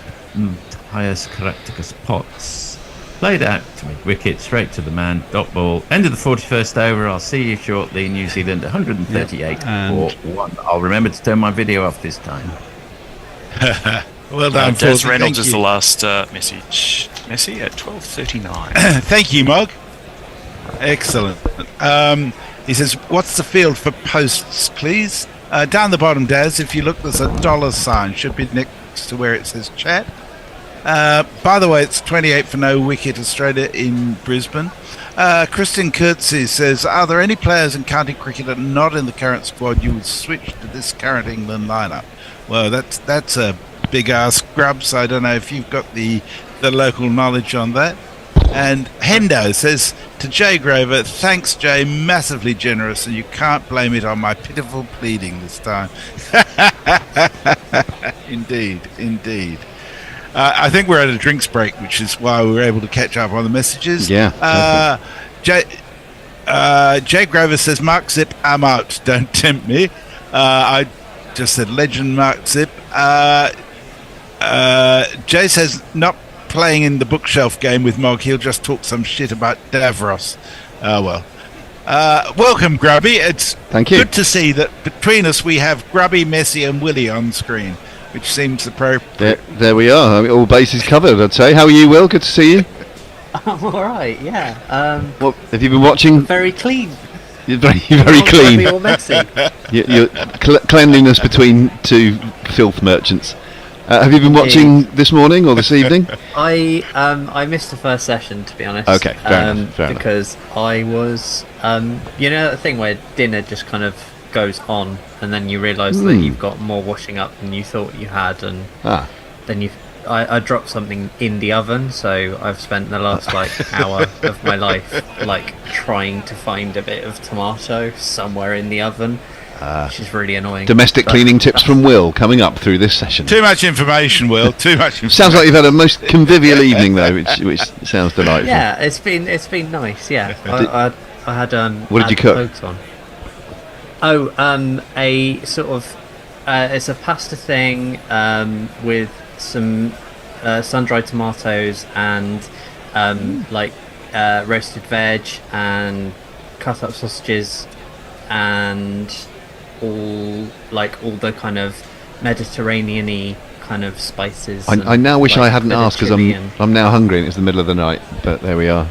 Caractacus Potts. Played out to mid-wicket, straight to the man, dot ball. End of the 41st over. I'll see you shortly. New Zealand 138 for 1. I'll remember to turn my video off this time.
Well done,
Des
Forty.
Reynolds
Thank
is
you.
the last message. Messi at 12:39.
Thank you, Mog. Excellent. He says, what's the field for posts, please? Down the bottom, Daz, if you look, there's a dollar sign. Should be next to where it says chat. By the way, it's 28 for no wicket Australia in Brisbane. Kristen Kurtzy says, are there any players in county cricket that are not in the current squad you would switch to this current England lineup? Well, that's a big ask, Grub, so I don't know if you've got the local knowledge on that. And Hendo says to Jay Grover, thanks Jay, massively generous, and you can't blame it on my pitiful pleading this time. Indeed. I think we're at a drinks break, which is why we were able to catch up on the messages.
Yeah.
Jay Grover says, Mark Zip, I'm out, don't tempt me. I just said legend Mark Zip. Jay says, not playing in the bookshelf game with Mog, he'll just talk some shit about Davros. Welcome, Grubby. It's
Thank you.
good to see that between us we have Grubby, Messi and Willie on screen, which seems appropriate.
There we are. I mean, all bases covered, I'd say. How are you, Will? Good to see you.
I'm alright, yeah.
What have you been watching?
Very clean.
You're very clean.
Grubby or Messi.
Your cleanliness between two filth merchants. Have you been watching this morning or this evening?
I missed the first session, to be honest.
Okay, fair enough.
Because I was, you know, that thing where dinner just kind of goes on, and then you realise that you've got more washing up than you thought you had, and then you I dropped something in the oven, so I've spent the last like hour of my life like trying to find a bit of tomato somewhere in the oven, which is really annoying.
Domestic cleaning tips from Will coming up through this session.
Too much information, Will. Too much information.
Sounds like you've had a most convivial evening, though, which sounds delightful.
Yeah, it's been nice. Yeah, I had
What did you cook?
oats on. Oh, a sort of it's a pasta thing with some sun-dried tomatoes and like roasted veg and cut-up sausages and all the kind of Mediterranean-y kind of spices.
I now wish I hadn't asked because
chili
I'm now hungry and it's the middle of the night. But there we are.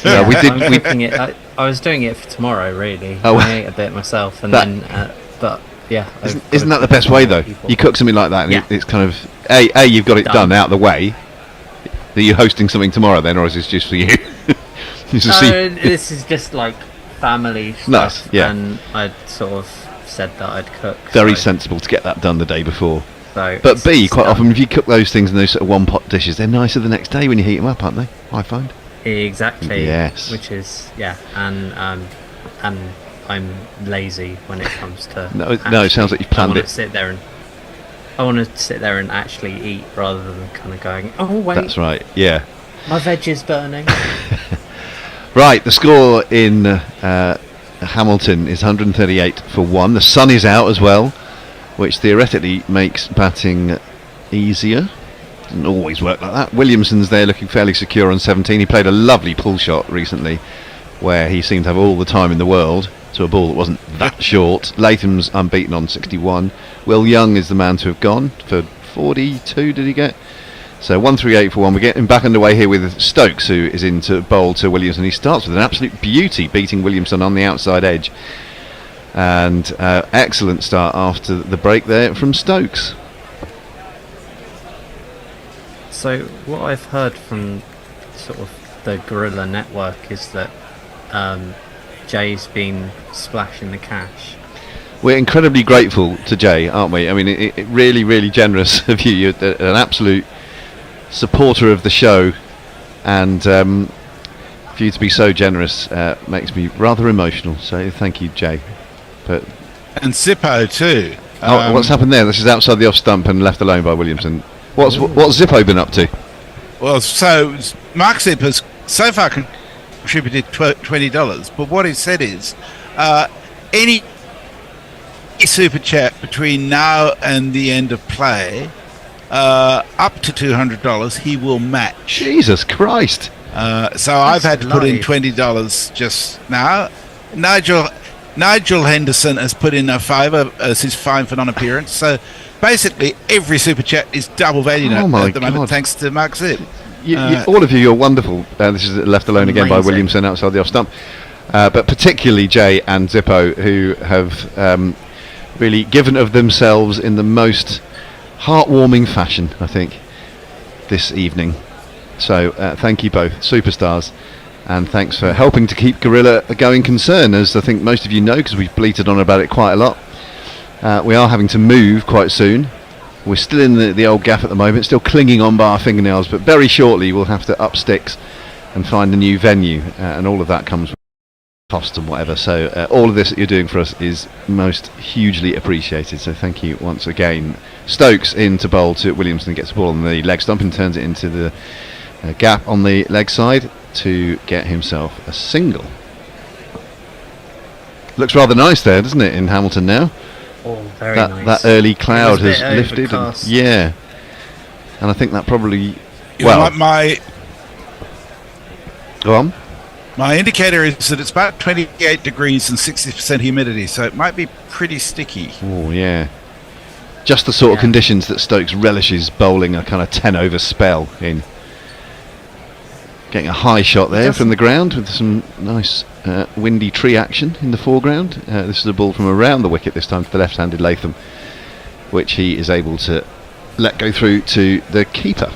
Yeah,
we did.
I'm cooking it. I was doing it for tomorrow, really.
Oh.
I ate a bit myself, and
That-
then but yeah.
Isn't that the best way though? You cook something like that, and it's kind of a you've got it done out of the way. Are you hosting something tomorrow then, or is this just for you? Just to see-
This is just like family stuff,
Nice, yeah.
and I sort of said that I'd cook.
Very
so-
sensible to get that done the day before.
So
But
it's-
B,
it's
quite
done.
often if you cook those things in those sort of one-pot dishes, they're nicer the next day when you heat them up, aren't they? I find.
Exactly.
Yes.
Which is and I'm lazy when it comes to.
No, it sounds like you've planned
I wanna
it.
I want to sit there and actually eat rather than kind of going, oh wait,
That's right. Yeah.
my veg is burning.
Right, the score in Hamilton is 138 for 1. The sun is out as well, which theoretically makes batting easier. Doesn't always work like that. Williamson's there looking fairly secure on 17. He played a lovely pull shot recently where he seemed to have all the time in the world to a ball that wasn't that short. Latham's unbeaten on 61. Will Young is the man to have gone for 42, did he get? So 138 for 1. We're getting back underway here with Stokes, who is in to bowl to Williamson. He starts with an absolute beauty, beating Williamson on the outside edge. And excellent start after the break there from Stokes.
So what I've heard from sort of the Guerrilla Network is that Jay's been splashing the cash.
We're incredibly grateful to Jay, aren't we? I mean, it really, really generous of you. You're an absolute supporter of the show, and for you to be so generous makes me rather emotional. So thank you, Jay.
And Zippo too.
What's happened there? This is outside the off stump and left alone by Williamson. What's Zippo been up to?
Well, so Mark Zip has so far contributed $20, but what he said is any super chat between now and the end of play up to $200 he will match.
Jesus Christ.
So I've had to put in $20 just now. Nigel Henderson has put in a fiver as his fine for non-appearance. So basically every super chat is double valued at the moment thanks to Mark Zip.
All of you, you're wonderful. This is left alone again by Williamson outside the off stump. But particularly Jay and Zippo, who have really given of themselves in the most heartwarming fashion, I think, this evening. So thank you both, superstars, and thanks for helping to keep Guerrilla a going concern, as I think most of you know, because we've bleated on about it quite a lot. We are having to move quite soon. We're still in the old gaff at the moment, still clinging on by our fingernails, but very shortly we'll have to up sticks and find a new venue, and all of that comes with cost and whatever. So all of this that you're doing for us is most hugely appreciated, so thank you once again. Stokes into bowl to Williamson, gets the ball on the leg stump and turns it into the gap on the leg side to get himself a single. Looks rather nice there, doesn't it, in Hamilton now?
Oh, very
That
nice.
early cloud
It was
has
a bit
lifted. And,
overcast.
yeah. And I think that probably...
My
Go on.
My indicator is that it's about 28 degrees and 60% humidity, so it might be pretty sticky.
Oh, yeah. Just the sort of conditions that Stokes relishes bowling a kind of 10 over spell in. Getting a high shot there from the ground with some nice windy tree action in the foreground. This is a ball from around the wicket, this time to the left-handed Latham, which he is able to let go through to the keeper.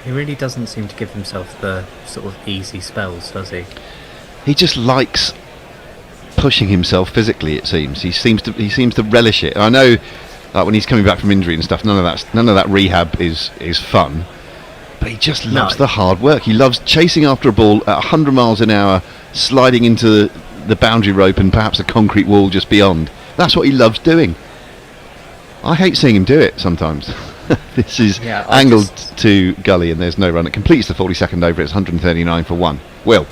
He really doesn't seem to give himself the sort of easy spells, does he?
He just likes pushing himself physically, it seems. He seems to relish it. I know like when he's coming back from injury and stuff. None of that rehab is fun. But he just loves the hard work. He loves chasing after a ball at 100 miles an hour, sliding into the boundary rope and perhaps a concrete wall just beyond. That's what he loves doing. I hate seeing him do it sometimes. This is angled to gully and there's no run. It completes the 42nd over. It's 139 for 1. Will?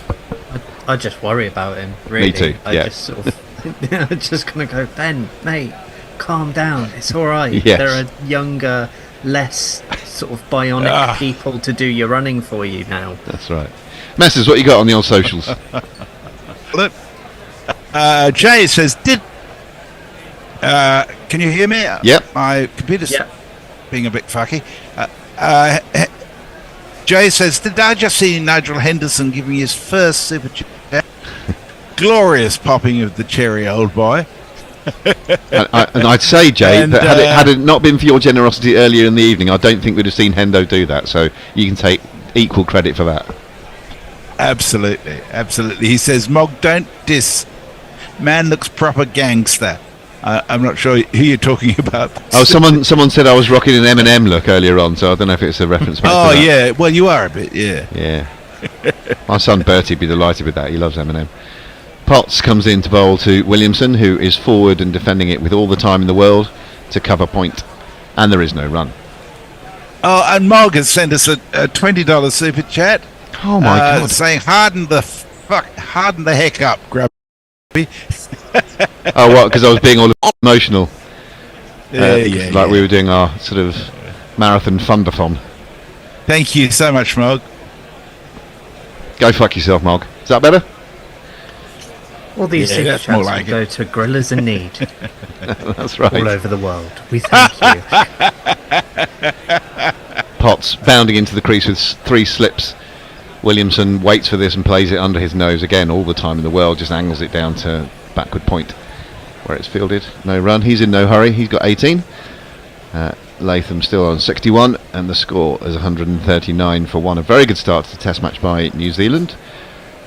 I just worry about him, really.
Me too, yeah.
I just sort of... I'm just going to go, Ben, mate, calm down. It's all right.
Yes.
There are younger, less sort of bionic people to do your running for you now.
That's right. Messers, what you got on the old socials?
Look, Jay says, can you hear me?
Yep.
My computer's being a bit fucky. Jay says, did I just see Nigel Henderson giving his first super chat? Glorious popping of the cherry, old boy.
and I'd say, Jay, that had it not been for your generosity earlier in the evening, I don't think we'd have seen Hendo do that. So you can take equal credit for that.
Absolutely, absolutely. He says, Mog, don't diss. Man looks proper gangster. I'm not sure who you're talking about.
Oh, someone said I was rocking an Eminem look earlier on, so I don't know if it's a reference back to that.
Yeah, well, you are a bit, yeah.
Yeah. My son Bertie would be delighted with that. He loves Eminem. Potts comes in to bowl to Williamson, who is forward and defending it with all the time in the world to cover point, and there is no run.
Oh, and Mog has sent us a $20 super chat.
Oh my God!
Saying harden the heck up, Grubby.
Oh, what? Because I was being all emotional.
Like
we were doing our sort of marathon fundathon.
Thank you so much, Mog.
Go fuck yourself, Mog. Is that better?
All these super chats will go to gorillas in need.
That's right.
All over the world. We thank you.
Potts bounding into the crease with 3 slips. Williamson waits for this and plays it under his nose again. All the time in the world, just angles it down to backward point where it's fielded. No run. He's in no hurry. He's got 18. Latham still on 61, and the score is 139 for 1. A very good start to the Test match by New Zealand.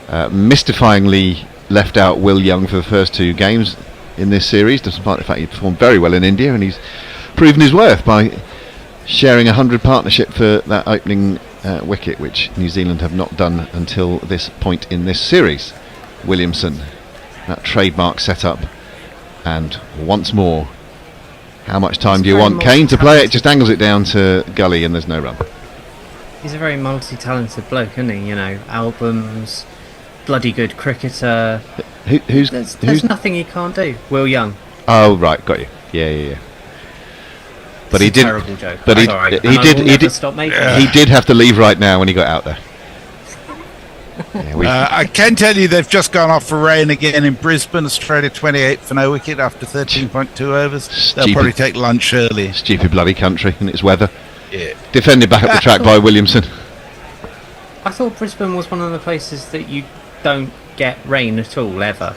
Mystifyingly left out Will Young for the first 2 games in this series, despite the fact he performed very well in India, and he's proven his worth by sharing 100 partnership for that opening wicket, which New Zealand have not done until this point in this series. Williamson, that trademark setup, and once more, how much time do you want Kane to play it? Just angles it down to gully and there's no run.
He's a very multi-talented bloke, isn't he? You know, albums, bloody good cricketer. There's nothing he can't do. Will Young.
Oh right, got you. Yeah. But
it's a terrible joke.
But he did have to leave right now when he got out there.
I can tell you they've just gone off for rain again in Brisbane. Australia 28 for no wicket after 13.2 overs. They'll probably take lunch early.
Stupid bloody country and its weather.
Yeah.
Defended back up the track by Williamson.
I thought Brisbane was one of the places that you don't get rain at all, ever.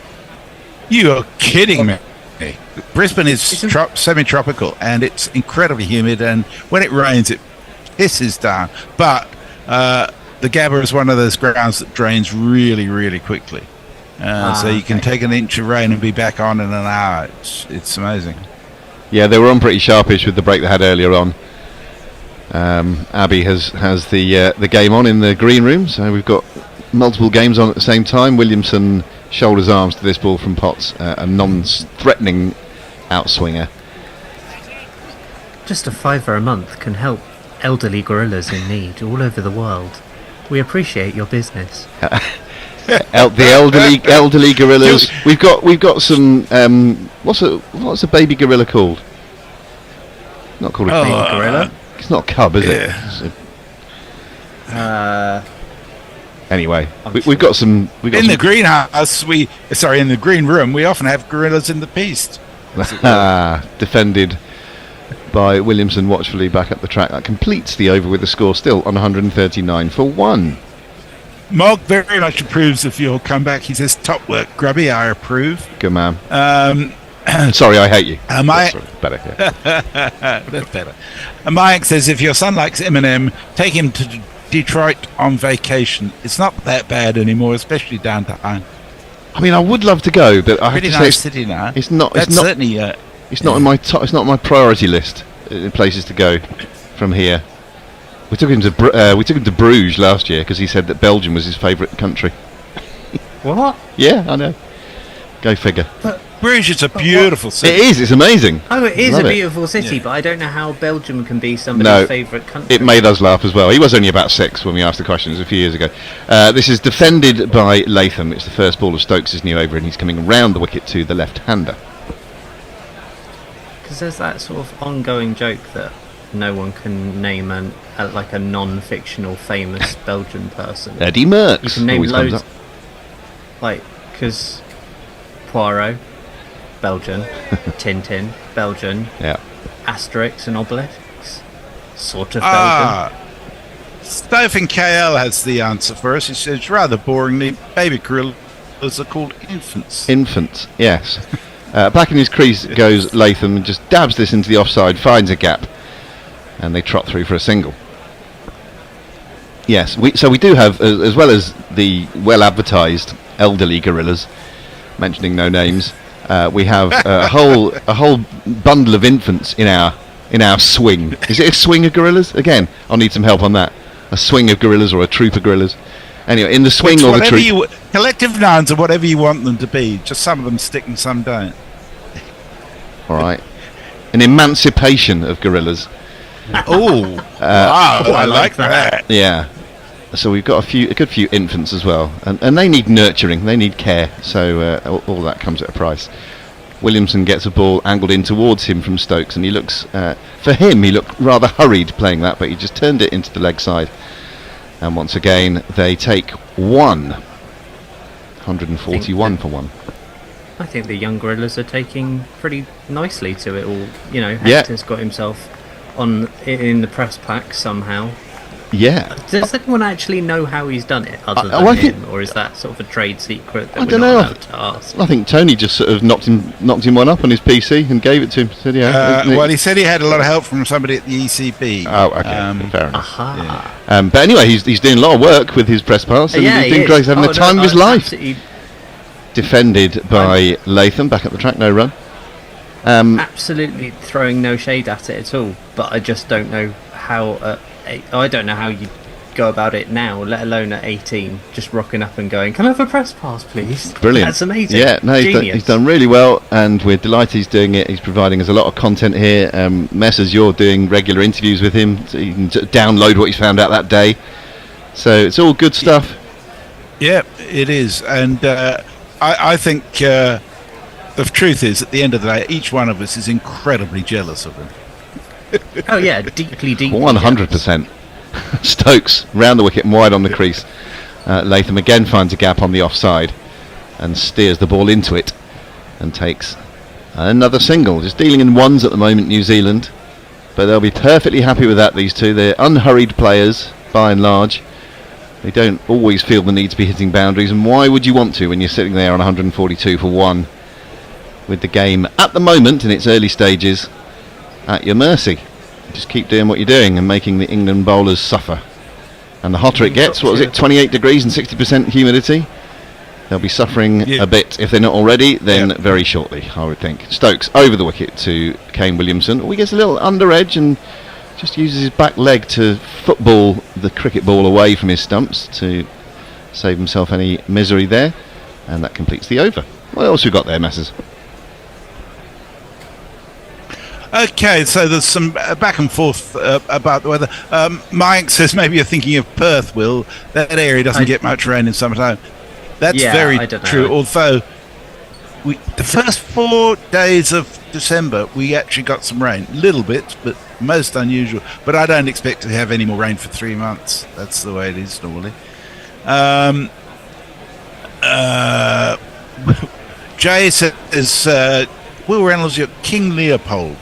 You are kidding me. Brisbane is semi-tropical and it's incredibly humid, and when it rains it pisses down. But the Gabba is one of those grounds that drains really, really quickly. So you can take an inch of rain and be back on in an hour. It's amazing.
Yeah, they were on pretty sharpish with the break they had earlier on. Abby has the game on in the green room, so we've got multiple games on at the same time. Williamson shoulders arms to this ball from Potts, a non-threatening outswinger.
Just a $5 a month can help elderly gorillas in need all over the world. We appreciate your business.
The elderly gorillas. We've got some. What's a baby gorilla called? Not called a baby gorilla. It's not a cub, is it? Anyway, we've got some.
In the greenhouse, in the green room, we often have gorillas in the piste.
Defended by Williamson watchfully back up the track. That completes the over with the score still on 139 for 1.
Mog very much approves of your comeback. He says, top work, Grubby, I approve.
Good man. Sorry, I hate you.
That's
better. Yeah.
That's better. And Mike says, if your son likes Eminem, take him to Detroit on vacation. It's not that bad anymore, especially downtown.
I mean, I would love to go, but I have
pretty
to
nice
say
city now.
It's not.
That's certainly
It's not in my top. It's not on my priority list in places to go from here. We took him to Bruges last year because he said that Belgium was his favourite country.
What?
Yeah, I know. Go figure.
But
Bruges is a beautiful city.
It is. It's amazing.
Oh, it is
Love
a
it.
beautiful city, but I don't know how Belgium can be somebody's
No,
favourite country.
it made us laugh as well. He was only about 6 when we asked the questions a few years ago. This is defended by Latham. It's the first ball of Stokes' new over, and he's coming round the wicket to the left-hander.
Because there's that sort of ongoing joke that no one can name like a non-fictional famous Belgian person.
Eddie Merckx
You can name
always comes
loads,
up.
like because Poirot, Belgian, Tintin, Belgian,
Yeah.
Asterix and Obelix, sort of Belgian.
Stephen KL has the answer for us. He says rather boringly, baby gorillas are called infants.
Infants, yes. Back in his crease goes Latham and just dabs this into the offside, finds a gap, and they trot through for a single. Yes, so we do have, as well as the well-advertised elderly gorillas, mentioning no names, we have a whole bundle of infants in our swing. Is it a swing of gorillas? Again, I'll need some help on that. A swing of gorillas or a troop of gorillas. Anyway, in the swing
It's
or the
whatever
troop.
collective nouns are whatever you want them to be. Just some of them stick and some don't.
All right, an emancipation of gorillas.
Oh, wow! I like that.
Yeah. So we've got a good few infants as well, and they need nurturing, they need care. So all that comes at a price. Williamson gets a ball angled in towards him from Stokes, and he looks, for him, he looked rather hurried playing that, but he just turned it into the leg side. And once again, they take 141 for one.
I think the young gorillas are taking pretty nicely to it all. You know,
Yeah.
Hector's got himself in the press pack somehow.
Yeah.
Does anyone actually know how he's done it, other than
I
him,
think-
or is that sort of a trade secret that
I
we're
don't
not
know.
allowed to ask?
I think Tony just sort of knocked him one up on his PC and gave it to him. Said, yeah.
Well, he said he had a lot of help from somebody at the ECB.
Oh, okay, fair enough.
Aha.
But anyway, he's doing a lot of work with his press pass, and
Yeah,
he's
he
doing
is.
great. He's having
Oh,
the time
no,
of his
I
life.
absolutely-
Defended by Latham, back at the track, no run.
Absolutely throwing no shade at it at all, but I just don't know how. I don't know how you go about it now, let alone at 18, just rocking up and going, "Can I have a press pass, please?"
Brilliant.
That's amazing.
Yeah, no,
Genius.
he's done really well, and we're delighted he's doing it. He's providing us a lot of content here. Messers, you're doing regular interviews with him, so you can download what he's found out that day. So it's all good stuff.
Yeah, it is, and I think the truth is, at the end of the day, each one of us is incredibly jealous of him.
Oh yeah, deeply.
100%. Stokes round the wicket and wide on the crease. Latham again finds a gap on the offside and steers the ball into it and takes another single. Just dealing in ones at the moment, New Zealand, but they'll be perfectly happy with that. These two, they're unhurried players by and large. They don't always feel the need to be hitting boundaries, and why would you want to when you're sitting there on 142 for one with the game at the moment in its early stages at your mercy? Just keep doing what you're doing and making the England bowlers suffer. And the hotter it gets, what was it, 28 degrees and 60% humidity? They'll be suffering a bit. If they're not already, then very shortly, I would think. Stokes over the wicket to Kane Williamson. Oh, he gets a little under edge and just uses his back leg to football the cricket ball away from his stumps to save himself any misery there. And that completes the over. What else we got there, Messers?
Okay, so there's some back and forth about the weather. Mike says maybe you're thinking of Perth, Will. That area doesn't get much rain in summertime. That's very true, although the first 4 days of December we actually got some rain. Little bit, but most unusual. But I don't expect to have any more rain for 3 months. That's the way it is normally. Jay says, Will Reynolds, you're King Leopold.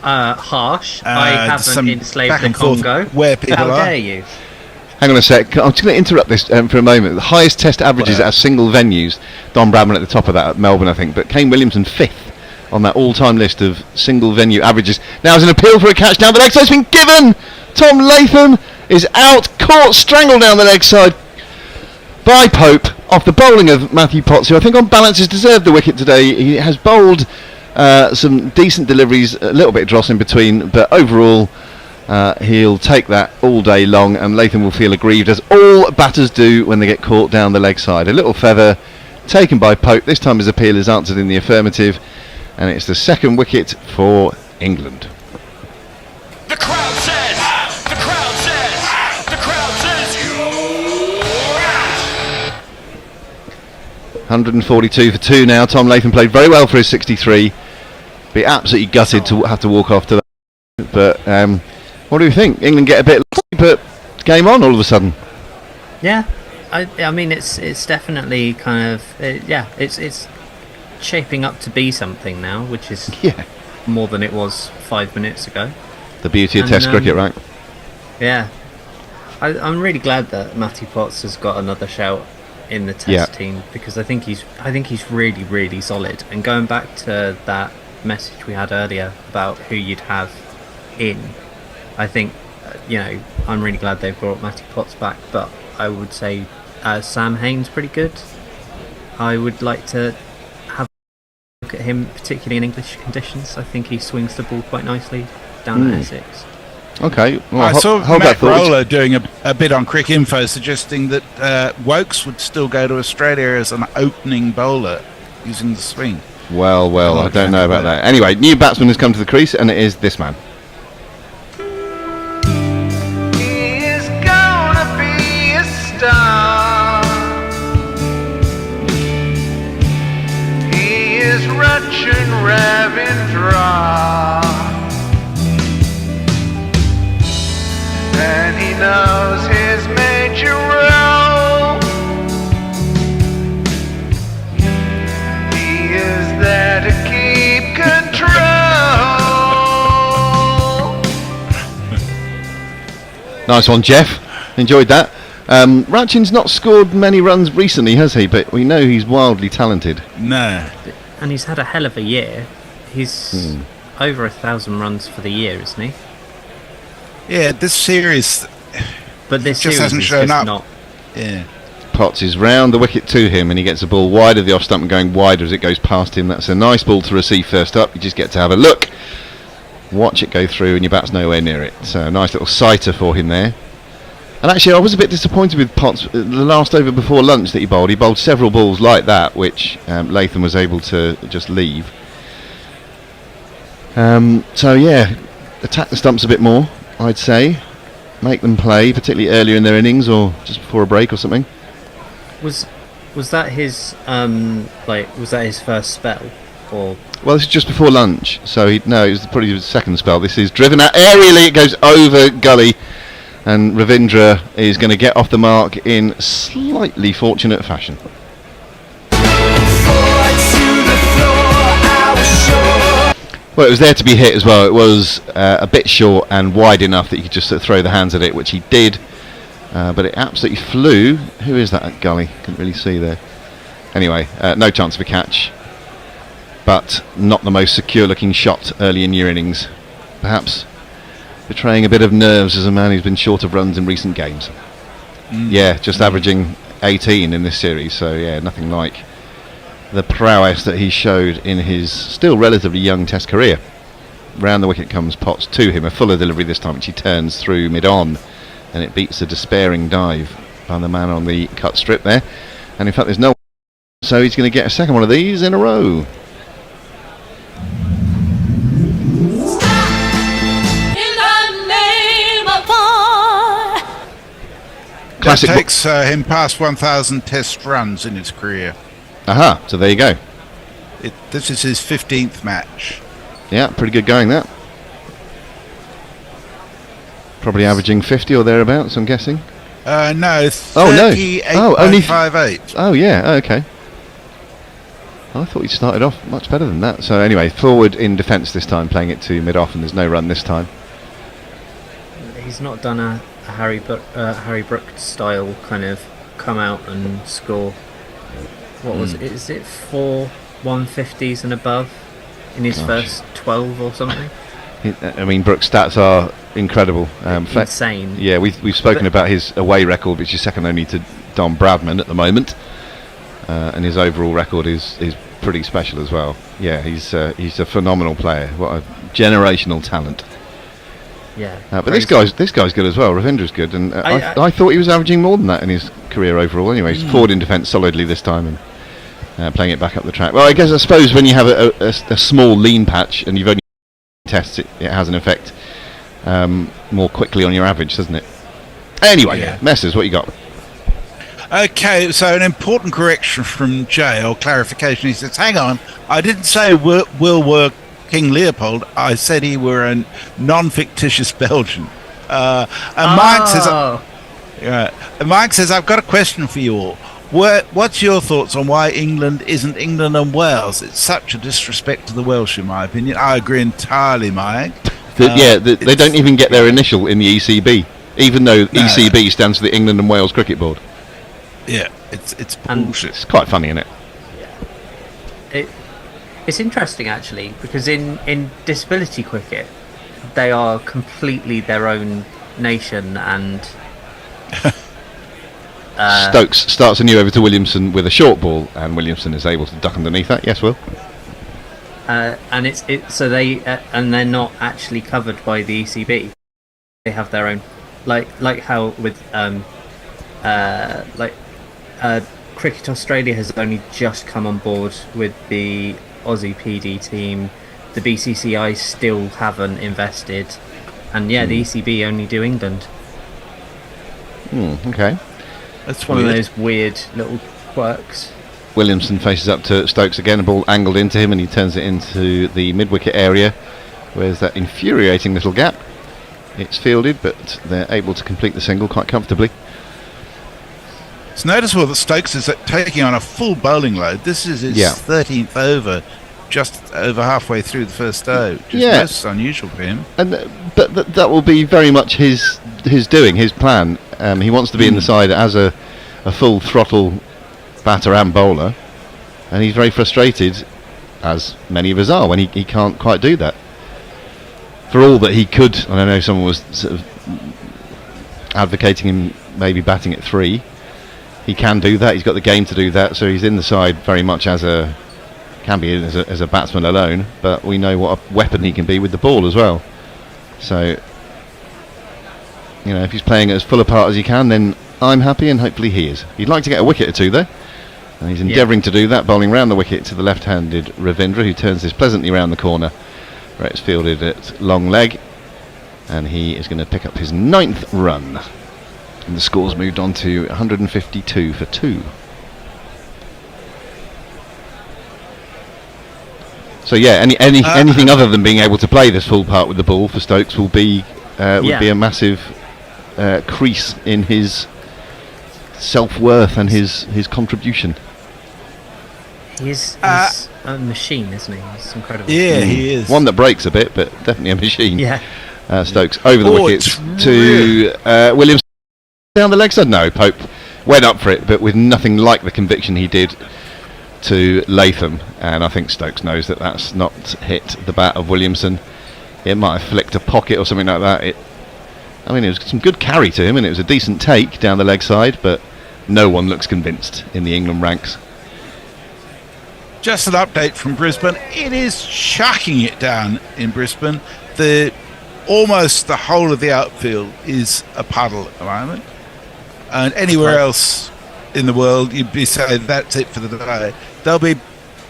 Harsh. I haven't enslaved the Congo.
Where people
How
are.
dare you?
Hang on a sec. I'm just going to interrupt this for a moment. The highest test averages at single venues. Don Bradman at the top of that at Melbourne, I think. But Kane Williamson 5th on that all-time list of single venue averages. Now there's an appeal for a catch down the leg side. It's been given. Tom Latham is out, caught, strangled down the leg side by Pope. off the bowling of Matthew Potts, who I think on balance has deserved the wicket today. He has bowled some decent deliveries, a little bit of dross in between, but overall he'll take that all day long, and Latham will feel aggrieved, as all batters do when they get caught down the leg side. A little feather taken by Pope. This time his appeal is answered in the affirmative, and it's the second wicket for England.
The crowd says, the crowd says, the crowd says, you're out.
142 for 2 now. Tom Latham played very well for his 63. Be absolutely gutted to have to walk off to that. But what do you think? England get a bit lucky, but game on all of a sudden.
Yeah, I mean it's definitely kind of it's shaping up to be something now, which is more than it was 5 minutes ago.
The beauty of Test cricket, right?
Yeah, I'm really glad that Matty Potts has got another shout in the Test team, because I think he's really, really solid. And going back to that message we had earlier about who you'd have in, I think I'm really glad they've brought Matty Potts back. But I would say Sam Hain's pretty good. I would like to have a look at him, particularly in English conditions. I think he swings the ball quite nicely down at Essex.
Okay, well,
I saw
hold
Matt
that thought.
Roller doing a bit on Crick Info suggesting that Wokes would still go to Australia as an opening bowler using the swing.
Well, I don't know about that. Anyway, new batsman has come to the crease, and it is this man.
He is gonna be a star. He is Rachin Ravindra, and he knows his major role. He is there to keep control.
Nice one, Jeff. Enjoyed that. Rachin's not scored many runs recently, has he? But we know he's wildly talented.
No.
And he's had a hell of a year. He's over 1,000 runs for the year, isn't he?
Yeah, this series.
But this
just
series
hasn't
is
shown
just
up.
not.
Yeah.
Potts is round the wicket to him, and he gets the ball wide of the off stump and going wider as it goes past him. That's a nice ball to receive first up. You just get to have a look, watch it go through, and your bat's nowhere near it. So a nice little sighter for him there. And actually, I was a bit disappointed with Potts. The last over before lunch that he bowled several balls like that, which Latham was able to just leave. So yeah, attack the stumps a bit more, I'd say. Make them play, particularly earlier in their innings or just before a break or something.
Was that his was that his first spell, or?
Well, this is just before lunch, so it was probably his second spell. This is driven out aerially, it goes over gully, and Ravindra is going to get off the mark in slightly fortunate fashion. Well, it was there to be hit as well. It was a bit short and wide enough that you could just sort of throw the hands at it, which he did. But it absolutely flew. Who is that at gully? Couldn't really see there. Anyway, no chance of a catch. But not the most secure looking shot early in your innings. Perhaps betraying a bit of nerves as a man who's been short of runs in recent games. Yeah, just averaging 18 in this series. So yeah, nothing like the prowess that he showed in his still relatively young Test career. Round the wicket comes Potts to him. A fuller delivery this time, which he turns through mid-on. And it beats a despairing dive by the man on the cut strip there. And in fact there's no, so he's going to get a second one of these in a row.
Classic. That takes him past 1,000 Test runs in his career.
Aha, so there you go.
This is his 15th match.
Yeah, pretty good going that. Probably averaging 50 or thereabouts, I'm guessing.
No,
38.58. Oh yeah, okay. I thought he started off much better than that. So anyway, forward in defence this time, playing it to mid-off, and there's no run this time.
He's not done a Harry Brook style kind of come out and score. What was it? Is it 4 150s and above in his first 12 or something?
I mean, Brook's stats are incredible.
Insane.
Yeah, we've spoken about his away record, which is second only to Don Bradman at the moment. and his overall record is pretty special as well. Yeah, he's a phenomenal player. What a generational talent.
Yeah.
But this guy's good as well. Ravindra's good, and I thought he was averaging more than that in his career overall. Anyway, he's forward in defence solidly this time, and playing it back up the track. Well, I suppose when you have a small lean patch and you've only tests, it has an effect more quickly on your average, doesn't it? Anyway, Messers, what you got?
Okay, so an important correction from Jay, or clarification. He says, hang on, I didn't say Will were King Leopold. I said he were a non-fictitious Belgian. Mike says, I've got a question for you all. What's your thoughts on why England isn't England and Wales? It's such a disrespect to the Welsh, in my opinion. I agree entirely, Mike.
They don't even get their initial in the ECB, even though ECB stands for the England and Wales Cricket Board.
Yeah, it's bullshit.
It's quite funny, isn't it?
It's interesting actually, because in disability cricket, they are completely their own nation, and
Stokes starts a new over to Williamson with a short ball, and Williamson is able to duck underneath that. Yes, Will.
And and they're not actually covered by the ECB. They have their own, like how with Cricket Australia has only just come on board with the Aussie PD team. The BCCI still haven't invested, and the ECB only do England.
Okay,
that's one of those weird little quirks.
Williamson faces up to Stokes again, a ball angled into him, and he turns it into the mid-wicket area. Where's that infuriating little gap? It's fielded, but they're able to complete the single quite comfortably.
It's noticeable that Stokes is taking on a full bowling load. This is his 13th over, just over halfway through the first over, which is most unusual for him.
And but that will be very much his doing, his plan. He wants to be in the side as a full throttle batter and bowler, and he's very frustrated, as many of us are, when he can't quite do that. For all that he could, and I know someone was sort of advocating him maybe batting at 3, he can do that. He's got the game to do that, so he's in the side very much as a batsman alone, but we know what a weapon he can be with the ball as well. So, if he's playing as full a part as he can, then I'm happy, and hopefully he is. He'd like to get a wicket or two there, and he's endeavouring to do that, bowling round the wicket to the left-handed Ravindra, who turns this pleasantly round the corner, where it's fielded at long leg, and he is going to pick up his 9th run. And the score's moved on to 152 for 2. So anything other than being able to play this full part with the ball for Stokes would be a massive crease in his self-worth and his contribution.
He's a machine, isn't he? He's incredible.
Yeah, he is.
One that breaks a bit, but definitely a machine.
Yeah.
Stokes over the wickets to Williamson. Down the leg side, no, Pope went up for it, but with nothing like the conviction he did to Latham, and I think Stokes knows that that's not hit the bat of Williamson. It might have flicked a pocket or something like that. It was some good carry to him, and it was a decent take down the leg side, but no one looks convinced in the England ranks.
Just an update from Brisbane. It is chucking it down in Brisbane. Almost the whole of the outfield is a puddle at the moment. And anywhere else in the world, you'd be saying that's it for the day.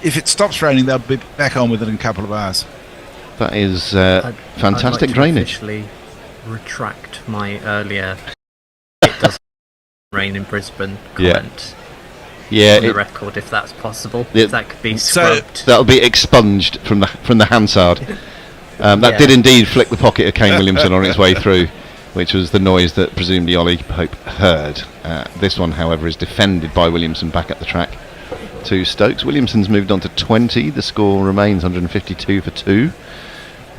If it stops raining, they'll be back on with it in a couple of hours.
That is fantastic drainage.
I'd like to retract my earlier it doesn't rain in Brisbane comment.
Yeah,
on the record, if that's possible. If that could be scrubbed.
So that'll be expunged from the Hansard. That did indeed flick the pocket of Kane Williamson on its way through, which was the noise that presumably Ollie Pope heard. This one, however, is defended by Williamson back up the track to Stokes. Williamson's moved on to 20. The score remains 152 for 2.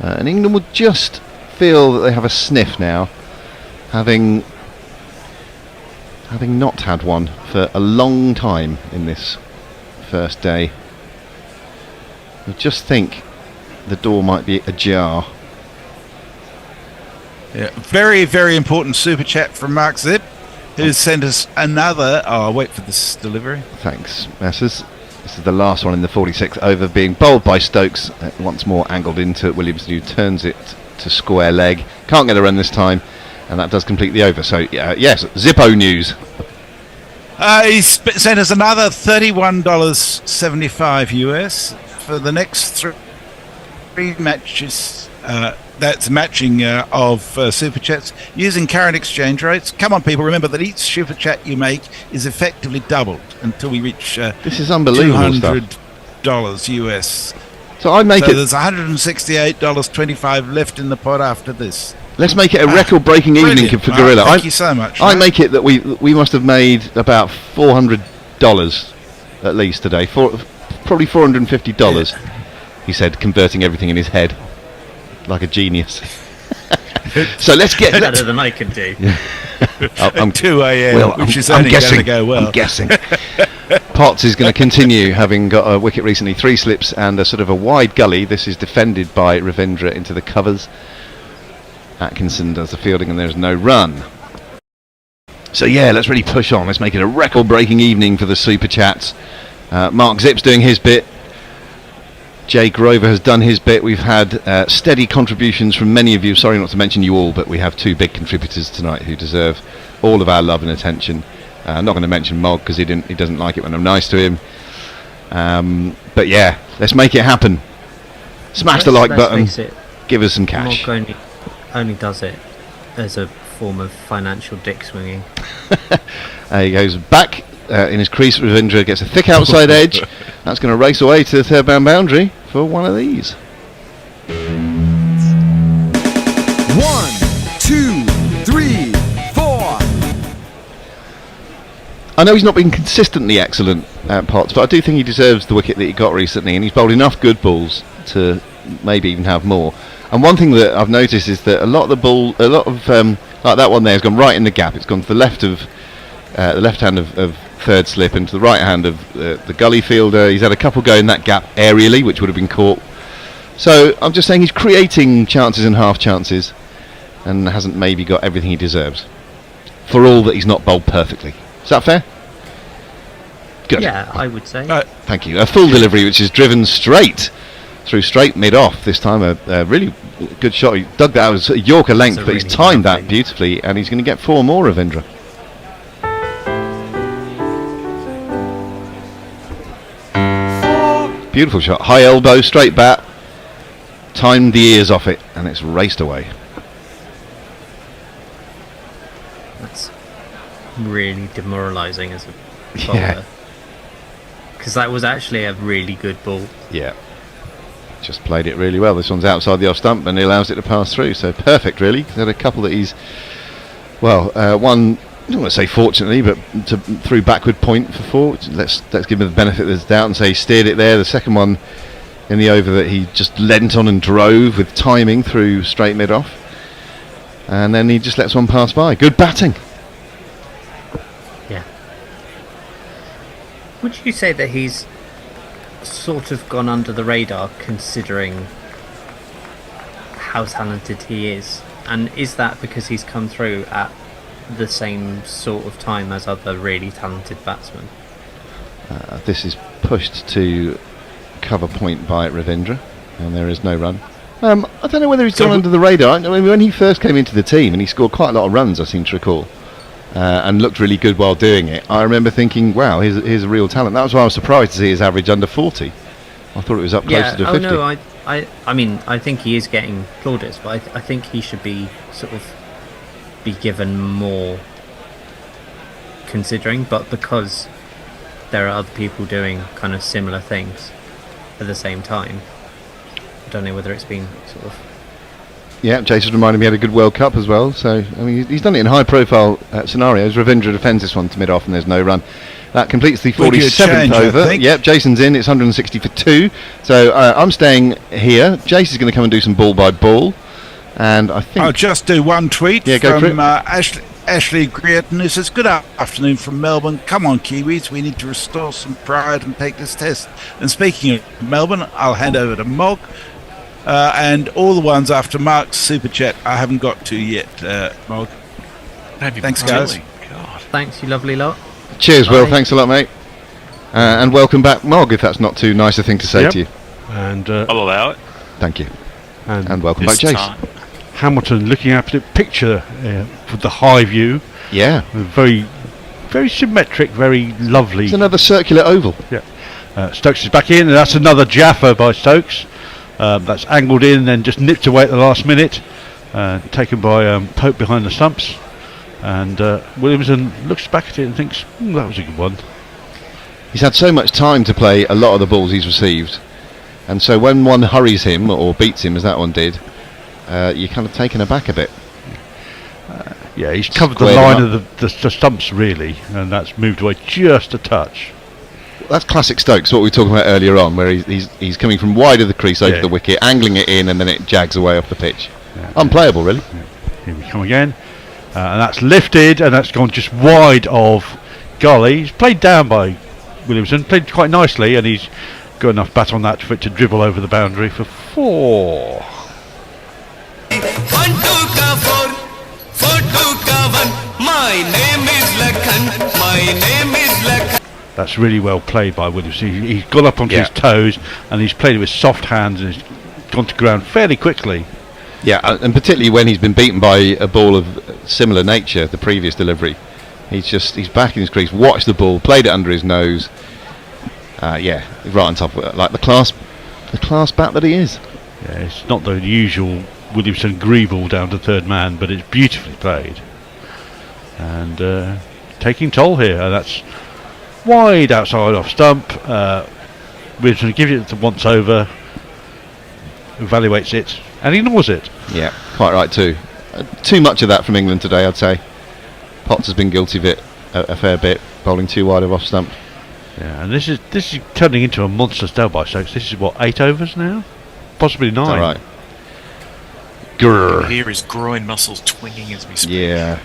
And England will just feel that they have a sniff now, having not had one for a long time in this first day. I just think the door might be ajar.
Yeah, very, very important super chat from Mark Zip. who sent us another. Oh, I'll wait for this delivery.
Thanks, Messrs. This is the last one in the 46th over, being bowled by Stokes. Once more angled into Williamson, who turns it to square leg. Can't get a run this time, and that does complete the over. So, yes, Zippo news.
He sent us another $31.75 US for the next three matches. That's matching of Super Chats using current exchange rates. Come on, people, remember that each Super Chat you make is effectively doubled until we reach
this is unbelievable
$200 US.
So I make it.
There's $168.25 left in the pot after this.
Let's make it a record-breaking evening for Gorilla.
Thank you so much.
I make it that we must have made about $400 at least today. Probably $450. He said, converting everything in his head like a genius. So let's get
better than I can do.
I'm 2 a.m.
Well,
which is
I'm
only going to
guessing.
go well.
I'm guessing. Potts is going to continue, having got a wicket recently, 3 slips and a sort of a wide gully. This is defended by Ravindra into the covers. Atkinson does the fielding and there's no run. So yeah, let's really push on. Let's make it a record-breaking evening for the Super Chats. Mark Zipp's doing his bit. Jay Grover has done his bit. We've had steady contributions from many of you. Sorry not to mention you all, but we have 2 big contributors tonight who deserve all of our love and attention. I'm not going to mention Mog because he doesn't like it when I'm nice to him. But yeah, let's make it happen. Smash the like button. Give us some cash.
Mog only does it as a form of financial dick swinging.
He goes back in his crease. Ravindra gets a thick outside edge. That's going to race away to the third man boundary for one of these.
1, 2, 3, 4.
I know he's not been consistently excellent at Potts, but I do think he deserves the wicket that he got recently, and he's bowled enough good balls to maybe even have more. And one thing that I've noticed is that a lot of like that one there has gone right in the gap. It's gone to the left of the left hand of third slip and to the right hand of the gully fielder. He's had a couple go in that gap aerially, which would have been caught. So I'm just saying he's creating chances and half chances, and hasn't maybe got everything he deserves. For all that he's not bowled perfectly. Is that fair? Good.
Yeah, I would say.
Thank you. A full delivery, which is driven straight mid-off this time. A really good shot. He dug that out a Yorker length, but he's timed that beautifully, and he's going to get 4 more, Ravindra. Beautiful shot. High elbow, straight bat. Timed the ears off it, and it's raced away.
That's really demoralising as a bowler. Because that was actually a really good ball.
Yeah. Just played it really well. This one's outside the off stump and he allows it to pass through. So perfect, really. He's had a couple that he's, one, I don't want to say fortunately, but through backward point for 4. Let's give him the benefit of the doubt and say he steered it there. The second one in the over that he just leant on and drove with timing through straight mid off. And then he just lets one pass by. Good batting.
Yeah. Would you say that he's sort of gone under the radar considering how talented he is? And is that because he's come through at the same sort of time as other really talented batsmen?
This is pushed to cover point by Ravindra, and there is no run. I don't know whether he's gone under the radar. I mean, when he first came into the team and he scored quite a lot of runs, I seem to recall, and looked really good while doing it, I remember thinking, wow, here's a real talent. That was why I was surprised to see his average under 40. I thought it was up closer to 50.
No, I mean, I think he is getting plaudits, but I think he should be sort of be given more considering, but because there are other people doing kind of similar things at the same time, I don't know whether it's been sort of...
Yeah, Jason reminded me he had a good World Cup as well, so I mean he's done it in high profile scenarios. Ravindra defends this one to mid off and there's no run. That completes the 47th over. Yep, Jason's in, it's 160 for 2. So I'm staying here. Jason's going to come and do some ball by ball. And I think
I'll just do one tweet
from
Ashley Greerton, who says, "Good afternoon from Melbourne. Come on, Kiwis, we need to restore some pride and take this test." And speaking of Melbourne, I'll hand over to Mog. And all the ones after Mark's super chat I haven't got to yet, Mog. Thanks, guys.
God.
Thanks, you lovely lot.
Cheers,
Bye.
Will. Thanks a lot, mate. And welcome back, Mog, if that's not too nice a thing to say
Yep.
to you.
And
I'll allow it.
Thank you.
And
welcome back,
This
Jace.
time.
Hamilton looking at the picture with the high view.
Yeah.
Very, very symmetric, very lovely.
It's another circular oval.
Yeah. Stokes is back in, and that's another Jaffa by Stokes. That's angled in and then just nipped away at the last minute. Taken by Pope behind the stumps. And Williamson looks back at it and thinks, that was a good one.
He's had so much time to play a lot of the balls he's received. And so when one hurries him, or beats him, as that one did, you're kind of taken aback a bit.
Yeah, he's covered
Squared
the
him
line of the stumps, really, and that's moved away just a touch.
That's classic Stokes, what we were talking about earlier on, where he's coming from wide of the crease over the wicket, angling it in, and then it jags away off the pitch. Unplayable, really.
Here we come again. And that's lifted, and that's gone just wide of Gully. He's played down by Williamson, played quite nicely, and he's got enough bat on that for it to dribble over the boundary for 4.
1 2 ka 4, 4 2 ka 1. My name is Lakhan. My name is Lakhan.
That's really well played by Williamson. He's got up onto his toes, and he's played it with soft hands, and he's gone to ground fairly quickly.
Yeah, and particularly when he's been beaten by a ball of similar nature, the previous delivery. He's back in his crease, watched the ball, played it under his nose. Right on top of it, like the class bat that he is.
Yeah, it's not the usual Williamson greeble down to third man, but it's beautifully played. And taking toll here, and that's wide outside off stump. Williamson gives it the once over, evaluates it, and ignores it.
Yeah, quite right too. Too much of that from England today, I'd say. Potts has been guilty of it a fair bit, bowling too wide of off stump.
Yeah, and this is turning into a monster style by Stokes. This is what, 8 overs now, possibly 9.
All right.
You hear his groin muscles twinging as we speak.
Yeah,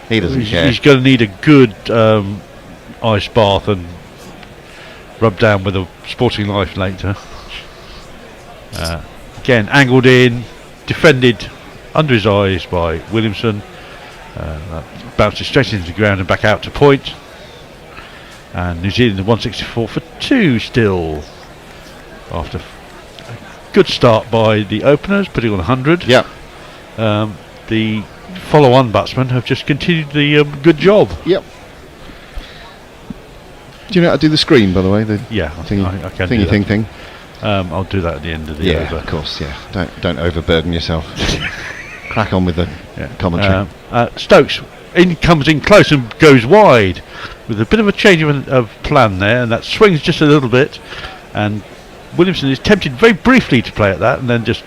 he doesn't care.
He's going to need a good ice bath and rub down with a Sporting Life later. Again, angled in, defended under his eyes by Williamson. Bounces straight into the ground and back out to point. And New Zealand 164 for 2 still. After a good start by the openers, putting on 100.
Yeah.
The follow-on batsmen have just continued the good job.
Yep. Do you know how to do the screen, by the way? I
can
thingy
do that.
thing.
I'll do that at the end of the over.
Of course. Yeah. Don't overburden yourself. Crack on with the commentary.
Stokes comes in close and goes wide with a bit of a change of plan there, and that swings just a little bit, and Williamson is tempted very briefly to play at that and then just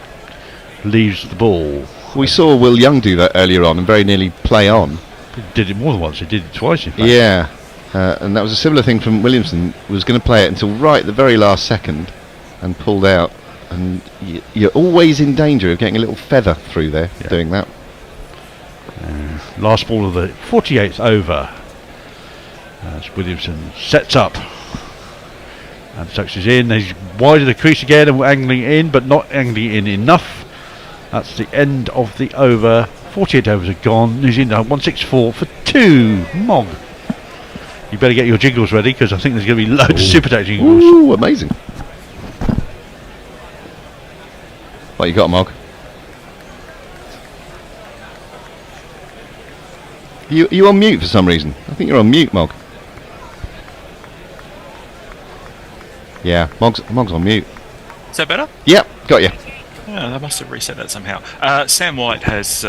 leaves the ball.
We saw Will Young do that earlier on and very nearly play on.
He did it more than once, he did it twice in fact.
Yeah, and that was a similar thing from Williamson. Was going to play it until right at the very last second and pulled out, and you're always in danger of getting a little feather through there doing that.
Last ball of the 48th over as Williamson sets up, and Stokes is in. He's wide of the crease again and angling in, but not angling in enough. That's the end of the over. 48 overs are gone. New Zealand 164 for 2. Mog, you better get your jingles ready, because I think there's going to be loads of Super Tack jingles.
Ooh, amazing. What you got, Mog? You on mute for some reason. I think you're on mute, Mog. Yeah, Mog's on mute.
Is that better?
Yep, got you.
I must have reset that somehow. Sam White has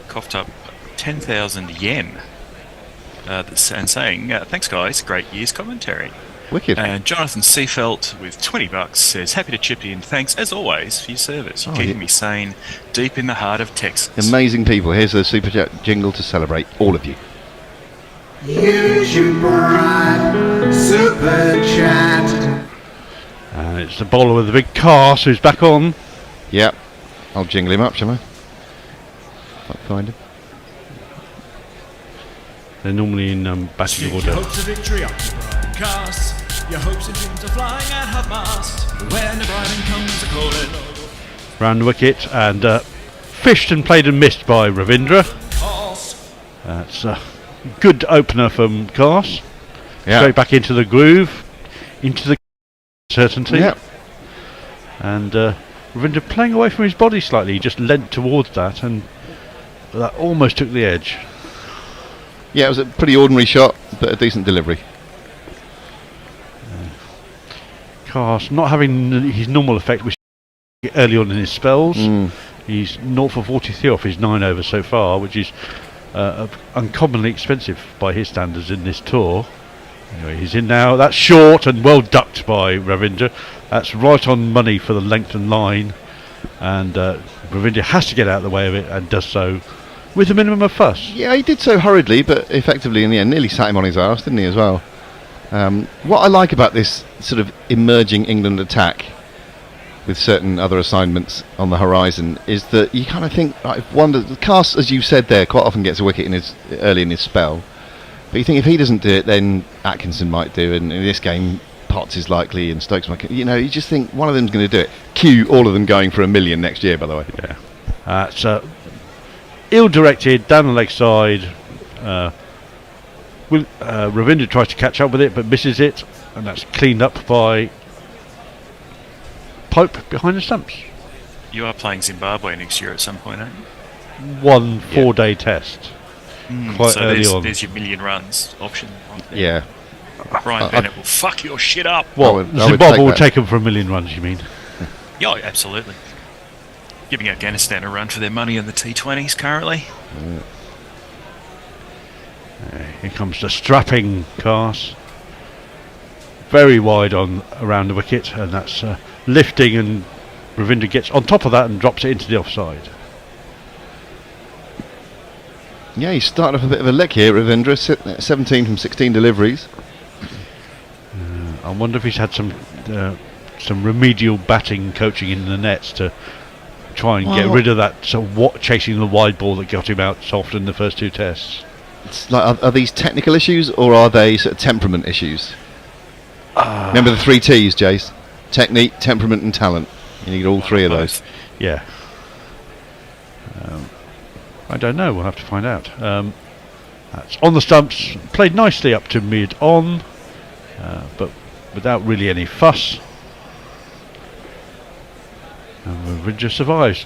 coughed up 10,000 yen and saying, thanks guys, great year's commentary.
Wicked.
And Jonathan Seafelt with $20 says, happy to chip in, thanks as always for your service. You're keeping me sane deep in the heart of Texas.
Amazing people. Here's a Super Chat jingle to celebrate all of you.
YouTube Prime Super Chat.
And it's the bowler with the big cast who's back on.
Yep. I'll jingle him up, shall I? If I can find him.
They're normally in batting order.
Your hopes of victory up to broadcast. Your hopes and dreams are flying at half mast. When the bribing comes a calling.
Round the wicket, and fished and played and missed by Ravindra. That's Good opener from Cars.
Yeah.
Straight back into the groove, into the certainty.
Yeah.
And Ravindra playing away from his body slightly. He just leant towards that, and that almost took the edge.
Yeah, it was a pretty ordinary shot, but a decent delivery.
Cars not having his normal effect, which early on in his spells. He's 0 for 43 off his 9 overs so far, which is uncommonly expensive by his standards in this tour. Anyway, he's in now. That's short and well ducked by Ravindra. That's right on money for the length and line, and Ravindra has to get out of the way of it, and does so with a minimum of fuss.
Yeah, he did so hurriedly, but effectively in the end, nearly sat him on his arse, didn't he, as well? What I like about this sort of emerging England attack, with certain other assignments on the horizon, is that you kind of think, Cast, as you said there, quite often gets a wicket early in his spell. But you think if he doesn't do it, then Atkinson might do, and in this game, Potts is likely, and Stokes might. You know, you just think one of them's going to do it. Cue all of them going for $1 million next year, by the way.
Yeah. So ill-directed down the leg side. Ravindra tries to catch up with it, but misses it, and that's cleaned up by Pope behind the stumps.
You are playing Zimbabwe next year at some point, aren't you?
1 4-day test. Quite
so
early on.
There's your million runs option.
Yeah.
Brian Bennett will fuck your shit up.
Well, Zimbabwe will take him for 1 million runs, you mean?
Yeah, absolutely. Giving Afghanistan a run for their money in the T20s currently.
Here comes the strapping Cars. Very wide around the wicket, and that's lifting, and Ravindra gets on top of that and drops it into the offside.
Yeah, he's started off a bit of a lick here, Ravindra. 17 from 16 deliveries.
I wonder if he's had some remedial batting coaching in the nets to try and get rid of that sort of chasing the wide ball that got him out so often in the first 2 tests.
It's like, are these technical issues, or are they sort of temperament issues? Remember the 3 T's, Jace? Technique, temperament and talent. You need all 3 of those.
Yeah. I don't know, we'll have to find out. That's on the stumps, played nicely up to mid-on, but without really any fuss. And Ravindra survives.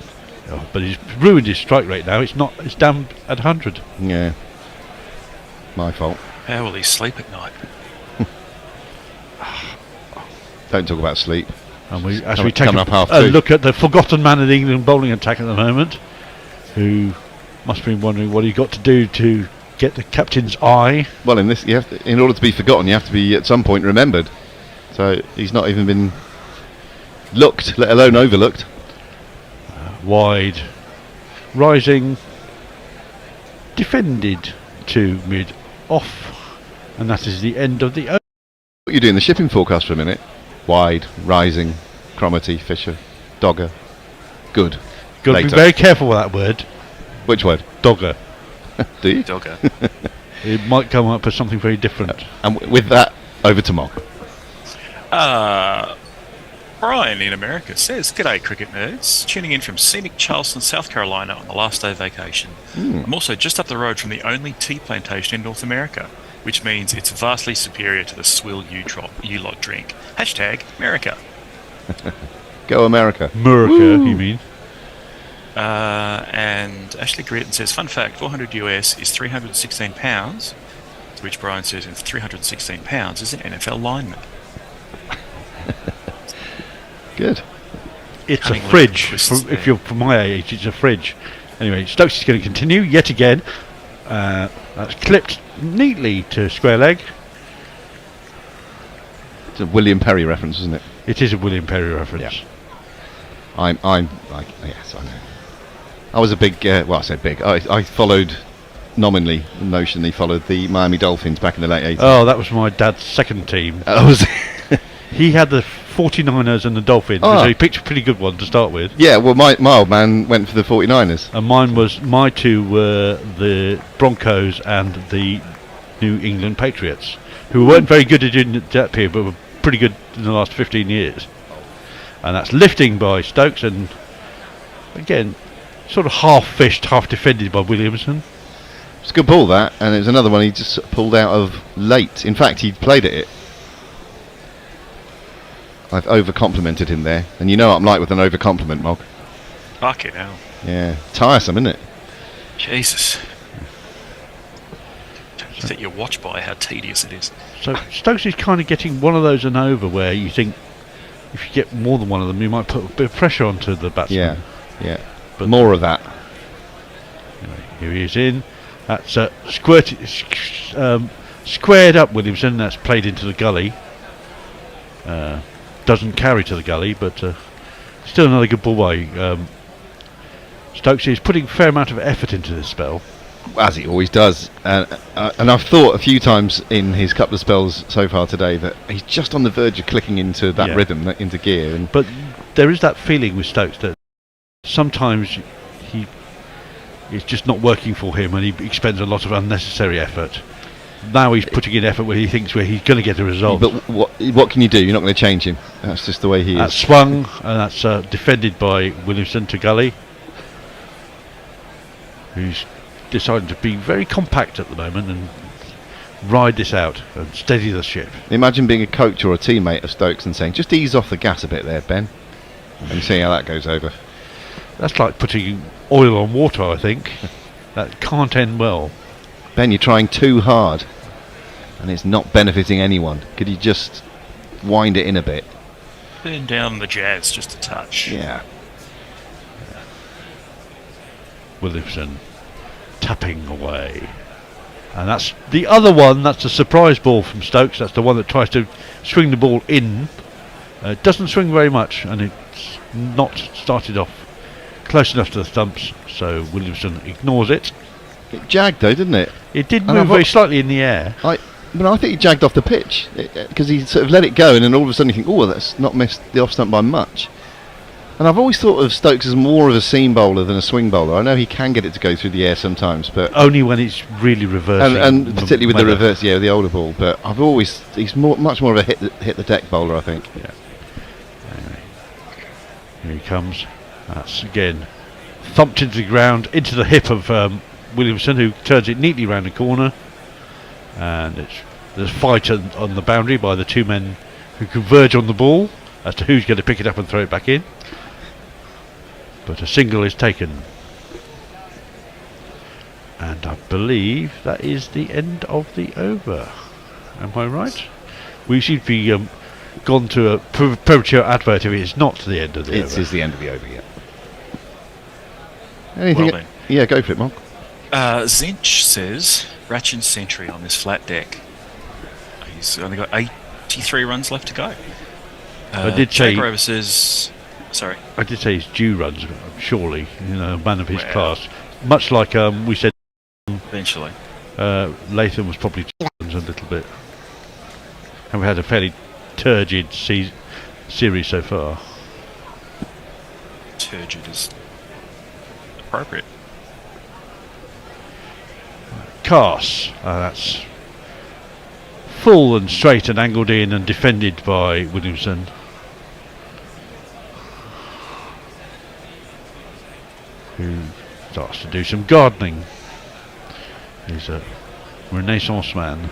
But he's ruined his strike rate now, it's down at 100.
Yeah. My fault.
How will he sleep at night?
Don't talk about sleep.
And we take a look at the forgotten man in the England bowling attack at the moment, who must be wondering what he got to do to get the captain's eye.
Well, in order to be forgotten, you have to be at some point remembered. So he's not even been looked, let alone overlooked.
Wide, rising, defended to mid-off, and that is the end of the.
What are you doing the shipping forecast for a minute? Wide, rising, Cromarty, Fisher, Dogger. Good.
Got to be very careful with that word.
Which word?
Dogger.
Do you?
Dogger.
It might come up as something very different.
And with that, over to Mark.
Brian in America says, "G'day, cricket nerds. Tuning in from scenic Charleston, South Carolina on the last day of vacation. I'm also just up the road from the only tea plantation in North America, which means it's vastly superior to the swill you lot drink. Hashtag America."
Go America.
America, you mean?
And Ashley Greerton says, "Fun fact, 400 US is 316 pounds, to which Brian says, 316 pounds is an NFL lineman."
Good.
It's a fridge. If you're from my age, it's a fridge. Anyway, Stokes is going to continue yet again. That's clipped neatly to square leg.
It's a William Perry reference, isn't it?
It is a William Perry reference.
Yeah. I'm like, yes, I know. I was a big, well, I said big. I followed, notionally followed the Miami Dolphins back in the late 80s.
Oh, that was my dad's second team. He had the 49ers and the Dolphins, so he picked a pretty good one to start with.
Yeah, well, my old man went for the 49ers.
And my two were the Broncos and the New England Patriots, who weren't very good in that period, but were pretty good in the last 15 years. And that's lifting by Stokes, and again, sort of half fished, half defended by Williamson.
It's a good ball, that, and it was another one he just sort of pulled out of late. In fact, he played at it. I've over-complimented him there, and you know what I'm like with an over-compliment, Mog.
Fucking hell.
Yeah, tiresome, isn't it?
Jesus. Don't set your watch by how tedious it is.
So Stokes is kind of getting one of those and over where you think if you get more than one of them, you might put a bit of pressure onto the batsman.
Yeah. But more of that.
Anyway, here he is in. That's squared up Williamson. That's played into the gully. Doesn't carry to the gully, but still another good ball by Stokes. Is putting a fair amount of effort into this spell,
as he always does. And I've thought a few times in his couple of spells so far today that he's just on the verge of clicking into that rhythm, into gear. And
but there is that feeling with Stokes that sometimes it's just not working for him, and he expends a lot of unnecessary effort. Now he's putting in effort where he thinks where he's going to get a result.
But what can you do? You're not going to change him. That's just the way he is.
That's swung, and that's defended by Williamson to gully, who's decided to be very compact at the moment and ride this out and steady the ship.
Imagine being a coach or a teammate of Stokes and saying, just ease off the gas a bit there, Ben, and see how that goes over.
That's like putting oil on water, I think. That can't end well.
Ben, you're trying too hard and it's not benefiting anyone. Could you just wind it in a bit?
Turn down the jazz just a touch.
Yeah.
Williamson tapping away. And that's the other one. That's a surprise ball from Stokes. That's the one that tries to swing the ball in. Doesn't swing very much, and it's not started off close enough to the stumps, so Williamson ignores it.
It jagged though, didn't it?
It did move very slightly in the air.
But I think he jagged off the pitch because he sort of let it go, and then all of a sudden you think, oh, that's not missed the off stump by much. And I've always thought of Stokes as more of a seam bowler than a swing bowler. I know he can get it to go through the air sometimes, but
only when it's really reversing.
And particularly with the reverse, with the older ball. But he's much more of a hit the deck bowler, I think.
Yeah. Anyway, here he comes. That's again thumped into the ground, into the hip of Williamson, who turns it neatly round the corner, and there's a fight on the boundary by the two men who converge on the ball as to who's going to pick it up and throw it back in. But a single is taken, and I believe that is the end of the over. Am I right? We should be gone to a premature advert if it's not the end of the over.
It is the end of the over, yeah. Anything? Yeah, go for it, Mark.
Zinch says Ratchin century on this flat deck. He's only got 83 runs left to go.
I did say.
Jack Rover says. Sorry.
I did say he's due runs, surely. A man of his class. Much like we said.
Eventually.
Latham was probably runs a little bit, and we had a fairly turgid series so far.
Turgid is appropriate.
Cast. That's full and straight and angled in and defended by Williamson. Who starts to do some gardening. He's a Renaissance man.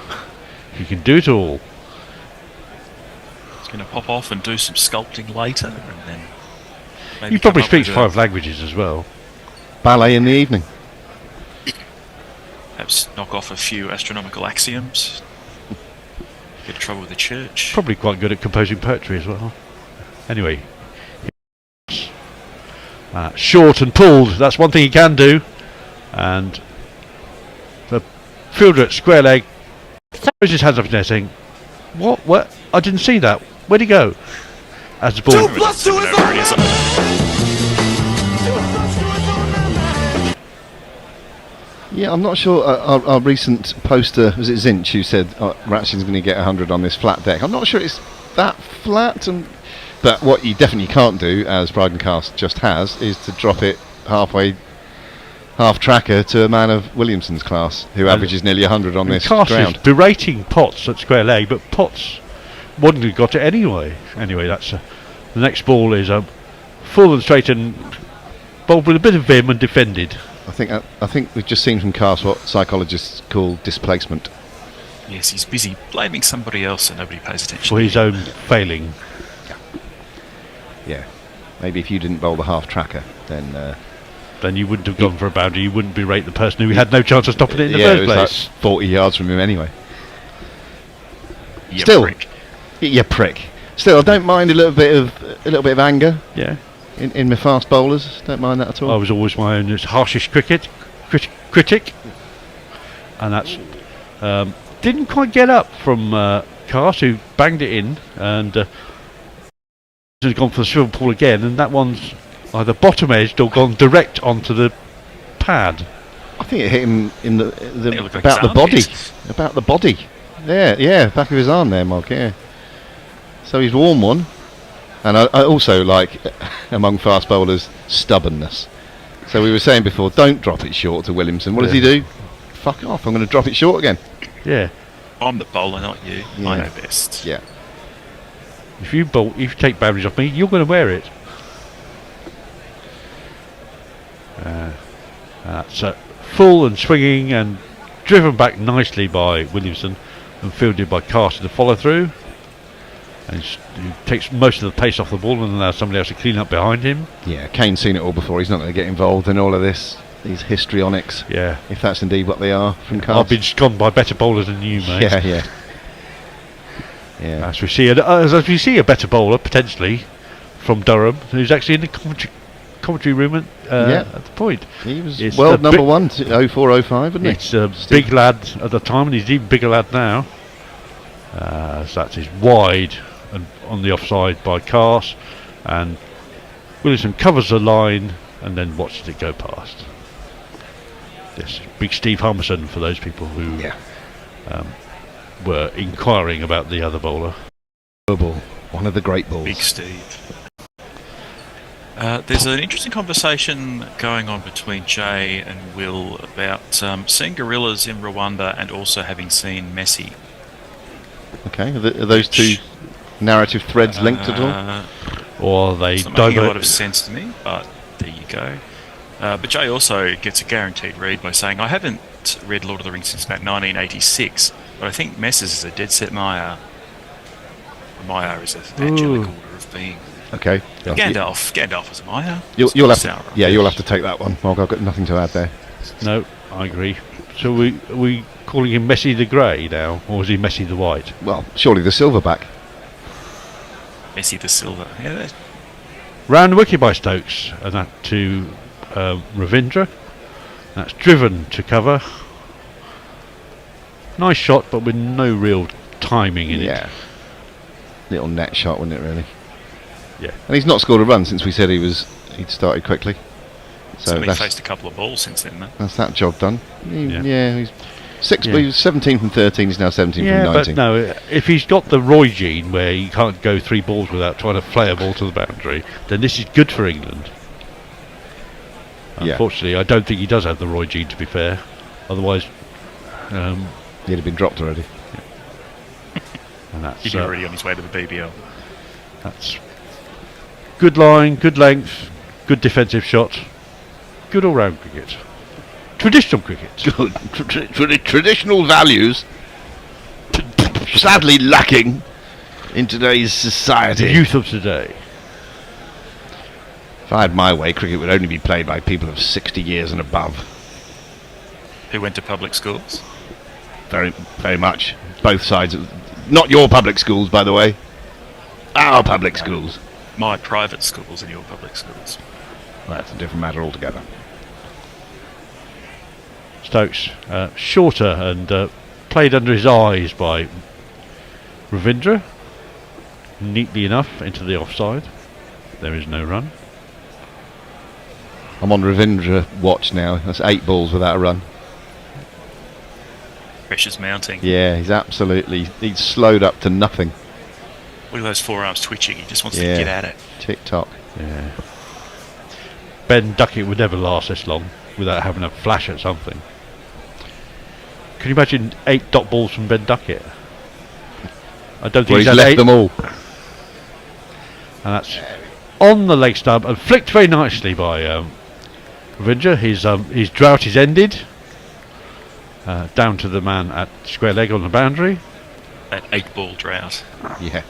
He can do it all.
He's going to pop off and do some sculpting later, and then maybe
he probably speaks 5 languages as well.
Ballet in the evening.
Perhaps knock off a few astronomical axioms. Get in trouble with the church.
Probably quite good at composing poetry as well. Anyway. Short and pulled. That's one thing he can do. And the fielder at square leg throws his hands up in the air saying, What? I didn't see that. Where'd he go? As the ball...
2+2 is
Yeah, I'm not sure. Our recent poster, was it Zinch, who said Ratchin's going to get 100 on this flat deck. I'm not sure it's that flat, but what you definitely can't do, as Bryden Cast just has, is to drop it half tracker to a man of Williamson's class, who averages nearly 100 on this
Cast
ground.
Is berating Potts at square leg, but Potts wouldn't have got it anyway. Anyway, that's the next ball is full and straight and bowled with a bit of vim and defended.
I think we've just seen from Cast what psychologists call displacement.
Yes, he's busy blaming somebody else so nobody pays attention.
For his own failing.
Yeah. Maybe if you didn't bowl the half tracker, then
you wouldn't have gone for a boundary. You wouldn't berate the person who had no chance of stopping it in the
it
first
was
place.
like 40 yards from him anyway.
You
Still,
prick.
you prick. Still, I don't mind a little bit of anger.
Yeah.
In my fast bowlers, don't mind that at all.
I was always my own harshest critic, and that's didn't quite get up from Cast, who banged it in, and has gone for the swivel pool again, and that one's either bottom edged or gone direct onto the pad.
I think it hit him in the
like
about the
his
body,
armpit.
about the body. Yeah, back of his arm there, Mark. Yeah. So he's worn one, and I also like among fast bowlers stubbornness. So we were saying before, don't drop it short to Williamson. What does he do? Fuck off! I'm going to drop it short again.
Yeah.
I'm the bowler, not you. I know best.
Yeah.
If you take boundaries off me, you're going to wear it. That's full and swinging and driven back nicely by Williamson and fielded by Carter to follow through. And he takes most of the pace off the ball and allows somebody else to clean up behind him.
Yeah, Kane's seen it all before. He's not going to get involved in all of this. These histrionics.
Yeah.
If that's indeed what they are from Carter.
I've been scored by better bowlers than you, mate.
Yeah.
As we see a better bowler potentially from Durham, who's actually in the commentary room at the point.
He was world number one, 04-05, wasn't he?
It's a big lad at the time, and he's an even bigger lad now. So that's his wide and on the offside by Cast, and Williamson covers the line and then watches it go past. Yes, big Steve Hummerson for those people who were inquiring about the other bowler.
One of the great balls.
Big Steve. There's an interesting conversation going on between Jay and Will about seeing gorillas in Rwanda and also having seen Messi.
Okay, are those two narrative threads linked at all?
Or are they
it's not making a lot of sense to me, but there you go. But Jay also gets a guaranteed read by saying, I haven't read Lord of the Rings since about 1986, but I think Messrs is a dead set Maya. Maya is an angelic order of being.
Okay.
Gandalf is a Maya.
You'll have to take that one, Mark. I've got nothing to add there.
No, I agree. So are we calling him Messi the Grey now, or is he Messi the White?
Well, surely the Silverback.
Messi the Silver. Yeah.
Round the wicket by Stokes, and that to Ravindra. That's driven to cover. Nice shot, but with no real timing in it.
Little net shot, wasn't it, really?
Yeah.
And he's not scored a run since we said he'd started quickly. So
he's faced a couple of balls since then, though.
That's that job done. He's he was 17 from 13, he's now 17 from 19.
But no, if he's got the Roy gene where he can't go 3 balls without trying to flay a ball to the boundary, then this is good for England. Unfortunately, I don't think he does have the Roy gene, to be fair. Otherwise,
he'd have been dropped already.
And that's
he'd be already on his way to the BBL.
That's good line, good length, good defensive shot, good all-round cricket. Traditional cricket.
Good. Traditional values. Sadly lacking in today's society.
The youth of today.
If I had my way, cricket would only be played by people of 60 years and above.
Who went to public schools?
Very, very much. Both sides. Not your public schools, by the way. Our public schools.
My private schools and your public schools.
Well, that's a different matter altogether.
Stokes, shorter and played under his eyes by Ravindra. Neatly enough into the offside. There is no run.
I'm on Ravindra watch now. That's 8 balls without a run.
Pressure's mounting.
Yeah, he's slowed up to nothing.
Look at those forearms twitching. He just wants to get at it.
Tick-tock.
Yeah. Ben Duckett would never last this long without having a flash at something. Can you imagine 8 dot balls from Ben Duckett? I don't think
he's left 8. Them all.
And that's on the leg stump and flicked very nicely by Ravindra, his drought is ended. Down to the man at square leg on the boundary.
That 8-ball drought.
Yeah.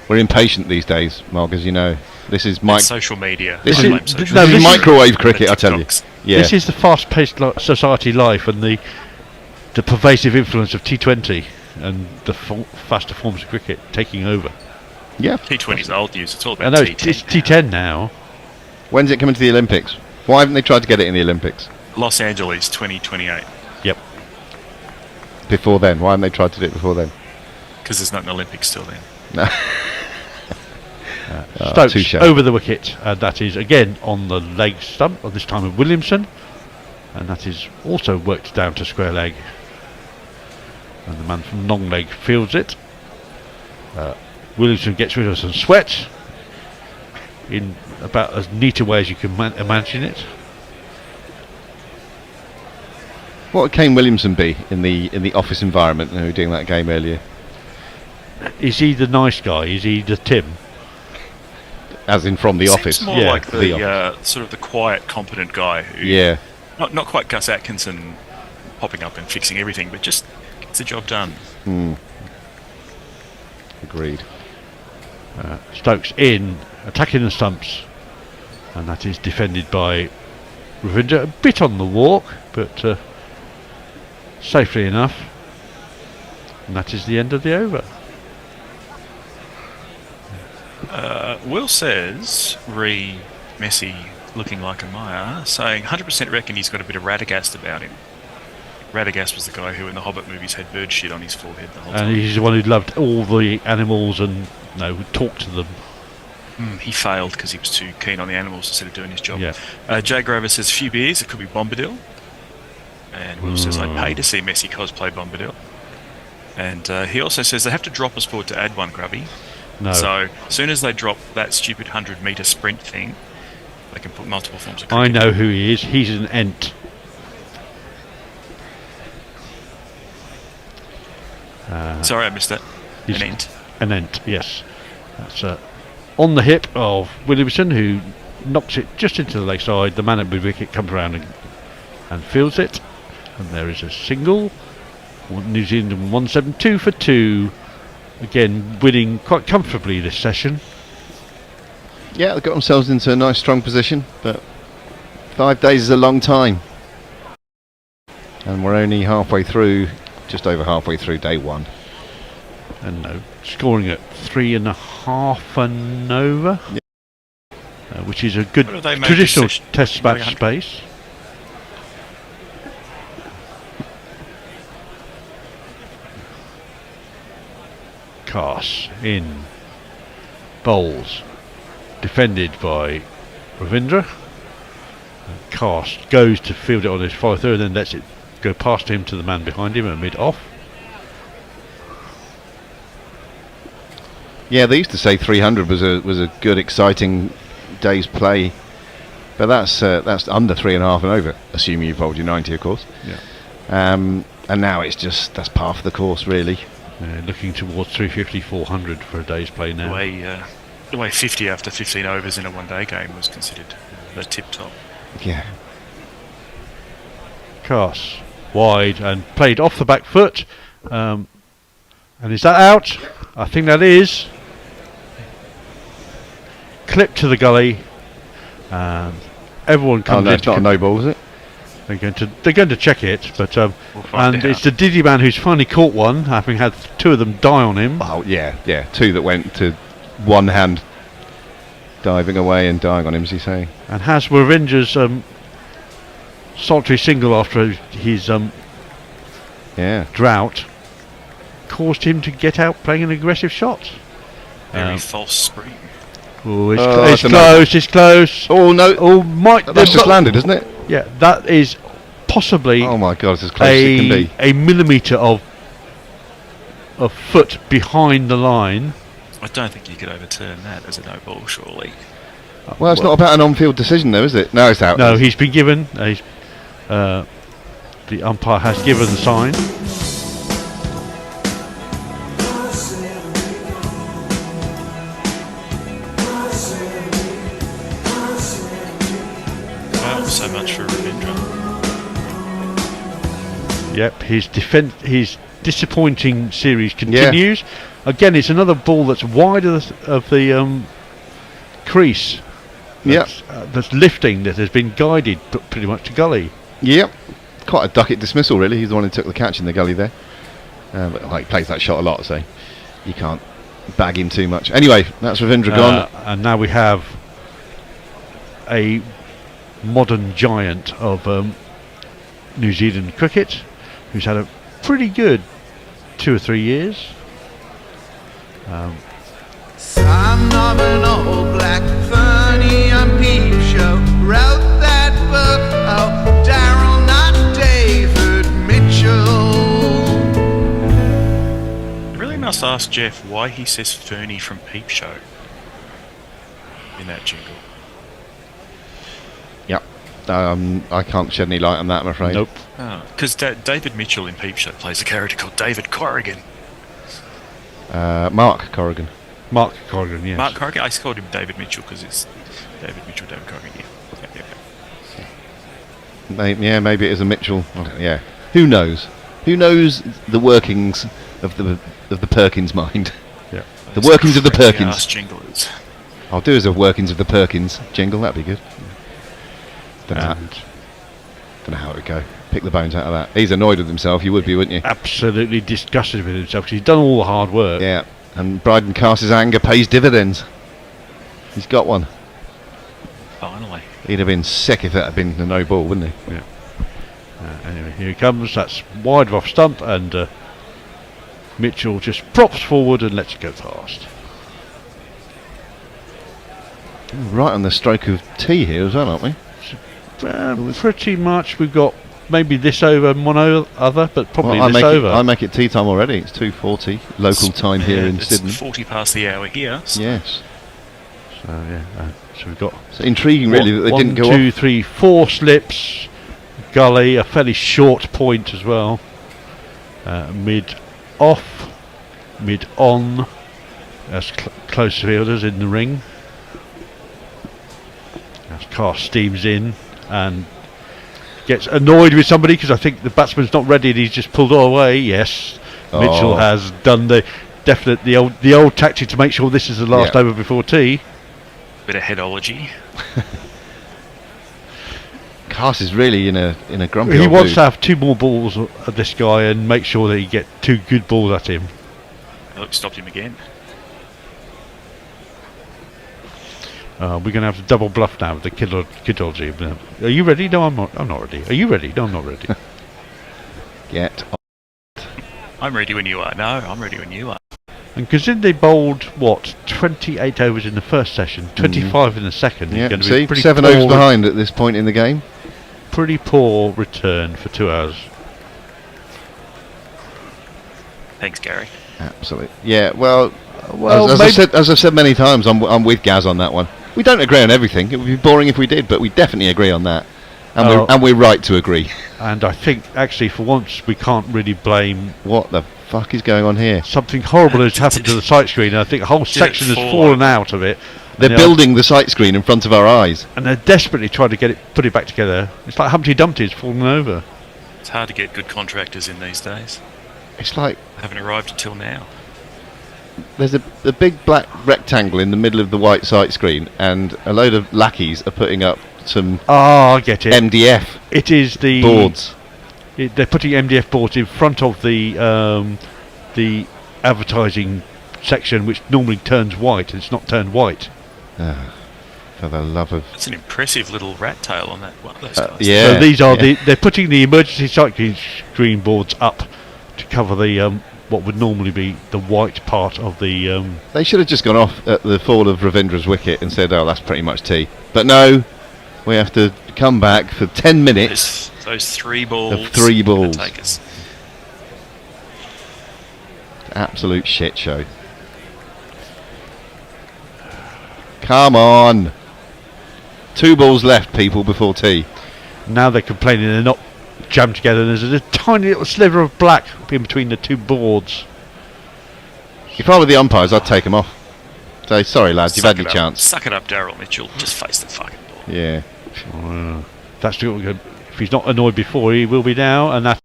We're impatient these days, Mark, as you know. This is
And social media.
This
I
is,
blame social
this is
media.
microwave cricket, I tell you.
TikToks.
Yeah.
This is the fast-paced society life and the pervasive influence of T20 and the faster forms of cricket taking over.
Yeah.
T20's old news. It's all
I
about
know
T10.
it's T10 now.
When's it coming to the Olympics? Why haven't they tried to get it in the Olympics?
Los Angeles 2028.
Yep.
Before then? Why haven't they tried to do it before then?
Because there's not an Olympics still then.
No.
Stokes
touche.
over the wicket, and that is again on the leg stump, this time of Williamson, and that is also worked down to square leg. And the man from long leg fields it. Williamson gets rid of some sweat in about as neat a way as you can imagine it.
What would Kane Williamson be in the office environment? You know, doing that game earlier.
Is he the nice guy? Is he the Tim?
As in from the
Seems
office.
more like the sort of the quiet, competent guy who.
Yeah.
Not quite Gus Atkinson, popping up and fixing everything, but just gets the job done.
Agreed.
Stokes in, attacking the stumps, and that is defended by Ravindra. A bit on the walk, but safely enough. And that is the end of the over.
Will says, Messi looking like a Maya, saying 100% reckon he's got a bit of Radagast about him. Radagast was the guy who in the Hobbit movies had bird shit on his forehead the whole time.
And he's the one who loved all the animals and would talk to them.
He failed because he was too keen on the animals instead of doing his job.
Yeah.
Jay Grover says, few beers, it could be Bombadil. And Will says, I'd pay to see Messi cosplay Bombadil. And he also says they have to drop a sport to add one, Grubby.
No.
So as soon as they drop that stupid 100-metre sprint thing, they can put multiple forms of
I
cricket.
know who he is. He's an Ent.
Sorry, I missed that.
He's
An Ent.
An Ent, yes. That's on the hip of Williamson, who knocks it just into the leg side. The man at mid-wicket comes around and fields it. And there is a single. New Zealand 172 for 2. Again, winning quite comfortably this session.
Yeah, they got themselves into a nice strong position, but 5 days is a long time. And we're only halfway through, just over halfway through day one.
And scoring at 3.5 and over, which is a good
What have they made
traditional
this session?
test match space. Cass in bowls, defended by Ravindra. Cass goes to field it on his follow-through and then lets it go past him to the man behind him and mid-off.
Yeah, they used to say 300 was a good, exciting day's play, but that's under 3.5 and over, assuming you've bowled your 90, of course.
Yeah.
And now it's just that's par for the course, really.
Looking towards 350, 400 for a day's play now.
The way 50 after 15 overs in a one-day game was considered the tip-top.
Yeah.
Cass wide and played off the back foot. And is that out? I think that is. Clip to the gully. And everyone comes
no,
in.
it's not a no ball, is it?
They're going to check it, but
find
and
out.
it's the Diddy man who's finally caught one, having had 2 of them die on him.
Oh yeah, 2 that went to one hand, diving away and dying on him, as you say.
And has Ravindra's solitary single after his drought caused him to get out playing an aggressive shot.
Very false spring.
Oh, it's
that's a
close, it's close.
Oh no!
Oh, might
That's just landed, isn't it?
Yeah, that is possibly.
Oh my God, it's as close as it can be.
A millimetre of foot behind the line.
I don't think you could overturn that as a no ball, surely.
Well, it's not about an on-field decision, though, is it? No, it's out.
No, he's been given. The umpire has given the sign.
So much for Ravindra.
Yep, his disappointing series continues. Again, it's another ball that's wide of the crease. That's lifting, that has been guided pretty much to gully.
Yep, quite a ducket dismissal really. He's the one who took the catch in the gully there. But he plays that shot a lot, so you can't bag him too much. Anyway, that's Ravindra gone.
And now we have a modern giant of New Zealand cricket, who's had a pretty good 2 or 3 years.
Son of an old black Fernie and Peep Show wrote that book. Oh, Daryl, not David Mitchell.
I really must ask Jeff why he says Fernie from Peep Show in that jingle.
Yep. I can't shed any light on that, I'm afraid.
Nope.
Because David Mitchell in Peep Show plays a character called David Corrigan.
Mark Corrigan.
Mark Corrigan, yes.
Mark Corrigan? I called him David Mitchell because it's David Corrigan,
yeah. Maybe it is a Mitchell. Yeah. Who knows? Who knows the workings of the Perkins mind?
Yeah.
The workings of the Perkins.
Jinglers.
I'll do as a workings of the Perkins jingle. That'd be good. Don't know how it would go. Pick the bones out of that. He's annoyed with himself. You would be, wouldn't you?
Absolutely disgusted with himself because he's done all the hard work.
Yeah. And Bryden Cass's anger pays dividends. He's got one.
Finally.
He'd have been sick if that had been a no ball, wouldn't he?
Yeah. Anyway, here he comes. That's wide of off stump, and Mitchell just props forward and lets it go past.
Right on the stroke of tea here as well, aren't we?
Pretty much. We've got maybe this over and one other, but probably this over.
I make it tea time already. It's 2:40 local time here in Sydney.
It's 40 past the hour here. So.
Yes.
So yeah, so we've got.
It's intriguing, really, that they didn't go
1, 2,
off.
3, 4 slips. Gully, a fairly short point as well. Mid off, mid on. As close fielders in the ring. As Carr steams in and gets annoyed with somebody because I think the batsman's not ready and he's just pulled away. Yes, Mitchell has done the old tactic to make sure this is the last over before tea.
Bit of headology.
Cass is really in a grumpy.
He
old
wants
mood.
to have 2 more balls at this guy and make sure that he get 2 good balls at him.
Look, stopped him again.
We're going to have to double bluff now with the kidology. Are you ready? No, I'm not. I'm not ready. Are you ready? No, I'm not ready.
Get.
I'm ready when you are. No, I'm ready when you are.
And considering they bowled 28 overs in the first session, 25 in the second.
Yeah,
Going to
see,
be pretty
7
poor
overs behind at this point in the game.
Pretty poor return for 2 hours.
Thanks, Gary.
Absolutely. Yeah. Well, as I've said many times, I'm with Gaz on that one. We don't agree on everything. It would be boring if we did, but we definitely agree on that, and we're right to agree.
And I think actually, for once, we can't really blame.
What the fuck is going on here?
Something horrible has happened to the sight screen. And I think a whole section has fallen out of it.
They're building the sight screen in front of our eyes,
and they're desperately trying to put it back together. It's like Humpty Dumpty's fallen over.
It's hard to get good contractors in these days.
It's like
haven't arrived until now.
There's a big black rectangle in the middle of the white sight screen, and a load of lackeys are putting up some.
I get it.
MDF.
It is the
boards.
They're putting MDF boards in front of the advertising section, which normally turns white, and it's not turned white.
For the love of.
It's an impressive little rat tail on that one. Those guys.
Yeah.
So these are they're putting the emergency sight screen boards up to cover the what would normally be the white part of the.
They should have just gone off at the fall of Ravindra's wicket and said, "Oh, that's pretty much tea." But no, we have to come back for 10 minutes.
Those 3 balls.
Of 3 balls.
Take us.
Absolute shit show. Come on. 2 balls left, people, before tea.
Now they're complaining they're not jammed together. There's a tiny little sliver of black in between the 2 boards.
If I were the umpires, I'd take them off. Say, sorry lads, you've had your chance.
Suck it up, Daryl Mitchell. Just face the fucking ball.
Yeah.
That's if he's not annoyed before, he will be now, and that's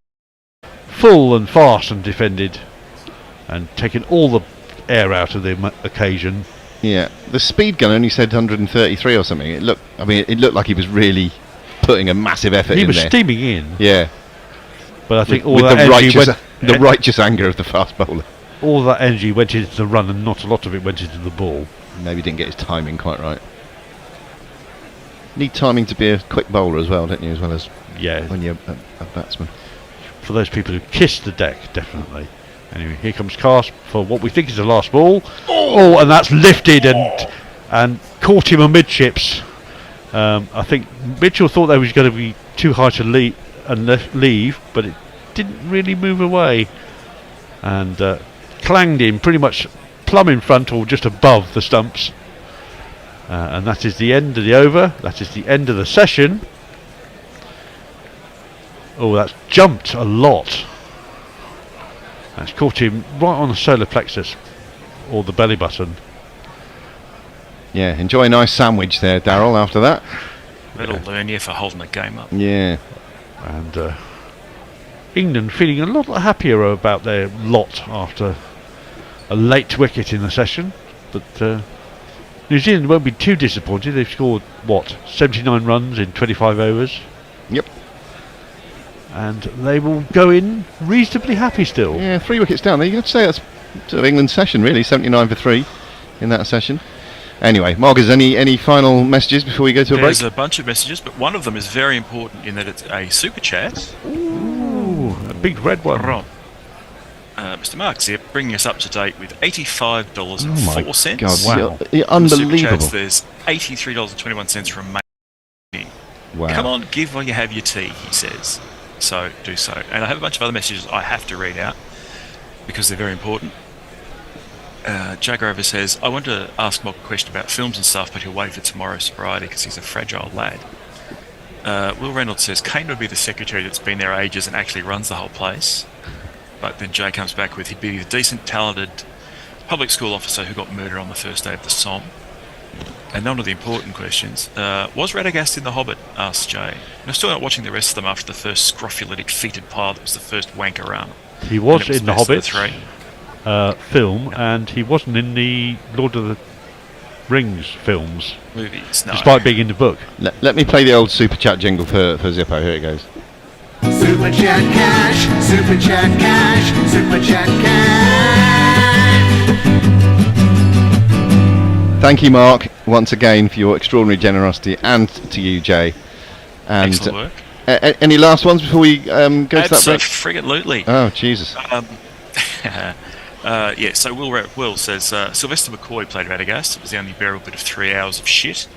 full and fast and defended, and taking all the air out of the occasion.
Yeah, the speed gun only said 133 or something. It looked like he was really putting a massive effort in there.
He was steaming in.
Yeah,
but I think
with
all that
the righteous anger of the fast bowler.
All that energy went into the run, and not a lot of it went into the ball.
Maybe didn't get his timing quite right. Need timing to be a quick bowler as well, don't you? As well as when you're a batsman.
For those people who kiss the deck, definitely. Anyway, here comes Cast for what we think is the last ball. Oh, and that's lifted and caught him amidships. I think Mitchell thought that was going to be too high to leave, but it didn't really move away, and clanged him pretty much plumb in front or just above the stumps. And that is the end of the over. That is the end of the session. Oh, that's jumped a lot. That's caught him right on the solar plexus or the belly button.
Yeah, enjoy a nice sandwich there, Darryl, after that.
That'll learn you for holding the game up.
Yeah.
And England feeling a lot happier about their lot after a late wicket in the session. But New Zealand won't be too disappointed. They've scored, 79 runs in 25 overs?
Yep.
And they will go in reasonably happy still.
Yeah, 3 wickets down there. You have to say that's sort of England's session, really. 79 for 3 in that session. Anyway, Marcus, any final messages before we go to a break?
There's a bunch of messages, but one of them is very important in that it's a super chat.
Ooh, a big red one.
Mr. Marks here, bringing us up to date with $85.04.
Oh my God, wow. You're unbelievable.
Super chats, there's $83.21 remaining.
Wow.
Come on, give while you have your tea, he says. So, do so. And I have a bunch of other messages I have to read out because they're very important. Jagrover says, I want to ask Mock a question about films and stuff, but he'll wait for tomorrow's sobriety because he's a fragile lad. Will Reynolds says, Kane would be the secretary that's been there ages and actually runs the whole place. But then Jay comes back with, he'd be the decent, talented public school officer who got murdered on the first day of the Somme. And none of the important questions. Was Radagast in The Hobbit? Asked Jay. I'm still not watching the rest of them after the first scrophulatic feated pile that was the first wanker run.
He was in The Hobbit film, and he wasn't in the Lord of the Rings films.
Movies, no.
Despite being in the book.
Let me play the old Super Chat jingle for Zippo. Here it goes.
Super Chat cash, Super Chat cash, Super Chat cash.
Thank you, Mark, once again for your extraordinary generosity, and to you, Jay. And
excellent work.
Any last ones before we go to that break?
Absolutely.
Oh, Jesus.
Yeah, so Will says, Sylvester McCoy played Radagast. It was the only bearable bit of 3 hours of shit.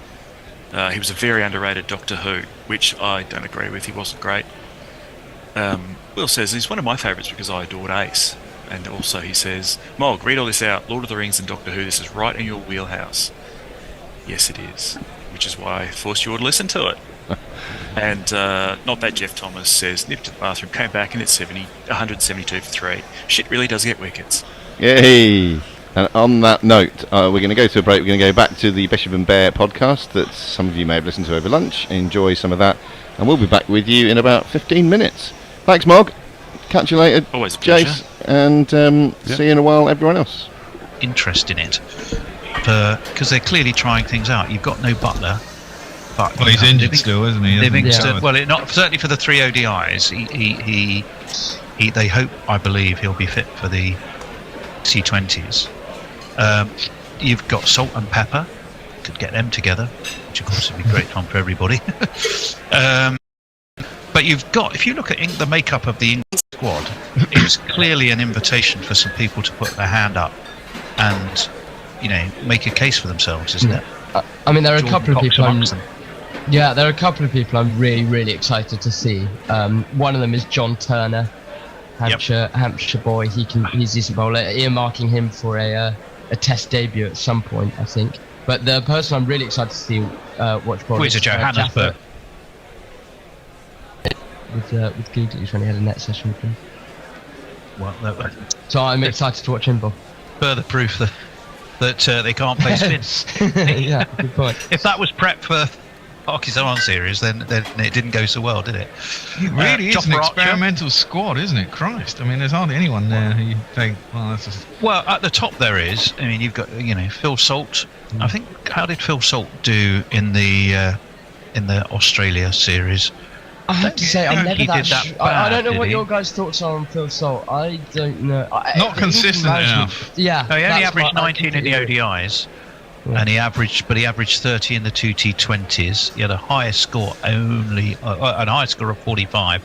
He was a very underrated Doctor Who, which I don't agree with. He wasn't great. Will says, he's one of my favourites because I adored Ace. And also he says, Mog, read all this out. Lord of the Rings and Doctor Who, this is right in your wheelhouse. Yes, it is. Which is why I forced you all to listen to it. And not that Jeff Thomas says, nipped to the bathroom, came back and it's 172 for 3. Shit really does get wickets.
Yay! And on that note, we're going to go to a break. We're going to go back to the Bishop and Bear podcast that some of you may have listened to over lunch. Enjoy some of that. And we'll be back with you in about 15 minutes. Thanks, Mog. Catch you later.
Always a pleasure.
Jace. And see you in a while, everyone else.
Interest in it. Because they're clearly trying things out. You've got no Butler. But
well, he's injured still, isn't he?
Livingston, well, certainly for the 3 ODIs. They hope, I believe, he'll be fit for the T20s. You've got Salt and Pepper. Could get them together, which of course would be great fun for everybody. But you've got, if you look at the makeup of the England squad, it's clearly an invitation for some people to put their hand up and, make a case for themselves, isn't it?
I mean, there are a couple of people.
Yeah,
there are a couple of people I'm really, really excited to see. One of them is John Turner, Hampshire boy. He's a decent bowler. Earmarking him for a Test debut at some point, I think. But the person I'm really excited to see watch bowling
is Johannesburg.
With Googly's when he had a net session with him.
Well,
so I'm excited to watch him bowl.
Further proof that they can't play spin.
Yeah, good point.
If that was prep for
Pakistan series, then it didn't go so well, did it?
It really is an
Jofra Archer.
experimental squad, isn't it? Christ, I mean, there's hardly anyone there who you think, well, that's just...
Well, at the top there is. I mean, you've got Phil Salt. I think, how did Phil Salt do in the Australia series?
I have to say, I'm never that. I don't know what
did he?
your guys' thoughts are on Phil Salt. I don't know.
Not consistent enough.
Yeah,
No, he only
that's
averaged
what I
19 in the
completely agree.
ODIs, and he averaged 30 in the two T20s. He had a highest score highest score of 45.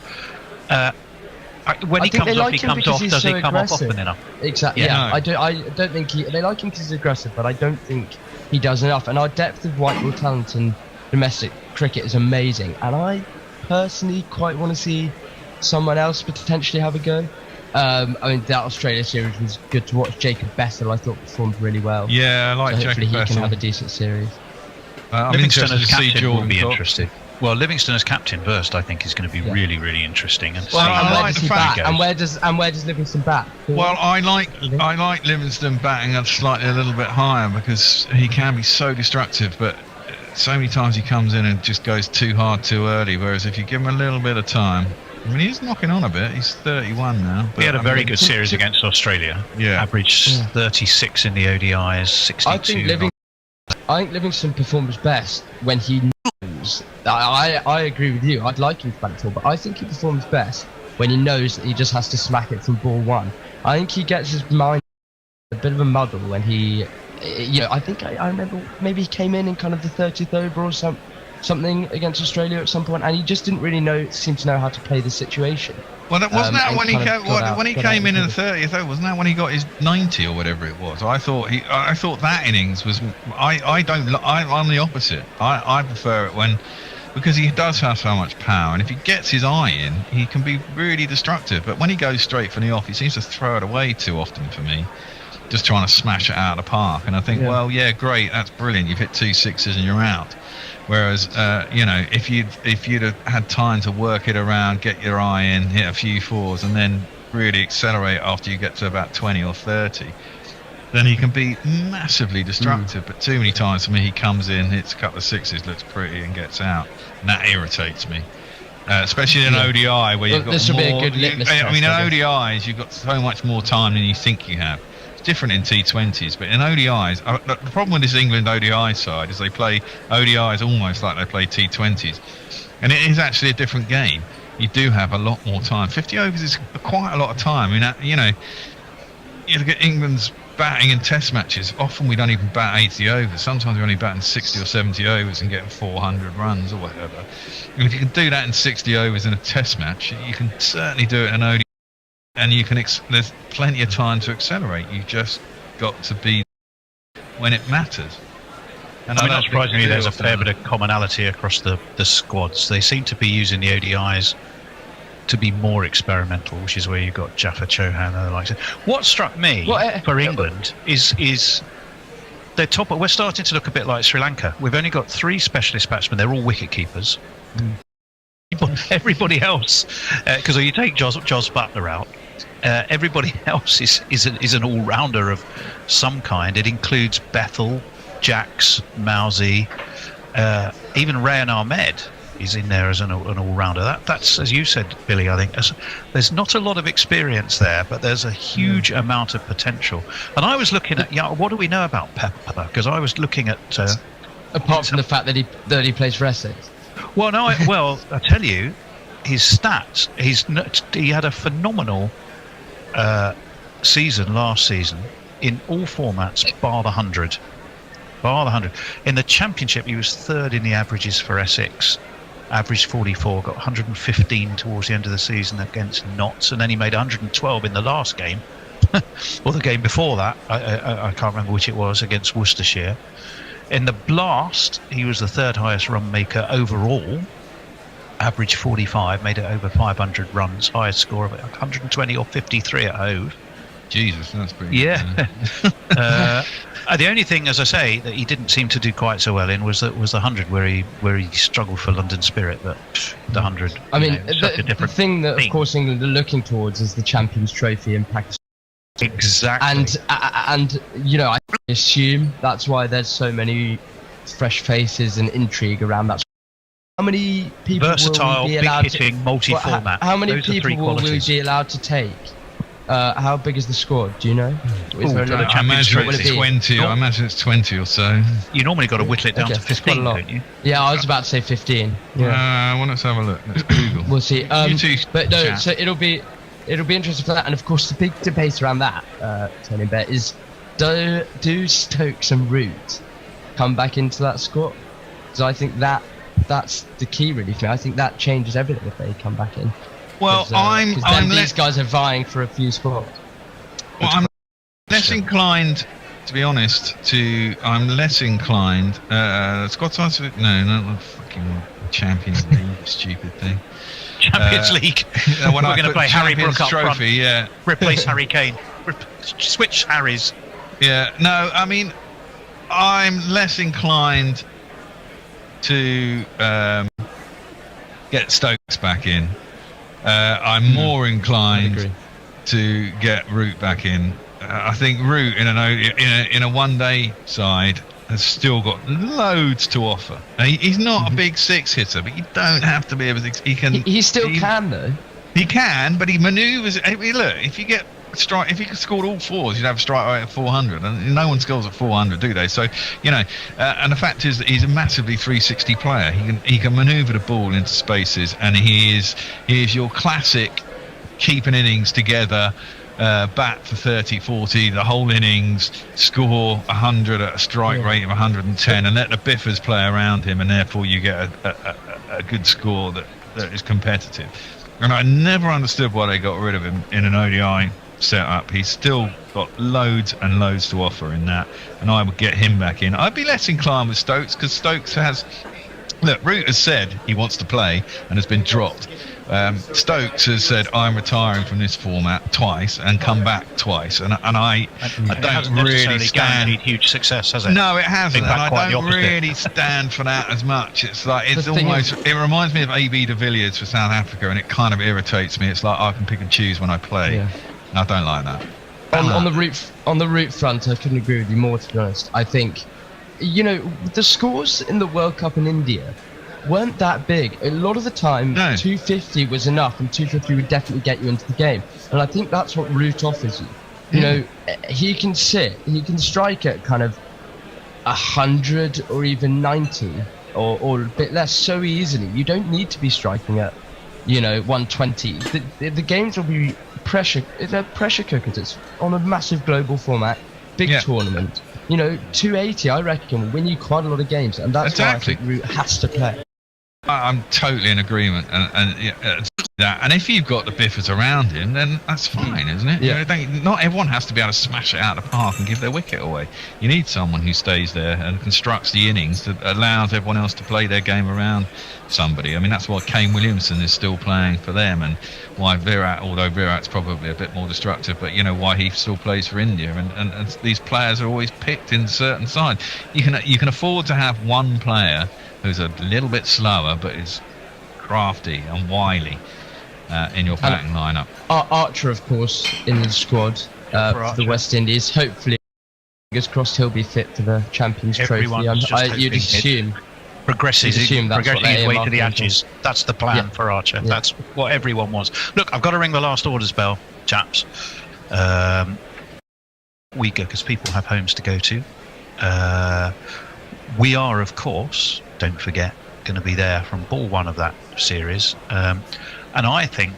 When he comes off, he comes off. Does he come off often enough?
Exactly.
Yeah.
Yeah, I don't think they like him because he's aggressive, but I don't think he does enough. And our depth of white ball talent in domestic cricket is amazing. And I personally quite want to see someone else potentially have a go. I mean, that Australia series was good to watch. Jacob Bessel, I thought, performed really well.
Yeah, I like
so
Jacob
hopefully he
Bessel.
can have a decent series.
I'm
Livingston
interested
as
to see
captain will
Jordan
be
Cox.
interesting. Well, Livingston as captain first, I think, is going to be really, really interesting. And
Well,
see
I
how
like
Does
the
he
fact-
bat? And where does Livingston bat?
Well, I like Livingston batting a little bit higher because he can be so destructive, but so many times he comes in and just goes too hard too early. Whereas if you give him a little bit of time, I mean, he's knocking on a bit. He's 31 now.
We had a
I
very
mean,
good series against Australia.
Yeah.
Averaged 36 in the ODIs, 62.
I think Livingston performs best when he knows. I agree with you. I'd like him to bat at all, but I think he performs best when he knows that he just has to smack it from ball one. I think he gets his mind a bit of a muddle when he, I think I remember maybe he came in kind of the 30th over or something against Australia at some point, and he just didn't really seem to know how to play the situation.
Well, wasn't that
and
when he
kind of
when he
got out
came in
of
the 30th over? Wasn't that when he got his 90 or whatever it was? I thought that innings was. I'm the opposite. I prefer it when, because he does have so much power, and if he gets his eye in, he can be really destructive. But when he goes straight from the off, he seems to throw it away too often for me. Just trying to smash it out of the park, and I think, well, yeah, great, that's brilliant. You've hit 2 sixes and you're out. Whereas, if you'd have had time to work it around, get your eye in, hit a few fours, and then really accelerate after you get to about 20 or 30, then he can be massively destructive. But too many times for me, he comes in, hits a couple of sixes, looks pretty, and gets out, and that irritates me. Especially in an ODI where you've got
this
more.
would be a good litmus test,
I mean, in
I guess.
ODIs, you've got so much more time than you think you have. Different in T20s, but in ODIs, the problem with this England ODI side is they play ODIs almost like they play T20s, and it is actually a different game. You do have a lot more time. 50 overs is quite a lot of time. I mean, you look at England's batting in Test matches. Often we don't even bat 80 overs. Sometimes we're only batting 60 or 70 overs and getting 400 runs or whatever. And if you can do that in 60 overs in a Test match, you can certainly do it in an ODI. And you can. There's plenty of time to accelerate. You've just got to be when it matters. And
I mean,
don't
not surprisingly,
think
there's a
they do
fair
often.
bit of commonality across the squads. They seem to be using the ODIs to be more experimental, which is where you've got Jaffa, Chauhan, and the likes. What struck me for England is their top. We're starting to look a bit like Sri Lanka. We've only got 3 specialist batsmen. They're all wicket keepers. Everybody else, because you take Jos Buttler out, everybody else is an all-rounder of some kind. It includes Bethel, Jacks, Mousy, even Rayan Ahmed is in there as an all-rounder. That's, as you said, Billy, I think there's not a lot of experience there, but there's a huge amount of potential. And I was looking at, what do we know about Pepper? Because I was looking at...
apart from the fact that he plays for Essex.
Well, no, I tell you, his stats, he had a phenomenal season last season in all formats, bar the 100. In the Championship, he was 3rd in the averages for Essex, averaged 44, got 115 towards the end of the season against Notts, and then he made 112 in the last game, or the game before that, I can't remember which it was, against Worcestershire. In the Blast, he was the 3rd highest run maker overall, average 45, made it over 500 runs, highest score of 120 or 53 at Hove.
Jesus, that's pretty
good. The only thing, as I say, that he didn't seem to do quite so well in was the 100, where he struggled for London Spirit. But the 100,
I mean,
the
thing that of course England are looking towards is the Champions Trophy in Pakistan.
Exactly.
And I assume that's why there's so many fresh faces and intrigue around that many people
Versatile,
will we be allowed
big-hitting, multi-format.
How many
Those are the three
people will we
qualities.
be allowed to take? How big is the squad? Do you know? Is there a limit?
I imagine
Will it
it's
be?
20. I imagine it's 20 or so.
You normally got to whittle it down to
Okay, it's quite a
15,
lot.
don't you?
Yeah, I was about to say 15. Yeah.
Well, let's have a look. Let's Google.
We'll see.
You two
But no,
chat.
so it'll be interesting for that, and of course the big debate around that, Tony Bet, is do Stokes and Root come back into that squad? Because I think that's the key really for me. I think that changes everything if they come back in.
Well,
'Cause,
I'm
these guys are vying for a few spots.
Well, I'm less inclined, to be honest. I'm less inclined. Squad size? No, not the fucking Champions League, stupid thing.
Champions League.
When
We're
I
going to
put
play Harry
Champions
Brook up front.
Trophy, yeah.
Replace Harry Kane. Switch Harrys.
Yeah. No, I mean, I'm less inclined to get Stokes back in. I'm more inclined to get Root back in. I think Root in a one-day side has still got loads to offer. He's not a big six hitter, but you don't have to be able to. He can.
He still can though.
He can, but he manoeuvres. I mean, look, if you scored all fours, you'd have a strike rate of 400, and no one scores at 400, do they? So, and the fact is that he's a massively 360 player. He can manoeuvre the ball into spaces, and he is your classic keep an innings together, bat for 30, 40, the whole innings, score 100 at a strike rate of 110, and let the biffers play around him, and therefore you get a good score that is competitive. And I never understood why they got rid of him in an ODI setup. He's still got loads and loads to offer in that, and I would get him back in. I'd be less inclined with Stokes, because Stokes has... Look, Root has said he wants to play and has been dropped. Stokes has said, I'm retiring from this format twice and come back twice, and I don't really stand
huge success, has it?
No, it hasn't, and I don't
opposite.
really stand for that as much. It's like it reminds me of AB de Villiers for South Africa, and it kind of irritates me. It's like I can pick and choose when I play.
Yeah.
I don't like that.
On the Root front, I couldn't agree with you more, to be honest. I think, the scores in the World Cup in India weren't that big. A lot of the time, 250 was enough, and 250 would definitely get you into the game. And I think that's what Root offers you. He can strike at kind of 100 or even 90 or a bit less so easily. You don't need to be striking at 120. The games will be they're pressure cookers. It's on a massive global format, big tournament. 280 I reckon will win you quite a lot of games, and that's why I think Root has to play.
I'm totally in agreement, and that. And if you've got the biffers around him, then that's fine, isn't it?
Yeah.
Not everyone has to be able to smash it out of the park and give their wicket away. You need someone who stays there and constructs the innings that allows everyone else to play their game around somebody. I mean, that's why Kane Williamson is still playing for them, and why Virat, although Virat's probably a bit more destructive, but why he still plays for India. And these players are always picked in certain sides. You can afford to have one player who's a little bit slower but is crafty and wily in your batting lineup.
Archer, of course, in the squad for the West Indies. Hopefully, fingers crossed, he'll be fit for the Champions Trophy. You'd assume.
Progressing his way to the
Ashes.
Ashes. That's the plan for Archer. Yeah. That's what everyone wants. Look, I've got to ring the last orders bell, chaps. We go because people have homes to go to. We are, of course, don't forget, going to be there from ball one of that series. And I think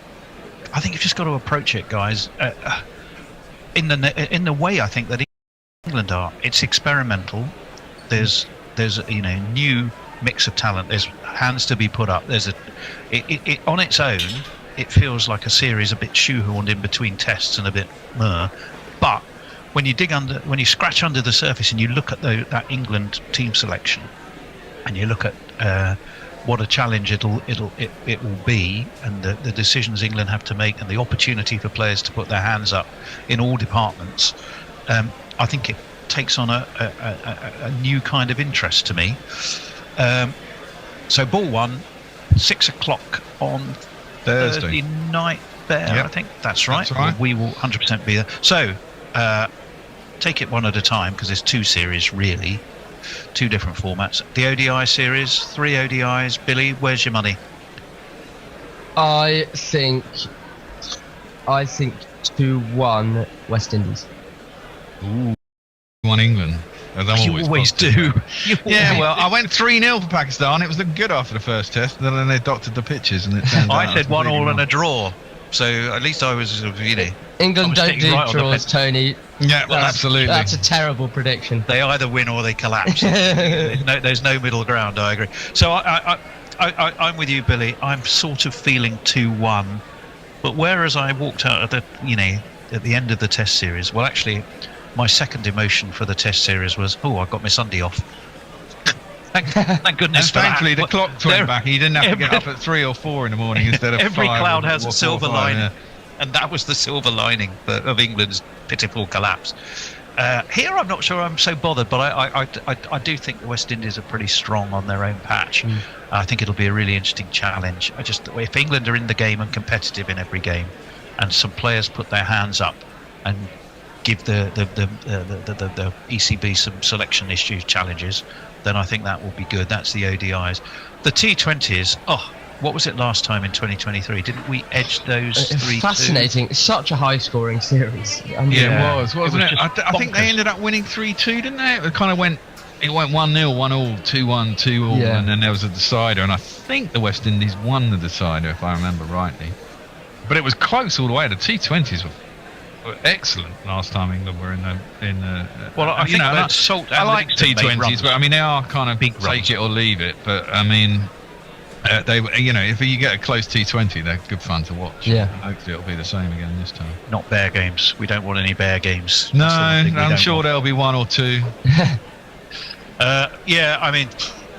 you've just got to approach it, guys, in the way I think that England are. It's experimental. There's a new mix of talent. There's hands to be put up. It on its own, it feels like a series a bit shoehorned in between tests and a bit but when you scratch under the surface and you look at that England team selection, and you look at what a challenge it will be, and the decisions England have to make, and the opportunity for players to put their hands up in all departments, I think it takes on a new kind of interest to me. So ball one, 6 o'clock on Thursday night there. Yep. I think that's right. We will 100% be there. So take it one at a time, because there's two series really. two different formats. The ODI series, 3 ODIs. Billy, where's your money?
I think 2-1 West Indies.
Ooh. 1 England. As
You always do.
Yeah, well, I went 3-0 for Pakistan. It was looking good after the first test, and then they doctored the pitches, and it turned out
I said 1-1 and a draw. So at least I was,
England don't do
right
draws, Tony.
Yeah, well, absolutely.
That's a terrible prediction.
They either win or they collapse. There's no middle ground. I agree. So I'm with you, Billy. I'm sort of feeling 2-1, but whereas I walked out at the end of the Test series, well, actually, my second emotion for the Test series was, I got my Sunday off. Thank goodness.
And thankfully, the clock went back. You didn't have to get up at 3 or 4 in the morning instead of 5.
Every cloud has a silver lining,
yeah.
and that was the silver lining of England's pitiful collapse. Here, I'm not sure I'm so bothered, but I do think the West Indies are pretty strong on their own patch. I think it'll be a really interesting challenge. If England are in the game and competitive in every game, and some players put their hands up and give the ECB some selection issue challenges, then I think that will be good. That's the ODIs. The T20s, what was it last time in 2023? Didn't we edge those 3-2?
Fascinating. Such a high-scoring series.
Yeah, it was, wasn't it? I think they ended up winning 3-2, didn't they? It kind of went 1-0, 1-all, 2-1, 2-all, and then there was a decider, and I think the West Indies won the decider, if I remember rightly. But it was close all the way. The T20s were excellent last time England were in the
well, I think
I like T20s, but I mean they are kind of big take it or leave it. But I mean, they if you get a close T20, they're good fun to watch.
Yeah,
hopefully it'll be the same again this time.
Not bear games. We don't want any bear games.
No, I'm sure there'll be 1 or 2.
Yeah, I mean,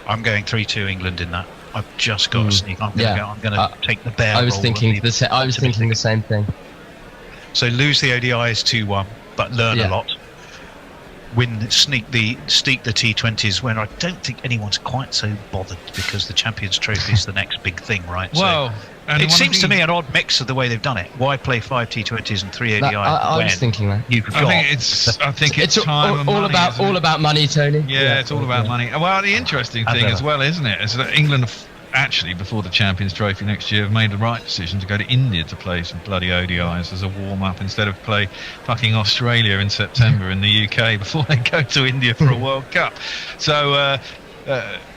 I'm going 3-2 England in that. I've just got to sneak. I'm going to take the bear.
I was thinking the same thing.
So lose the ODIs 2-1, but learn a lot. Sneak the T20s when I don't think anyone's quite so bothered because the Champions Trophy is the next big thing, right?
Well,
so it seems to me an odd mix of the way they've done it. Why play 5 T20s and 3 ODIs?
I was thinking that.
I think it's time
all about money, Tony.
Yeah, it's all about money. Well, the interesting thing as well, isn't it, is that England actually, before the Champions Trophy next year, have made the right decision to go to India to play some bloody ODIs as a warm-up instead of play fucking Australia in September in the UK before they go to India for a World Cup. So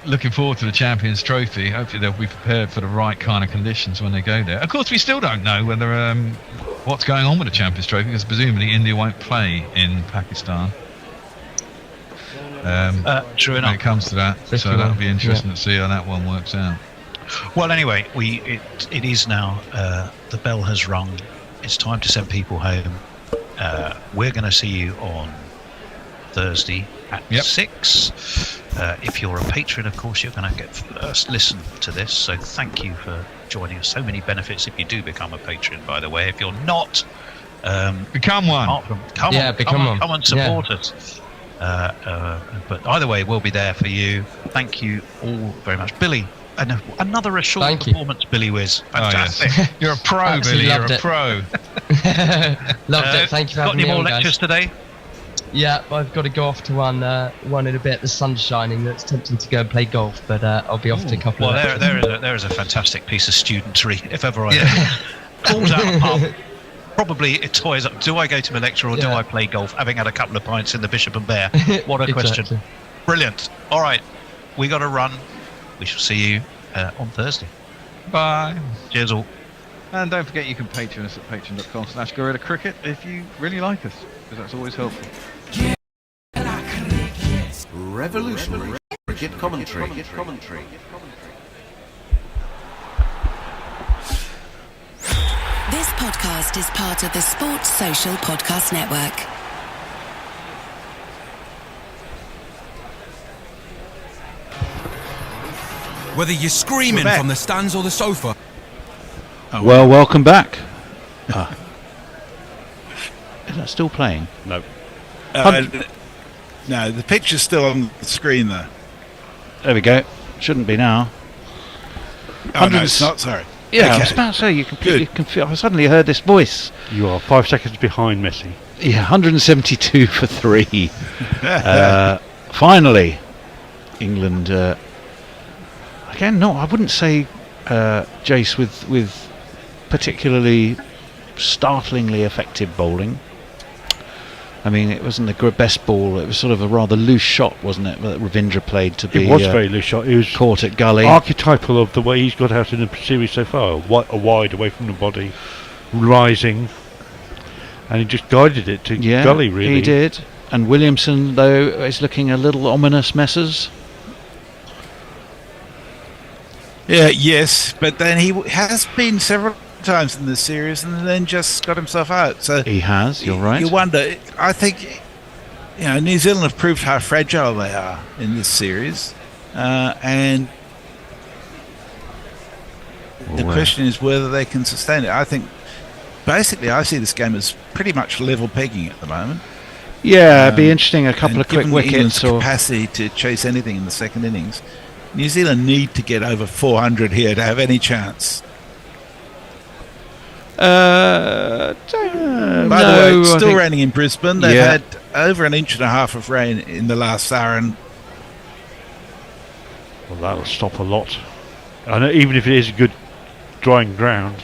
looking forward to the Champions Trophy. Hopefully they'll be prepared for the right kind of conditions when they go there. Of course, we still don't know whether what's going on with the Champions Trophy, because presumably India won't play in Pakistan.
True enough.
When it comes to that, so that'll be interesting to see how that one works out.
Well, anyway, it is now. The bell has rung. It's time to send people home. We're going to see you on Thursday at 6. If you're a patron, of course, you're going to get first listen to this. So thank you for joining us. So many benefits if you do become a patron. By the way, if you're not,
become one.
Come and support us. But either way, we'll be there for you. Thank you all very much, Billy. Another assured performance, Billy Wiz. Fantastic.
Oh, yes. You're a pro, Billy. You're a pro.
Loved it. Thank you for having me on, guys.
Got any more lectures today?
Yeah, I've got to go off to one in a bit. The sun's shining. That's tempting to go and play golf, but I'll be off to a couple of lectures.
There is a fantastic piece of studentry, if ever I calls out a pub. Probably it toys up. Do I go to my lecture or do I play golf, having had a couple of pints in the Bishop and Bear? What a question. Brilliant. All right, we got to run. We shall see you on Thursday.
Bye.
Cheers all.
And don't forget you can patron us at patreon.com/Gorilla Cricket if you really like us, because that's always helpful.
Revolutionary cricket commentary.
This podcast is part of the Sports Social Podcast Network.
Whether you're screaming from the stands or the sofa.
Well, welcome back. Is that still playing?
No. No, the picture's still on the screen there.
There we go. Shouldn't be now.
Oh, no, it's not, sorry.
Yeah,
okay.
I was about to say, you completely confused. I suddenly heard this voice.
You are 5 seconds behind Messi.
Yeah, 172 for 3. Finally, England, again, no, I wouldn't say, Jace, with particularly startlingly effective bowling. I mean, it wasn't the best ball. It was sort of a rather loose shot, wasn't it, that Ravindra played to be...
It was very loose shot. It was
caught at gully.
Archetypal of the way he's got out in the series so far. A wide away from the body, rising, and he just guided it to gully, really.
He did. And Williamson, though, is looking a little ominous, Messrs.
Yeah, yes, but then he has been several times in this series and then just got himself out. So
he has, you're right.
You wonder, I think, New Zealand have proved how fragile they are in this series. And the question is whether they can sustain it. I think, basically, I see this game as pretty much level pegging at the moment.
Yeah, it'd be interesting, a couple of quick wickets.
Capacity to chase anything in the second innings. New Zealand need to get over 400 here to have any chance.
By
the way, it's still raining in Brisbane. They've had over an inch and a half of rain in the last hour.
Well, that'll stop a lot. I know, even if it is a good drying ground.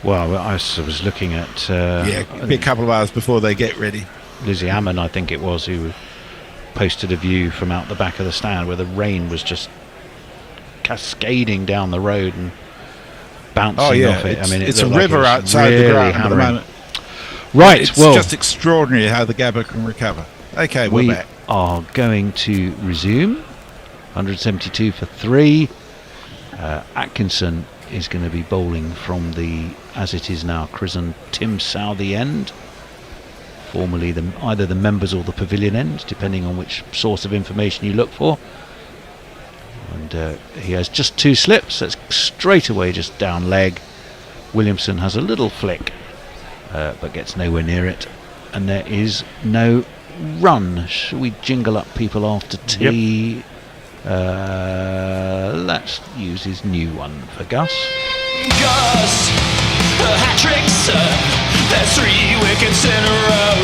Well, I was looking at...
it'll be a couple of hours before they get ready.
Lizzie Hammond, I think it was, who posted a view from out the back of the stand where the rain was just cascading down the road and bouncing off it. I mean,
it's a river outside the ground at the moment.
Right,
it's just extraordinary how the Gabba can recover. Okay, we're back.
We are going to resume. 172 for 3. Atkinson is going to be bowling from the, as it is now, christened Tim Southey end. Formerly either the members or the pavilion end, depending on which source of information you look for. And he has just 2 slips. That's straight away just down leg. Williamson has a little flick, but gets nowhere near it. And there is no run. Shall we jingle up people after tea?
Yep.
Let's use his new one for Gus.
Gus, a hat-trick, sir. That's 3 wickets in a row.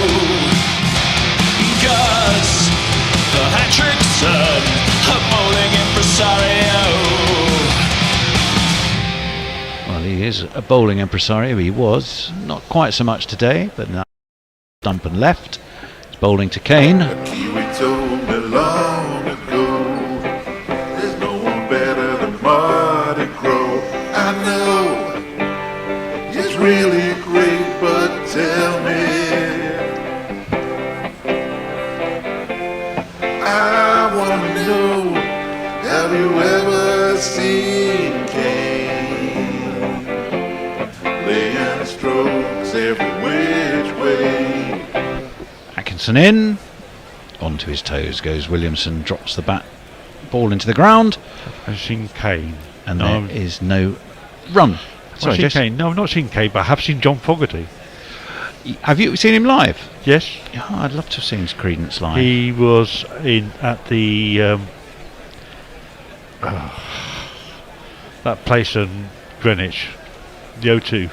Gus, the hat-trick, son. A bowling impresario.
Well, he is a bowling impresario. He was not quite so much today, but now stump and left. It's bowling to Kane.
Kiwi told me long ago, there's no one better than Marty Crow. I know he's really great, but tell me, I want to know, have you ever seen Kane laying strokes every which way?
Atkinson in. Onto his toes goes Williamson, drops the bat, ball into the ground.
I've seen Kane.
And there is no run. Sorry,
I've seen Kane. No, I've not seen Kane, but I have seen John Fogarty.
Have you seen him live?
Yes.
Oh, I'd love to have seen his Credence live.
He was at the that place in Greenwich, the O2.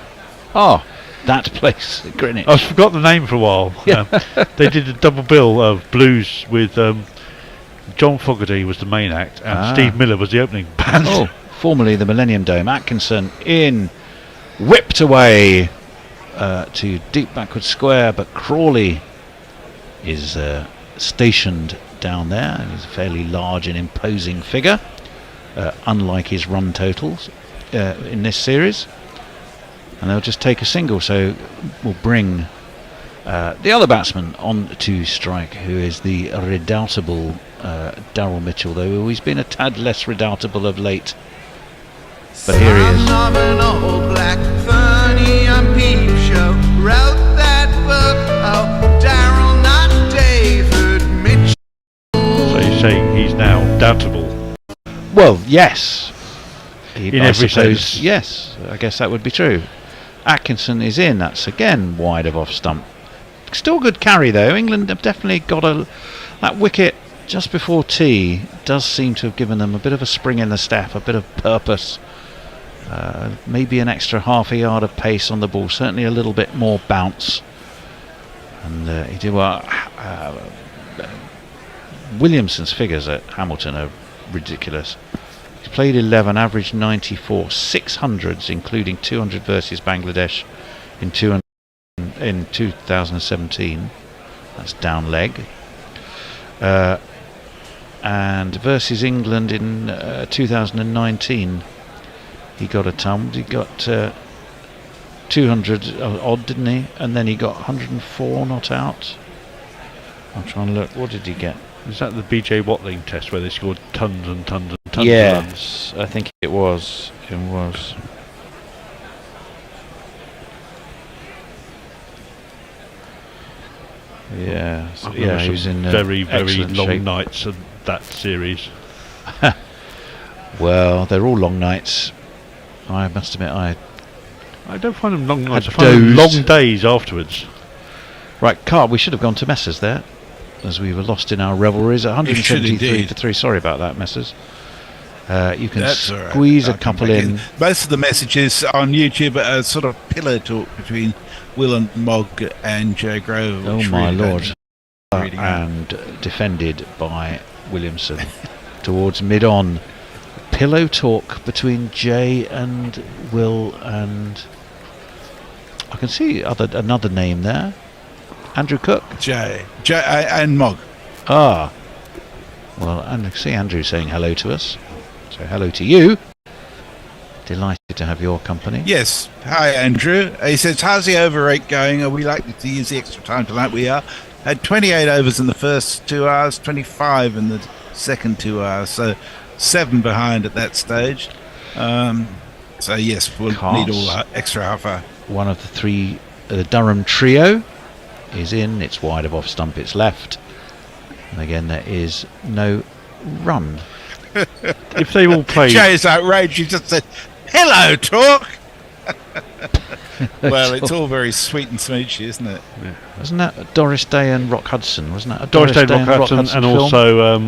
Oh, that place at Greenwich.
I forgot the name for a while.
Yeah.
They did a double bill of blues with John Fogarty was the main act and Steve Miller was the opening band.
Oh, formerly the Millennium Dome. Atkinson in, whipped away to deep backward square, but Crawley is stationed down there, and he's a fairly large and imposing figure, unlike his run totals in this series. And they'll just take a single, so we'll bring the other batsman on to strike, who is the redoubtable Darryl Mitchell, though he's been a tad less redoubtable of late. But here he is.
Son of an old black funny on Peep Show wrote that book. Oh, Darryl, not David Mitchell.
So you're saying he's now doubtable?
Well, yes.
In every sense.
Yes, I guess that would be true. Atkinson is in. That's again wide of off stump. Still good carry though. England have definitely got that wicket just before tea does seem to have given them a bit of a spring in the step, a bit of purpose. Maybe an extra half a yard of pace on the ball, certainly a little bit more bounce. And he did well. Williamson's figures at Hamilton are ridiculous. He's played 11, averaged 94, 600s, including 200 versus Bangladesh in 2017. That's down leg. And versus England in 2019, he got a ton. He got 200 odd, didn't he? And then he got 104 not out. I'm trying to look. What did he get?
Is that the BJ Watling test where they scored tons and tons and tons of
Yes, I think it was. It was. Yeah, so, yeah, he was in
very long
shape.
nights of that series.
Well, they're all long nights. I must admit, I
don't find them long nights. I find them long days afterwards.
Right, Carl, we should have gone to Messers there, as we were lost in our revelries. 173 for 3. Sorry about that, Messers. You can squeeze a couple in.
Most of the messages on YouTube are sort of pillow talk between Will and Mog and Joe Grove.
Oh my lord. And defended by Williamson towards mid-on. Pillow talk between Jay and Will, and I can see another name there. Andrew Cook.
Jay and Mog.
Ah. Well, and I see Andrew saying hello to us. So hello to you. Delighted to have your company.
Yes. Hi, Andrew. He says, how's the over rate going? Are we likely to use the extra time tonight? We are. Had 28 overs in the first 2 hours, 25 in the second 2 hours. So 7 behind at that stage. So yes, we'll need all that extra half hour.
One of the three, the Durham trio is in. It's wide of off stump, it's left. And again, there is no run.
If they all play...
Jay's outraged. You just said, hello, talk! Well, it's all very sweet and smoochy, isn't it?
Yeah. Wasn't that Doris Day and Rock Hudson? Wasn't that a
Doris Day and Rock Hudson, and
film?
also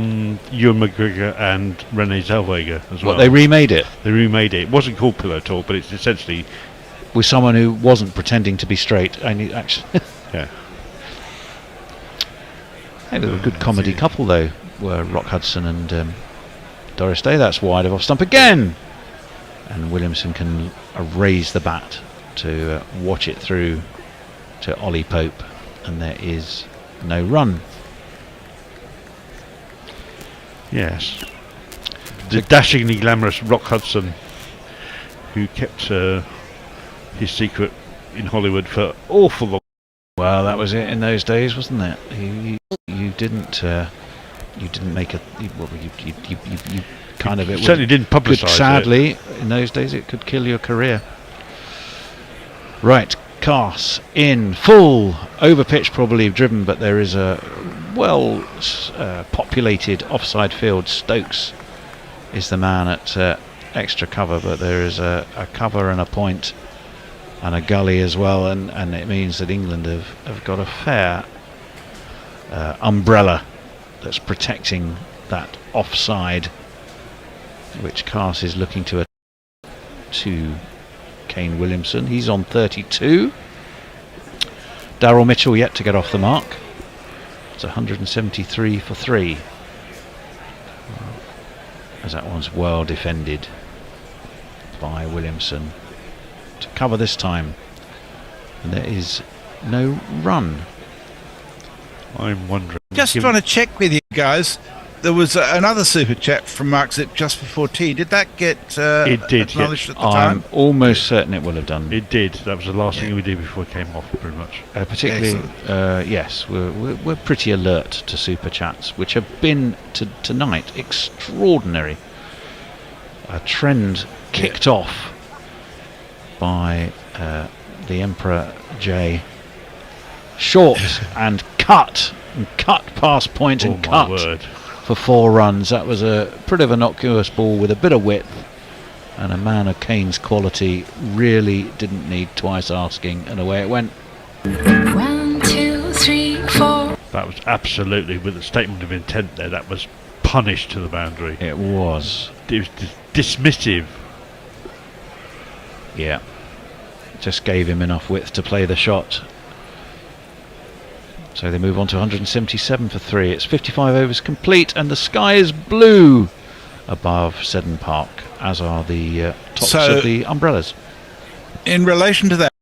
Ewan McGregor and Renee Zellweger as well.
What, they remade it?
They remade it. It wasn't called Pillow Talk, but it's essentially...
with someone who wasn't pretending to be straight, and he actually...
yeah.
Hey, they were a good comedy couple, though, were Rock Hudson and Doris Day. That's wide of off stump again! And Williamson can raise the bat to watch it through to Ollie Pope, and there is no run.
Yes. The dashingly glamorous Rock Hudson, who kept his secret in Hollywood for awful long.
Well, that was it in those days, wasn't it? You didn't make a... You kind of... It
certainly didn't publicise it.
Sadly, in those days, it could kill your career. Right, Cass in full, over pitch probably driven, but there is a well populated offside field. Stokes is the man at extra cover, but there is a cover and a point and a gully as well, and it means that England have got a fair umbrella that's protecting that offside, which Cass is looking to Kane Williamson. He's on 32. Darryl Mitchell yet to get off the mark. It's 173 for 3. As that one's well defended by Williamson to cover this time. And there is no run.
I'm wondering.
Just want to check with you guys. There was another super chat from Mark Zip just before tea. Did that get acknowledged at the time?
I'm almost certain it will have done.
It did. That was the last thing we did before it came off, pretty much.
Particularly, yes, we're pretty alert to super chats, which have been tonight extraordinary. A trend kicked off by the Emperor J. Short and cut past point and cut.
Word.
For 4 runs. That was a pretty innocuous ball with a bit of width, and a man of Kane's quality really didn't need twice asking, and away it went.
1, 2, 3, 4.
That was absolutely, with a statement of intent there, that was punished to the boundary.
It was.
It was dismissive.
Yeah. Just gave him enough width to play the shot. So they move on to 177 for 3. It's 55 overs complete, and the sky is blue above Seddon Park, as are the tops of the umbrellas.
In relation to that,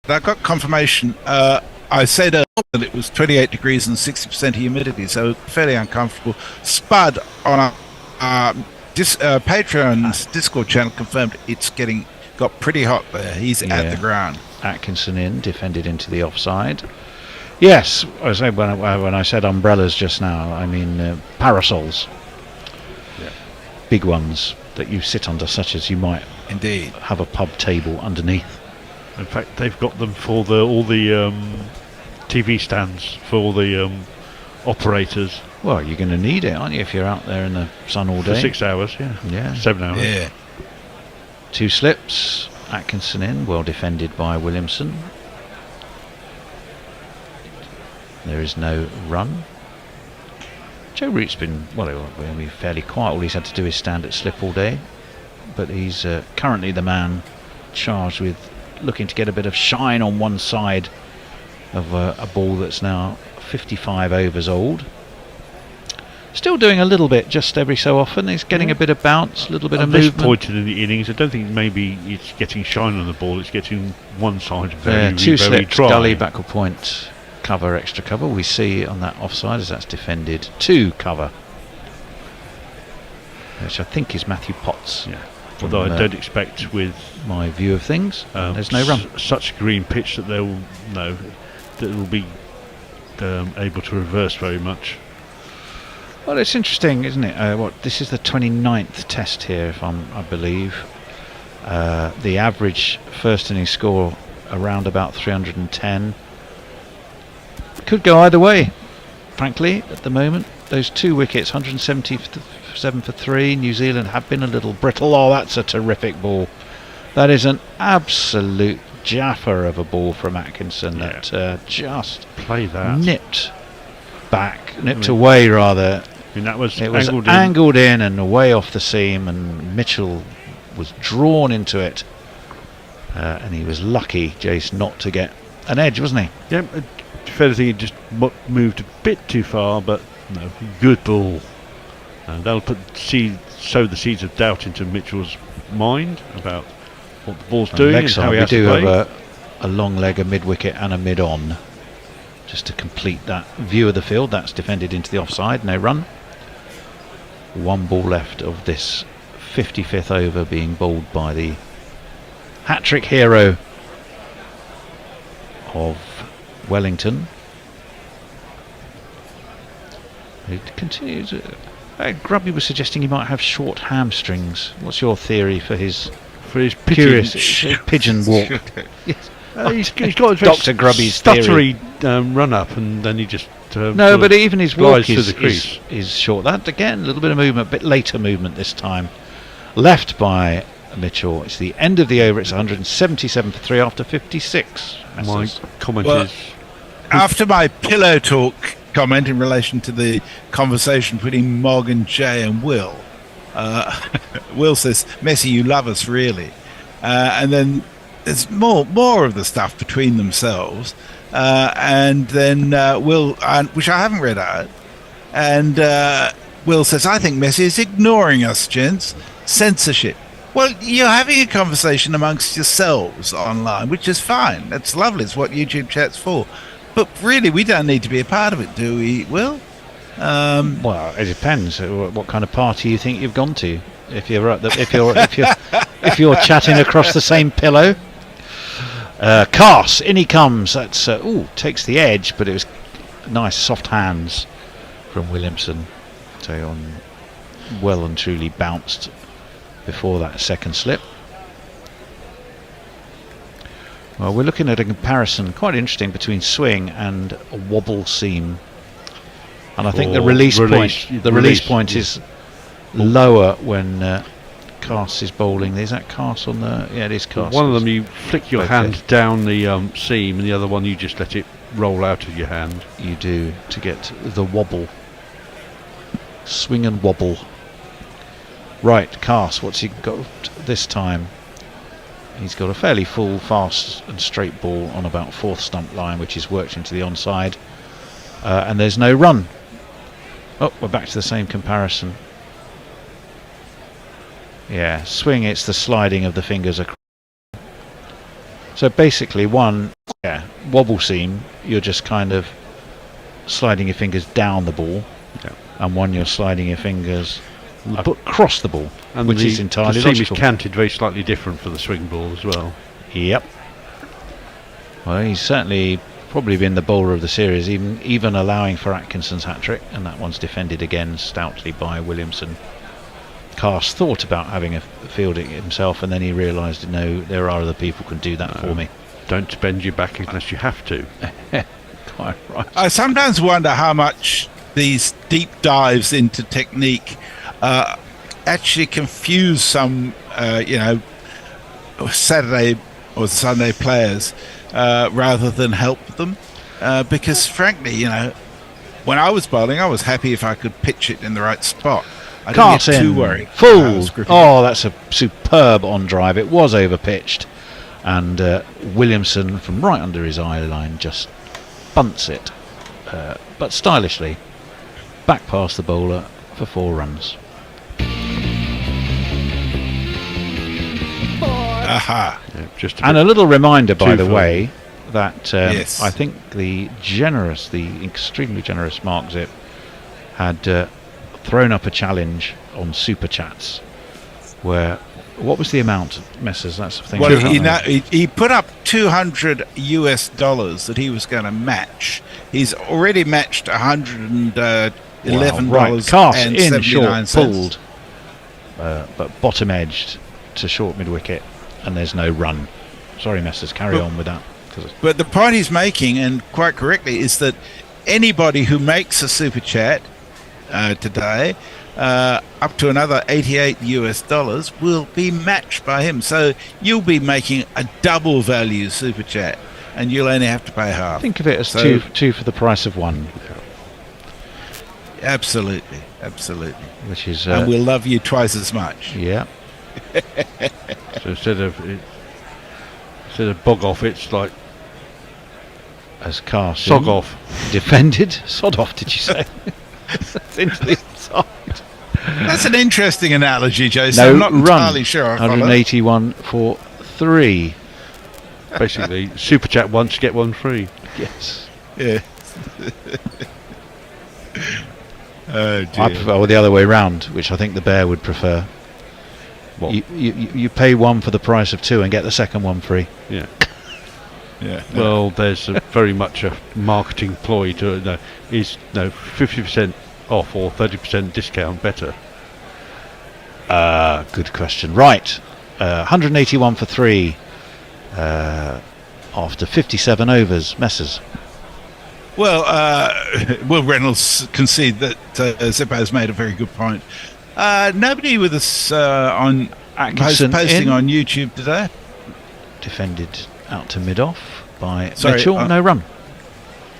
I got confirmation. I said earlier that it was 28 degrees and 60% humidity, so fairly uncomfortable. Spud on our Patreon's Discord channel confirmed it's got pretty hot there. He's at the ground.
Atkinson in, defended into the offside. Yes, I said when I said umbrellas just now, I mean parasols.
Yeah.
Big ones that you sit under, such as you might
indeed
have a pub table underneath.
In fact, they've got them for all the TV stands for all the operators.
Well, you're going to need it, aren't you, if you're out there in the sun all day?
For 6 hours, yeah. 7 hours.
Yeah.
2 slips. Atkinson in, well defended by Williamson. There is no run. Joe Root's been, fairly quiet. All he's had to do is stand at slip all day. But he's currently the man charged with looking to get a bit of shine on one side of a ball that's now 55 overs old. Still doing a little bit just every so often. He's getting a bit of bounce, a little bit of movement.
At this point in the innings, I don't think maybe it's getting shine on the ball. It's getting one side very,
2
very
slips,
dry.
gully, backward point, cover, extra cover. We see on that offside as that's defended 2 cover, which I think is Matthew Potts.
Yeah. Although I don't expect, with
my view of things, there's no run.
Such a green pitch that they will be able to reverse very much.
Well, it's interesting, isn't it? This is the 29th test here, I believe. The average first innings score around about 310. Could go either way, frankly, at the moment. Those 2 wickets, 177 for 3. New Zealand have been a little brittle. Oh, that's a terrific ball. That is an absolute jaffer of a ball from Atkinson that just nipped away rather.
I mean, that was
it was angled in and away off the seam, and Mitchell was drawn into it, and he was lucky, Jace, not to get an edge, wasn't he?
Yeah, he just moved a bit too far, but no, good ball. And that'll sow the seeds of doubt into Mitchell's mind about what the ball's doing and how he has to play.
We do have a long leg, a mid-wicket and a mid-on, just to complete that view of the field. That's defended into the offside, no run. 1 ball left of this 55th over, being bowled by the hat-trick hero of Wellington. It continues. Grubby was suggesting he might have short hamstrings. What's your theory for his pigeon walk?
Yes. He's got a
Dr. Grubby's
stuttery run up, and then he just
no, but even his walk is short. That again, a little bit of movement, a bit later movement this time. Left by Mitchell. It's the end of the over. It's 177 for 3 after 56.
My comment is,
after my pillow talk comment in relation to the conversation between Mog and Jay and Will, Will says, "Messi, you love us really," and then there's more of the stuff between themselves, and then Will, which I haven't read out, and Will says, "I think Messi is ignoring us, gents. Censorship." Well, you're having a conversation amongst yourselves online, which is fine. That's lovely. It's what YouTube chat's for. But really, we don't need to be a part of it, do we, Will?
Well, it depends what kind of party you think you've gone to. If you're chatting across the same pillow. Cass, in he comes. That's takes the edge, but it was nice soft hands from Williamson. So well and truly bounced before that second slip. Well, we're looking at a comparison quite interesting between swing and a wobble seam, and I think the release point is lower when Cass is bowling. Is that Cass on the? Yeah, it is Cass.
One of them you flick your hand down the seam, and the other one you just let it roll out of your hand.
You do, to get the wobble. Swing and wobble. Right, Cass, what's he got this time? He's got a fairly full, fast and straight ball on about 4th stump line, which is worked into the onside. and there's no run. Oh, we're back to the same comparison. Yeah, swing, it's the sliding of the fingers across. So basically wobble seam, you're just kind of sliding your fingers down the ball, and one you're sliding your fingers across the ball,
and
which is entirely
the seam
logical.
is canted very slightly different for the swing ball as well.
Yep. Well, he's certainly probably been the bowler of the series, even allowing for Atkinson's hat-trick, and that one's defended again stoutly by Williamson. Cast thought about having a field it himself, and then he realised, no, there are other people who can do that for me.
Don't bend your back unless you have to.
Quite right.
I sometimes wonder how much these deep dives into technique actually confuse some, Saturday or Sunday players rather than help them. Because frankly, when I was bowling, I was happy if I could pitch it in the right spot. I didn't get too worried.
Full. Oh, that's a superb on drive. It was over pitched, and Williamson from right under his eye line just bunts it, but stylishly back past the bowler for 4 runs.
Aha!
And a little reminder, by the way, that
yes.
I think the extremely generous Mark Zip had thrown up a challenge on Super Chats, where what was the amount, Messrs? That's the thing.
Well, he put up $200 that he was going to match. He's already matched $111
right. Cast
and
in
79
short,
cents.
pulled, but bottom edged to short mid wicket, and there's no run. Sorry, Messrs, carry on with that.
But the point he's making, and quite correctly, is that anybody who makes a super chat today, up to another $88 will be matched by him. So you'll be making a double value super chat, and you'll only have to pay half.
Think of it as two for the price of one.
Absolutely.
Which is,
and we'll love you twice as much.
Yeah.
So instead of bog off, it's like
as cast
sog off,
defended. Sod off, did you say? Into the side.
That's an interesting analogy, Jason.
No
I'm not
run.
entirely sure.
181 for 3.
Basically, super chat once, get one free.
Yes.
Yeah. Oh dear.
I prefer the other way round, which I think the bear would prefer.
What?
You pay 1 for the price of 2 and get the second one free.
Yeah.
Yeah.
Well, there's very much a marketing ploy to is 50% off or 30% discount better.
Good question. Right, 181 for 3 after 57 overs. Messrs.
Well, Will Reynolds concede that Zippo's made a very good point. Nobody with us on
Atkinson
posting on YouTube today.
Defended out to mid-off by Mitchell. No run.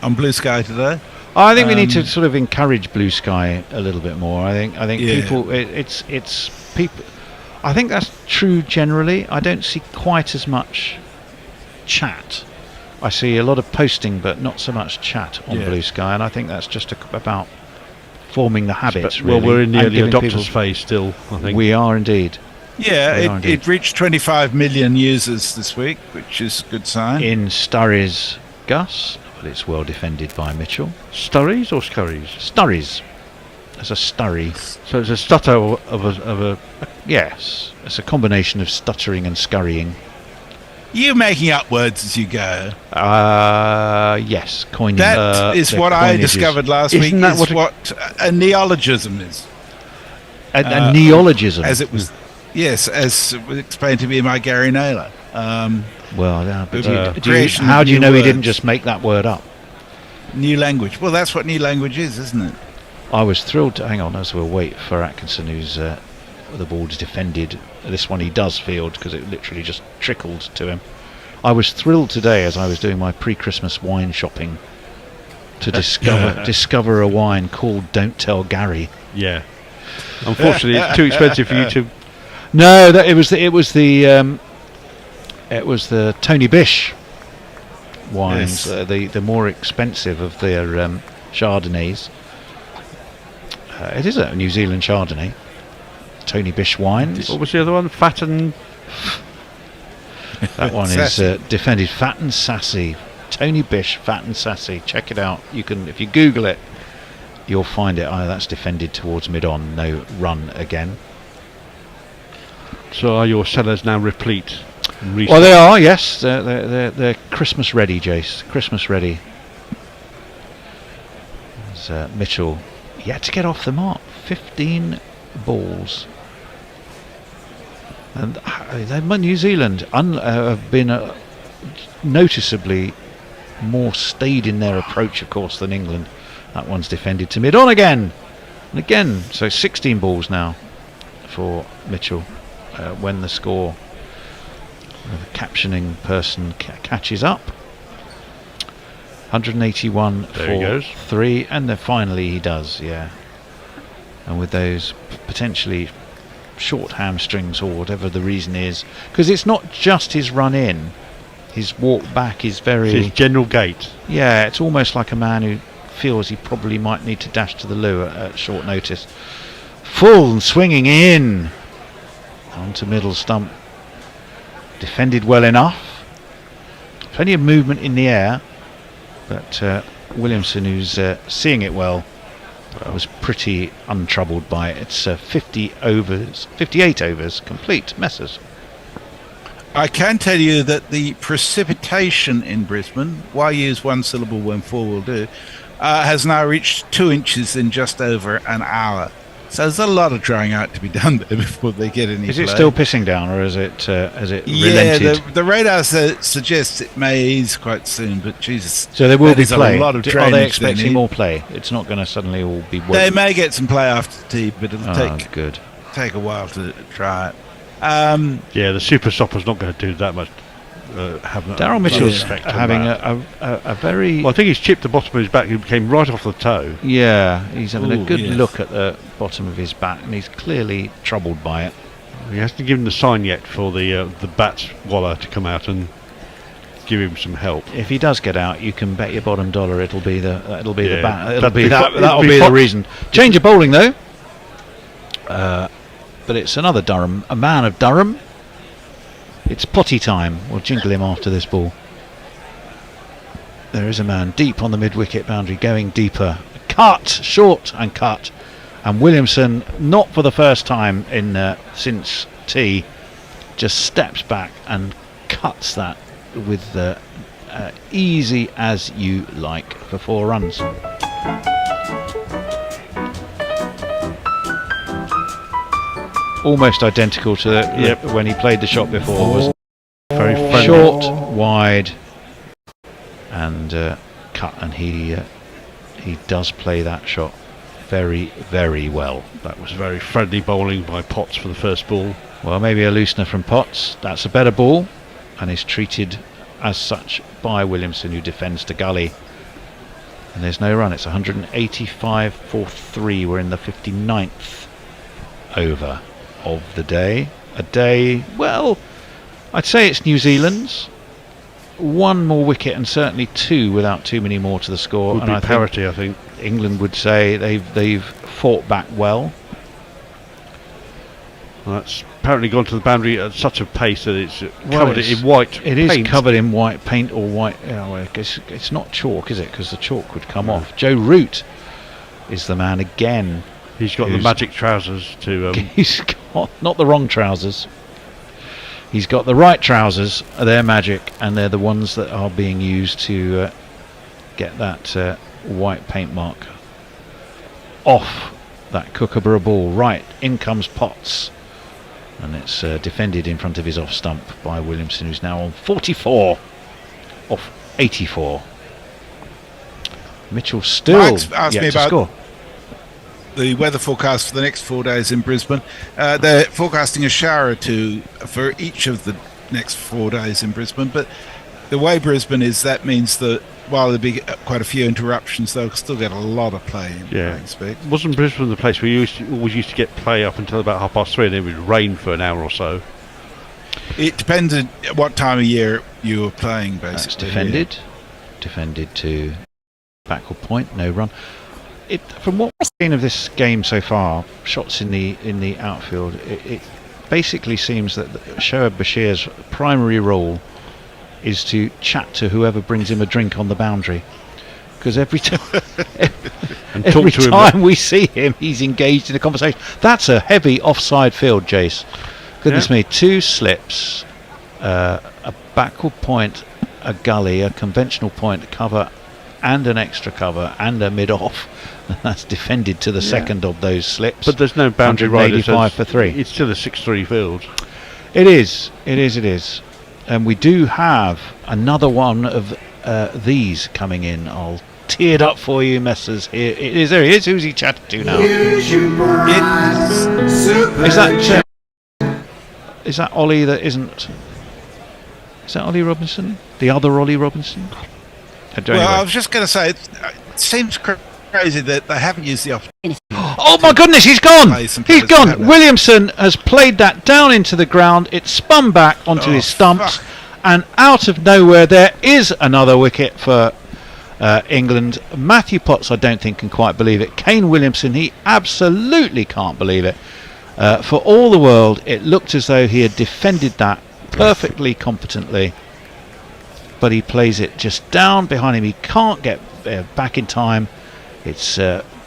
On Blue Sky today.
I think we need to sort of encourage Blue Sky a little bit more. I think people. It's people. I think that's true generally. I don't see quite as much chat. I see a lot of posting, but not so much chat on Blue Sky, and I think that's just about forming the habits.
Well,
really,
we're in the early
giving
adopters
people-
phase still, I think.
We are indeed.
Yeah, it reached 25 million users this week, which is a good sign.
In Sturries, Gus, but it's well defended by Mitchell.
Sturries or scurries?
Sturries. There's a sturry.
So it's a stutter of a
Yes, it's a combination of stuttering and scurrying.
You're making up words as you go.
Yes, coining.
That is what I discovered last week.
Isn't that
is what a neologism is?
A neologism,
as it was. Yes, as was explained to me by Gary Naylor.
How do you
new
know he
words.
didn't just make that word up?
New language. Well, that's what new language is, isn't it?
I was thrilled to hang on as we'll wait for Atkinson, who's the ball's defended. This one he does field because it literally just trickled to him. I was thrilled today as I was doing my pre-Christmas wine shopping to discover a wine called Don't Tell Gary.
Yeah. Unfortunately, it's too expensive for you to.
No, it was the Tony Bish wines,
Yes.
the more expensive of their Chardonnays. It is a New Zealand Chardonnay. Tony Bish wines.
What was the other one? Fat and...
That one is defended Fat and Sassy. Tony Bish, Fat and Sassy. Check it out. You can, if you Google it, you'll find it. That's defended towards mid-on. No run again.
So are your cellars now replete?
Well, they are. Yes, they're Christmas ready, Jace. Christmas ready. There's Mitchell yet to get off the mark. 15 balls. And New Zealand have been noticeably more staid in their approach, of course, than England. That one's defended to mid-on again. And again, so 16 balls now for Mitchell when the score, the captioning person catches up. 181 for 3, and then finally he does, yeah. And with those potentially short hamstrings or whatever the reason is, because it's not just his run in, his walk back is very...
It's his general gait.
Yeah, it's almost like a man who feels he probably might need to dash to the loo at short notice. Full and swinging in onto middle stump. Defended well enough. Plenty of movement in the air, but Williamson, who's seeing it well, was pretty untroubled by it. It's 58 overs complete. Messers.
I can tell you that the precipitation in Brisbane, why use one syllable when four will do, has now reached 2 inches in just over an hour. So there's a lot of drying out to be done there before they get any.
Is it still pissing down, or is it relented?
The radar suggests it may ease quite soon, but Jesus.
So there will be play.
A lot of
Are they expecting more play? It's not going to suddenly all be.
They may get some play after tea, but it'll
take
a while to try it.
Yeah, the super stopper's not going to do that much.
Daryl Mitchell's having a very...
Well, I think he's chipped the bottom of his back. He came right off the toe.
Yeah, he's having a good look at the bottom of his back, and he's clearly troubled by it.
He hasn't given the sign yet for the bat waller to come out and give him some help.
If he does get out, you can bet your bottom dollar it'll be the bat.
That'll
be the reason. Change of bowling though. But it's another Durham, a man of Durham. It's potty time. We'll jingle him after this ball. There is a man deep on the mid-wicket boundary, going deeper. Cut, short and cut. And Williamson, not for the first time in since tea, just steps back and cuts that with easy as you like for 4 runs. Almost identical to when he played the shot before. Was
very friendly.
Short, wide, and cut, and he does play that shot very, very well.
That was very friendly bowling by Potts for the first ball.
Well, maybe a loosener from Potts. That's a better ball, and is treated as such by Williamson, who defends to gully. And there's no run. It's 185 for 3. We're in the 59th over of the day. A day, well, I'd say it's New Zealand's. 1 more wicket and certainly 2 without too many more to the score.
Would be parity, I think.
England would say they've fought back well.
Well, that's apparently gone to the boundary at such a pace that it's covered in white paint.
It is covered in white paint or white. It's not chalk, is it? Because the chalk would come off. Joe Root is the man again.
He's got the magic trousers to...
He's got not the wrong trousers. He's got the right trousers. They're magic, and they're the ones that are being used to get that white paint mark off that Kookaburra ball. Right, in comes Potts. And it's defended in front of his off stump by Williamson, who's now on 44 off 84. Mitchell still
asked
yet
me
to
about
score.
The weather forecast for the next 4 days in Brisbane. They're forecasting a shower or two for each of the next 4 days in Brisbane, but the way Brisbane is, that means that while there'll be quite a few interruptions, they'll still get a lot of play, I expect.
Wasn't Brisbane the place where you always used to get play up until about 3:30 and then it would rain for an hour or so?
It depends on what time of year you were playing, basically.
That's defended. Defended to backward point, no run. From what we've seen of this game so far, shots in the outfield, it basically seems that Shoaib Bashir's primary role is to chat to whoever brings him a drink on the boundary. Because every time we see him, he's engaged in a conversation. That's a heavy offside field, Jace. Goodness me, 2 slips, a backward point, a gully, a conventional point cover, and an extra cover, and a mid-off. That's defended to the second of those slips.
But there's no boundary rider.
85 for 3.
It's still a 6-3 field.
It is. And we do have another one of these coming in. I'll tee it up for you, Messers. Here it is. There he is. Who's he chatting to now? Is that Ollie that isn't? Is that Ollie Robinson? The other Ollie Robinson?
I was just going to say, it seems crazy that they haven't used the opportunity.
Oh my goodness, he's gone! He's gone! Williamson has played that down into the ground. It spun back onto his stumps, and out of nowhere there is another wicket for England. Matthew Potts, I don't think, can quite believe it. Kane Williamson, he absolutely can't believe it. For all the world, it looked as though he had defended that perfectly competently, but he plays it just down behind him. He can't get back in time. It's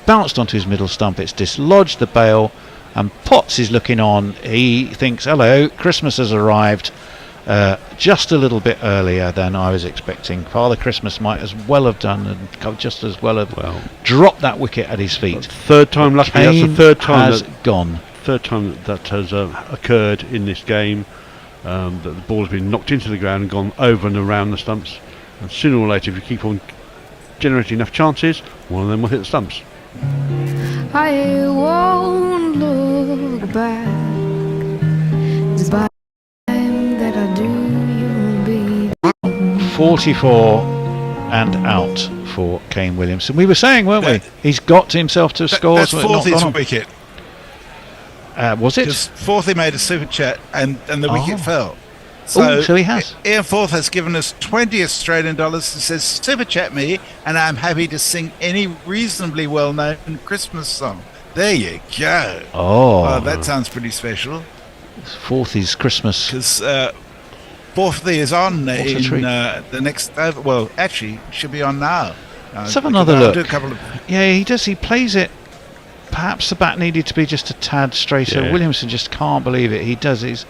bounced onto his middle stump. It's dislodged the bail, and Potts is looking on. He thinks, hello, Christmas has arrived just a little bit earlier than I was expecting. Father Christmas might as well have done, and just as well have dropped that wicket at his feet.
Third time lucky. That's the third time
has gone.
Third time that has occurred in this game. That the ball has been knocked into the ground and gone over and around the stumps, and sooner or later, if you keep on generating enough chances, one of them will hit the stumps.
I won't look back. The time that I do, you'll be
44 and out for Kane Williamson. We were saying, weren't we? He's got himself to score.
That's Forthy's wicket.
Was it?
Because Forthy made a super chat and the wicket fell. So
he has.
Ian Forth has given us 20 Australian dollars and says, super chat me, and I'm happy to sing any reasonably well-known Christmas song. There you go.
Oh,
that sounds pretty special.
Forthy's Christmas.
Because Forthy is on in the next. Well, actually, should be on now.
Let's have another look.
Do a couple of.
Yeah, he does. He plays it. Perhaps the bat needed to be just a tad straighter.
Yeah.
Williamson just can't believe it. He does.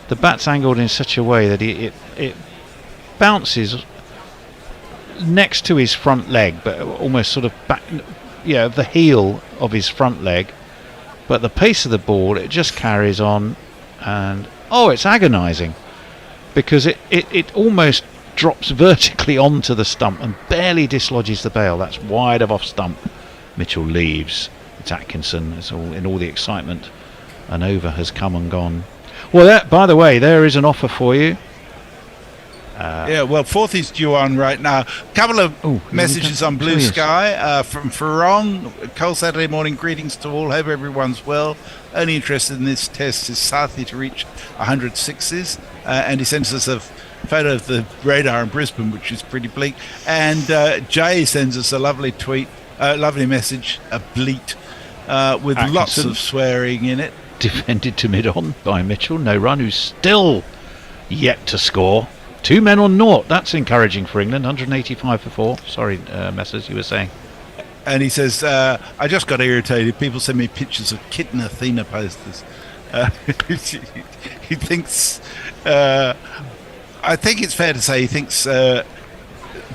The bat's angled in such a way that it bounces next to his front leg, but almost sort of back, the heel of his front leg. But the pace of the ball, it just carries on, and it's agonising because it almost drops vertically onto the stump and barely dislodges the bail. That's wide of off stump. Mitchell leaves. It's Atkinson. It's all in all the excitement. An over has come and gone. Well, by the way, there is an offer for you.
Forthy's due on right now. A couple of messages on Blue Sky from Ferron. Cold Saturday morning greetings to all. Hope everyone's well. Only interested in this test is Southey to reach 100 sixes. And he sends us a photo of the radar in Brisbane, which is pretty bleak. And Jay sends us a lovely tweet, lovely message, a bleat, with
Atkinson.
Lots of swearing in it.
Defended to mid-on by Mitchell. No run, who's still yet to score. 2 men on naught. That's encouraging for England. 185 for 4. Sorry, Messers, you were saying.
And he says, I just got irritated. People send me pictures of Kitten Athena posters. He thinks, I think it's fair to say he thinks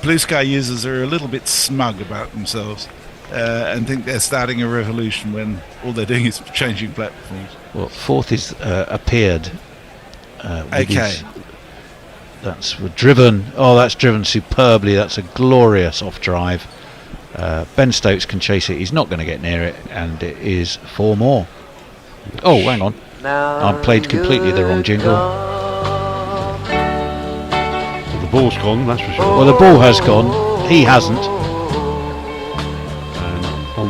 Blue Sky users are a little bit smug about themselves. And think they're starting a revolution when all they're doing is changing platforms.
Well, Forth is appeared.
Okay.
That's driven. Oh, that's driven superbly. That's a glorious off drive. Ben Stokes can chase it. He's not going to get near it, and it is 4 more. Oh, hang on. I've played completely the wrong jingle.
Well, the ball's gone, that's for sure.
Well, the ball has gone. He hasn't.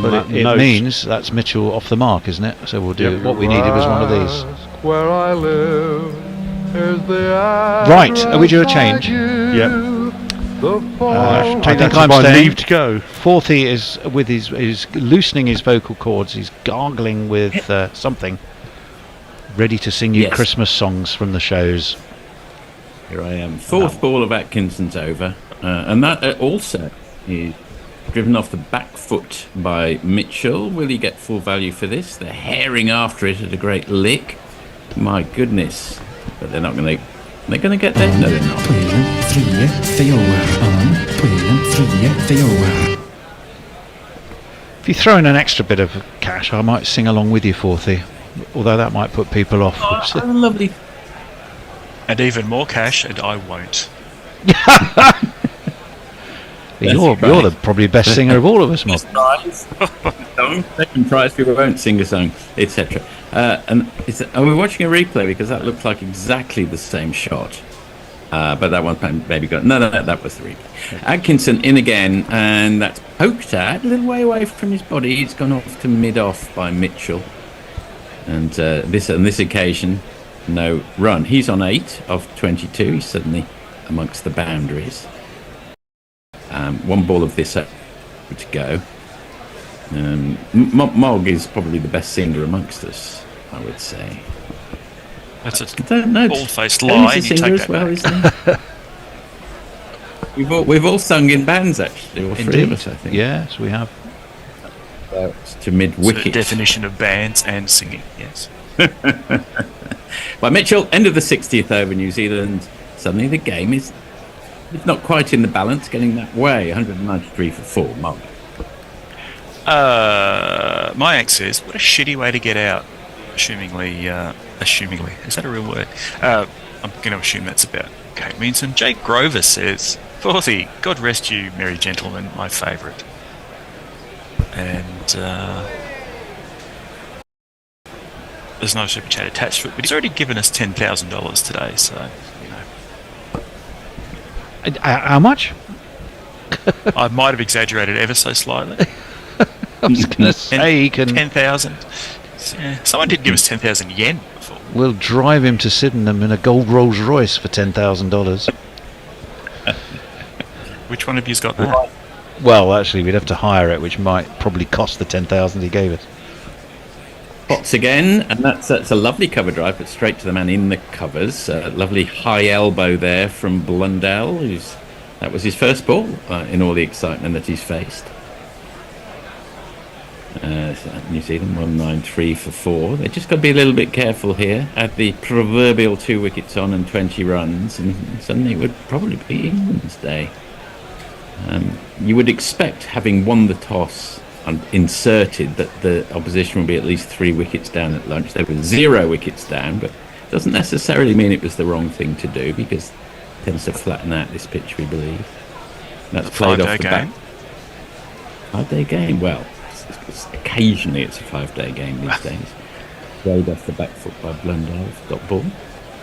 But it means that's Mitchell off the mark, isn't it? So we'll do what we needed was one of these.
Where I live is the
Right, are we due a change?
Yep.
I think
That's
I'm
my
staying.
leave to go.
Forthy is with his loosening his vocal cords. He's gargling with something, ready to sing you
Yes.
Christmas songs from the shows.
Here I am. Fourth ball of Atkinson's over. And that also is driven off the back foot by Mitchell. Will he get full value for this? They're herring after it at a great lick. My goodness. But they're not going to... They're going to get there? No, they're not.
If you throw in an extra bit of cash, I might sing along with you, Forthy. Although that might put people off.
Oh, lovely.
And even more cash, and I won't.
You're the probably best singer of all of us, Mark.
Second prize, people won't sing a song, etc. And are we watching a replay? Because that looks like exactly the same shot. But that one maybe got... No, that was the replay. Atkinson in again, and that's poked at, a little way away from his body. It's gone off to mid-off by Mitchell. And on this occasion, no run. He's on 8 of 22. He's suddenly amongst the boundaries. One ball of this to go. Mog is probably the best singer amongst us, I would say.
That's a bald-faced lie.
He's a
You
singer
take
as
that
well,
back.
isn't he? We've all sung in bands, actually, all three of us, I think.
Yes, we have.
To mid-wicket.
So definition of bands and singing, yes.
Well, Mitchell, end of the 60th over New Zealand. Suddenly the game is not quite in the balance, getting that way. 193 for 4, Mog.
My answer is, what a shitty way to get out. Assumingly. Is that a real word? I'm going to assume that's about Kate Williamson. Jake Grover says, Forthy, God rest you, merry gentlemen, my favourite. And there's no super chat attached to it, but he's already given us $10,000 today, so, you know.
How much?
I might have exaggerated ever so slightly.
I was going to say he can...
10,000. Yeah, someone did give us 10,000 yen before.
We'll drive him to Sydenham in a gold Rolls Royce for $10,000.
Which one of you's got that?
Well, actually, we'd have to hire it, which might probably cost the 10,000 he gave us.
Potts again, and that's a lovely cover drive, but straight to the man in the covers. Lovely high elbow there from Blundell, that was his first ball in all the excitement that he's faced. New Zealand 193 for 4. They just got to be a little bit careful here. Add the proverbial 2 wickets on and 20 runs, and suddenly it would probably be England's day. You would expect, having won the toss and inserted, that the opposition would be at least 3 wickets down at lunch. They were 0 wickets down, but it doesn't necessarily mean it was the wrong thing to do, because it tends to flatten out this pitch, we believe. That's played off the back. 5-day game. Well, occasionally it's a 5-day game these days. Played off the back foot by Blundell. Got ball.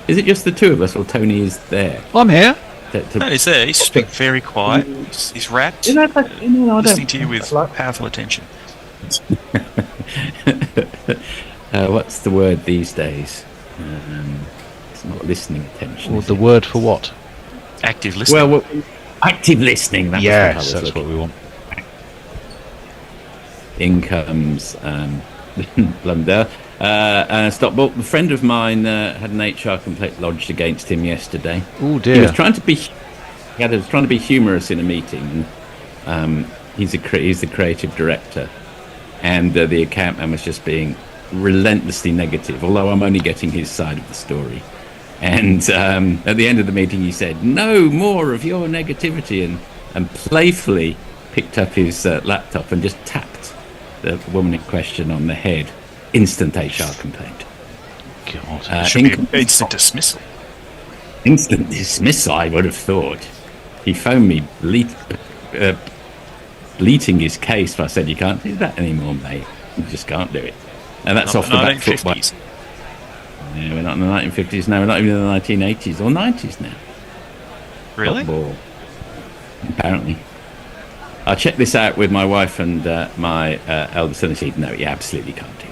Is it just the two of us, or Tony is there?
I'm here.
No, he's there. He's speaking very quiet. He's rapt. Listening to you with powerful attention.
What's the word these days? It's not listening attention.
Well, the word for what?
Active listening.
Well, active listening.
Yes, that's what we want.
In comes Blundell. Stop ball. A friend of mine had an HR complaint lodged against him yesterday.
Oh dear!
He was trying to be humorous in a meeting. He's the creative director, and the account man was just being relentlessly negative. Although I'm only getting his side of the story. And at the end of the meeting, he said, "No more of your negativity," and playfully picked up his laptop and just tapped the woman in question on the head. Instant HR complaint.
God, should be instant dismissal.
Instant dismissal, I would have thought. He phoned me bleating his case, but I said, "You can't do that anymore, mate. You just can't do it." And that's off the back foot. Yeah, we're not in the 1950s now. We're not even in the 1980s or 90s now.
Really?
Football. Apparently. I checked this out with my wife and my eldest son, and she said, "No, you absolutely can't do that."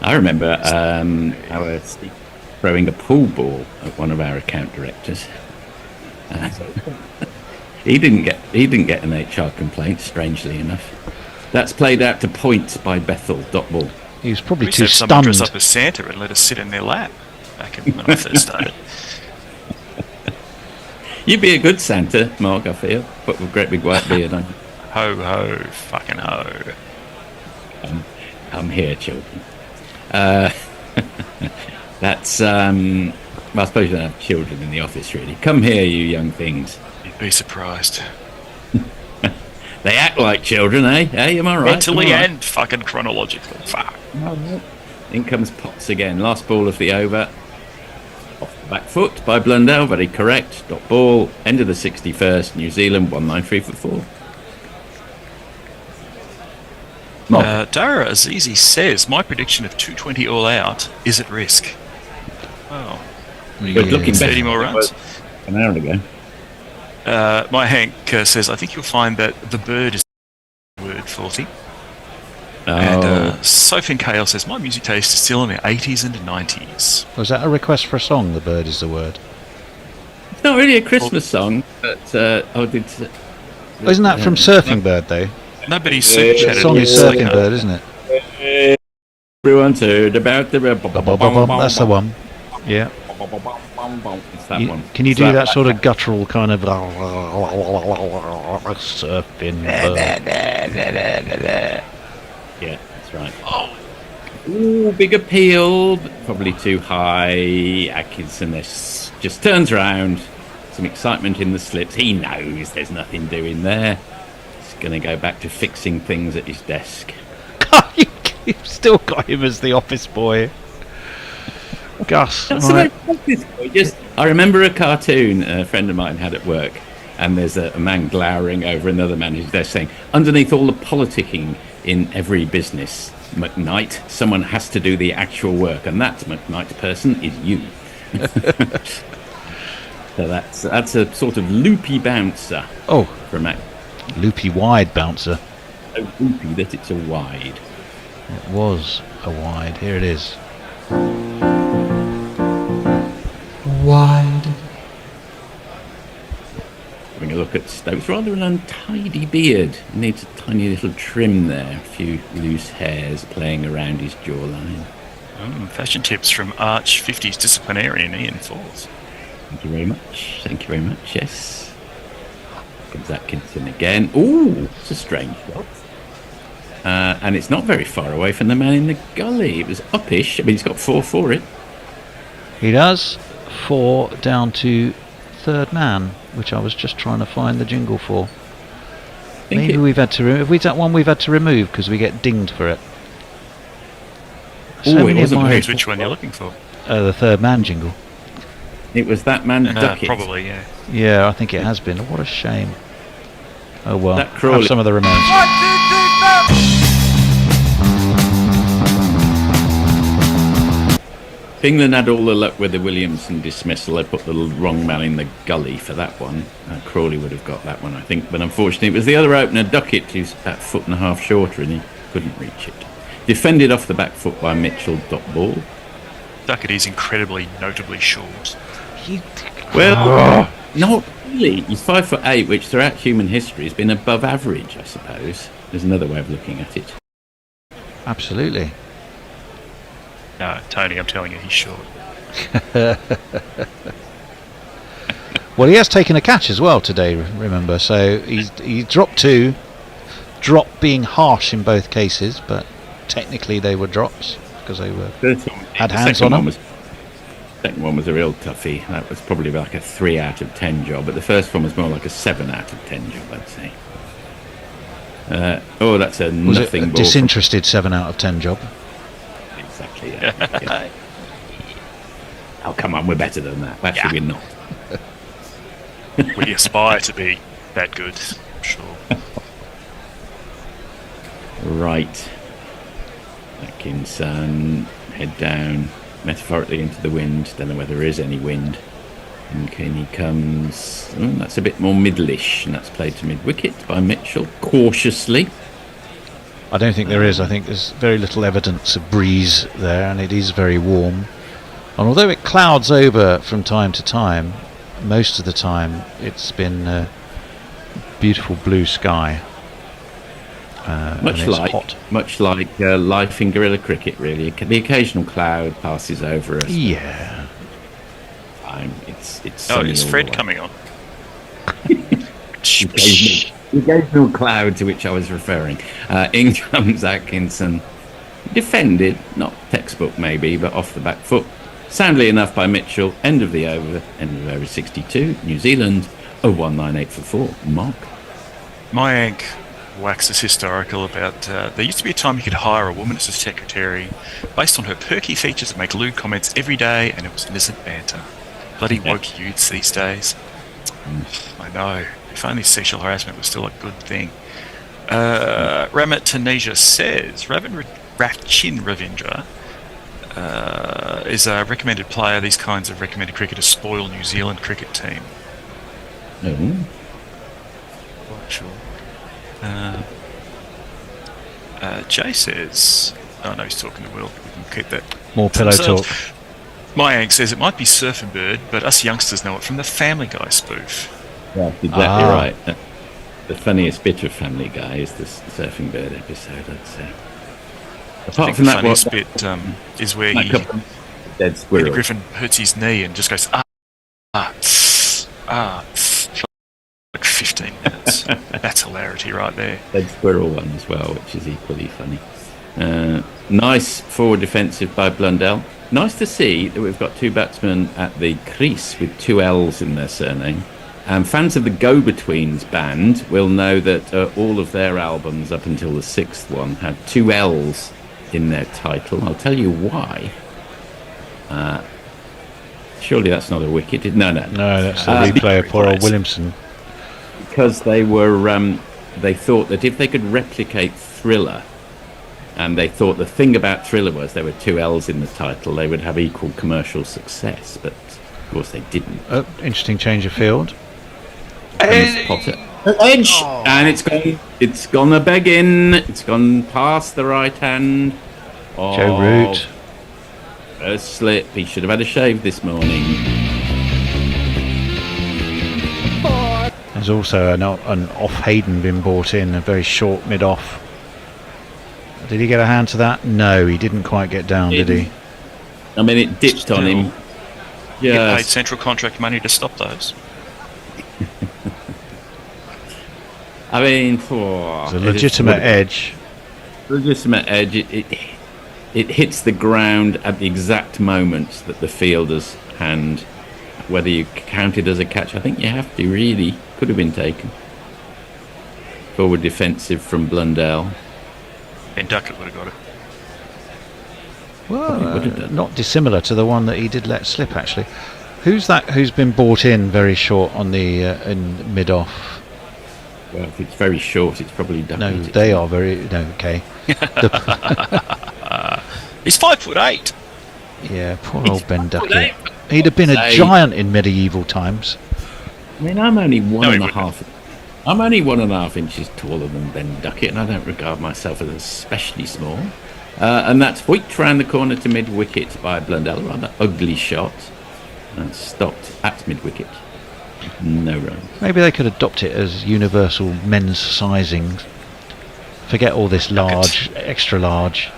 I remember our throwing a pool ball at one of our account directors. He didn't get an HR complaint, strangely enough. That's played out to points by Bethel. Dot ball.
He was probably
We
too
used to have someone dress
stunned.
up as Santa and let us sit in their lap back when I first started.
You'd be a good Santa, Mark, I feel, but with a great big white beard on.
Ho, ho, fucking ho.
Come here, children. That's, well, I suppose you don't have children in the office, really. Come here, you young things.
You'd be surprised.
They act like children, eh? Hey, am I right?
Mentally
Am I right?
and fucking chronologically. Fuck.
In comes Potts again. Last ball of the over. Off the back foot by Blundell. Very correct. Dot ball. End of the 61st. New Zealand 193 for 4.
Dara Azizi says, my prediction of 220 all out is at risk. Oh.
Good looking better
30 more runs.
an hour ago.
My Hank says, I think you'll find that the bird is the word 40. And Sophie Kale says, my music taste is still in the 80s and 90s.
Was that a request for a song? The bird is the word.
It's not really a Christmas song, but
Isn't that from Surfing Bird though?
Nobody's super chatted.
The song is Surfing Bird, isn't it?
Everyone's heard about the...
That's the one. Yeah.
It's that one.
Can you do that sort of guttural kind of surfing bird?
Yeah, that's right. Ooh, big appeal, but probably too high. Atkinson just turns around. Some excitement in the slips. He knows there's nothing doing there. He's going to go back to fixing things at his desk.
You've still got him as the office boy. Gus.
Right. I remember a cartoon a friend of mine had at work, and there's a man glowering over another man who's there saying, underneath all the politicking in every business, McKnight, someone has to do the actual work, and that McKnight person is you. So that's a sort of loopy bouncer.
Oh,
from
loopy wide bouncer.
So loopy that it's a wide.
It was a wide. Here it is.
Wide. Having a look at Stokes, rather an untidy beard. He needs a tiny little trim there, a few loose hairs playing around his jawline.
Fashion tips from Arch 50s disciplinarian Ian Falls.
Thank you very much. Thank you very much. Yes. Comes Atkinson again. Ooh, it's a strange shot. And it's not very far away from the man in the gully. It was uppish. I mean, he's got 4 for it.
He does. 4 down to third man, which I was just trying to find the jingle for. Maybe we've had to remove. Is that one we've had to remove because we get dinged for it?
Oh, it wasn't
Depends which one you're looking for.
The third man jingle.
It was that man Duckett.
Probably, yeah.
Yeah, I think it has been. What a shame. Oh well.
That Crawley.
Have some of the remains.
If England had all the luck with the Williamson dismissal, they put the wrong man in the gully for that one. Crawley would have got that one, I think. But unfortunately, it was the other opener, Duckett, who's about 1.5 foot shorter, and he couldn't reach it. Defended off the back foot by Mitchell. Dot ball.
Duckett is incredibly, notably short.
Well, not really. He's 5'8", which throughout human history has been above average, I suppose. There's another way of looking at it.
Absolutely.
No, Tony, I'm telling you, he's short.
Well, he has taken a catch as well today, remember. So he dropped 2. Drop being harsh in both cases, but technically they were drops because they were had hands on them.
Second one was a real toughie. That was probably like a 3 out of 10 job, but the first one was more like a 7 out of 10 job, I'd say. That's a
was
nothing
it a
ball.
disinterested 7 out of 10 job?
Exactly. Yeah. Oh, come on, we're better than that. Actually, we're not.
We aspire to be that good, I'm sure.
Right. Atkinson, head down, metaphorically into the wind. Don't know whether there is any wind. And Kenny comes. That's a bit more middleish, and that's played to mid-wicket by Mitchell, cautiously.
I don't think there is. I think there's very little evidence of breeze there, and it is very warm. And although it clouds over from time to time, most of the time it's been beautiful blue sky.
Much
and it's
like
hot.
life in guerrilla cricket, really. The occasional cloud passes over us.
Yeah.
It's
Oh,
sunny
is
all
Fred
the way.
coming on?
The occasional cloud to which I was referring. In comes Atkinson. Defended, not textbook maybe, but off the back foot. Soundly enough by Mitchell. End of over 62. New Zealand 0198 for 4. Mark.
My ENG waxes historical about there used to be a time you could hire a woman as a secretary based on her perky features and make lewd comments every day, and it was innocent banter. Bloody woke youths these days. I know. If only sexual harassment was still a good thing. Ramit Taneja says Rachin Ravindra is a recommended player. These kinds of recommended cricketers spoil New Zealand cricket team.
Oh.
Quite sure. Jay says, oh no, he's talking to Will. We can keep that.
More
to
pillow
themselves.
talk.
My Ank says it might be Surf and Bird, but us youngsters know it from the Family Guy spoof.
Yeah, exactly right. The funniest bit of Family Guy is the Surfing Bird episode, I'd say.
Apart from that, the funniest bit is where
dead squirrel.
Griffin hurts his knee and just goes like 15 minutes. That's hilarity right there.
Dead squirrel one as well, which is equally funny. Nice forward defensive by Blundell. Nice to see that we've got two batsmen at the crease with two L's in their surname. Fans of the Go-Betweens band will know that all of their albums up until the sixth one had two L's in their title. I'll tell you why. Surely that's not a wicket. No,
that's the replay of poor old Williamson.
Because they were, they thought that if they could replicate Thriller, and they thought the thing about Thriller was there were two L's in the title, they would have equal commercial success, but of course they didn't.
Interesting change of field.
Potter. Edge! Oh. And it's gone a begging. It's gone past the right hand. Oh,
Joe Root.
A slip. He should have had a shave this morning.
There's also an off Hayden been brought in, a very short mid-off. Did he get a hand to that? No, he didn't quite get down, did he?
I mean, it dipped on him.
Yeah. Get paid central contract money to stop those.
I mean,
it's a legitimate edge.
Legitimate edge. It hits the ground at the exact moment that the fielder's hand, whether you count it as a catch, I think you have to, really. Could have been taken. Forward defensive from Blundell.
Ben Duckett would have got it.
Well, not dissimilar to the one that he did let slip, actually. Who's that who's been brought in very short on the in mid-off?
Well, if it's very short, it's probably Duckett.
No, they are very... No, okay.
He's 5'8".
Yeah, poor old Ben Duckett. He'd have been a giant in medieval times.
I mean, I'm only one and a half inches taller than Ben Duckett, and I don't regard myself as especially small. And that's whipped round the corner to mid-wicket by Blundell. Rather ugly shot. And stopped at mid-wicket. No run.
Maybe they could adopt it as universal men's sizing. Forget all this large, extra large.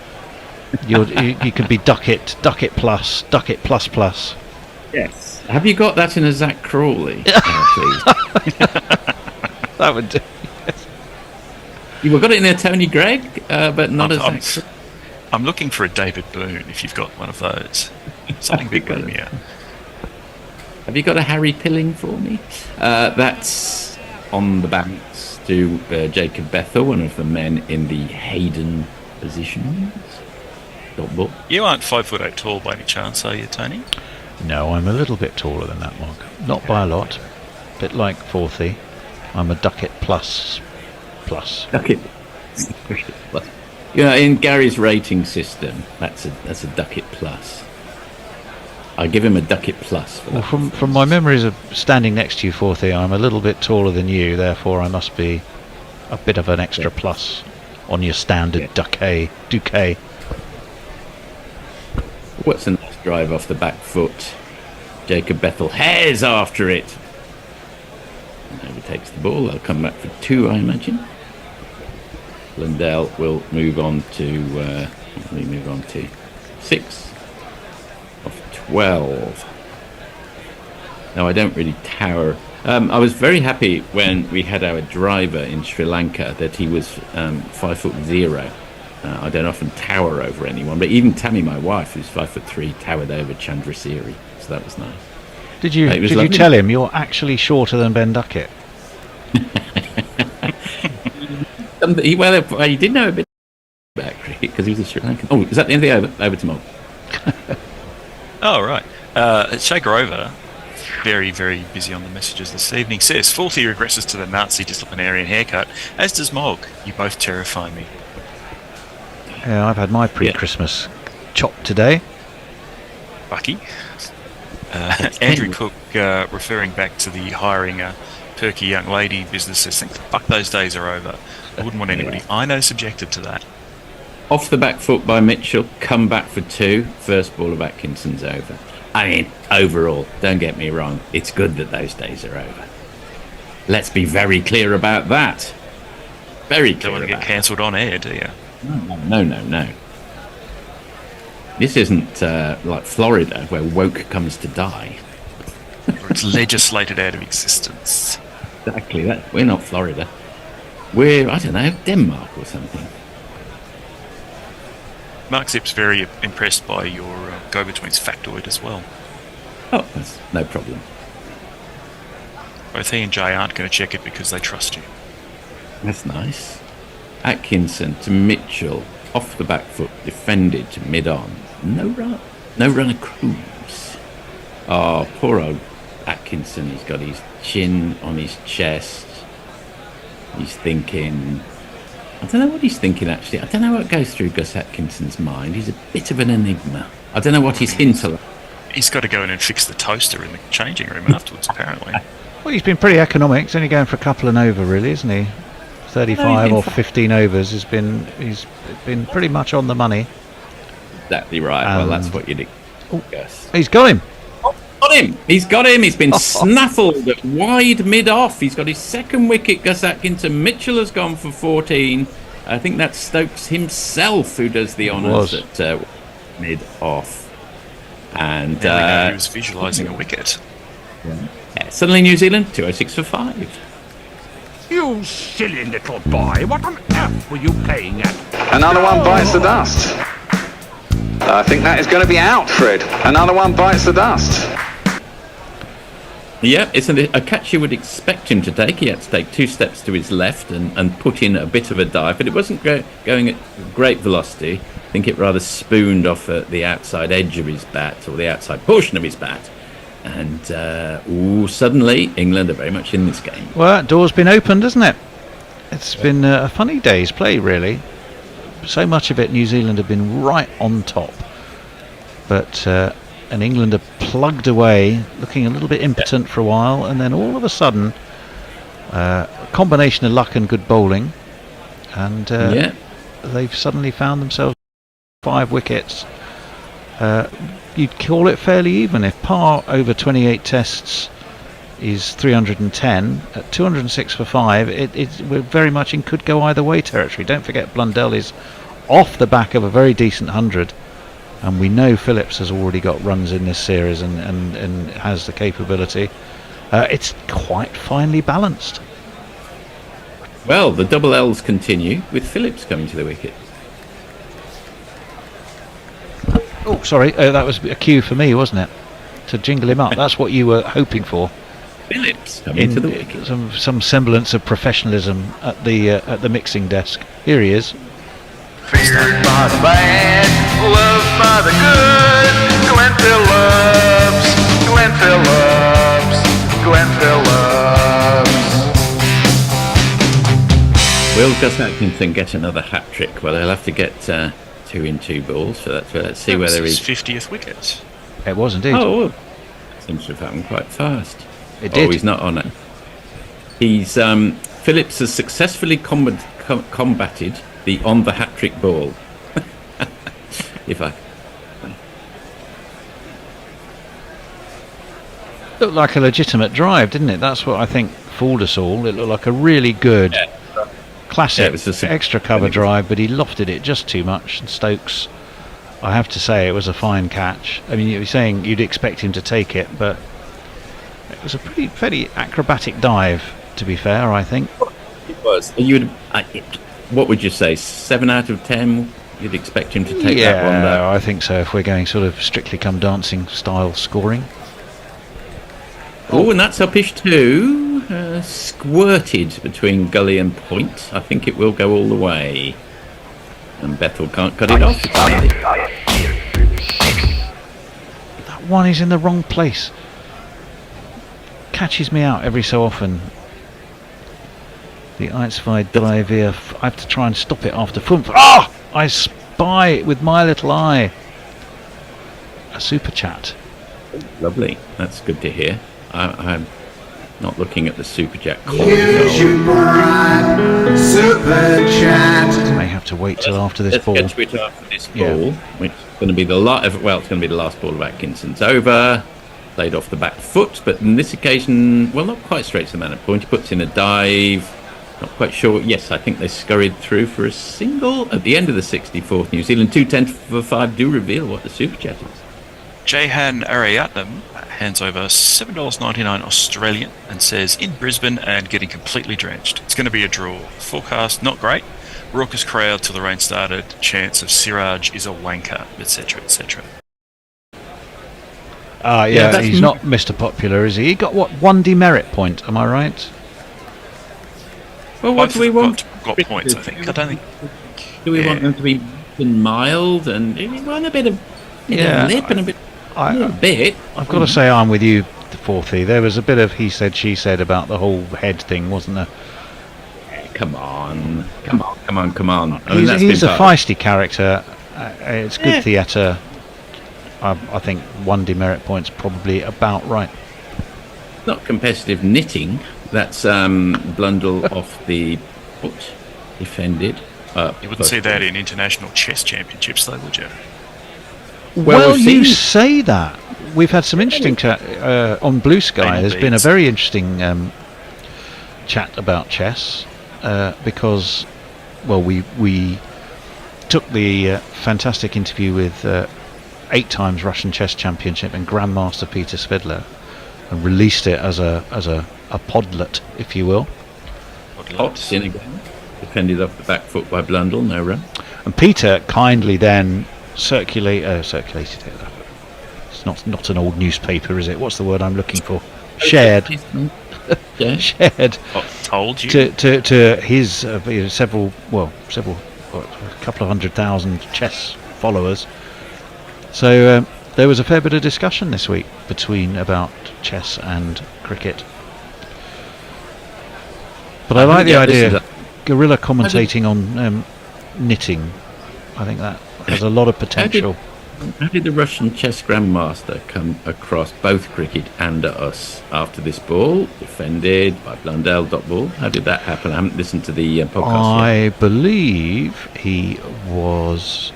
You could be Duckett plus, Duckett plus.
Yes. Have you got that in a Zach Crawley? Please.
That would do.
Yes. You've got it in a Tony Gregg, but not a Zach.
I'm looking for a David Boone, if you've got one of those. Something big with me out.
Have you got a Harry Pilling for me? That's on the banks to Jacob Bethel, one of the men in the Hayden positions.
You aren't 5'8" tall by any chance, are you, Tony?
No, I'm a little bit taller than that, Mark. Not by a lot. A bit like Forthy. I'm a Duckett plus.
Duckett. You know, in Gary's rating system, that's a Duckett plus. I give him a Duckett plus for that.
Well, from my memories of standing next to you, Forthy, I'm a little bit taller than you, therefore I must be a bit of an extra plus on your standard Duquet.
What's a nice drive off the back foot. Jacob Bethel hares after it. And overtakes the ball. They'll come back for 2, I imagine. Blundell will move on to 6 off 12. No, I don't really tower. I was very happy when we had our driver in Sri Lanka that he was 5'0". I don't often tower over anyone, but even Tammy, my wife, who's 5'3", towered over Chandrasiri, so that was nice.
Did you tell him you're actually shorter than Ben Duckett?
Well, he did know a bit about cricket because he was a Sri Lankan. Oh, is that the end of the over? Over to Mog.
Oh, right. Shaker Over, very, very busy on the messages this evening, says, Fourthie regresses to the Nazi disciplinarian haircut, as does Mog. You both terrify me.
Yeah, I've had my pre-Christmas chop today.
Bucky. Andrew Cook, referring back to the hiring a perky young lady business, says, think the fuck those days are over. I wouldn't want anybody I know subjected to that.
Off the back foot by Mitchell, come back for 2. First ball of Atkinson's over. I mean, overall, don't get me wrong, it's good that those days are over. Let's be very clear about that. Very clear.
Don't want to get cancelled on air, do you?
No. This isn't like Florida, where woke comes to die.
Or it's legislated out of existence.
Exactly. That we're not Florida. We're, I don't know, Denmark or something.
Mark Zip's very impressed by your go-betweens factoid as well.
Oh, that's no problem.
Both he and Jay aren't going to check it because they trust you.
That's nice. Atkinson to Mitchell, off the back foot, defended to mid-on. No run across. Oh, poor old Atkinson. He's got his chin on his chest. He's thinking... I don't know what he's thinking, actually. I don't know what goes through Gus Atkinson's mind. He's a bit of an enigma. I don't know what he's hinting.
He's got to go in and fix the toaster in the changing room afterwards, apparently.
Well, he's been pretty economic. He's only going for a couple and over, really, isn't he? 35 or 15 overs. He's been pretty much on the money.
Exactly right. Well, that's what you'd guess.
He's got him.
He's got him. He's been snaffled at wide mid-off. He's got his second wicket, Gus Atkinson. Mitchell has gone for 14. I think that's Stokes himself who does the honours at mid-off. And
he was visualising a wicket.
Yeah, suddenly New Zealand, 206 for 5.
You silly little boy, what on earth were you playing at?
Another one bites the dust. I think that is going to be out, Fred. Another one bites the dust.
Yeah, it's a catch you would expect him to take. He had to take 2 steps to his left and put in a bit of a dive, but it wasn't going at great velocity. I think it rather spooned off at the outside edge of his bat, or the outside portion of his bat. And suddenly England are very much in this game.
Well, that door's been opened, hasn't it? It's been a funny day's play, really. So much of it, New Zealand have been right on top. But and England are plugged away, looking a little bit impotent for a while, and then all of a sudden, a combination of luck and good bowling, and they've suddenly found themselves 5 wickets. You'd call it fairly even. If par over 28 tests is 310, at 206 for 5, we're very much in could go either way territory. Don't forget Blundell is off the back of a very decent 100, and we know Phillips has already got runs in this series and has the capability. It's quite finely balanced.
Well, the double L's continue with Phillips coming to the wicket.
Oh, sorry, that was a cue for me, wasn't it? To jingle him up. That's what you were hoping for.
Phillips coming to the wicket.
Some semblance of professionalism at the mixing desk. Here he is.
Feared by the bad, loved by the good. Glenn Phillips, Glenn Phillips, Glenn Phillips.
Will Gus Atkinson get another hat trick? Well, he'll have to get 2 in 2 balls. So let's see whether he's
50th wicket.
It was indeed.
Oh, seems to have happened quite fast.
It did.
Oh, he's not on it. He's Phillips has successfully combated the on the hat trick ball.
Looked like a legitimate drive, didn't it? That's what I think fooled us all. It looked like a really good, classic extra cover drive, but he lofted it just too much. And Stokes, I have to say, it was a fine catch. I mean, you're saying you'd expect him to take it, but it was a fairly acrobatic dive, to be fair, I think.
It was. What would you say? 7 out of 10? You'd expect him to take that one there?
Yeah, I think so, if we're going sort of Strictly Come Dancing style scoring.
Oh, and that's uppish too. Squirted between gully and point. I think it will go all the way. And Bethel can't cut it off.
That one is in the wrong place. Catches me out every so often. The Eitzvide dive here. I have to try and stop it after Fump. Ah! I spy it with my little eye. A super chat.
Lovely. That's good to hear. I'm not looking at the super chat call.
Super chat.
May have to wait till after this ball.
Let's get to it after this ball, which is going to be the it's going to be the last ball of Atkinson's over. Played off the back foot, but in this occasion, well, not quite straight to the man at point. He puts in a dive. Not quite sure. Yes, I think they scurried through for a single at the end of the 64th. New Zealand 210 for 5 do reveal what the super chat is.
Jahan Ariatnam hands over $7.99 Australian and says, in Brisbane and getting completely drenched. It's going to be a draw. Forecast, not great. Raucous crowd till the rain started. Chance of Siraj is a wanker, etc., etc.
Yeah, he's not Mr. Popular, is he? He got, what, 1 demerit point, am I right?
Well, what do we want?
Got points, I think. I don't think...
Do we want them to be mild and we want a bit of lip and a bit...
I've got to say I'm with you, Fourthie. There was a bit of he said, she said about the whole head thing, wasn't there?
Come on. I mean,
he's a feisty character. It's good theatre. I think 1 demerit point's probably about right.
Not competitive knitting. That's Blundell off the foot, defended.
You wouldn't see that in international chess championships, though, would you?
Well, you say that. We've had some interesting chat on Blue Sky. There's been a very interesting chat about chess because, well, we took the fantastic interview with 8 times Russian chess championship and Grandmaster Peter Svidler and released it as a podlet, if you will.
Hot in again. Defended off the back foot by Blundell, no run.
And Peter kindly then circulated it. It's not an old newspaper, is it? What's the word I'm looking for? Shared. Shared.
Told you.
To his several, a couple of 100,000 chess followers. So there was a fair bit of discussion this week about chess and cricket. But I like the idea Guerrilla commentating on knitting. I think that has a lot of potential.
How did the Russian chess grandmaster come across both cricket and us after this ball? Defended by Blundell, dot ball. How did that happen? I haven't listened to the podcast
I believe he was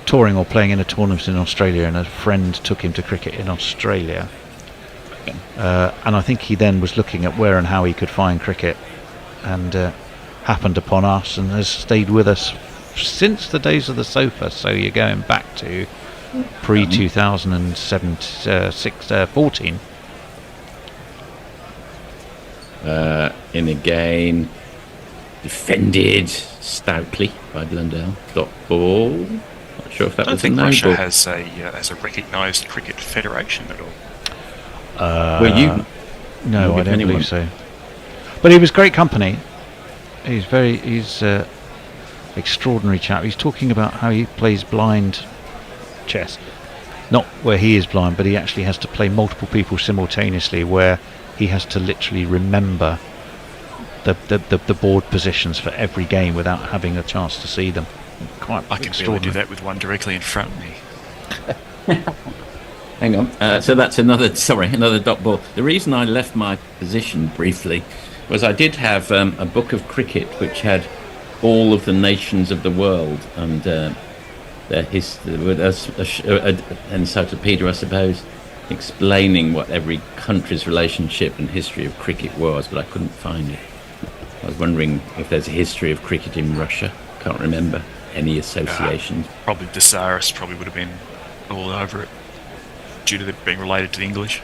touring or playing in a tournament in Australia, and a friend took him to cricket in Australia. Okay. And I think he then was looking at where and how he could find cricket, and happened upon us and has stayed with us since the days of the sofa. So you're going back to pre-2014.
In again, defended stoutly by Blundell. Dot ball. Not sure if that was a no ball.
I don't think Russia has a recognised cricket federation at all.
No, I don't believe so. But he was great company. He's extraordinary chap. He's talking about how he plays blind chess. Not where he is blind, but he actually has to play multiple people simultaneously, where he has to literally remember the board positions for every game without having a chance to see them. Quite
I can barely do that with one directly in front of me.
Hang on. So that's another dot ball. The reason I left my position briefly was I did have a book of cricket which had all of the nations of the world and their history, with an encyclopedia, I suppose, explaining what every country's relationship and history of cricket was, but I couldn't find it. I was wondering if there's a history of cricket in Russia. Can't remember any associations.
Probably Desaris probably would have been all over it due to it being related to the English.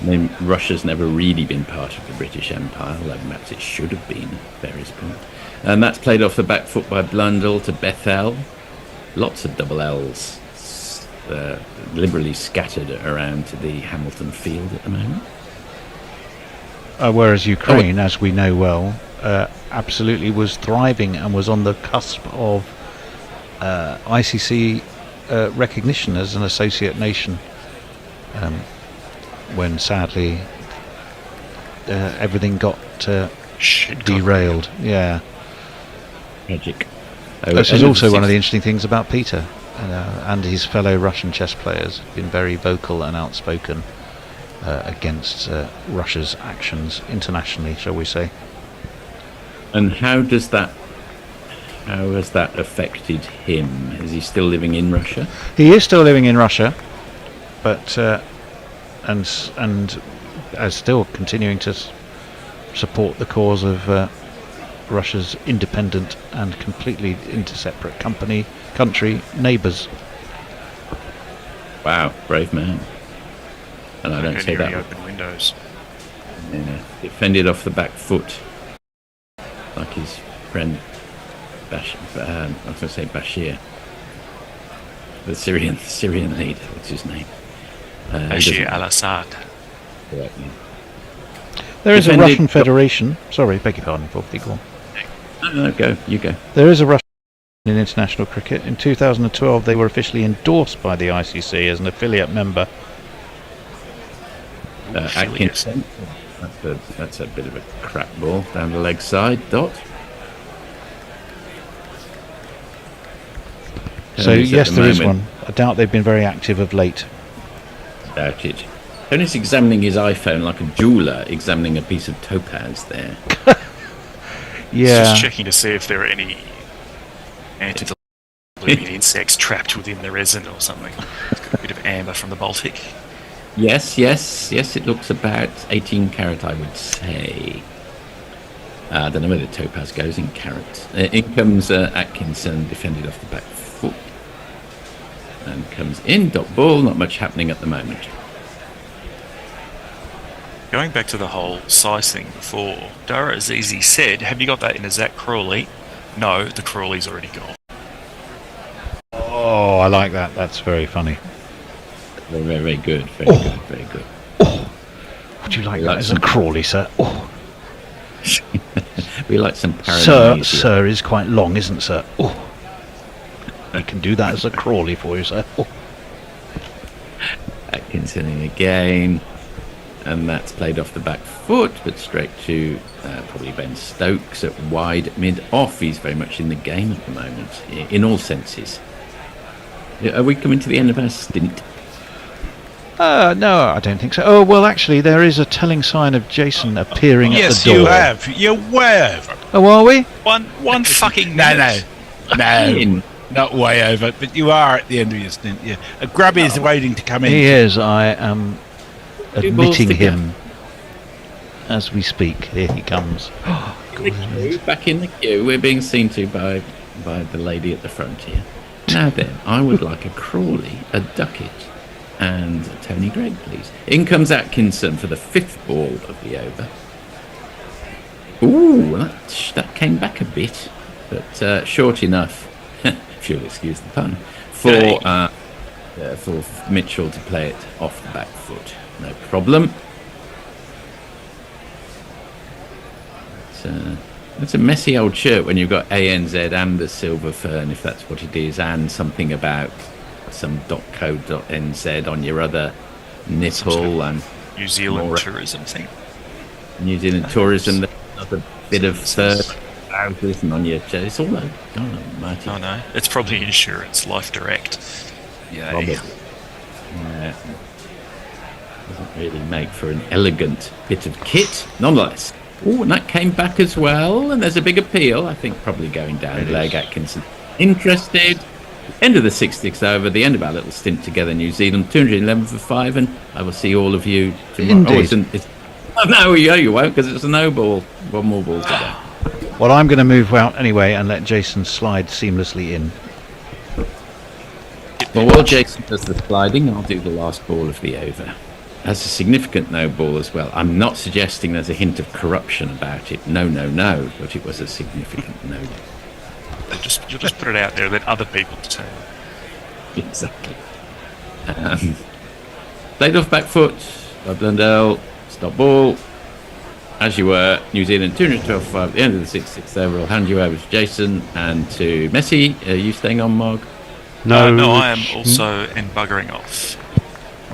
I mean, Russia's never really been part of the British Empire, although perhaps it should have been at various points. And that's played off the back foot by Blundell to Bethel. Lots of double L's liberally scattered around to the Hamilton field at the moment.
Whereas Ukraine, as we know well, absolutely was thriving and was on the cusp of ICC recognition as an associate nation, when sadly everything got derailed. Yeah.
Tragic.
This is also one of the interesting things about Peter and his fellow Russian chess players. Been very vocal and outspoken against Russia's actions internationally, shall we say.
And how has that affected him? Is he still living in Russia?
He is still living in Russia, but and as still continuing to support the cause of Russia's independent and completely separate country neighbours.
Wow, brave man. And I don't say that.
Open windows.
Yeah, defended off the back foot, like his friend I was going to say Bashir, the Syrian leader. What's his name?
Bashir al-Assad.
Correct, yeah.
There is a Russian Federation. Sorry, beg your pardon, Bob. Go on.
No, go. You go.
There is a Russian in international cricket. In 2012, they were officially endorsed by the ICC as an affiliate member.
Atkinson. That's a bit of a crap ball down the leg side. Dot.
So yes, there is one. I doubt they've been very active of late.
Doubt it. Tony's examining his iPhone like a jeweler examining a piece of topaz there.
Yeah.
Just checking to see if there are any antediluvian insects trapped within the resin or something. It's got a bit of amber from the Baltic.
Yes, it looks about 18 carat, I would say. I don't know where the topaz goes in carat. In comes Atkinson, defended off the back foot. And comes in, dot ball, not much happening at the moment.
Going back to the whole size thing before, Dara Azizi said, have you got that in a Zach Crawley? No, the Crawley's already gone.
Oh, I like that. That's very funny.
Very, very good. Very good.
Oh. Would you like that as a Crawley, sir? Oh.
We like some paranoia.
Sir is quite long, isn't sir? Oh. I can do that as a Crawley for you, sir. Oh.
Atkinson in again. And that's played off the back foot, but straight to probably Ben Stokes at wide mid-off. He's very much in the game at the moment, in all senses. Are we coming to the end of our stint?
No, I don't think so. Oh, well, actually, there is a telling sign of Jason appearing at the door.
Yes, you have. You're way over.
Oh, are we?
One fucking minute.
No. Not way over, but you are at the end of your stint. Yeah. Grubby is waiting to come in.
He is. I am admitting him as we speak. Here he comes.
Back in the queue. We're being seen to by the lady at the front here. Now then, I would like a Crawley, a Duckett, and a Tony Gregg, please. In comes Atkinson for the 5th ball of the over. Ooh, that came back a bit, but short enough, if you'll excuse the pun, for Mitchell to play it off the back foot. No problem. It's a messy old shirt when you've got ANZ and the Silver Fern, if that's what it is, and something about some .co.nz on your other nipple and
New Zealand tourism thing.
New Zealand tourism, another bit of trousers and on your chest. It's all over. God almighty.
Oh no, it's probably insurance, Life Direct. Yeah.
Yeah. Doesn't really make for an elegant bit of kit, nonetheless. Oh, and that came back as well, and there's a big appeal. I think probably going down leg. Atkinson interested, End of the 66th over, the end of our little stint together in New Zealand, 211 for 5, and I will see all of you tomorrow.
Indeed.
No, you won't, because it's a no ball. One more ball to go.
Well, I'm going to move out anyway and let Jason slide seamlessly in.
Well, while Jason does the sliding, I'll do the last ball of the over. That's a significant no ball as well. I'm not suggesting there's a hint of corruption about it. No, but it was a significant no.
You'll just put it out there, let other people determine.
Exactly. Played off back foot by Blundell. Stop ball. As you were, New Zealand 212-5 at the end of the 6-6 over. I'll hand you over to Jason and to Messi. Are you staying on, Marg?
No,
no, I am also buggering off.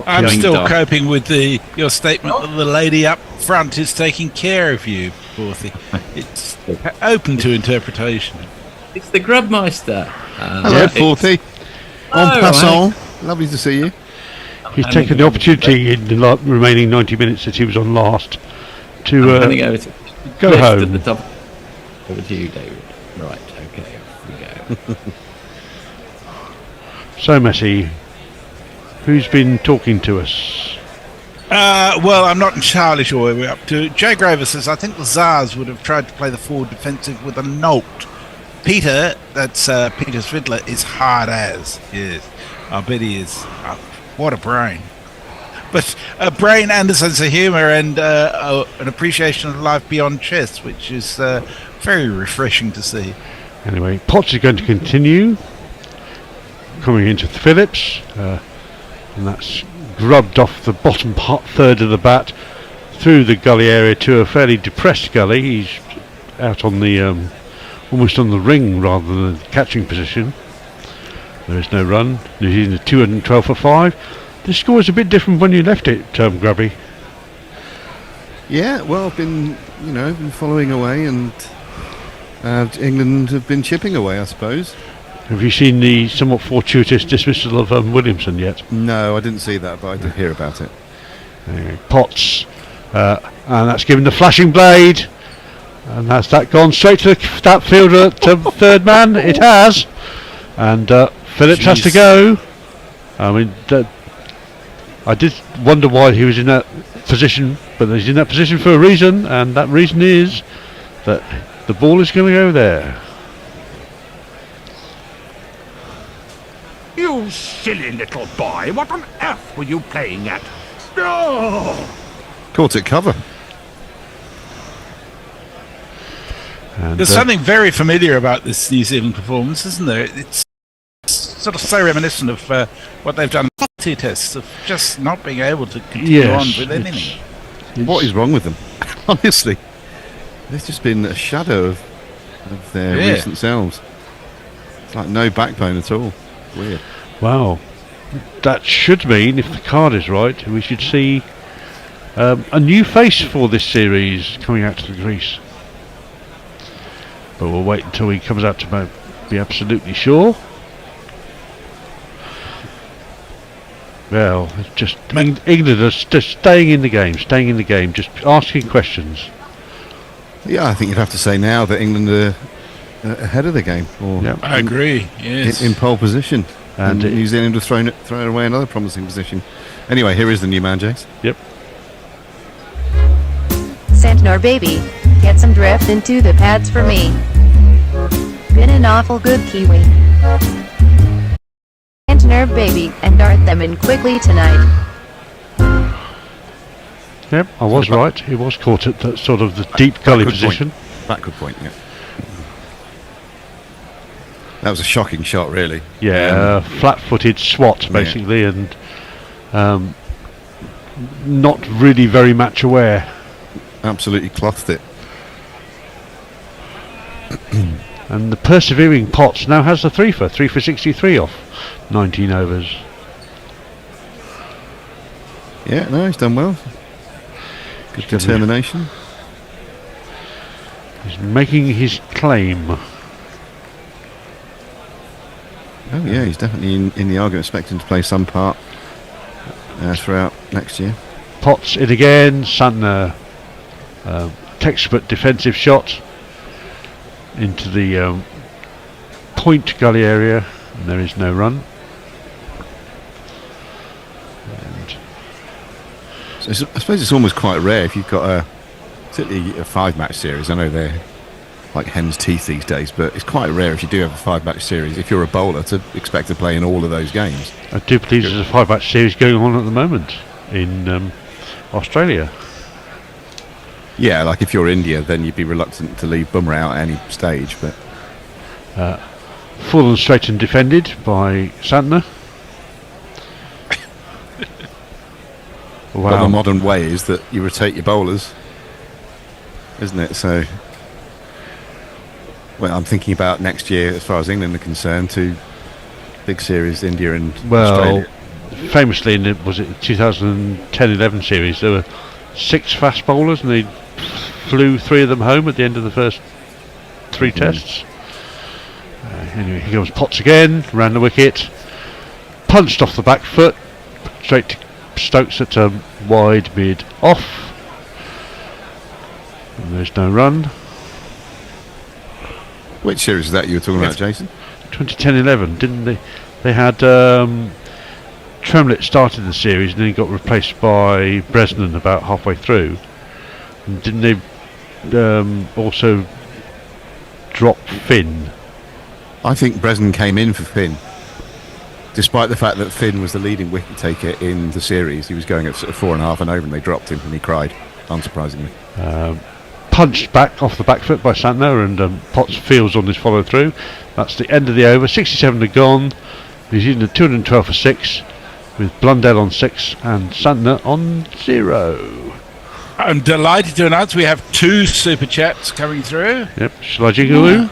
I'm still coping with your statement that the lady up front is taking care of you, Forthy. It's open to interpretation.
It's the Grubmeister.
Hello, Forthy. En passant. Lovely to see you.
He's taken the opportunity in the remaining 90 minutes that he was on last to go home.
At the top. Over to you, David. Right, okay, off we go.
So, Messi, who's been talking to us?
Well, I'm not entirely sure where we're up to. Joe Grover says, I think the Tsars would have tried to play the forward defensive with a note. Peter, that's Peter Svidler, is hard as. Yes, I bet he is. What a brain. But a brain and a sense of humour and an appreciation of life beyond chess, which is very refreshing to see.
Anyway, Potts is going to continue. Coming into Phillips. And that's grubbed off the bottom third of the bat through the gully area to a fairly depressed gully. He's out on the almost on the ring rather than catching position. There is no run. New Zealand 212 for 5. The score is a bit different when you left it, Grubby.
Yeah, well, I've been following away, and England have been chipping away, I suppose.
Have you seen the somewhat fortuitous dismissal of Williamson yet?
No, I didn't see that, but I did hear about it.
Potts, and that's given the flashing blade, and has that gone straight to that fielder at third man? It has, and Phillips has to go. I mean, I did wonder why he was in that position, but he's in that position for a reason, and that reason is that the ball is going to go there.
You silly little boy, what on earth were you playing at? Oh!
Caught it cover.
And there's something very familiar about this New Zealand performance, isn't there? It's sort of so reminiscent of what they've done in the tests, of just not being able to continue on with anything.
What is wrong with them? Honestly, there's just been a shadow of their recent selves. It's like no backbone at all. Weird.
Wow, that should mean, if the card is right, we should see a new face for this series coming out to the crease. But we'll wait until he comes out to be absolutely sure. Well, it's just England are just staying in the game, just asking questions.
Yeah, I think you'd have to say now that England are ahead of the game. Or
I agree, yes.
In pole position.
And
New Zealand have thrown away another promising position. Anyway, here is the new man, Jace.
Yep.
Centenor baby, get some drift into the pads for me. Been an awful good Kiwi. Centenor baby, and dart them in quickly tonight.
Yep, I was right. He was caught at that sort of the deep gully position.
Backward point, yeah. That was a shocking shot, really.
Yeah, flat-footed swat, basically, and not really very match aware.
Absolutely clothed it.
And the persevering Potts now has a 3 for 63 off 19 overs.
Yeah, no, he's done well. Good determination.
He's making his claim.
Oh yeah, he's definitely in the argument, expecting to play some part throughout next year.
Potts in again, Santner, textbook defensive shot into the point gully area, And there is no run.
So I suppose it's almost quite rare if you've got particularly a 5-match series. I know they're like hen's teeth these days, but it's quite rare if you do have a 5-match series, if you're a bowler, to expect to play in all of those games.
I do believe there's a 5-match series going on at the moment in Australia.
Yeah, like if you're India, then you'd be reluctant to leave Bumrah out at any stage, but
full and straight and defended by Santner.
Well, the modern way is that you rotate your bowlers, isn't it? So, well, I'm thinking about next year, as far as England are concerned, 2 big series, India and Australia.
Famously in the 2010-11 series, there were 6 fast bowlers, and they flew 3 of them home at the end of the first 3 tests. Anyway, here comes Potts again, ran the wicket, punched off the back foot, straight to Stokes at wide mid off, and there's no run.
Which series is that you were talking about, Jason?
2010-11, didn't they? They had Tremlett started the series and then he got replaced by Bresnan about halfway through. And didn't they also drop Finn?
I think Bresnan came in for Finn. Despite the fact that Finn was the leading wicket taker in the series, he was going at sort of 4.5 and over, and they dropped him, and he cried, unsurprisingly.
Punched back off the back foot by Santner, and Potts fields on this follow through. That's the end of the over. 67 to gone. He's using the 212 for 6, with Blundell on 6 and Santner on 0.
I'm delighted to announce we have 2 super chats coming through.
Yep. Shall I jiggle? There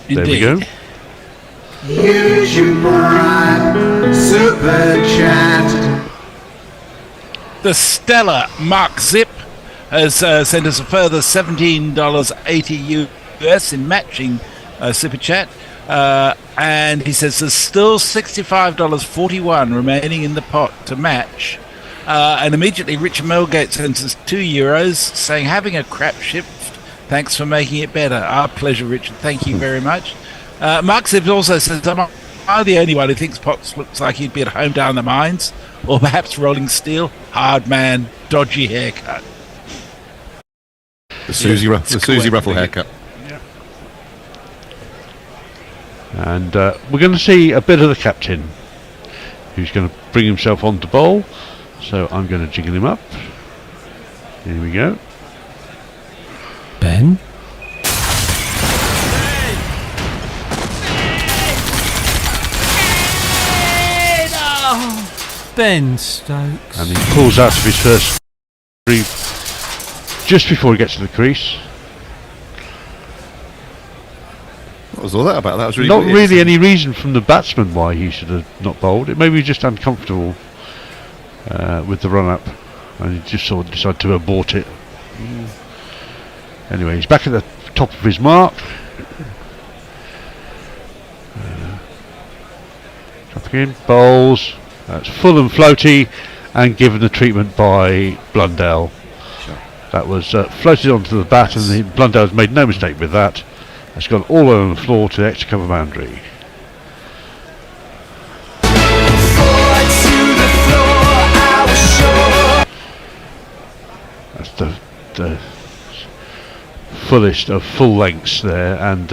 we go.
Use your bright super chat.
The stellar Mark Zip has sent us a further $17.80 US in matching super chat, and he says there's still $65.41 remaining in the pot to match. And immediately Richard Melgate sends us €2 saying, having a crap shift, thanks for making it better. Our pleasure, Richard. Thank you very much. Mark Zip also says, am I the only one who thinks Potts looks like he'd be at home down the mines, or perhaps rolling steel? Hard man, dodgy haircut.
The Susie Ruffle haircut.
Yeah.
And we're going to see a bit of the captain, who's going to bring himself on to bowl. So I'm going to jiggle him up. Here we go.
Ben? Ben Stokes.
And he pulls out of his first three just before he gets to the crease.
What was all that about? That was really
not
weird.
really any reason from the batsman why he should have not bowled. It maybe he was just uncomfortable with the run up, and he just sort of decided to abort it. Anyway, he's back at the top of his mark. Dropping in, bowls. That's full and floaty, and given the treatment by Blundell.
Sure.
That was floated onto the bat, and Blundell's made no mistake with that. It's gone all over the floor to the extra cover boundary. That's the fullest of full lengths there, and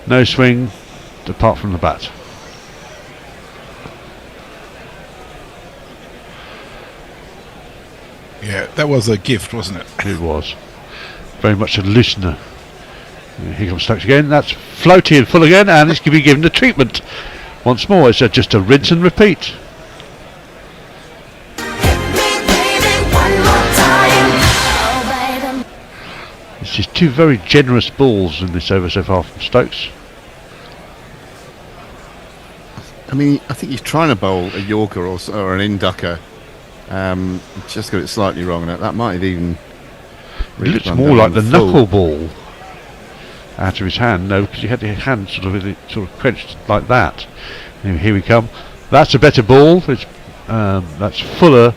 no swing apart from the bat.
Yeah, that was a gift, wasn't it?
It was. Very much a loosener. Here comes Stokes again. That's floaty and full again, and it's going to be given the treatment. Once more, it's just a rinse and repeat. It's just 2 very generous balls in this over so far from Stokes.
I mean, I think he's trying to bowl a Yorker or an inducker. Just got it slightly wrong, and that might have even.
It looks more like the knuckleball out of his hand. No, because he had his hand sort of quenched like that. Anyway, here we come. That's a better ball. It's that's fuller,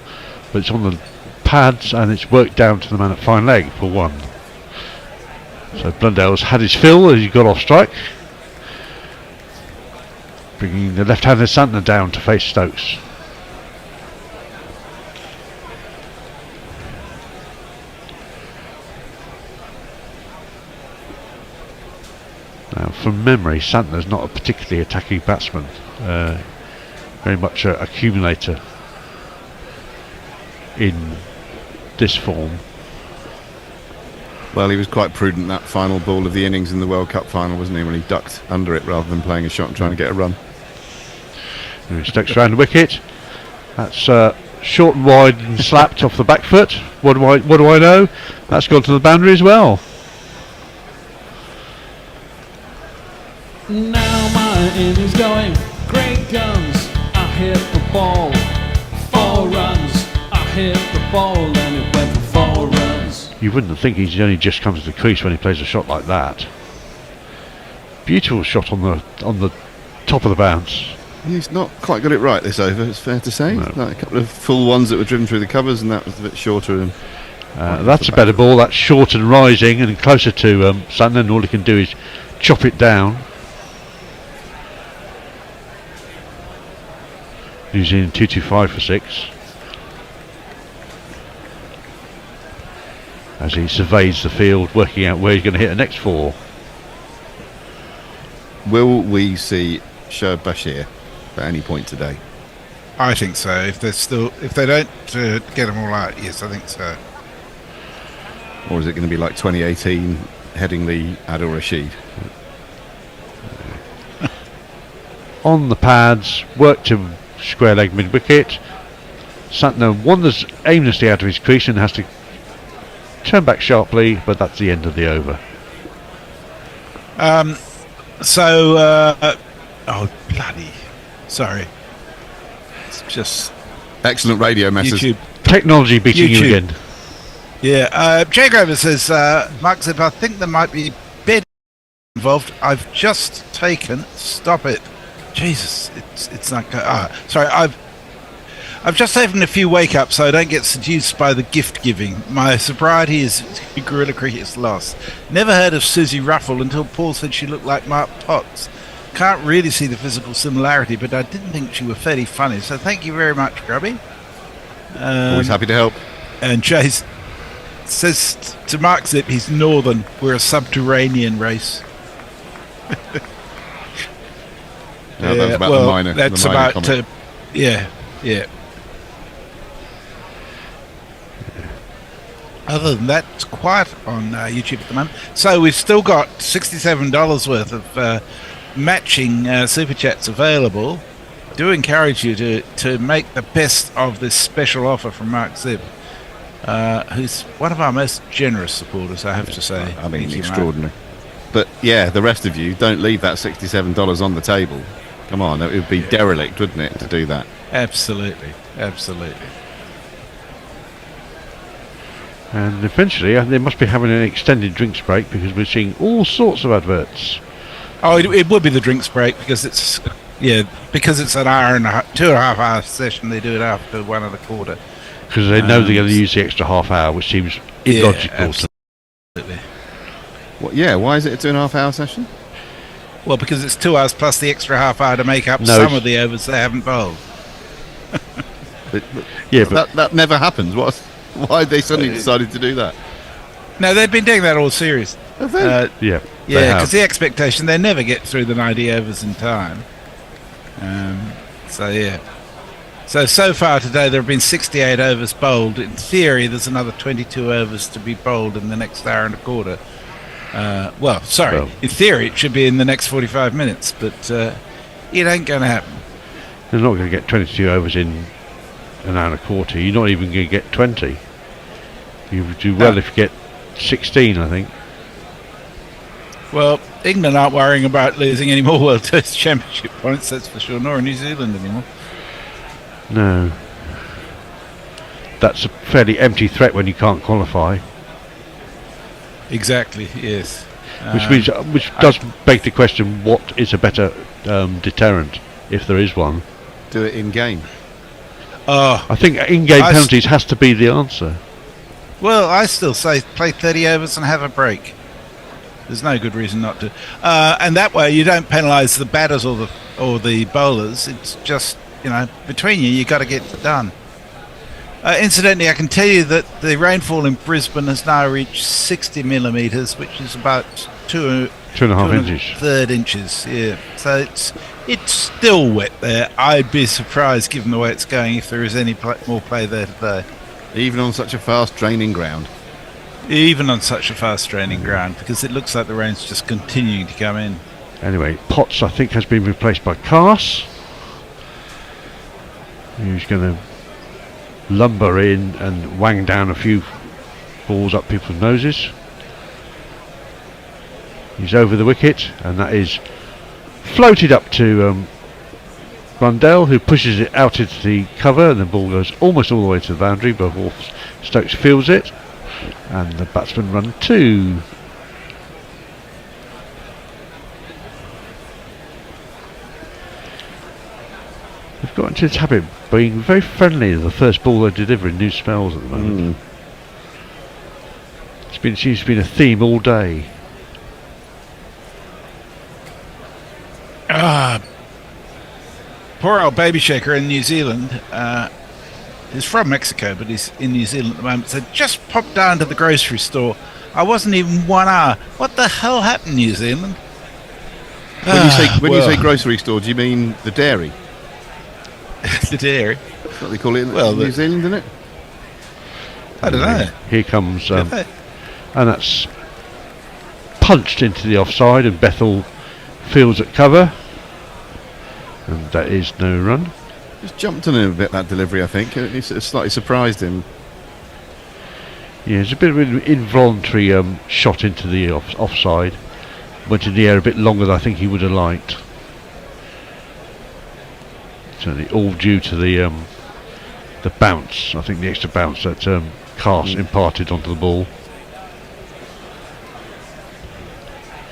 but it's on the pads and it's worked down to the man at fine leg for 1. So Blundell's had his fill as he got off strike.
bringing the left-handed Santner down to face Stokes. Now, from memory, Santner's not a particularly attacking batsman, very much an accumulator in this form.
Well, he was quite prudent that final ball of the innings in the World Cup final, wasn't he, when he ducked under it rather than playing a shot and trying to get a run.
Stokes around the wicket. That's short and wide and slapped off the back foot. What do I know? That's gone to the boundary as well.
Now my innings going, great guns, I hit the ball, 4 runs, I hit the ball and it went for 4 runs.
You wouldn't think he's only just come to the crease when he plays a shot like that. Beautiful shot on the top of the bounce.
He's not quite got it right this over, it's fair to say.
No.
Like a couple of full ones that were driven through the covers, and that was a bit shorter. And
that's a better ball. That's short and rising and closer to Santner, and all he can do is chop it down. New Zealand 225 for 6. As he surveys the field, working out where he's going to hit the next 4.
Will we see Shoaib Bashir at any point today?
I think so. If they don't get them all out, yes, I think so.
Or is it going to be like 2018 Headingley, Adil Rashid?
On the pads, worked him square leg mid wicket. Santner wanders aimlessly out of his crease and has to turn back sharply, but that's the end of the over.
Oh bloody! Sorry, it's just
excellent radio message.
YouTube.
Technology beating you again.
Yeah, Jay Grover says, Mark said, I think there might be bed involved. I've just taken. Stop it. Jesus, it's not good. Sorry, I've just taken a few wake-ups so I don't get seduced by the gift-giving. My sobriety is Guerrilla Cricket's loss. Never heard of Susie Ruffle until Paul said she looked like Mark Potts. Can't really see the physical similarity, but I didn't think she was fairly funny, so thank you very much, Grubby.
Always happy to help.
And Chase says to Mark Zip, he's northern, we're a subterranean race.
No, that's about the minor.
That's
the minor
about
comment.
yeah. Other than that, it's quiet on YouTube at the moment. So we've still got $67 worth of matching super chats available. Do encourage you to make the best of this special offer from Mark Zip, who's one of our most generous supporters, I have to say.
I mean, extraordinary. But yeah, the rest of you, don't leave that $67 on the table. Come on, it would be derelict, wouldn't it, to do that?
Absolutely.
And eventually, they must be having an extended drinks break because we're seeing all sorts of adverts.
Oh, it would be the drinks break because it's an hour and a half, 2.5 hour session. They do it after 1 1/4.
Because they know they're going to use the extra half hour, which seems illogical.
Absolutely.
Why is it a 2.5 hour session?
Well, because it's 2 hours plus the extra half hour to make up some of the overs they haven't bowled.
but that never happens. Why they suddenly decided to do that?
No, they've been doing that all series.
Have they?
Yeah,
because the expectation, they never get through the 90 overs in time. So far today there have been 68 overs bowled. In theory, there's another 22 overs to be bowled in the next 1.25 hours. In theory it should be in the next 45 minutes, but it ain't going to happen.
They're not going to get 22 overs in an hour and a quarter. You're not even going to get 20. You do well if you get 16, I think.
Well, England aren't worrying about losing any more World Test Championship points, that's for sure, nor New Zealand anymore.
No. That's a fairly empty threat when you can't qualify.
Exactly, yes.
Which does beg the question, what is a better deterrent, if there is one?
Do it in game.
I think in-game penalties has to be the answer.
Well, I still say play 30 overs and have a break. There's no good reason not to. And that way you don't penalise the batters or or the bowlers. It's just, between you got to get it done. Incidentally, I can tell you that the rainfall in Brisbane has now reached 60 millimetres, which is about
2.5 inches.
Third inches, yeah. So it's still wet there. I'd be surprised, given the way it's going, if there is any more play there today.
Even on such a fast draining ground.
Even on such a fast draining ground, because it looks like the rain's just continuing to come in.
Anyway, Potts, I think, has been replaced by Cars. Who's going to lumber in and wang down a few balls up people's noses. He's over the wicket, and that is floated up to Rundell, who pushes it out into the cover, and the ball goes almost all the way to the boundary before Stokes fields it, and the batsman run 2. They've got into this habit of being very friendly to the first ball they deliver in new spells at the moment. It seems to be a theme all day.
Poor old Baby Shaker in New Zealand. He's from Mexico, but he's in New Zealand at the moment. So just popped down to the grocery store. I wasn't even 1 hour. What the hell happened, New Zealand?
When you say grocery store, do you mean the dairy?
The dairy.
That's what they call it in New Zealand, isn't it?
I don't know.
Here comes, and that's punched into the offside, and Bethel fields at cover, and that is no run.
Just jumped on him a bit, that delivery, I think. It slightly surprised him.
Yeah, it's a bit of an involuntary shot into the offside. Went in the air a bit longer than I think he would have liked. Certainly all due to the bounce. I think the extra bounce that Cast imparted onto the ball.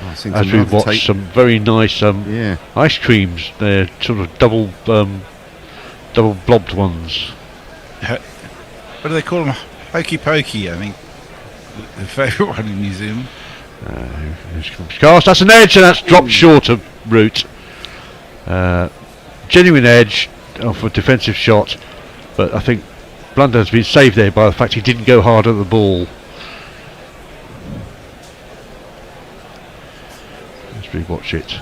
As we watched some very nice ice creams, they're sort of double blobbed ones.
What do they call them? Hokey pokey, I think. The favourite one in New Zealand.
Here comes Cast. That's an edge, and that's dropped short of route. Genuine edge off a defensive shot, but I think blunder has been saved there by the fact he didn't go hard at the ball. Let's rewatch it.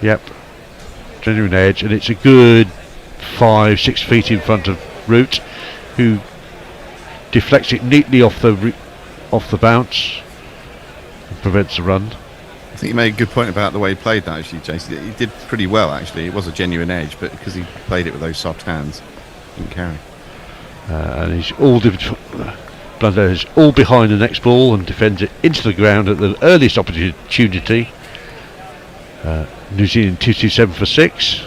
Yep, genuine edge, and it's a good 5-6 feet in front of route, who deflects it neatly off the bounce and prevents a run.
I think you made a good point about the way he played that, actually, Jason. He did pretty well, actually. It was a genuine edge, but because he played it with those soft hands, he didn't carry.
And he's Blunder is all behind the next ball and defends it into the ground at the earliest opportunity. New Zealand 227 for 6.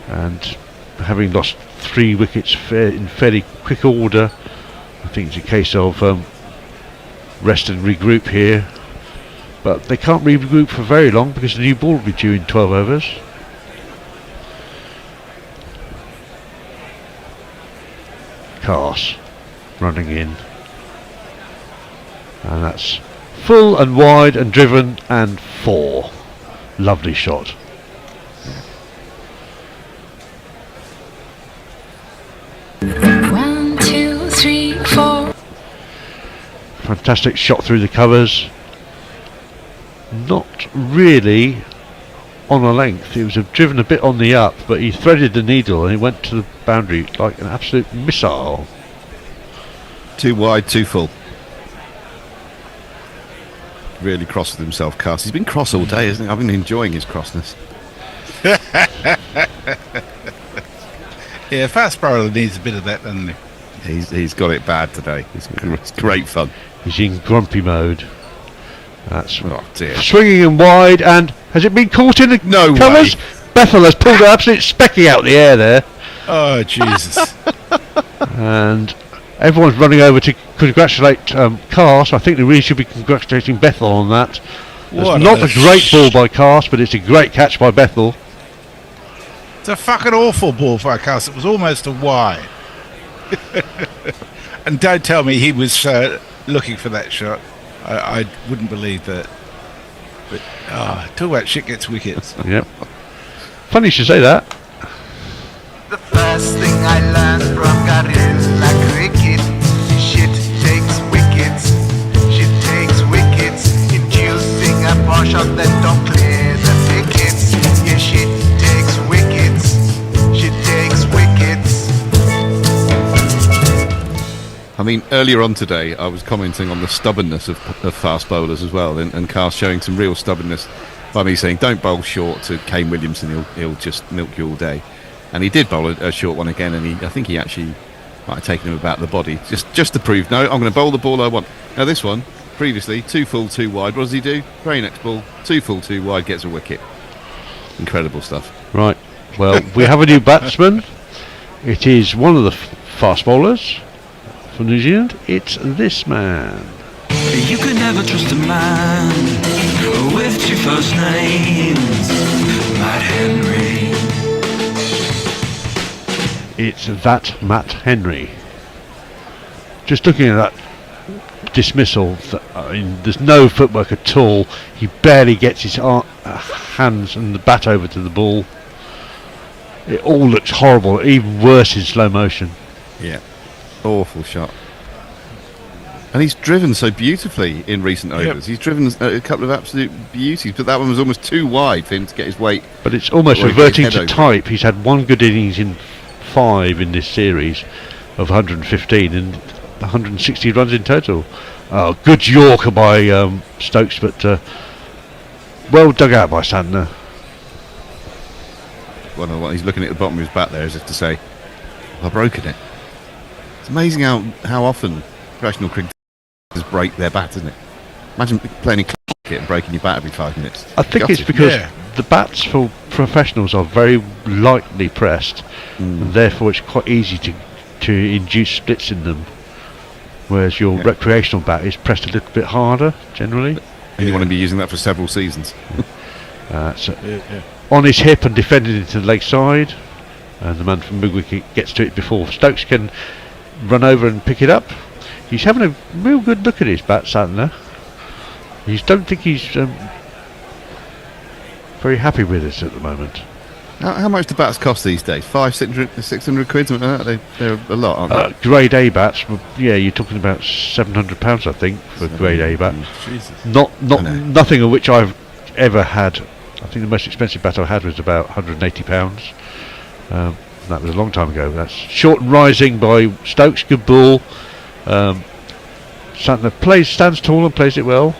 And having lost 3 wickets in fairly quick order, I think it's a case of rest and regroup here, but they can't regroup for very long because the new ball will be due in 12 overs. Cars running in, and that's full and wide and driven and 4. Lovely shot.
One, two, three, 4.
Fantastic shot through the covers. Not really on a length. It was driven a bit on the up, but he threaded the needle and it went to the boundary like an absolute missile.
Too wide, too full. Really cross with himself, Cast. He's been cross all day, isn't he? I've been enjoying his crossness.
Yeah, fast bowler needs a bit of that, doesn't he?
He's got it bad today. It's great fun.
He's in grumpy mode. That's
dear.
Swinging and wide, and has it been caught in the covers?
Way.
Bethel has pulled an absolute specky out of the air there.
Oh, Jesus.
And everyone's running over to congratulate Cast. I think they really should be congratulating Bethel on that. It's not a great ball by Cast, but it's a great catch by Bethel.
It's a fucking awful ball for a Cast. It was almost a wide. And don't tell me he was looking for that shot. I wouldn't believe that. But talk about shit gets wickets.
Yep. Funny you should say that.
The first thing I learned from Gorilla Cricket, shit takes wickets. Shit takes wickets, inducing a poor shot that don't clear the tickets. Yeah, shit takes wickets. Shit takes wickets.
I mean, earlier on today, I was commenting on the stubbornness of fast bowlers as well, and Carl showing some real stubbornness by me saying, don't bowl short to Kane Williamson, he'll just milk you all day. And he did bowl a short one again, and I think he actually might have taken him about the body, just to prove, no, I'm going to bowl the ball I want. Now this one, previously, 2 full, 2 wide, what does he do? Very next ball, 2 full, 2 wide, gets a wicket. Incredible stuff.
Right, well, we have a new batsman. It is one of the fast bowlers from New Zealand. It's this man.
You could never trust a man with 2 first names, Matt Henry.
It's that Matt Henry. Just looking at that dismissal, there's no footwork at all. He barely gets his hands and the bat over to the ball. It all looks horrible, even worse in slow motion.
Yeah, awful shot. And he's driven so beautifully in recent overs. He's driven a couple of absolute beauties, but that one was almost too wide for him to get his weight.
But it's almost reverting to type. He's had one good innings in 5 in this series of 115 and 160 runs in total. Good Yorker by Stokes, but well dug out by Santner.
Well, he's looking at the bottom of his bat there as if to say, I've broken it. It's amazing how often professional cricketers break their bat, isn't it? Imagine playing in cricket and breaking your bat every 5 minutes.
I think it's because the bats for professionals are very lightly pressed, and therefore it's quite easy to induce splits in them, whereas your recreational bat is pressed a little bit harder generally.
And you want to be using that for several seasons.
On his hip and defended into the leg side, and the man from mid-wicket gets to it before Stokes can run over and pick it up. He's having a real good look at his bat, Santner. I don't think he's very happy with it at the moment.
How much do bats cost these days? 600 quid, something like that? They're a lot, aren't they?
Grade A bats, you're talking about £700, I think, for a Grade A bat. Nothing of which I've ever had. I think the most expensive bat I had was about £180. That was a long time ago. That's short and rising by Stokes, good ball. Santner stands tall and plays it well.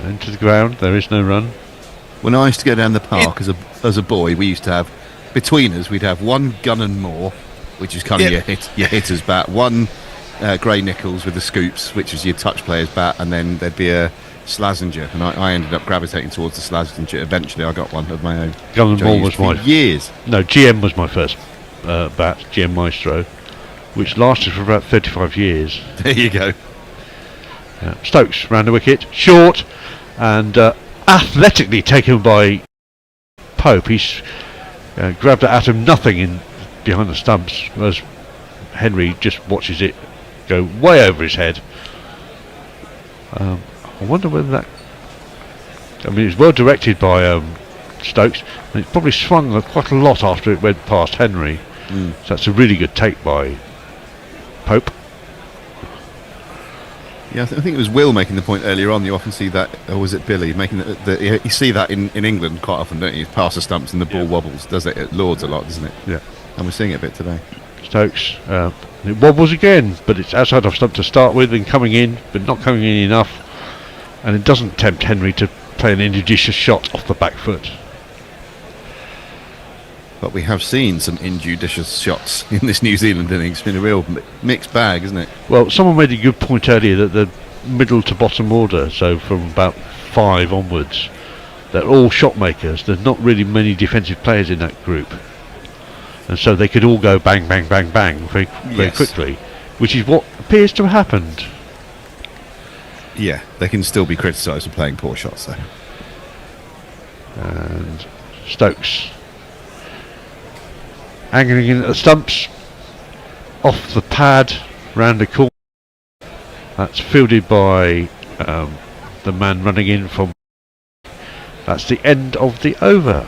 Into the ground, there is no run.
When I used to go down the park as a boy, we used to have, between us, we'd have one gun and more, which is kind of your hitter's bat, one Gray Nichols with the scoops, which is your touch player's bat, and then there'd be a Slazenger, and I ended up gravitating towards the Slazenger. Eventually I got one of my own.
Gun and more was my
years.
No, GM was my first bat, GM Maestro, which lasted for about 35 years.
There you go.
Stokes round the wicket, short, and athletically taken by Pope. He's grabbed it out of nothing behind the stumps, as Henry just watches it go way over his head. I wonder whether that... I mean, it's well directed by Stokes, and it probably swung quite a lot after it went past Henry. So that's a really good take by Pope.
Yeah, I think it was Will making the point earlier on. You often see that, or was it Billy making you see that in England quite often, don't you? Past the stumps and the ball wobbles, does it? At Lords a lot, doesn't it?
Yeah.
And we're seeing it a bit today.
Stokes, it wobbles again, but it's outside of stump to start with and coming in, but not coming in enough. And it doesn't tempt Henry to play an injudicious shot off the back foot.
But we have seen some injudicious shots in this New Zealand innings. It's been a real mixed bag, isn't it?
Well, someone made a good point earlier that the middle to bottom order, so from about 5 onwards, they're all shot makers. There's not really many defensive players in that group, and so they could all go bang, bang, bang, bang very quickly, which is what appears to have happened.
Yeah, they can still be criticised for playing poor shots, though.
And Stokes angling in at the stumps, off the pad, round the corner. That's fielded by the man running in from That's the end of the over.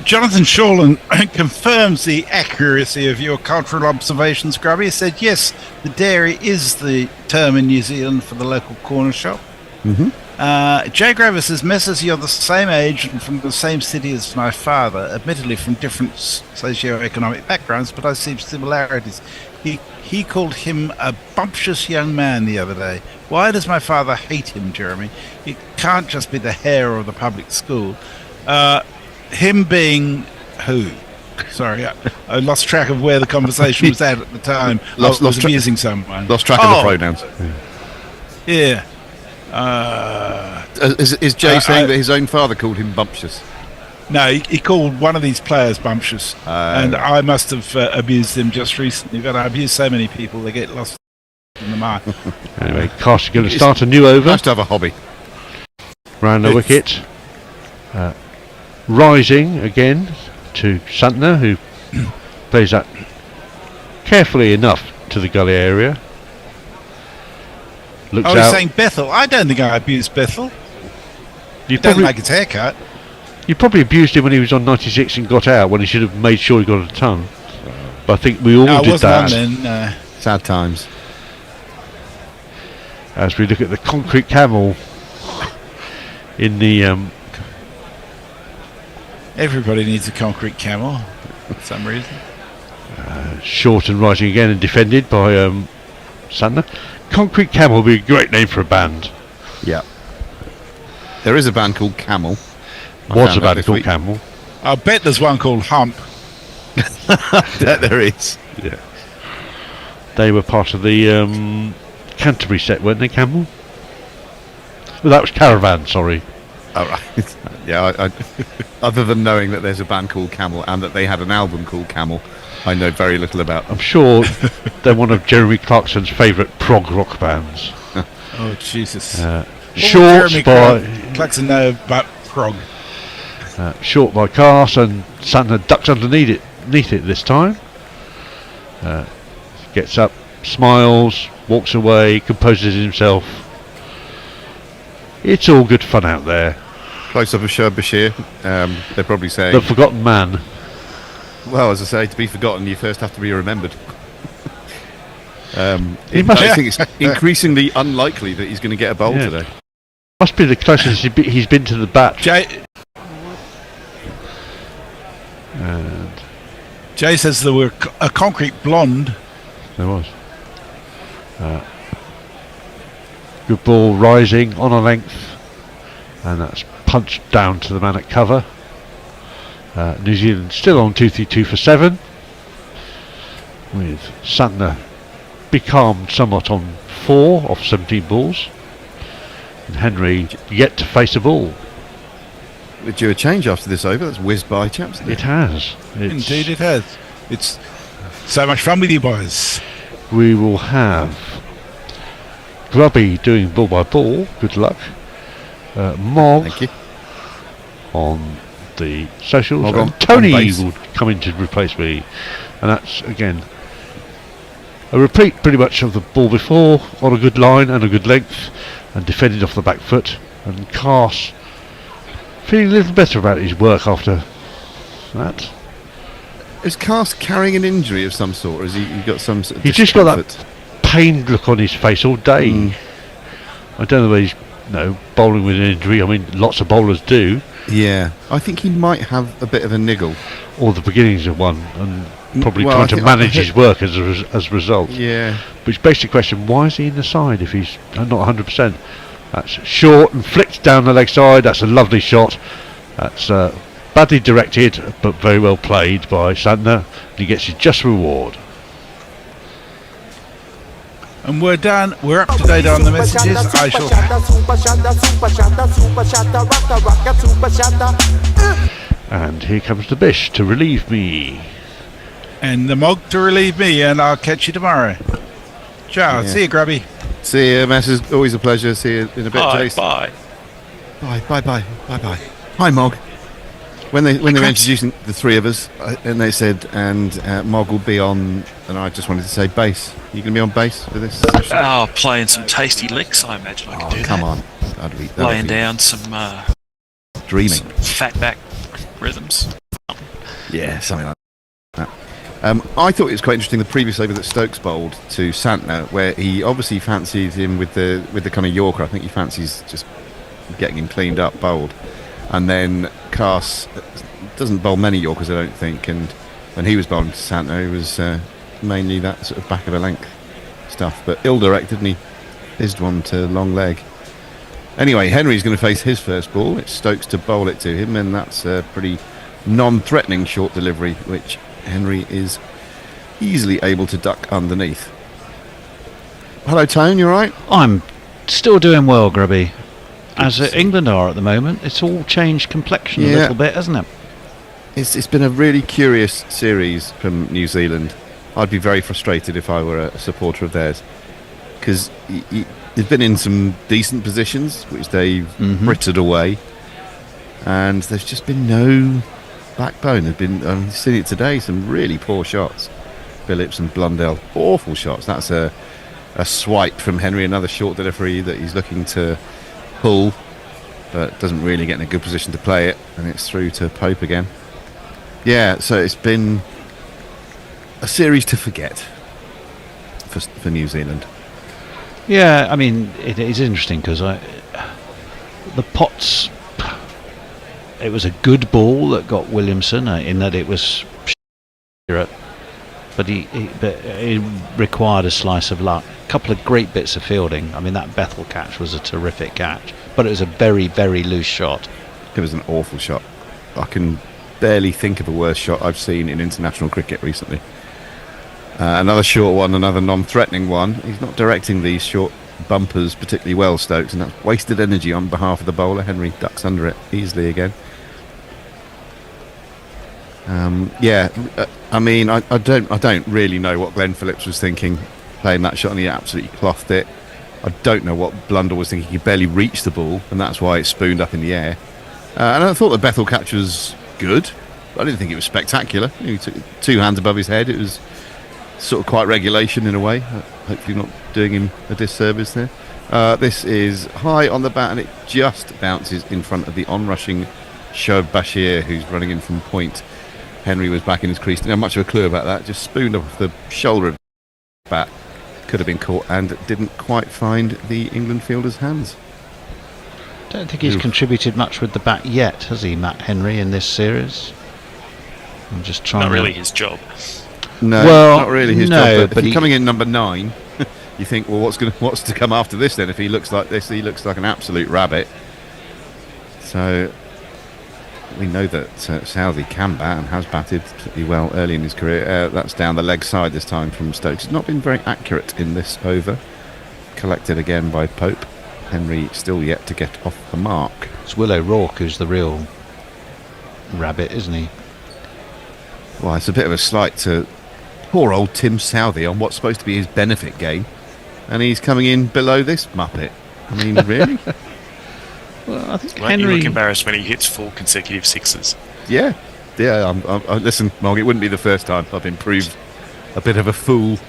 Jonathan Shawlan confirms the accuracy of your cultural observations, Grubby. He said, yes, the dairy is the term in New Zealand for the local corner shop.
Mm-hmm.
Jay Grover says, Messrs, you're the same age and from the same city as my father, admittedly from different socio-economic backgrounds, but I see similarities. He called him a bumptious young man the other day. Why does my father hate him, Jeremy? It can't just be the hair or the public school. Him being who? Sorry, I lost track of where the conversation was at the time.
Lost
abusing someone.
Lost track of the pronouns.
Yeah.
Is Jay saying that his own father called him bumptious?
No, he called one of these players bumptious, and I must have abused him just recently. But I abuse so many people, they get lost in the mind.
Anyway, Carson going to start a new over.
Nice to have a hobby.
Round the wicket. Rising again to Santner, who plays that carefully enough to the gully area. Looks
He's
out.
saying Bethel. I don't think I abused Bethel.
You
Don't like his haircut.
You probably abused him when he was on 96 and got out, when he should have made sure he got a ton. But I think we all did that.
Then,
sad times.
As we look at the concrete camel in the
everybody needs a concrete camel for some reason.
Short and rising again and defended by Santner. Concrete Camel would be a great name for a band.
Yeah. There is a band called Camel.
Was a band called Camel.
I bet there's one called Hump.
There is.
Yeah. They were part of the Canterbury set, weren't they, Camel? Well, that was Caravan, sorry.
Oh, right. Yeah, I other than knowing that there's a band called Camel and that they had an album called Camel, I know very little about them.
I'm sure they're one of Jeremy Clarkson's favourite prog rock bands.
Oh, Jesus.
Shorts by
Clarkson know about prog.
Short by Cars, and Santner ducks underneath it this time. Gets up, smiles, walks away, composes himself. It's all good fun out there.
Close up of Sher Bashir. They're probably saying
The forgotten man.
Well, as I say, to be forgotten, you first have to be remembered. I think it's increasingly unlikely that he's going to get a bowl today.
Must be the closest he's been to the bat.
Jay says there were a concrete blonde.
There was. Good ball rising on a length, and that's punched down to the man at cover. New Zealand still on 2-3-2 for 7, with Santner becalmed somewhat on 4 of 17 balls, and Henry yet to face a ball.
Would you a change after this over? That's whizzed by, chaps.
It has.
Indeed it has. It's so much fun with you boys.
We will have Grubby doing ball by ball. Good luck. Mog
Thank you.
on the socials.
Mog
And
on
Tony
base.
will come in to replace me. And that's, again, a repeat pretty much of the ball before, on a good line and a good length, and defended off the back foot. And Cars feeling a little better about his work after that.
Is Cast carrying an injury of some sort, or has he got some sort of
He's just got
discomfort?
that pained look on his face all day. I don't know whether he's bowling with an injury. I mean, lots of bowlers do.
Yeah, I think he might have a bit of a niggle.
Or the beginnings of one, and probably
Well,
trying
I
to
think
manage his work as a result.
Yeah.
But it's basic question, why is he in the side if he's not 100%? That's short and flicked down the leg side. That's a lovely shot. That's badly directed, but very well played by Santner. He gets his just reward.
And we're done. We're up to date on the messages. I shall.
And here comes the Bish to relieve me.
And the Mog to relieve me, and I'll catch you tomorrow. Ciao.
Yeah.
See you, Grubby.
See you, Mess. It's always a pleasure. See you in a bit, Jace.
Bye.
Bye. Hi, Mog. When they were introducing the three of us, and they said, Mog will be on, and I just wanted to say bass. Are you going to be on bass for this session?
Oh, playing some tasty licks, I imagine I can do that.
Come on.
laying down some
dreaming,
some fat back rhythms.
Yeah, something like that. I thought it was quite interesting the previous over that Stokes bowled to Santner, where he obviously fancied him with the kind of Yorker. I think he fancies just getting him cleaned up, bowled, and then Cass doesn't bowl many Yorkers, I don't think. And when he was bowling to Santner, it was mainly that sort of back of a length stuff, but ill-directed, and he fizzed one to long leg. Anyway, Henry's going to face his first ball. It's Stokes to bowl it to him, and that's a pretty non-threatening short delivery, which Henry is easily able to duck underneath. Hello, Tone, you alright?
I'm still doing well, Grubby. As England are at the moment, it's all changed complexion a little bit, hasn't it?
It's been a really curious series from New Zealand. I'd be very frustrated if I were a supporter of theirs, because they've been in some decent positions, which they've frittered away, and there's just been no backbone. There's been, I've seen it today, some really poor shots. Phillips and Blundell, awful shots. That's a swipe from Henry, another short delivery that he's looking to pull, but doesn't really get in a good position to play it, and it's through to Pope again. Yeah, so it's been a series to forget for New Zealand.
Yeah, I mean, it is interesting because the Potts, it was a good ball that got Williamson in that it was accurate, but it required a slice of luck. A couple of great bits of fielding. I mean, that Bethel catch was a terrific catch, but it was a very, very loose shot.
It was an awful shot. I can barely think of a worse shot I've seen in international cricket recently. Another short one, another non-threatening one. He's not directing these short bumpers particularly well, Stokes, and that's wasted energy on behalf of the bowler. Henry ducks under it easily again. I mean, I don't really know what Glenn Phillips was thinking playing that shot, and he absolutely clothed it. I don't know what Blundell was thinking. He barely reached the ball, and that's why it spooned up in the air. And I thought the Bethel catch was good. I didn't think it was spectacular. He took 2 hands above his head. It was sort of quite regulation in a way. Hopefully not doing him a disservice there. This is high on the bat, and it just bounces in front of the on-rushing Shoaib Bashir, who's running in from point. Henry was back in his crease. Didn't have much of a clue about that. Just spooned off the shoulder of the bat. Could have been caught and didn't quite find the England fielder's hands.
Don't think he's contributed much with the bat yet, has he, Matt Henry, in this series? I'm just trying.
Not really his job.
No,
well,
not really his
no,
job. But if he's coming in number 9, you think, well, what's to come after this then? If he looks like this, he looks like an absolute rabbit. So we know that Southey can bat and has batted pretty well early in his career. That's down the leg side this time from Stokes. He's not been very accurate in this over. Collected again by Pope. Henry still yet to get off the mark.
It's Will O'Rourke who's the real rabbit, isn't he?
Well, it's a bit of a slight to poor old Tim Southey on what's supposed to be his benefit game, and he's coming in below this muppet. I mean, really?
Well, I think
Won't you look embarrassed when he hits 4 consecutive sixes?
Yeah. Listen, Mark, it wouldn't be the first time I've been proved a bit of a fool.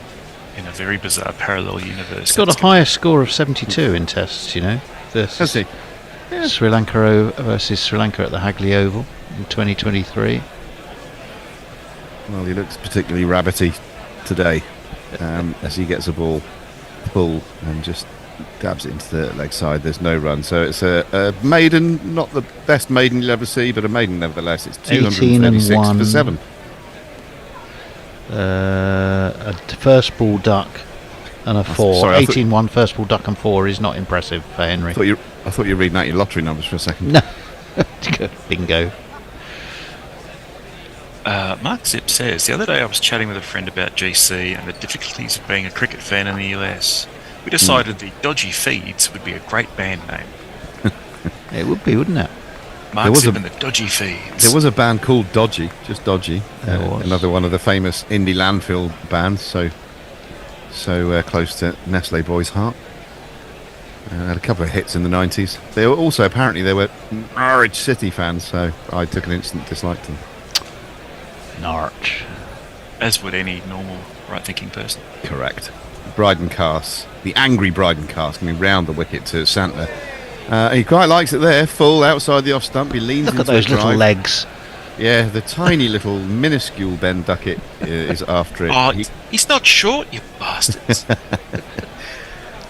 In a very bizarre parallel universe.
He's got a higher score of 72 in tests, you know.
Has he?
Yeah. Sri Lanka versus Sri Lanka at the Hagley Oval in 2023.
Well, he looks particularly rabbity today as he gets a ball pull and just dabs it into the leg side. There's no run, so it's a maiden, not the best maiden you'll ever see, but a maiden nevertheless. It's 236 for 7.
A first ball duck and a 4.
Sorry,
18-1 first ball duck and 4 is not impressive for Henry.
I thought you were reading out your lottery numbers for a second.
No. Bingo.
Mark Zip says, the other day I was chatting with a friend about GC and the difficulties of being a cricket fan in the US. We decided the Dodgy Feeds would be a great band name.
It would be, wouldn't it?
Mark Zip and the Dodgy Feeds.
There was a band called Dodgy, just Dodgy. Another one of the famous indie landfill bands, so close to Nestle Boy's heart. Had a couple of hits in the 90s. They were also, apparently, they were Norwich City fans, so I took an instant dislike to them.
Norwich.
As would any normal right-thinking person.
Correct. Bryden Cass, the angry Bryden Cass, coming round the wicket to Santner. He quite likes it there, full outside the off stump. He leans
Look
into
at those
the
little
drive.
legs.
Yeah, the tiny little minuscule Ben Duckett is after it.
Oh, he's not short, you bastards.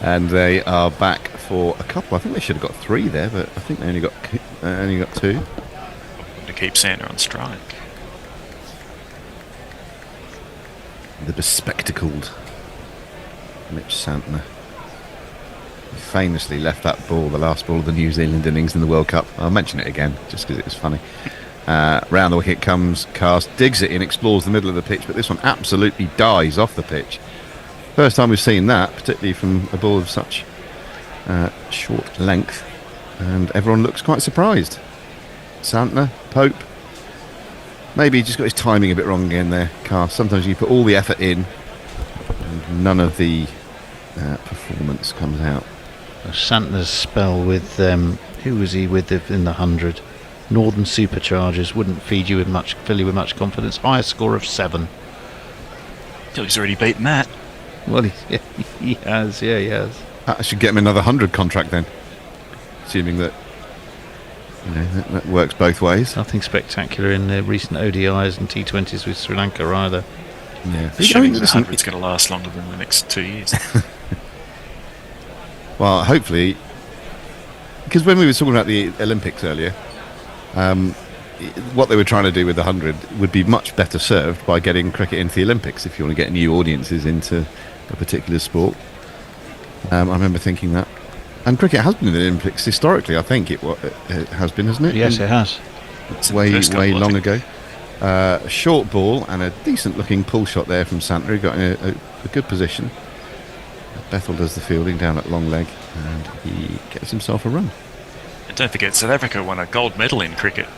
And they are back for a couple. I think they should have got 3 there, but I think they only got 2.
To keep Santa on strike.
The bespectacled Mitch Santner famously left that ball, the last ball of the New Zealand innings in the World Cup. I'll mention it again just because it was funny. Round the wicket comes Cast, digs it in, explores the middle of the pitch, but this one absolutely dies off the pitch. First time we've seen that, particularly from a ball of such short length, and everyone looks quite surprised. Santner, Pope, maybe he just got his timing a bit wrong again there, Cast. Sometimes you put all the effort in and none of the performance comes out.
Santner's spell with who was he with in the 100? Northern Superchargers wouldn't fill you with much confidence. Highest score of 7.
He's already beaten that.
Well, he has. Yeah, he has.
I should get him another 100 contract then, assuming that that works both ways.
Nothing spectacular in the recent ODIs and T20s with Sri Lanka either.
Yeah,
Assuming the 100's going to last longer than the next 2 years.
Well, hopefully, because when we were talking about the Olympics earlier, what they were trying to do with the 100 would be much better served by getting cricket into the Olympics if you want to get new audiences into a particular sport. I remember thinking that. And cricket has been in the Olympics historically, I think it has been, hasn't it?
Yes, it has.
It's way long ago. A short ball and a decent looking pull shot there from Santner, who got in a good position. Bethel does the fielding down at long leg and he gets himself a run.
And don't forget, South Africa won a gold medal in cricket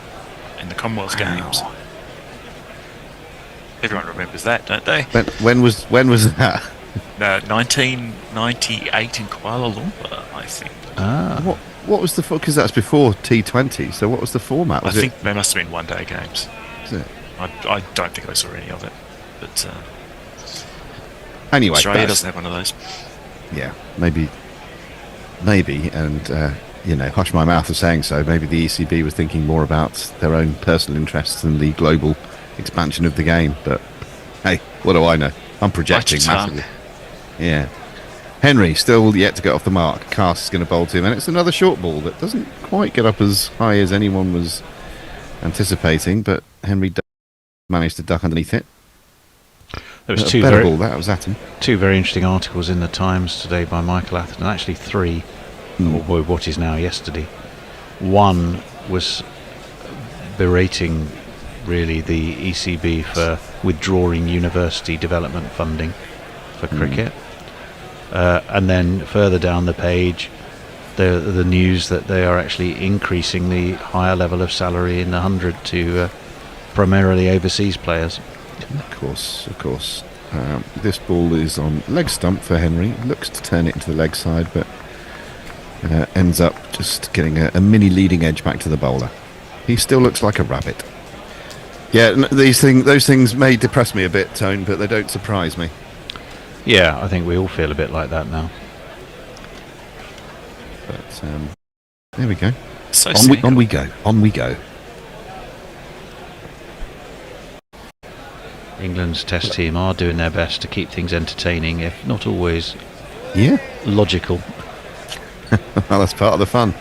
in the Commonwealth Games. Everyone remembers that, don't they?
When was that?
1998 in Kuala Lumpur, I think.
What was the because that's before T20, so what was the format?
I think they must have been one-day games.
Is it?
I don't think I saw any of it, but
anyway,
Australia doesn't have one of those.
Yeah, maybe, and hush my mouth for saying so. Maybe the ECB was thinking more about their own personal interests than the global expansion of the game. But hey, what do I know? I'm projecting massively. Yeah. Henry still yet to get off the mark. Cast is going to bowl to him, and it's another short ball that doesn't quite get up as high as anyone was anticipating, but Henry managed to duck underneath it.
There was
that was at him.
2 very interesting articles in the Times today by Michael Atherton, actually 3, or what is now yesterday. One was berating really the ECB for withdrawing university development funding for cricket. And then further down the page, the news that they are actually increasing the higher level of salary in the 100 to primarily overseas players.
Of course. This ball is on leg stump for Henry. Looks to turn it into the leg side, but ends up just getting a mini leading edge back to the bowler. He still looks like a rabbit. Yeah, those things may depress me a bit, Tone, but they don't surprise me.
Yeah, I think we all feel a bit like that now.
But there we go.
So
on we go.
England's test team are doing their best to keep things entertaining, if not always logical.
Well, that's part of the fun.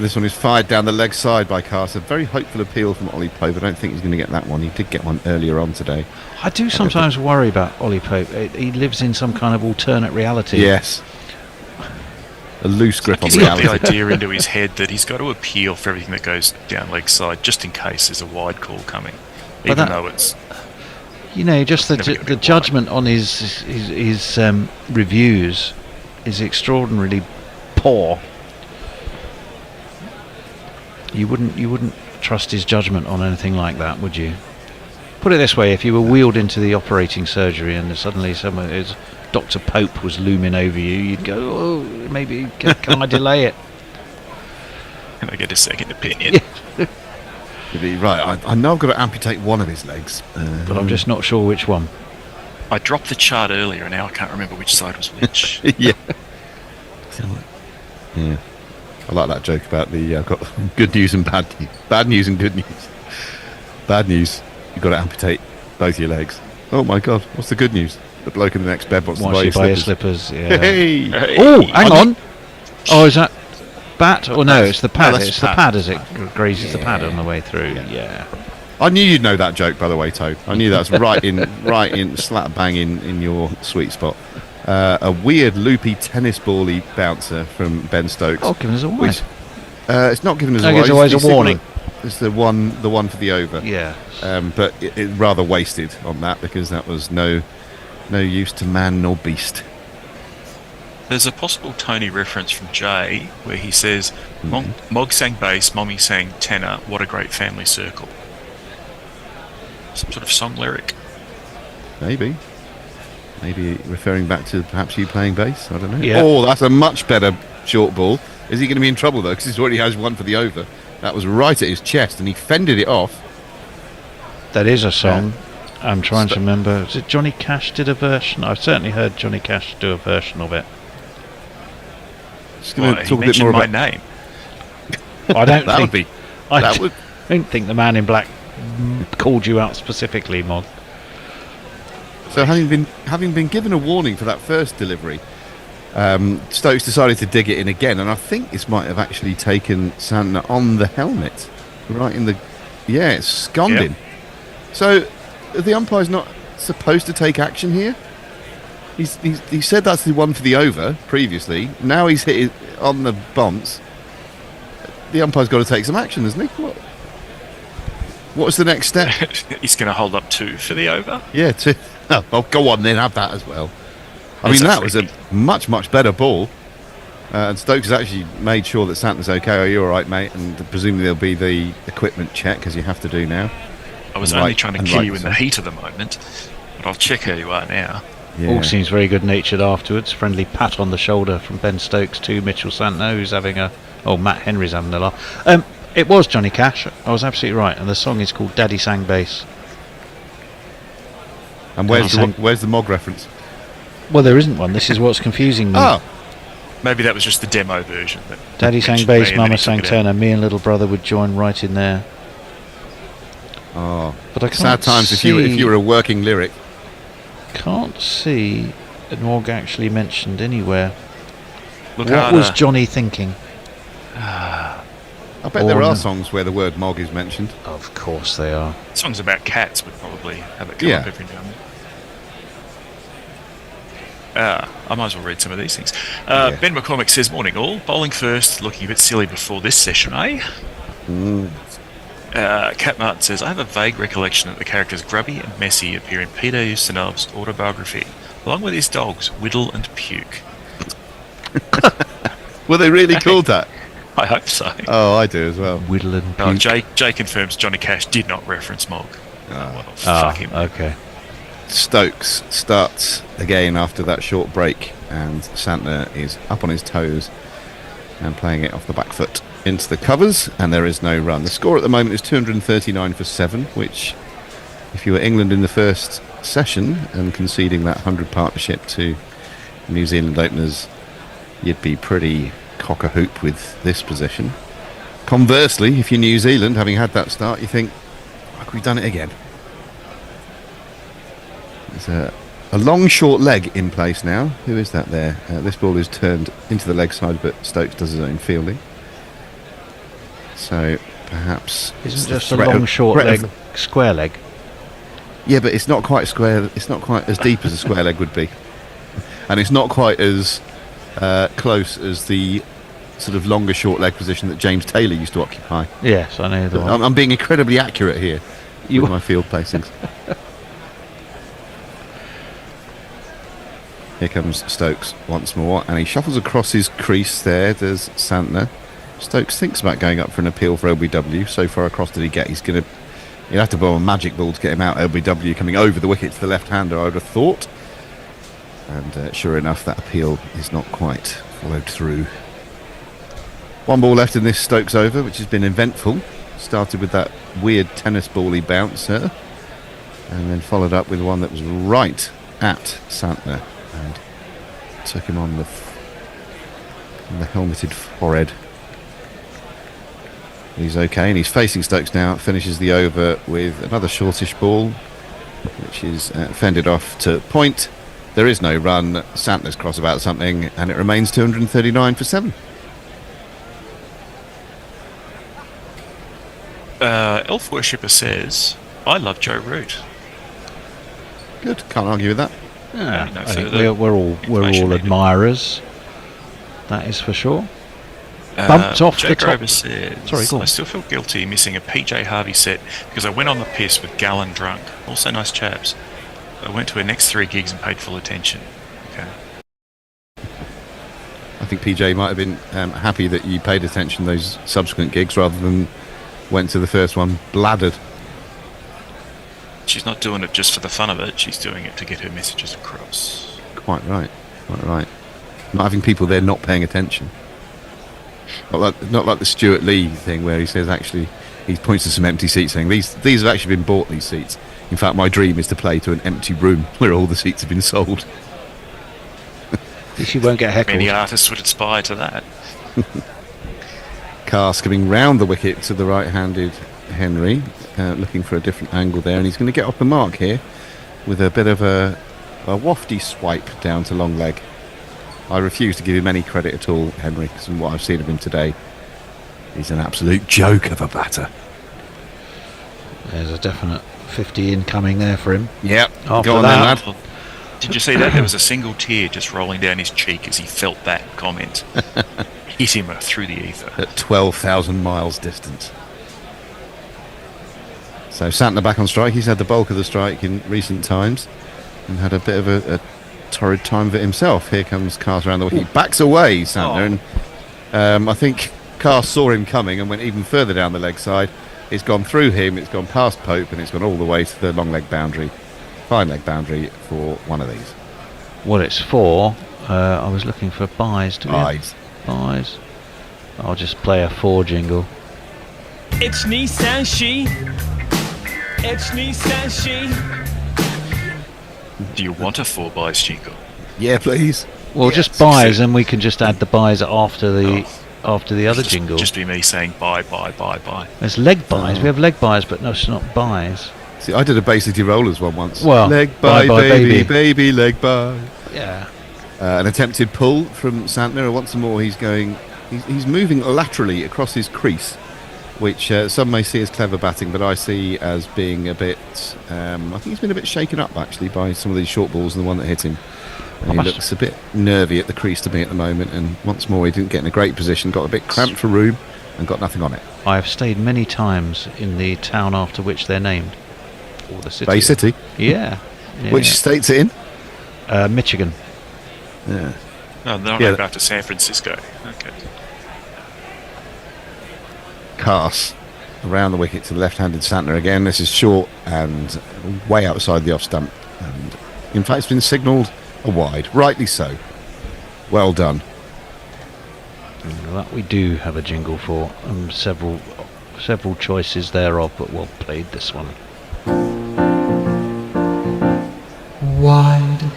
This one is fired down the leg side by Cast. A very hopeful appeal from Ollie Pope. I don't think he's going to get that one. He did get one earlier on today.
I do sometimes worry about Ollie Pope. He lives in some kind of alternate reality.
Yes. A loose grip on
he's
reality.
got the idea into his head that he's got to appeal for everything that goes down leg side, just in case there's a wide call coming, even though it's...
just the judgment on his reviews is extraordinarily poor. You wouldn't trust his judgment on anything like that, would you? Put it this way: if you were wheeled into the operating surgery and suddenly Dr. Pope was looming over you, you'd go, "Oh, maybe can I delay it?
Can I get a second opinion?"
You'd be right. I know I've got to amputate one of his legs,
but I'm just not sure which one.
I dropped the chart earlier, and now I can't remember which side was which.
Yeah. I like that joke about the got good news and bad news. Bad news and good news. Bad news, you've got to amputate both your legs. Oh my God, what's the good news? The bloke in the next bed wants to buy your
slippers. Yeah.
Hey.
Oh, hang on. Oh, is that bat? Or no, it's the pad.
that's
It's the pad as it grazes the pad on the way through. Yeah.
I knew you'd know that joke, by the way, Toad. I knew that's right in slap bang in your sweet spot. A weird loopy tennis ball-y bouncer from Ben Stokes.
Oh, giving us a warning.
It's not giving us
No,
a
it's always a warning.
It's the one for the over.
Yeah.
But it rather wasted on that because that was no use to man nor beast.
There's a possible Tony reference from Jay where he says, Mog sang bass, Mommy sang tenor, what a great family circle. Some sort of song lyric.
Maybe referring back to perhaps you playing bass. I don't know.
Yeah.
Oh, that's a much better short ball. Is he going to be in trouble though? Because he already has one for the over. That was right at his chest, and he fended it off.
That is a song. I'm trying to remember. Was it Johnny Cash did a version? I've certainly heard Johnny Cash do a version of it.
Just going to talk a bit more about
my name.
I don't
that
think.
Would be.
I
That would.
don't think the man in black called you out specifically, Mog.
So having been given a warning for that first delivery, Stokes decided to dig it in again, and I think this might have actually taken Santner on the helmet, right in the. Yeah, it's scunned him. So the umpire's not supposed to take action here. He said that's the one for the over previously. Now he's hit it on the bounce. The umpire's got to take some action, hasn't he? What's the next step?
He's going to hold up 2 for the over.
Yeah, 2. Oh, go on then, have that as well. I mean, that was a much, much better ball. And Stokes has actually made sure that Santner's okay. Are you all right, mate? And presumably there'll be the equipment check, as you have to do now.
I was only trying to kill you in the heat of the moment, but I'll check how you are now.
Yeah.
All seems very good-natured afterwards. Friendly pat on the shoulder from Ben Stokes to Mitchell Santner, who's having Matt Henry's having a laugh. It was Johnny Cash. I was absolutely right, and the song is called Daddy Sang Bass.
And where's the Mog reference?
Well, there isn't one. This is what's confusing me.
Oh,
maybe that was just the demo version.
Daddy sang bass, Mama sang tenor. Me and little brother would join right in there.
Oh,
but I can't
sad times if you were a working lyric.
Can't see a Mog actually mentioned anywhere.
Look
what was Johnny thinking?
I bet there are songs where the word Mog is mentioned.
Of course they are.
Songs about cats would probably have it come up every now and then. I might as well read some of these things. Ben McCormick says, morning all. Bowling first, looking a bit silly before this session, eh? Cat Martin says, I have a vague recollection that the characters Grubby and Messy appear in Peter Ustinov's autobiography, along with his dogs, Whittle and Puke.
Were they really called that?
I hope so.
Oh, I do as well.
Whittle and Puke.
Jay confirms Johnny Cash did not reference Mog. Well, fuck him.
Okay.
Stokes starts again after that short break, and Santner is up on his toes and playing it off the back foot into the covers, and there is no run. The score at the moment is 239 for 7, which, if you were England in the first session and conceding that 100 partnership to New Zealand openers, you'd be pretty cock-a-hoop with this position. Conversely, if you're New Zealand, having had that start, you think, like, we've done it again. There's a long short leg in place now. Who is that there? This ball is turned into the leg side, but Stokes does his own fielding. So perhaps
isn't just a long short leg square leg?
Yeah, but it's not quite square. It's not quite as deep as a square leg would be, and it's not quite as close as the sort of longer short leg position that James Taylor used to occupy.
Yes, I know the one.
I'm being incredibly accurate here with my field placings. Here comes Stokes once more, and he shuffles across his crease there. There's Santner. Stokes thinks about going up for an appeal for LBW. So far across did he get? He'll have to bowl a magic ball to get him out. LBW coming over the wicket to the left-hander, I would have thought. And sure enough, that appeal is not quite followed through. One ball left in this Stokes over, which has been eventful. Started with that weird tennis ball-y bouncer, and then followed up with one that was right at Santner and took him on the helmeted forehead. He's okay, and he's facing Stokes now. Finishes the over with another shortish ball, which is fended off to point. There is no run. Santner's cross about something, and it remains 239 for 7.
Elf Worshipper says, I love Joe Root.
Good, can't argue with that.
Yeah,
No
I think
further
we're all
information
admirers. That is for sure. Bumped off
Jay
the top.
Grover says,
Sorry, go on.
I still feel guilty missing a PJ Harvey set because I went on the piss with Gallon drunk. Also nice chaps. I went to her next 3 gigs and paid full attention. Okay.
I think PJ might have been happy that you paid attention to those subsequent gigs rather than went to the first one bladdered.
She's not doing it just for the fun of it. She's doing it to get her messages across.
Quite right. Not having people there not paying attention. Not like the Stuart Lee thing where he says actually he points to some empty seats saying these have actually been bought, these seats. In fact, my dream is to play to an empty room where all the seats have been sold.
She won't get heckled.
Many artists would aspire to that.
Cast coming round the wicket to the right-handed Henry, looking for a different angle there, and he's going to get off the mark here with a bit of a wafty swipe down to long leg. I refuse to give him any credit at all, Henry, because from what I've seen of him today, he's an absolute joke of a batter.
There's a definite 50 incoming there for him.
Yep.
After
Go on
that,
then, lad.
Did you see that? There was a single tear just rolling down his cheek as he felt that comment. Hit him through the ether.
At 12,000 miles distance. So Santner back on strike. He's had the bulk of the strike in recent times and had a bit of a torrid time of it himself. Here comes Cast around the wicket. He backs away, Santner, and I think Cast saw him coming and went even further down the leg side. It's gone through him, it's gone past Pope, and it's gone all the way to the long leg boundary. Fine leg boundary for one of these.
what it's for, I was looking for buys. Buys. I'll just play a 4 jingle.
It's Nissan She. It's Nissan She.
Do you want a 4 buys jingle?
Yeah, please.
Well,
Yes.
just buys, and we can just add the buys after the other jingle.
Just be me saying buy.
There's leg buys. We have leg buys, but no, it's not buys.
See, I did a Bay City Rollers one once.
Well,
leg
bye,
by,
baby.
baby, leg by.
Yeah.
An attempted pull from Santner. Once more, he's going. He's moving laterally across his crease, which some may see as clever batting, but I see as being a bit. I think he's been a bit shaken up actually by some of these short balls and the one that hit him. And he looks a bit nervy at the crease to me at the moment. And once more, he didn't get in a great position. Got a bit cramped for room and got nothing on it.
I have stayed many times in the town after which they're named. Or the city.
Bay City.
Yeah.
Which state's it in?
Michigan.
Yeah.
No, they're not named after San Francisco. Okay.
Cast around the wicket to the left-handed Santner again. This is short and way outside the off stump. And in fact, it's been signalled a wide. Rightly so. Well done.
That we do have a jingle for. Several choices thereof, but well played this one.
Wide.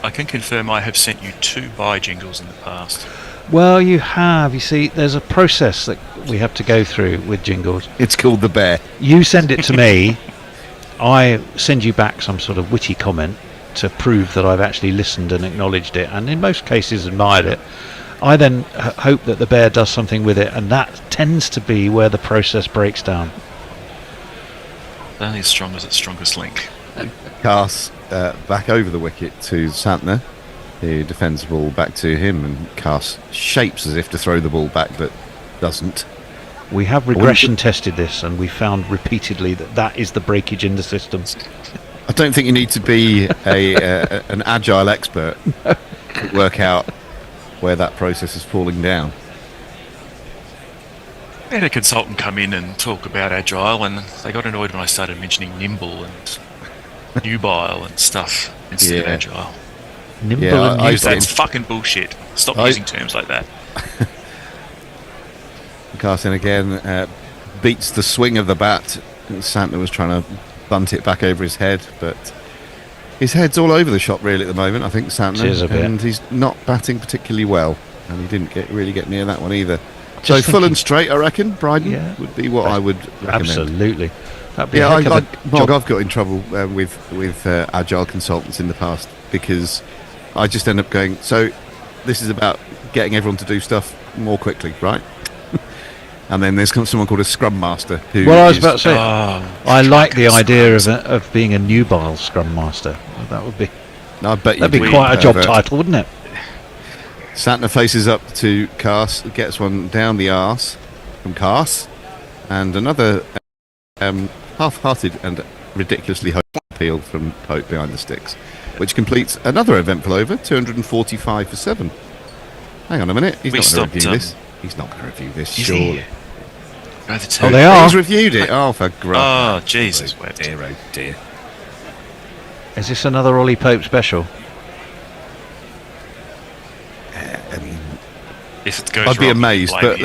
I can confirm I have sent you 2 buy jingles in the past.
Well, you have. You see, there's a process that we have to go through with jingles.
It's called the bear.
You send it to me. I send you back some sort of witty comment to prove that I've actually listened and acknowledged it, and in most cases admired it. I then hope that the bear does something with it, and that tends to be where the process breaks down.
Only as strong as its strongest link.
Cast back over the wicket to Santner, who defends the ball back to him, and Cast shapes as if to throw the ball back, but doesn't.
We have regression tested this, and we found repeatedly that is the breakage in the system.
I don't think you need to be an agile expert to work out where that process is falling down.
I had a consultant come in and talk about agile, and they got annoyed when I started mentioning nimble and nubile and stuff instead of agile.
Nimble and nubile.
That's fucking bullshit. Stop using terms like that.
Carson again beats the swing of the bat. Santner was trying to bunt it back over his head, but his head's all over the shop really at the moment, I think, Santner.
It is a bit.
And he's not batting particularly well, and he didn't really get near that one either. So full and straight, I reckon, Bryden would be what I would recommend.
Absolutely. That'd be
Yeah,
a heck of a
Mark,
job.
I've got in trouble with agile consultants in the past because I just end up going, so this is about getting everyone to do stuff more quickly, right? And then there's someone called a Scrum Master who
Well, I was
is-
about to say, I like the idea of being a nubile Scrum Master. That would be.
I bet
that'd be quite a job title, wouldn't it?
Santner faces up to Cars, gets one down the arse from Cars, and another half-hearted and ridiculously high appeal from Pope behind the sticks, which completes another eventful over, 245 for 7. Hang on a minute, he's not going to review this. He's not going to review this, sure.
Oh, they are.
He's reviewed it. Oh, for
Oh, Jesus.
Oh dear, oh dear.
Is this another Ollie Pope special?
I mean,
if it goes
I'd be
wrong,
amazed,
blame
but
him.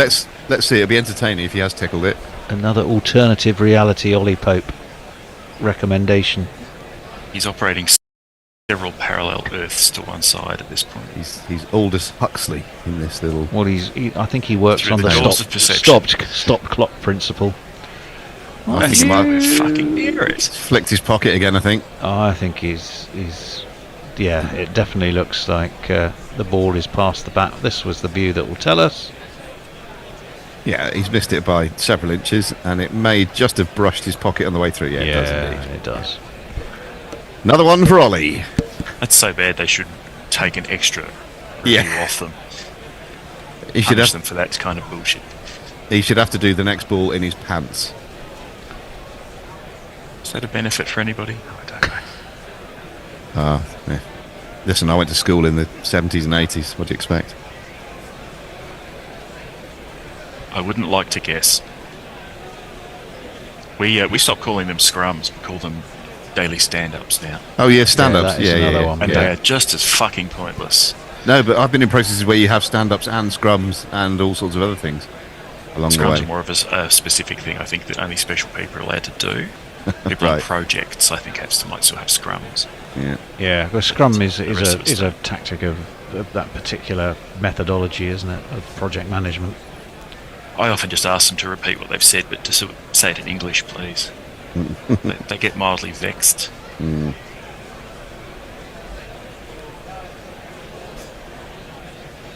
let's see. It'll be entertaining if he has tickled it.
Another alternative reality Ollie Pope recommendation.
He's operating several parallel Earths to one side at this point.
He's Aldous Huxley in this little.
Well, I think he works
Through
on
the
the
doors of perception.
stop clock principle.
I think he might have
fucking near it.
flicked his pocket again. I think.
Oh, I think he's yeah. It definitely looks like the ball is past the bat. This was the view that will tell us.
Yeah, he's missed it by several inches, and it may just have brushed his pocket on the way through. Yeah, it does indeed.
It does.
Another one for Ollie.
That's so bad they should take an extra
Yeah.
review off them.
He should
Punish
have
them for that kind of bullshit.
He should have to do the next ball in his pants.
Is that a benefit for anybody? I don't know.
Yeah. Listen, I went to school in the 70s and 80s. What do you expect?
I wouldn't like to guess. We stopped calling them scrums. We call them daily stand-ups now.
Oh yeah, stand-ups.
that is another one.
And
Yeah.
they are just as fucking pointless.
No, but I've been in processes where you have stand-ups and scrums and all sorts of other things along the
Scrums
way.
are more of a specific thing. I think that only special people are allowed to do. People on
Right.
projects, I think, might still have scrums.
Yeah.
Yeah, well, Scrum is
rest of us
a tactic of that particular methodology, isn't it, of project management.
I often just ask them to repeat what they've said, but to say it in English, please. They get mildly vexed.
Mm.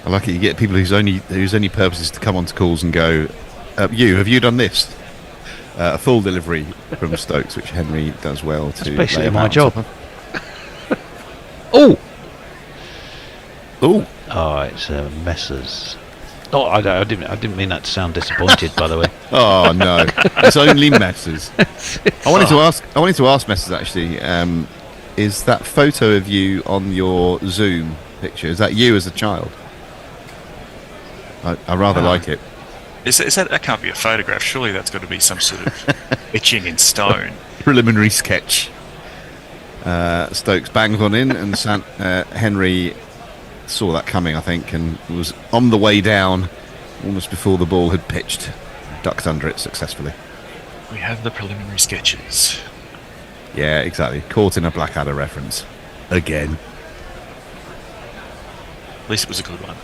I like it. You get people whose only purpose is to come onto calls and go, have you done this? A full delivery from Stokes, which Henry does well.
That's
to
basically
lay
my
out
job.
on top
Oh!
Oh!
Oh, it's Messrs. Oh, I didn't mean that to sound disappointed, by the way.
Oh no, it's only Messrs. I wanted to ask Messrs actually. Is that photo of you on your Zoom picture? Is that you as a child? I rather like it.
Is that can't be a photograph? Surely that's got to be some sort of etching in stone.
Preliminary sketch. Stokes banged one in, and Henry saw that coming, I think, and was on the way down almost before the ball had pitched. Ducked under it successfully.
We have the preliminary sketches.
Yeah, exactly. Caught in a Blackadder reference. Again.
At least it was a good one.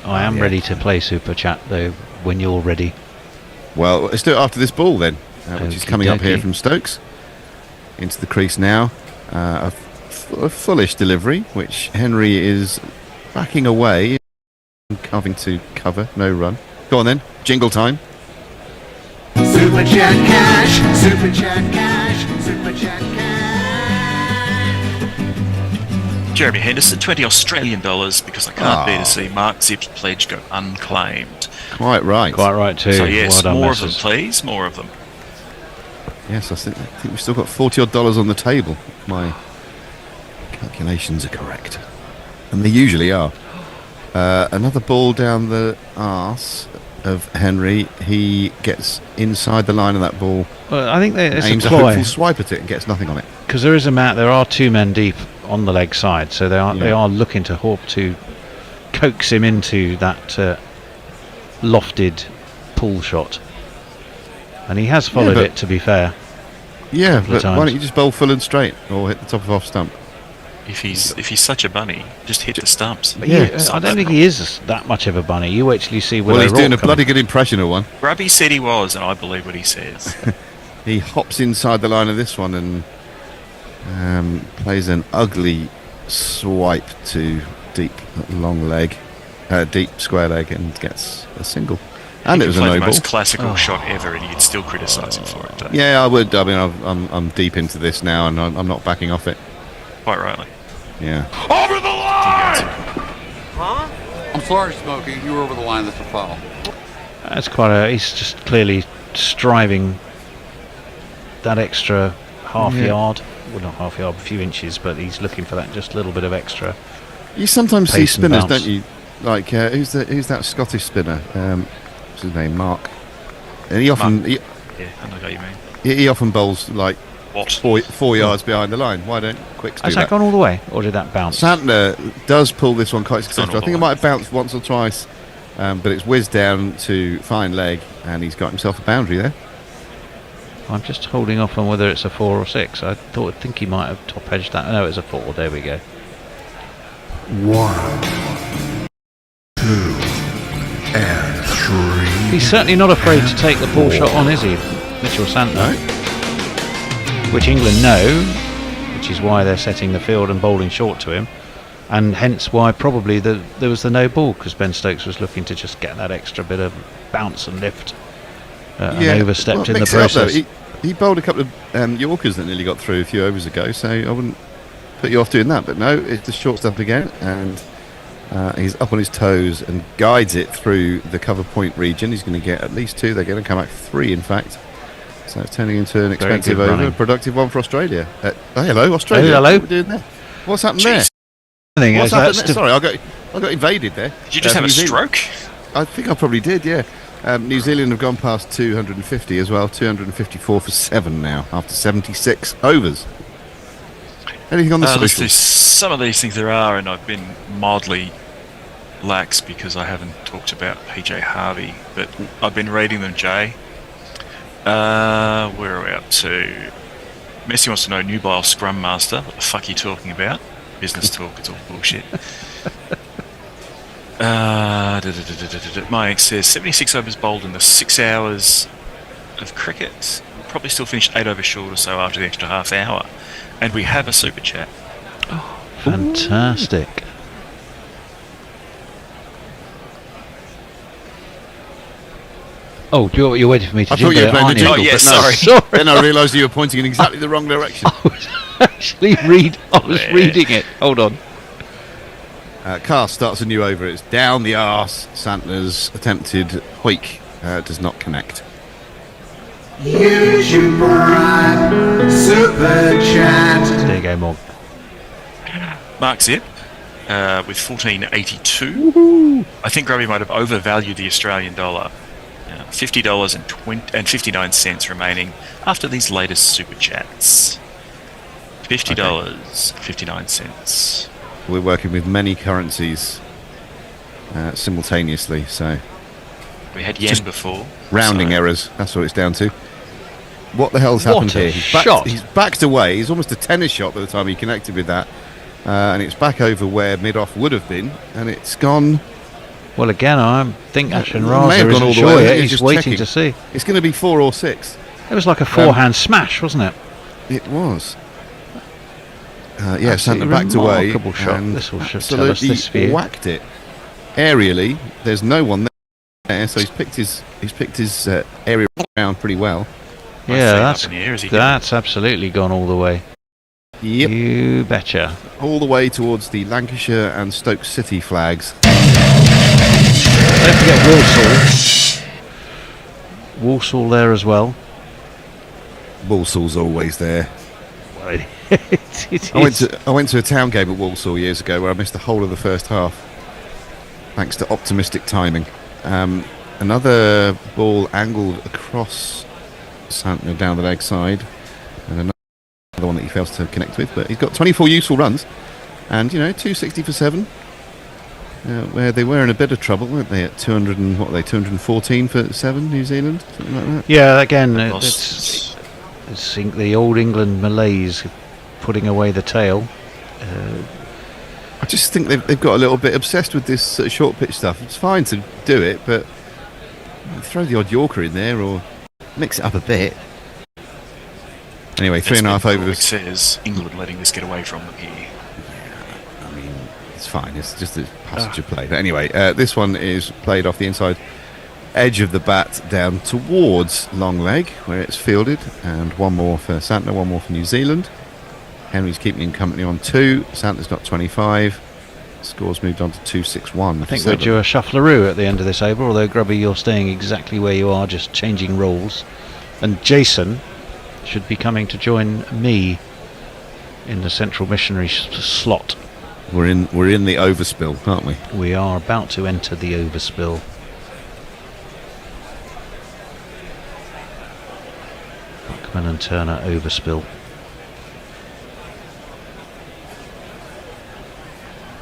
I am ready to play Super Chat, though, when you're ready.
Well, let's do it after this ball then, which is coming up here
Okey-dokey.
from Stokes. Into the crease now. A fullish delivery, which Henry is backing away and having to cover. No run. Go on then. Jingle time.
Super Chat cash, Super Chat cash, Super Chat cash.
Jeremy Henderson, $20 Australian because I can't bear to see Mark Zip's pledge go unclaimed.
Quite right.
Quite right too.
So yes,
Well done,
more of them,
Messrs.
please. More of them.
Yes, I think we've still got $40 odd on the table. My calculations are correct. And they usually are. Another ball down the arse of Henry. He gets inside the line of that ball.
Well, I think there's
aims
a
a
ploy.
hopeful swipe at it and gets nothing on it.
Because there is a there are two men deep on the leg side, so they are looking to coax him into that lofted pull shot, and he has followed it. To be fair,
Yeah,
couple of
but why
times.
don't you just bowl full and straight or hit the top of off stump?
If he's such a bunny, just hit the stumps.
But I don't think he is that much of a bunny. You actually see
Well, he's doing a bloody good impression of one.
Grubby said he was, and I believe what he says.
He hops inside the line of this one and plays an ugly swipe to deep square leg and gets a single. And it was a no
the
ball.
most classical shot ever, and you'd still criticise him for it. Don't you?
Yeah, I would. I mean, I'm deep into this now, and I'm not backing off it.
Quite rightly.
Yeah.
Over the line! Huh? I'm sorry, Smokey. You were over the line. That's a foul.
That's he's just clearly striving that extra half yard. Well, not half yard, a few inches, but he's looking for that just little bit of extra.
You sometimes see
pace and
spinners,
bounce.
don't you? Like who's that Scottish spinner? What's his name? Mark. And he often
yeah, I know what you mean.
he often bowls like
What?
4 yards behind the line. Why don't Quicks do
Has
that?
that gone all the way, or did that bounce?
Santner does pull this one quite successfully. I think it
the
might have bounced once or twice, but it's whizzed down to fine leg, and he's got himself a boundary there.
I'm just holding off on whether it's a 4 or 6. I think he might have top edged that. No, it's a 4. There we go.
1, 2, and 3.
He's certainly not afraid to take the ball shot on, is he, Mitchell Santner? Which England know, which is why they're setting the field and bowling short to him, and hence why probably there was the no ball, because Ben Stokes was looking to just get that extra bit of bounce and lift, and overstepped in the process.
He bowled a couple of Yorkers that nearly got through a few overs ago, so I wouldn't put you off doing that. But no, it's the short stuff again, and he's up on his toes and guides it through the cover point region. He's going to get at least 2. They're going to come back 3, in fact. So it's turning into an expensive over,
running.
a productive one for Australia. Hello, Australia.
Hello.
What are we doing there? What's happened there? What's happened there? Sorry, I got invaded there.
Did you just have a stroke?
I think I probably did, yeah. New Zealand have gone past 250 as well, 254 for 7 now, after 76 overs. Anything on the socials?
Some of these things there are, and I've been mildly lax because I haven't talked about PJ Harvey, but I've been reading them, Jay. Where are we up to? Messi wants to know nubile scrum master. What the fuck are you talking about? Business talk, it's all bullshit. Mike says 76 overs bowled in the 6 hours of cricket. We'll probably still finish 8 overs short or so after the extra half hour. And we have a super chat.
Oh, fantastic. Oh, you're waiting for me to
I thought you were playing the jingle,
yeah,
but
sorry.
Then I realised you were pointing in exactly the wrong direction.
I was reading it. Hold on.
Cast starts a new over. It's down the arse. Santner's attempted hoik does not connect.
YouTube Prime Super Chat.
There you go, Morg.
Mark Zip with 1482. I think Grubby might have overvalued the Australian dollar. $50.59 remaining after these latest super chats. $50.59.
We're working with many currencies simultaneously, so
We had yen before.
rounding errors. That's what it's down to. What the hell's
What
happened
a
here?
shot.
He's backed away. He's almost a tennis shot by the time he connected with that, and it's back over where mid-off would have been, and it's gone.
Well, again, I think Ashton
May have
Raza
gone all
isn't
the
sure
way.
yet.
He's
He's
just
waiting
checking.
to see.
It's going to be 4 or 6.
It was like a forehand smash, wasn't it?
It was. Yeah,
Absolutely
Santner backed away
remarkable shot.
and
This will tell us
absolutely
this view.
whacked it. Aerially, there's no one there, so he's picked his area around pretty well.
Yeah,
up in the air, is he
that's absolutely gone all the way.
Yep.
You betcha.
All the way towards the Lancashire and Stoke City flags.
Don't forget Walsall. Walsall there as well.
Walsall's always there.
It
I went to a town game at Walsall years ago where I missed the whole of the first half, thanks to optimistic timing. Another ball angled across Santner down the leg side, and another one that he fails to connect with. But he's got 24 useful runs, and 260 for 7. Where they were in a bit of trouble, weren't they? At 214 for 7, New Zealand, something like that.
Yeah, again, it's the old England Malays putting away the tail.
I just think they've got a little bit obsessed with this sort of short pitch stuff. It's fine to do it, but throw the odd Yorker in there or mix it up a bit. Anyway, 3.5 overs.
Says England letting this get away from them here.
Yeah, I mean, it's fine. It's just a passenger play. But anyway, this one is played off the inside edge of the bat down towards long leg where it's fielded, and one more for Santner, one more for New Zealand. Henry's keeping him company on 2. Santner's got 25. Score's moved on to 2-6-1.
I think we're due a shuffleroo at the end of this over, although Grubby, you're staying exactly where you are, just changing roles. And Jason should be coming to join me in the central missionary slot.
We're in the overspill, aren't we?
We are about to enter the overspill. Buckman and Turner overspill.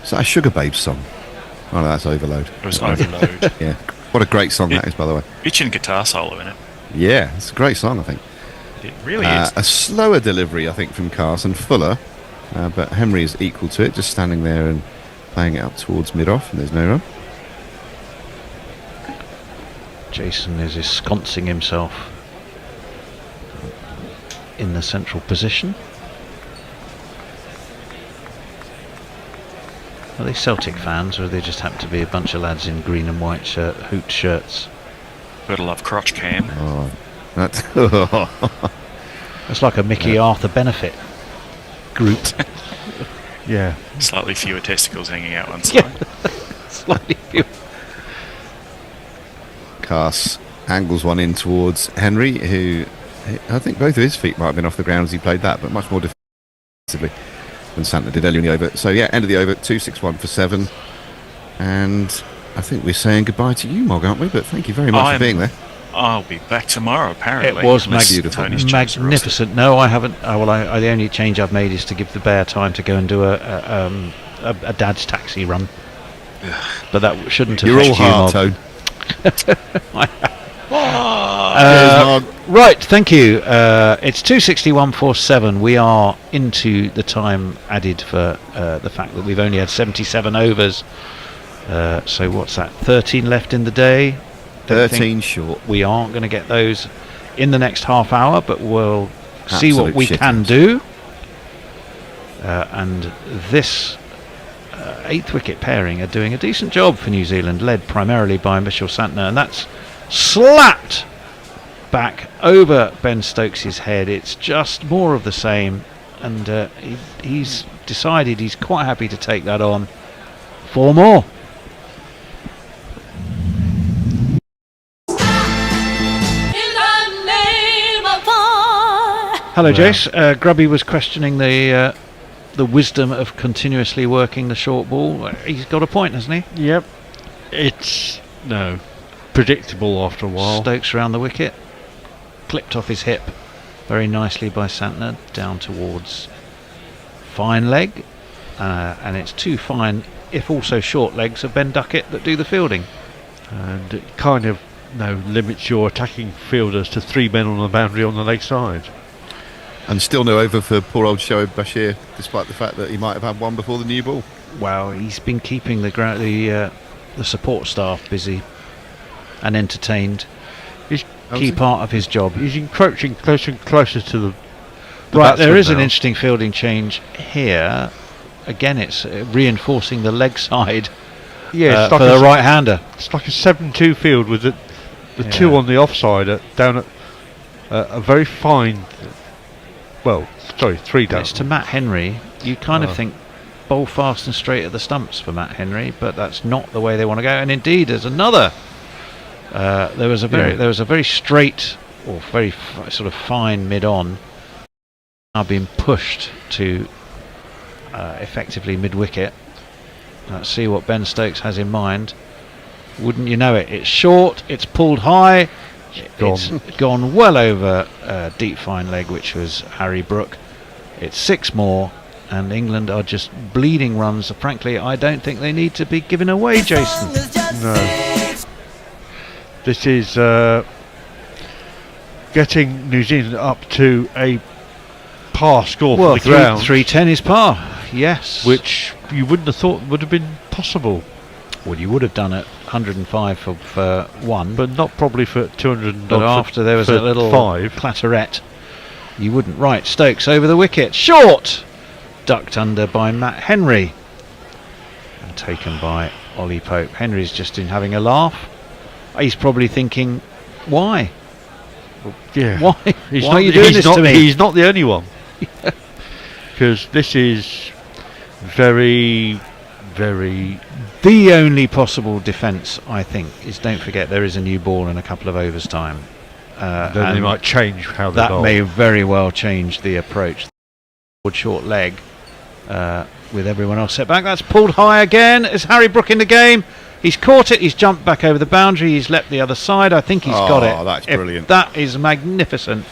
Is that a Sugar Babes song? Oh no, that's Overload.
It was Overload.
Yeah, what a great song that is, by the way.
Bitchin' guitar solo in it.
Yeah, it's a great song, I think.
It really is.
A slower delivery, I think, from Carson Fuller, but Henry is equal to it, just standing there and playing it up towards mid-off, and there's no run.
Jason is ensconcing himself in the central position. Are they Celtic fans, or they just happen to be a bunch of lads in green and white hoot shirts?
Gotta love crotch cam.
Oh, that's
it's like a Mickey Arthur benefit group.
Yeah.
Slightly fewer testicles hanging out one side.
Slightly fewer.
Cass angles one in towards Henry, who I think both of his feet might have been off the ground as he played that, but much more defensively than Santner did earlier in the over. So yeah, end of the over, 2-6-1 for 7. And I think we're saying goodbye to you, Mog, aren't we? But thank you very much for being there.
I'll be back tomorrow, apparently.
It was
magnificent.
No, I haven't. The only change I've made is to give the bear time to go and do a dad's taxi run. But that shouldn't affect
You're all hard, Tone.
Right, thank you. It's 261.47. We are into the time added for the fact that we've only had 77 overs. So what's that? 13 left in the day.
13 short.
We aren't going to get those in the next half hour, but we'll see what we can do. And this 8th wicket pairing are doing a decent job for New Zealand, led primarily by Mitchell Santner, and that's slapped back over Ben Stokes' head. It's just more of the same, and he's decided he's quite happy to take that on. 4 more. Hello, Jace. Grubby was questioning the wisdom of continuously working the short ball. He's got a point, hasn't he?
Yep. It's predictable after a while.
Stokes around the wicket, clipped off his hip very nicely by Santner down towards fine leg, and it's 2 fine, if also short legs of Ben Duckett that do the fielding.
And it kind of limits your attacking fielders to 3 men on the boundary on the leg side.
And still no over for poor old Shoaib Bashir, despite the fact that he might have had one before the new ball.
Well, he's been keeping the support staff busy and entertained. It's key part of his job.
He's encroaching closer and closer to the
right, there is an interesting fielding change here. Again, it's reinforcing the leg side for the right-hander.
It's like a 7-2 field with the 2 on the offside down at a very fine... 3 down.
It's to Matt Henry. You kind of think bowl fast and straight at the stumps for Matt Henry, but that's not the way they want to go. And indeed, there's another. There was a very straight or very sort of fine mid-on, now being pushed to effectively mid-wicket. Let's see what Ben Stokes has in mind. Wouldn't you know it? It's short. It's pulled high. It's gone well over deep fine leg, which was Harry Brook. It's 6 more, and England are just bleeding runs. Frankly, I don't think they need to be given away, Jason.
No. This is getting New Zealand up to a par score
Well,
for the ground.
310 is par, yes.
Which you wouldn't have thought would have been possible.
Well, you would have done it 105 for one.
But not probably for 200.
But after there was a little
5.
clatteret, you wouldn't. Right, Stokes over the wicket. Short! Ducked under by Matt Henry. And taken by Ollie Pope. Henry's just having a laugh. He's probably thinking, why?
Yeah.
Why?
He's
Why are you doing this to me?
He's not the only one. Because this is very, very...
The only possible defence, I think, is don't forget there is a new ball in a couple of overs' time.
Then they might change how they
that
bowl.
may very well change the approach. Short leg with everyone else set back. That's pulled high again. Is Harry Brook in the game? He's caught it. He's jumped back over the boundary. He's leapt the other side. I think he's got it.
Oh, that's brilliant.
That is magnificent.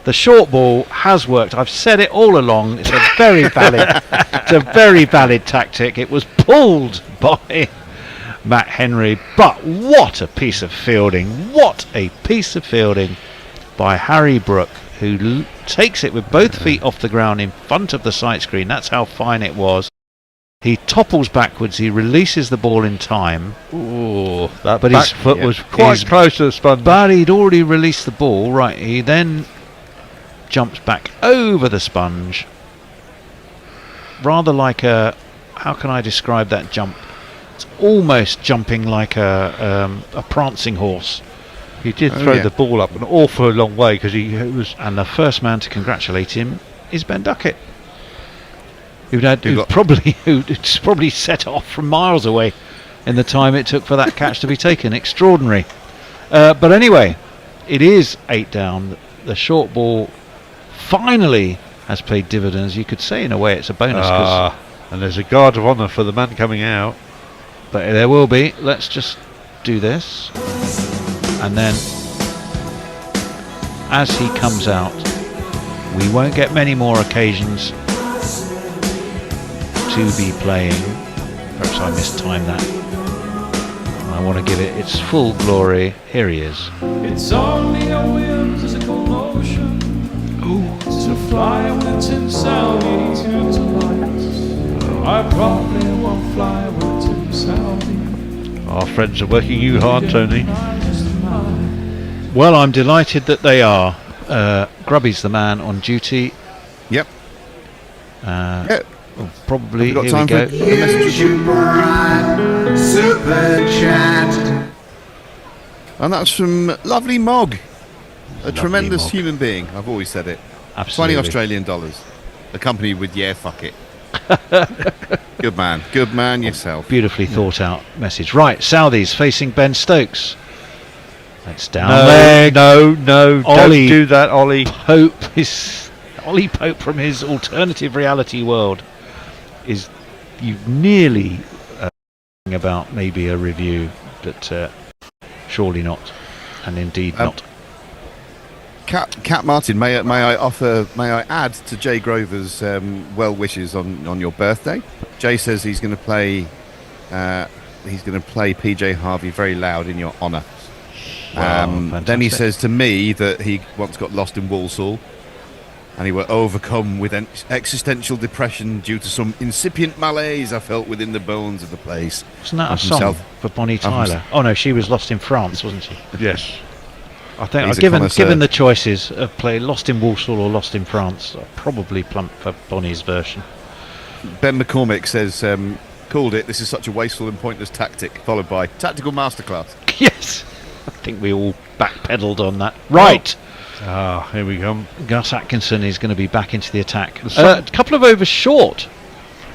The short ball has worked. I've said it all along. It's a very valid. It's a very valid tactic. It was pulled by Matt Henry, but what a piece of fielding! What a piece of fielding by Harry Brook, who takes it with both feet off the ground in front of the sight screen. That's how fine it was. He topples backwards. He releases the ball in time.
Ooh, that
but
back foot was quite close to the sponge.
But he'd already released the ball. Right, he then jumps back over the sponge, rather like a, how can I describe that jump? It's almost jumping like a prancing horse.
He did throw the ball up an awful long way because he was.
And the first man to congratulate him is Ben Duckett, who'd probably set off from miles away in the time it took for that catch to be taken. Extraordinary. But anyway, it is 8 down. The short ball finally has paid dividends. You could say in a way it's a bonus.
And there's a guard of honour for the man coming out.
But there will be. Let's just do this. And then as he comes out, we won't get many more occasions to be playing. Perhaps I mistimed that. I want to give it its full glory. Here he is.
It's only a whimsical notion to fly with Tim Salvi to tonight. I probably won't fly with Tim Salvi.
Our friends are working you hard, Tony.
Well, I'm delighted that they are. Grubby's the man on duty.
Yep.
Probably.
Got
Here
time
we go.
for the message.
Super chat.
And that's from Lovely Mog, a
Lovely
tremendous
Mog.
human being. I've always said it.
Absolutely.
20 Australian dollars, accompanied with "Yeah, fuck it." Good man yourself.
Beautifully thought out message. Right, Southees facing Ben Stokes. That's down
No,
leg.
no,
Ollie
don't do that, Ollie.
Ollie Pope from his alternative reality world is nearly about maybe a review, but surely not, and indeed not.
Cat Martin, may I add to Jay Grover's well wishes on your birthday? Jay says he's going to play PJ Harvey very loud in your honour.
Wow,
then he says to me that he once got lost in Walsall and he were overcome with existential depression due to some incipient malaise I felt within the bones of the place.
Wasn't that a song for Bonnie Tyler? Oh no, she was lost in France, wasn't she?
Yes.
I think
He's a
given
connoisseur.
the choices of play Lost in Walsall or Lost in France, I'd probably plump for Bonnie's version.
Ben McCormick says, called it, this is such a wasteful and pointless tactic, followed by tactical masterclass.
Yes, I think we all backpedaled on that. Right.
Here we come.
Gus Atkinson is going to be back into the attack. A couple of overs short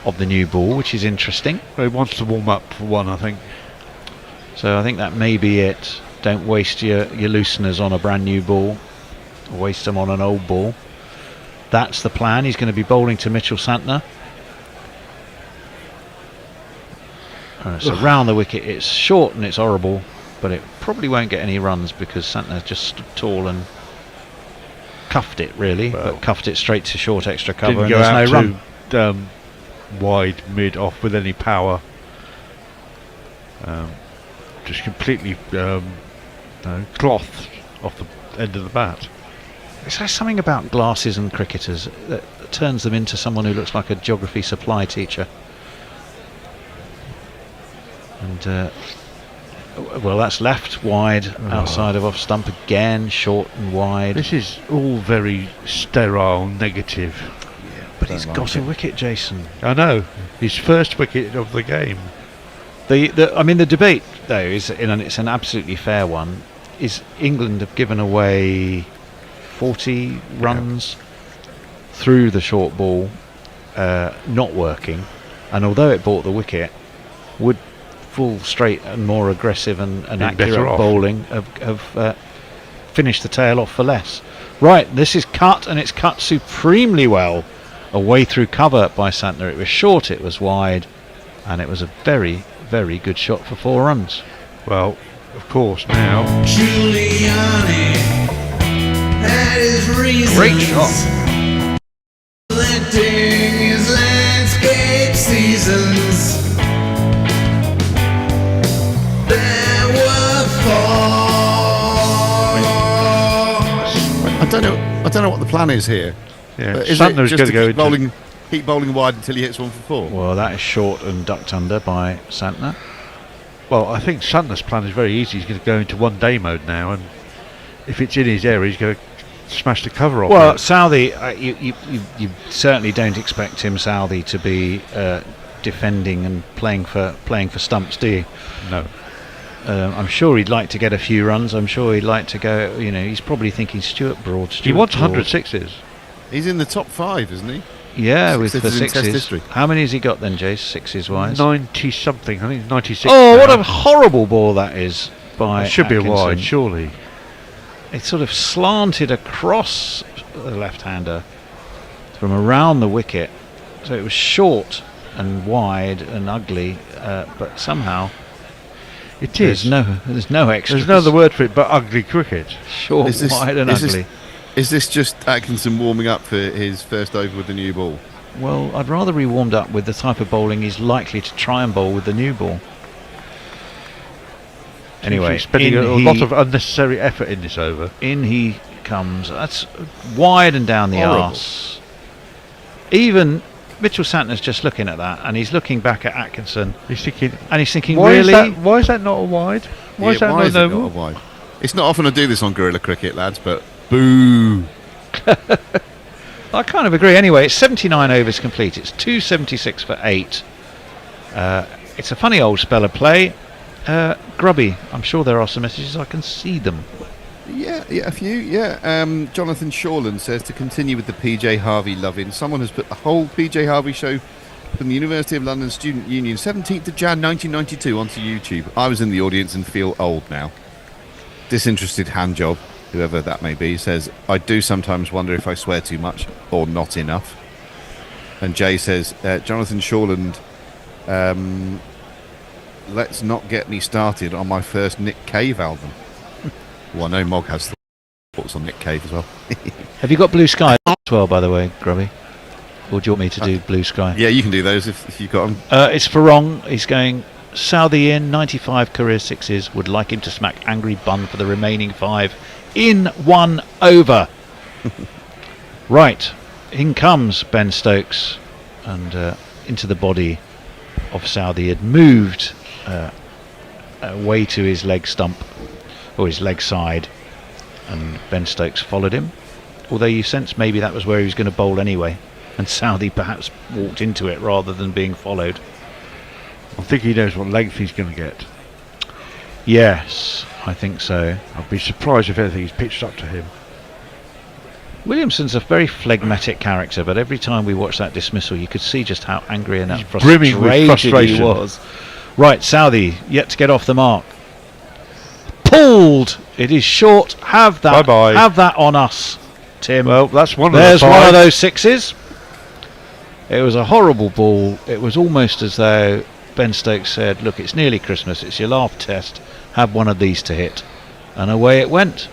of the new ball, which is interesting.
He wants to warm up for one, I think.
So I think that may be it. Don't waste your looseners on a brand new ball. Waste them on an old ball. That's the plan. He's going to be bowling to Mitchell Santner. So round the wicket, it's short and it's horrible, but it probably won't get any runs because Santner just stood tall and cuffed it really, but cuffed it straight to short extra cover and
Didn't go
there's
out
no run.
to wide mid off with any power. Just completely cloth off the end of the bat.
There's something about glasses and cricketers that turns them into someone who looks like a geography supply teacher. And well, that's left wide, outside of off stump again, short and wide.
This is all very sterile, negative.
Yeah, but he's got a wicket, Jason.
I know, his first wicket of the game.
I mean, the debate though is, and it's an absolutely fair one, is England have given away 40 runs through the short ball, not working, and although it bought the wicket, would full straight and more aggressive and accurate bowling have finished the tail off for less. Right, this is cut, and it's cut supremely well away through cover by Santner. It was short, it was wide, and it was a very, very good shot for 4 runs.
Well, of course now.
Giuliani had his reasons.
Great shot.
Letting his landscape seasons. There were 4.
I don't know what the plan is here.
Yeah,
Is
Santner's
it
going
just
to
to keep bowling wide until he hits one for 4?
Well, that is short and ducked under by Santner.
Well, I think Santner's plan is very easy. He's going to go into one-day mode now, and if it's in his area, he's going to smash the cover off.
Well, Southey, you certainly don't expect Tim Southey to be defending and playing for stumps, do you?
No.
I'm sure he'd like to get a few runs. I'm sure he'd like to go. He's probably thinking Stuart Broad.
He wants 100 sixes.
He's in the top 5, isn't he?
Yeah, with the
in Test
6s.
history.
How many has he got then, Jace? 6s wise.
90 something. I think 96.
Oh,
now.
what a horrible ball that is by
It should
Atkinson.
be a wide, surely.
It sort of slanted across the left-hander from around the wicket, so it was short and wide and ugly, but somehow
it is.
There's no extra.
There's no other word for it but ugly cricket.
Short, wide, and ugly.
Is this just Atkinson warming up for his first over with the new ball?
Well, I'd rather he warmed up with the type of bowling he's likely to try and bowl with the new ball. Anyway,
spending a lot of unnecessary effort in this over.
In he comes. That's wide and down the arse. Even Mitchell Santner's just looking at that, and he's looking back at Atkinson.
He's thinking,
why
really? Why is that not a wide? Why is that
why is it not a wide? It's not often I do this on Guerrilla Cricket, lads, but boo.
I kind of agree. Anyway, it's 79 overs complete. It's 276 for 8. It's a funny old spell of play. Grubby, I'm sure there are some messages. I can see them.
Yeah, a few. Yeah. Jonathan Shawland says to continue with the PJ Harvey loving. Someone has put the whole PJ Harvey show from the University of London Student Union, 17th of Jan 1992, onto YouTube. I was in the audience and feel old now. Disinterested handjob, whoever that may be, says, I do sometimes wonder if I swear too much or not enough. And Jay says, Jonathan Shawland, let's not get me started on my first Nick Cave album. Well, I know Mog has thoughts on Nick Cave as well.
Have you got Blue Sky as well, by the way, Grubby? Or do you want me to do Blue Sky?
Yeah, you can do those if you've got them.
It's Farong. He's going Southey in, 95 career 6s. Would like him to smack Angry Bun for the remaining 5 in 1 over. Right, in comes Ben Stokes, and into the body of Southey. Had moved away to his leg stump, or his leg side, and Ben Stokes followed him, although you sense maybe that was where he was going to bowl anyway, and Southey perhaps walked into it rather than being followed.
I think he knows what length he's going to get.
Yes, I think so.
I'd be surprised if anything is pitched up to him.
Williamson's a very phlegmatic character, but every time we watched that dismissal you could see just how angry and
He's brimming with frustration.
he was. Right, Southey yet to get off the mark. Pulled! It is short. Have that.
Bye-bye.
Have that on us, Tim.
Well, that's one of
There's
the 5.
one of those 6s. It was a horrible ball. It was almost as though Ben Stokes said, look, it's nearly Christmas, it's your last test, have one of these to hit. And away it went.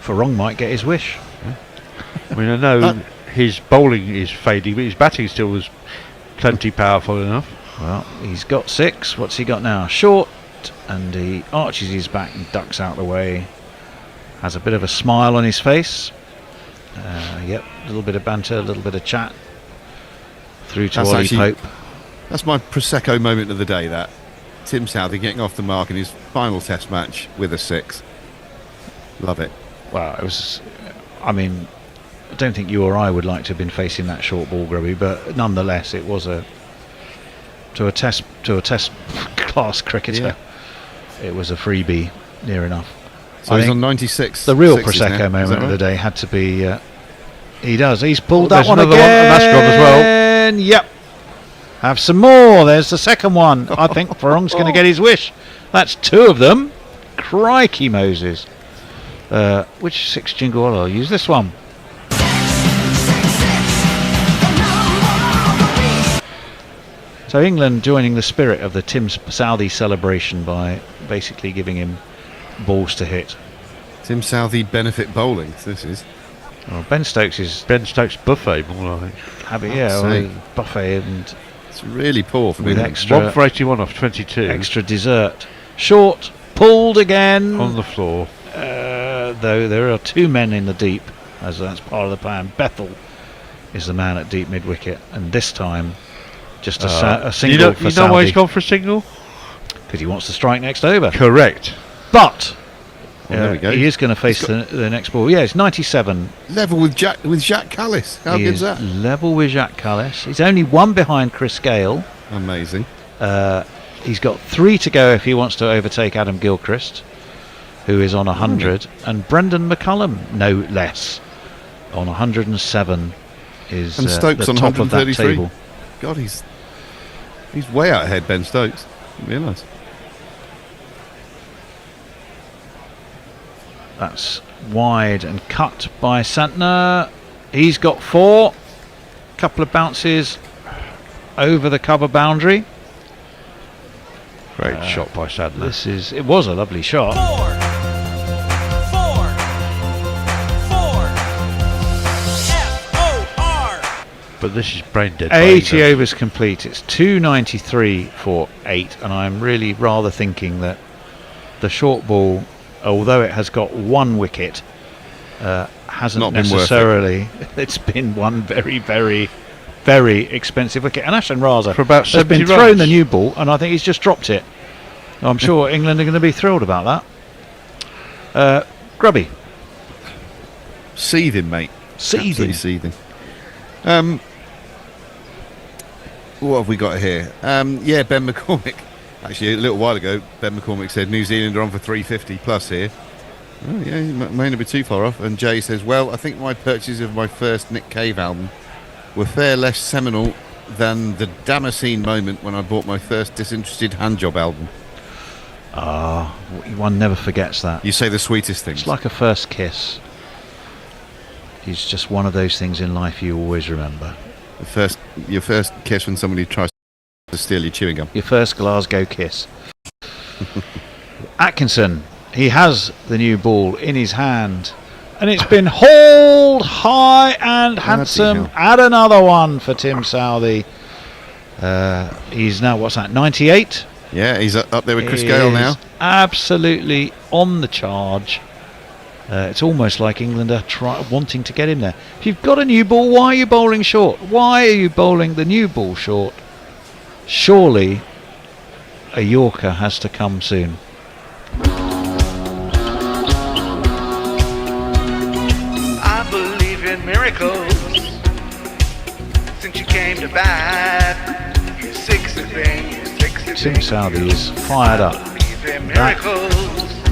Farong might get his wish.
I mean, I know his bowling is fading, but his batting still was plenty powerful enough.
Well, he's got 6. What's he got now? Short, and he arches his back and ducks out the way. Has a bit of a smile on his face. Yep, a little bit of banter, a little bit of chat. Through to Ollie Pope.
That's my Prosecco moment of the day, that. Tim Southey getting off the mark in his final test match with a 6. Love it.
Well, it was... I mean, I don't think you or I would like to have been facing that short ball, Grubby, but nonetheless, it was to a test class cricketer. It was a freebie, near enough.
So he's on 96.
The real
sixes
Prosecco
now.
moment of the day had to be... he does. He's pulled
there's
that one
another
again.
one, and that's gone as well.
Yep. Have some more. There's the second one. I think Farong's going to get his wish. That's 2 of them. Crikey Moses. Which 6 jingle I'll use? This one. So England joining the spirit of the Tim Southey celebration by basically giving him balls to hit.
Tim Southey benefit bowling. This is.
Well, Ben Stokes
buffet, more like.
Buffet, and
it's really poor for
with
me.
Extra
1 for 81 off 22.
Extra dessert. Short, pulled again
on the floor.
Though there are 2 men in the deep, as that's part of the plan. Bethel is the man at deep mid wicket, and this time just a single for
You know why he's gone for a single?
Because he wants to strike next over.
Correct.
But
there we go.
He is going to face the next ball. Yeah, it's 97.
Level with Jacques Callis. How good's that?
Level with Jacques Callis. He's only 1 behind Chris Gale.
Amazing.
He's got 3 to go if he wants to overtake Adam Gilchrist, who is on 100, and Brendan McCullum, no less, on 107 is
and Stokes
the
on
top of that
133.
table.
God, he's way out ahead, Ben Stokes. Didn't realise.
That's wide and cut by Santner. He's got 4. Couple of bounces over the cover boundary.
Great shot by Santner.
It was a lovely shot.
But this is brain dead.
80 overs complete. It's 293 for 8, and I'm really rather thinking that the short ball, although it has got 1 wicket, hasn't
Not been worth
necessarily. It's been one very, very, very expensive wicket. And Ashton Raza
for about
has been
70
thrown
runs.
the new ball, and I think he's just dropped it. I'm sure England are going to be thrilled about that. Grubby.
Seething, mate.
Seething.
Absolutely seething. What have we got here? Ben McCormick. Actually, a little while ago, Ben McCormick said New Zealand are on for 350 plus here. Oh, yeah, he may not be too far off. And Jay says, well, I think my purchase of my first Nick Cave album were far less seminal than the Damascene moment when I bought my first Disinterested Handjob album.
One never forgets that.
You say the sweetest things.
It's like a first kiss. It's just one of those things in life you always remember.
Your first kiss when somebody tries to steal your chewing gum.
Your first Glasgow kiss. Atkinson, he has the new ball in his hand, and it's been hauled high and handsome. Add another one for Tim Southey. He's now, what's that, 98?
Yeah, he's up there with Chris Gale now.
Absolutely on the charge. It's almost like England are wanting to get him there. If you've got a new ball, why are you bowling short? Why are you bowling the new ball short? Surely a Yorker has to come soon.
I believe in miracles since you came to bat. You're 6 of things, 6 of
Tim Southey is fired up. That
miracles.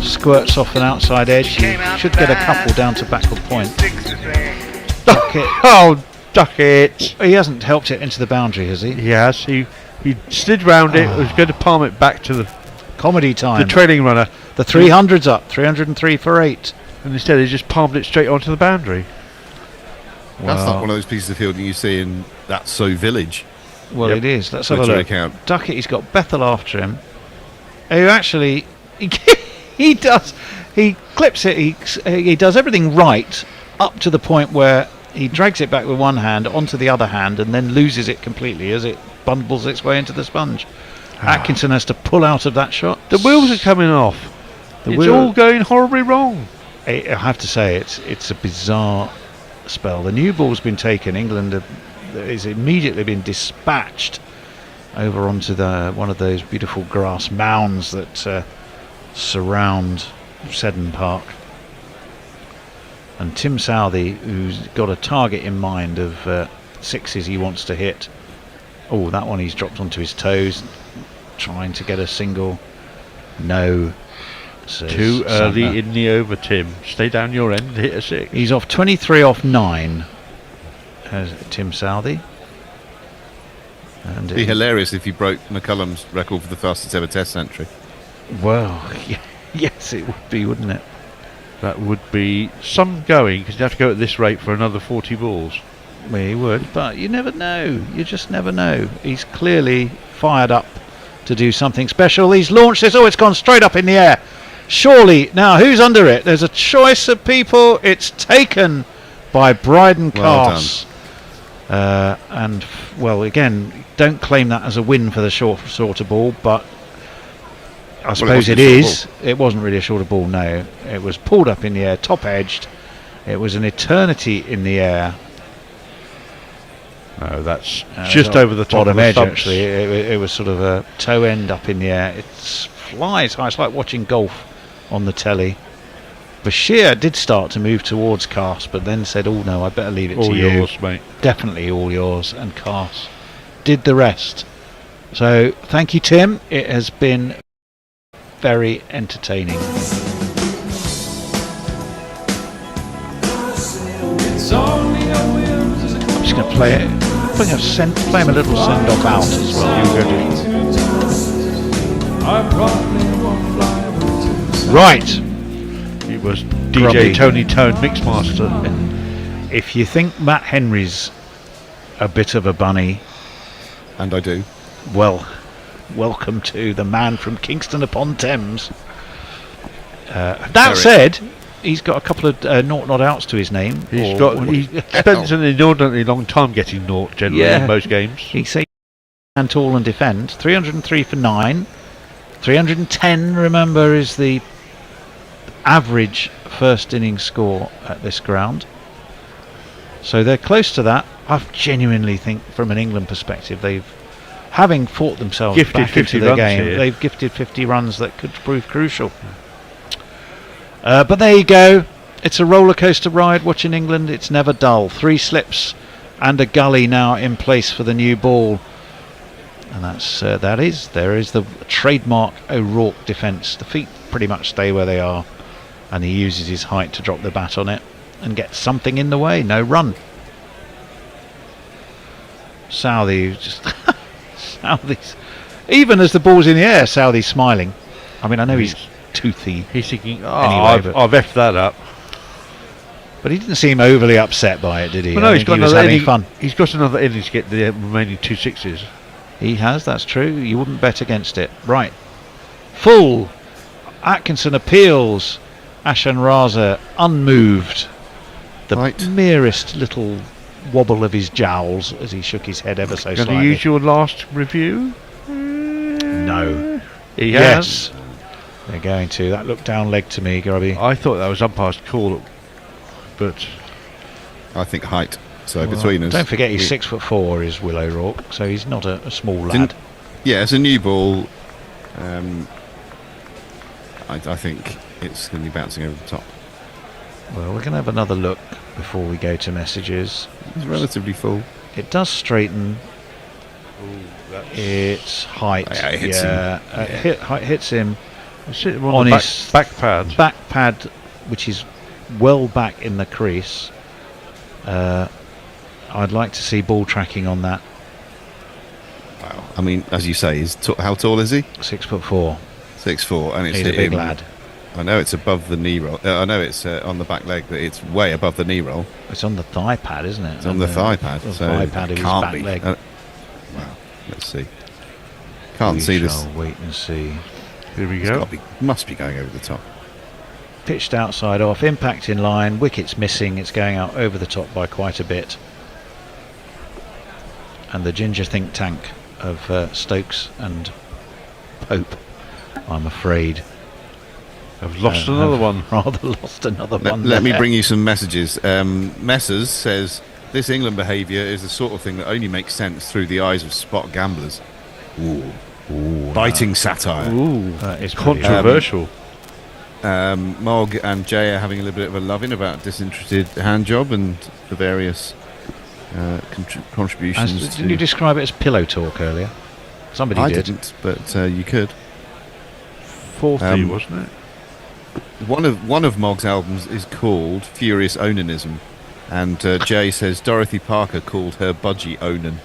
squirts off an outside edge. He should get a couple down to backward point. Duck it.
Oh, duck it.
He hasn't helped it into the boundary, has he?
Yes, he slid round it, was going to palm it back to the
comedy time.
The trailing runner.
The 300's up, 303 for 8.
And instead he just palmed it straight onto the boundary.
That's not one of those pieces of fielding you see in That's So Village.
Well, it is. Let's have a look. Duck it. He's got Bethel after him. Who actually he does. He clips it. He does everything right up to the point where he drags it back with one hand onto the other hand and then loses it completely as it bumbles its way into the sponge. Atkinson has to pull out of that shot.
The wheels are coming off. It's all going horribly wrong.
I have to say, it's a bizarre spell. The new ball's been taken. England has immediately been dispatched over onto one of those beautiful grass mounds that surround Seddon Park. And Tim Southey, who's got a target in mind of 6s he wants to hit. Oh, that one he's dropped onto his toes, trying to get a single. No.
Too early in the over, Tim. Stay down your end and hit a 6.
He's off 23 off 9, as Tim Southey. And
It'd be hilarious if he broke McCullum's record for the fastest ever Test century.
Well, yes, it would be, wouldn't it?
That would be some going, because you'd have to go at this rate for another 40 balls.
Well, he would, but you never know. You just never know. He's clearly fired up to do something special. He's launched this. Oh, it's gone straight up in the air. Surely, now who's under it? There's a choice of people. It's taken by Bryden Cass. And, well, again, don't claim that as a win for the shorter ball, but I suppose it is. It wasn't really a shorter ball, no. It was pulled up in the air, top-edged. It was an eternity in the air.
No, that's just over the top
bottom
of the
edge,
stumps.
actually. It was sort of a toe end up in the air. It flies high. It's like watching golf on the telly. Bashir did start to move towards Cass, but then said, oh no, I better leave it to you.
All yours, mate.
Definitely all yours. And Cass did the rest. So, thank you, Tim. It has been very entertaining. I'm just going to play it. Play him a little send off out as well. Right.
It was DJ Tony Tone Mixmaster.
If you think Matt Henry's a bit of a bunny,
and I do,
well, welcome to the man from Kingston upon Thames. That said, he's got a couple of not outs to his name.
He spends an inordinately long time getting naught generally in most games.
He say stand tall and defend. 303 for 9. 310, remember, is the average first innings score at this ground. So they're close to that. I genuinely think, from an England perspective, having fought themselves back into the game, they've gifted 50 runs that could prove crucial. But there you go. It's a roller coaster ride watching England. It's never dull. 3 slips and a gully now in place for the new ball. And there is the trademark O'Rourke defence. The feet pretty much stay where they are, and he uses his height to drop the bat on it and get something in the way. No run. Southey Southey's, even as the ball's in the air, Southey's smiling. I mean, I know he's toothy.
He's thinking,
anyway,
I've effed that up.
But he didn't seem overly upset by it, did he?
Well, no,
he was having fun.
He's got another innings to get the remaining 2 6s.
He has, that's true. You wouldn't bet against it. Right. Full. Atkinson appeals. Ashan Raza unmoved. The merest little wobble of his jowls as he shook his head ever so slightly.
Going to use your last review?
No.
He
yes. They're going to. That looked down leg to me, Grubby.
I thought that was umpire's call, but
I think height. So between us.
Don't forget he's 6'4" is Will O'Rourke, so he's not a small lad.
Yeah, it's a new ball. I think it's going to be bouncing over the top.
Well, we're going to have another look before we go to messages.
It's relatively full.
It does straighten. It's height.
It hits him.
Hits him
on his back pad.
Back pad, which is well back in the crease. I'd like to see ball tracking on that.
Wow. I mean, as you say, how tall is he?
6'4".
6'4", and it's
he's a big lad.
I know it's above the knee roll. I know it's on the back leg, but it's way above the knee roll.
It's on the thigh pad, isn't it?
It's on the thigh pad.
The
so
thigh pad of his back leg.
Wow. Let's see. Can't see this.
Wait and see.
Here we go.
Must be going over the top.
Pitched outside off, impact in line, wickets missing. It's going out over the top by quite a bit. And the Ginger think tank of Stokes and Pope, I'm afraid.
I've lost another one.
Rather lost another one.
Let me bring you some messages. Messers says, this England behaviour is the sort of thing that only makes sense through the eyes of spot gamblers. Ooh. Biting satire.
Ooh,
that is
controversial.
Mog and Jay are having a little bit of a loving about disinterested hand job and the various contributions.
Didn't you describe it as pillow talk earlier? Somebody
I
did.
didn't, but you could.
40, wasn't it?
One of Mog's albums is called Furious Onanism, and Jay says Dorothy Parker called her Budgie Onan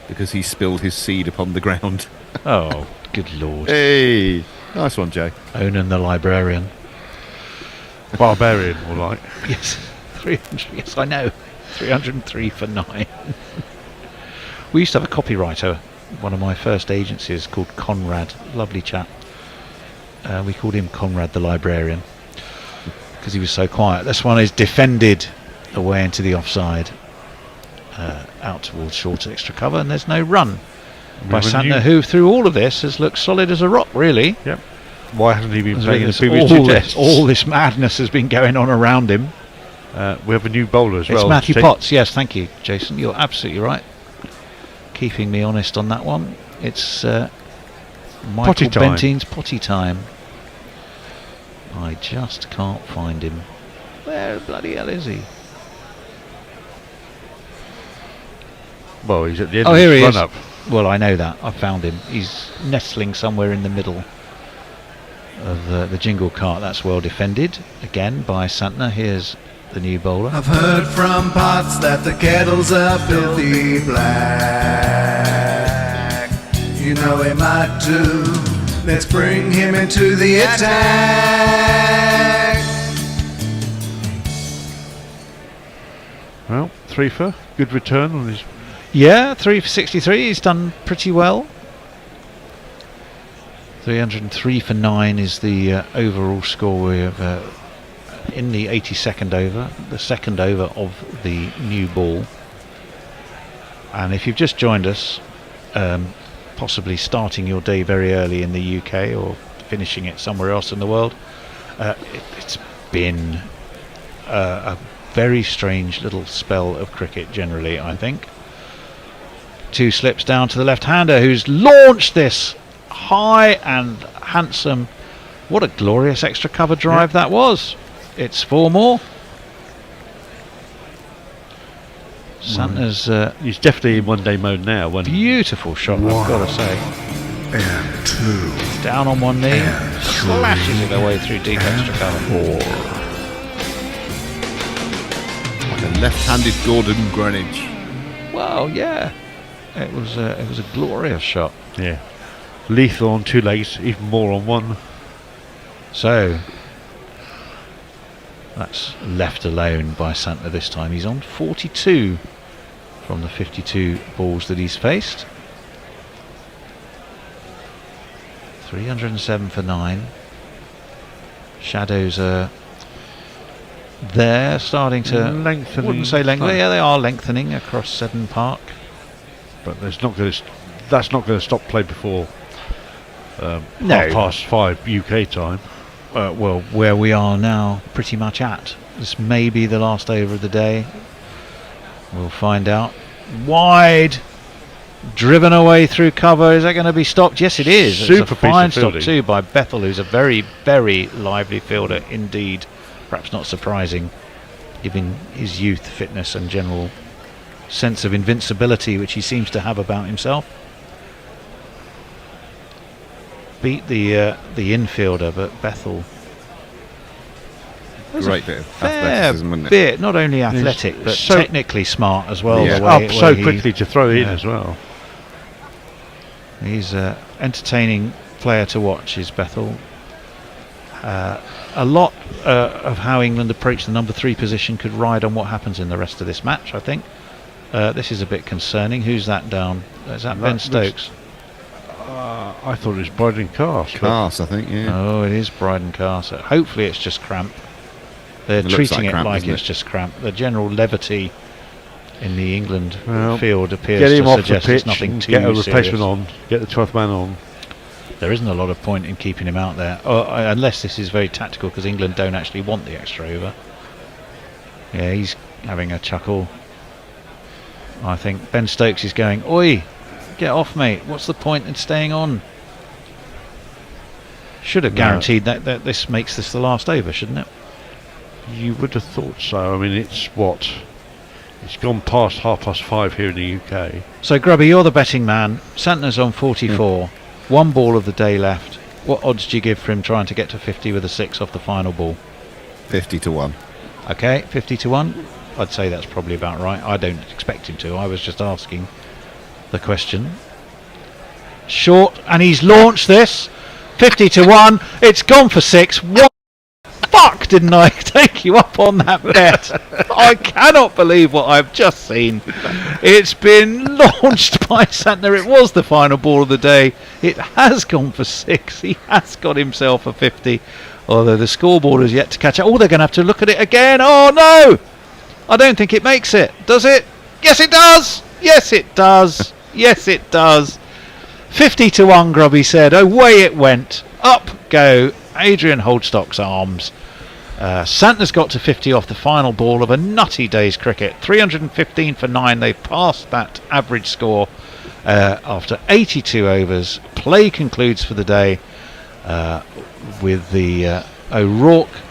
because he spilled his seed upon the ground.
Oh, good lord.
Hey, nice one, Jay.
Onan the librarian.
Barbarian, more like.
Yes, 300. Yes, I know. 303 for 9. We used to have a copywriter, one of my first agencies, called Conrad. Lovely chap. We called him Conrad the librarian because he was so quiet. This one is defended away into the offside, out towards short extra cover, and there's no run by Santner, who through all of this has looked solid as a rock, really.
Yep. Why hasn't he been playing in the
As
previous two tests?
all this madness has been going on around him.
We have a new bowler as well.
It's Matthew Potts. Yes, thank you, Jason. You're absolutely right. Keeping me honest on that one. It's Michael Bentine's potty time. I just can't find him. Where bloody hell is he?
Well, he's at the end
Oh,
of
here
his
he is.
run-up.
Well, I know that. I found him. He's nestling somewhere in the middle of the jingle cart. That's well defended. Again by Santner. Here's the new bowler.
I've heard from pots that the kettles are filthy black. You know he might do. Let's bring him into the attack.
Well, 3 for. Good return on his...
Yeah, 3 for 63. He's done pretty well. 303 for 9 is the overall score we have in the 82nd over, the second over of the new ball. And if you've just joined us, possibly starting your day very early in the UK or finishing it somewhere else in the world, it's been a very strange little spell of cricket generally, I think. 2 slips down to the left-hander who's launched this high and handsome. What a glorious extra cover drive that was. It's 4 more. Santner's
he's definitely in one-day mode now.
Beautiful shot, I've got to say.
And 2.
Down on one knee, slashes it away through deep extra cover.
4.
Like a left-handed Gordon Greenwich.
Well, yeah. It was a glorious shot.
Yeah. Lethal on 2 legs, even more on one.
So that's left alone by Santner this time. He's on 42 from the 52 balls that he's faced. 307 for 9. Shadows are there, starting to
lengthening.
Wouldn't say lengthening. Yeah, they are lengthening across Seddon Park.
But that's not going to stop play before
No.
5:30 UK time.
Well, where we are now, pretty much at. This may be the last over of the day. We'll find out. Wide, driven away through cover. Is that going to be stopped? Yes, it is.
Super
it's a
piece
fine
of
stop
fielding.
too by Bethel, who's a very, very lively fielder indeed. Perhaps not surprising, given his youth, fitness, and general sense of invincibility, which he seems to have about himself. Beat the infielder, but Bethel.
Great bit of athleticism, wasn't it?
Bit, not only athletic, but
so
technically smart as well.
Yeah.
The way,
Up so
he-
quickly to throw in as well.
He's an entertaining player to watch, is Bethel. A lot of how England approach the number 3 position could ride on what happens in the rest of this match, I think. This is a bit concerning. Who's that down? Is that Ben Stokes?
I thought it was Bryden Cast.
Cast, I think, yeah.
Oh, it is Bryden Cast. Hopefully it's just cramp. They're
It looks
treating
like
it
cramp,
like
doesn't
it's
it?
just cramp. The general levity in the England
Well,
field appears
get him
to
off the
suggest
pitch
it's nothing
and
too
get a
serious.
replacement on. Get the 12th man on.
There isn't a lot of point in keeping him out there, unless this is very tactical because England don't actually want the extra over. Yeah, he's having a chuckle. I think Ben Stokes is going, "Oi, get off, mate. What's the point in staying on?" Should have guaranteed that this makes this the last over, shouldn't it?
You would have thought so. I mean, it's gone past 5:30 here in the UK.
So, Grubby, you're the betting man. Santner's on 44. One ball of the day left. What odds do you give for him trying to get to 50 with a 6 off the final ball?
50 to 1.
Okay, 50 to 1. I'd say that's probably about right. I don't expect him to. I was just asking the question. Short, and he's launched this. 50 to 1. It's gone for 6. What the fuck didn't I take you up on that bet? I cannot believe what I've just seen. It's been launched by Santner. It was the final ball of the day. It has gone for 6. He has got himself a 50. Although the scoreboard is yet to catch up. Oh, they're going to have to look at it again. Oh, no! I don't think it makes it. Does it? Yes, it does! Yes, it does! Yes, it does! 50 to 1, Grubby said. Away it went. Up go Adrian Holdstock's arms. Santner's got to 50 off the final ball of a nutty day's cricket. 315 for 9. They passed that average score after 82 overs. Play concludes for the day with the O'Rourke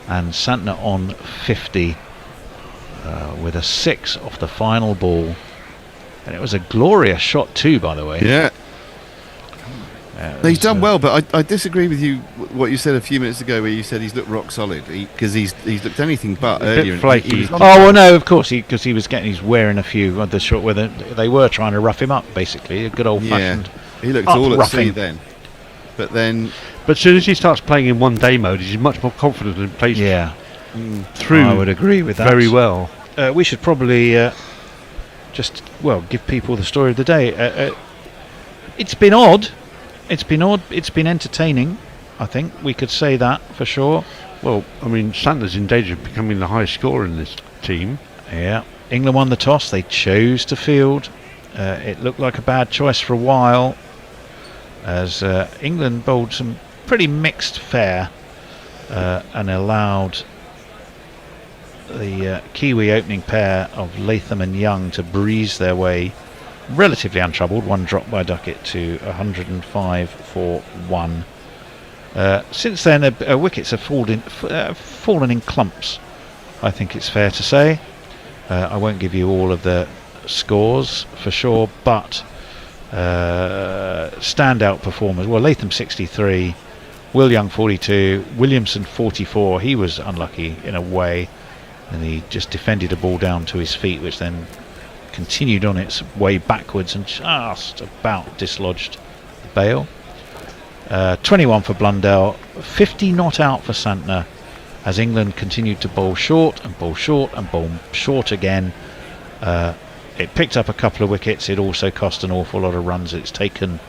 and Santner on 50 with a 6 off the final ball. And it was a glorious shot too, by the way.
Yeah. He's done well, but I disagree with you. What you said a few minutes ago, where you said he's looked rock solid, because he's looked anything but earlier.
Flaky. Well, no, of course, because he's wearing a few of the short where they were trying to rough him up, basically a good old fashioned.
He looked all at sea then, but
as soon as he starts playing in one day mode, he's much more confident and plays. Through.
I would agree with that
very well.
We should probably give people the story of the day. It's been odd. It's been entertaining. I think we could say that for sure.
Well, I mean, Santner's in danger of becoming the highest scorer in this team.
Yeah. England won the toss. They chose to field. It looked like a bad choice for a while, as England bowled some pretty mixed fare and allowed the Kiwi opening pair of Latham and Young to breeze their way relatively untroubled. One drop by Duckett to 105 for 1. Since then, wickets have fallen in clumps, I think it's fair to say. I won't give you all of the scores for sure, but standout performers. Well, Latham 63, Will Young 42, Williamson 44. He was unlucky in a way, and he just defended a ball down to his feet, which then continued on its way backwards and just about dislodged the bail. 21 for Blundell, 50 not out for Santner, as England continued to bowl short and bowl short and bowl short again. It picked up a couple of wickets. It also cost an awful lot of runs. It's taken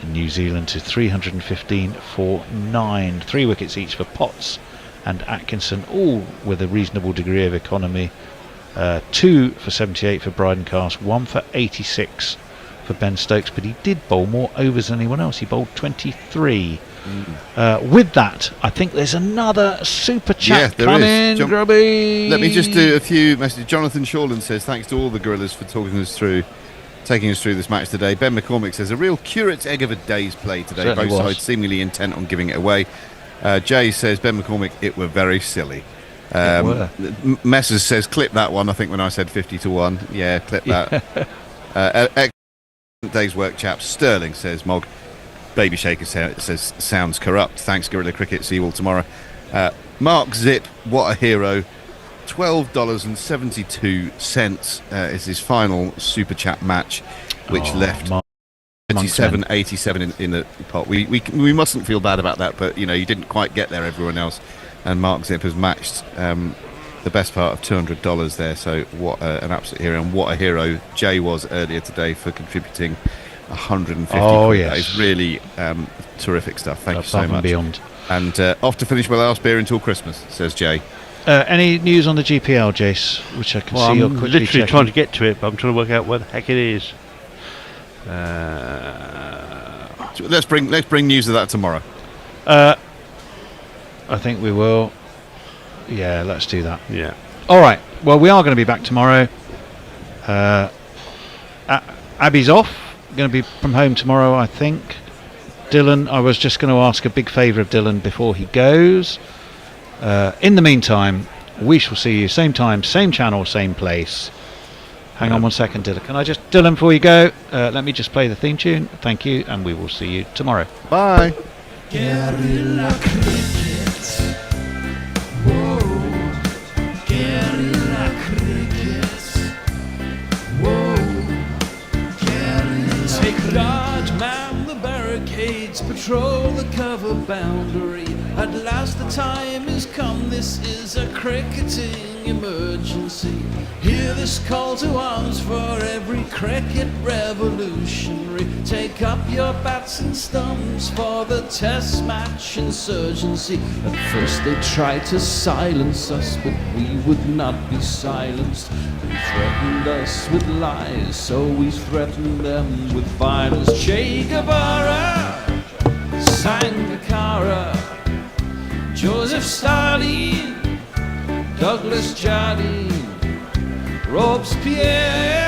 New Zealand to 315 for 9. 3 wickets each for Potts and Atkinson, all with a reasonable degree of economy. 2 for 78 for Brydencast, 1 for 86 for Ben Stokes, but he did bowl more overs than anyone else. He bowled 23. With that, I think there's another super chat coming, Grubby.
Let me just do a few messages. Jonathan Shawland says, thanks to all the Gorillas for taking us through this match today. Ben McCormick says, a real curate's egg of a day's play today.
Certainly
Both
was.
sides seemingly intent on giving it away. Jay says, Ben McCormick, it were very silly. Messers says, clip that one. I think when I said 50 to 1, yeah, clip that. Excellent day's work, chaps. Sterling says, Mog. Baby Shaker says, sounds corrupt. Thanks, Guerrilla Cricket. See you all tomorrow. Mark Zip, what a hero. $12.72 is his final super chat match, which left 87 in the pot. We mustn't feel bad about that, but you didn't quite get there, everyone else. And Mark Zip has matched the best part of $200 there. So what an absolute hero, and what a hero Jay was earlier today for contributing 150.
Oh yes,
that is really terrific stuff. Thank you so
Above
much.
and beyond.
And off to finish my last beer until Christmas, says Jay.
Any news on the GPL, Jace? Which I can
Well,
see you're
I'm
quickly
literally
checking.
trying to get to it, but I'm trying to work out where the heck it is.
Let's bring news of that tomorrow.
I think we will. Yeah, let's do that.
Yeah.
All right. Well, we are going to be back tomorrow. Abby's off. Going to be from home tomorrow, I think. Dylan, I was just going to ask a big favour of Dylan before he goes. In the meantime, we shall see you same time, same channel, same place. Hang on 1 second, Dylan. Can I just, Dylan, before you go, let me just play the theme tune. Thank you, and we will see you tomorrow.
Bye.
Guerrilla cricket. Whoa. Guerrilla cricket. Whoa. Guerrilla. Take guard, man the barricades, patrol the cover boundary. At last the time is come, this is a cricketing emergency. Hear this call to arms for every cricket revolutionary. Take up your bats and stumps for the test match insurgency. At first they tried to silence us, but we would not be silenced. They threatened us with lies, so we threatened them with violence. Che Guevara, Sangakkara, Joseph Stalin, Douglas Jardine, Robespierre,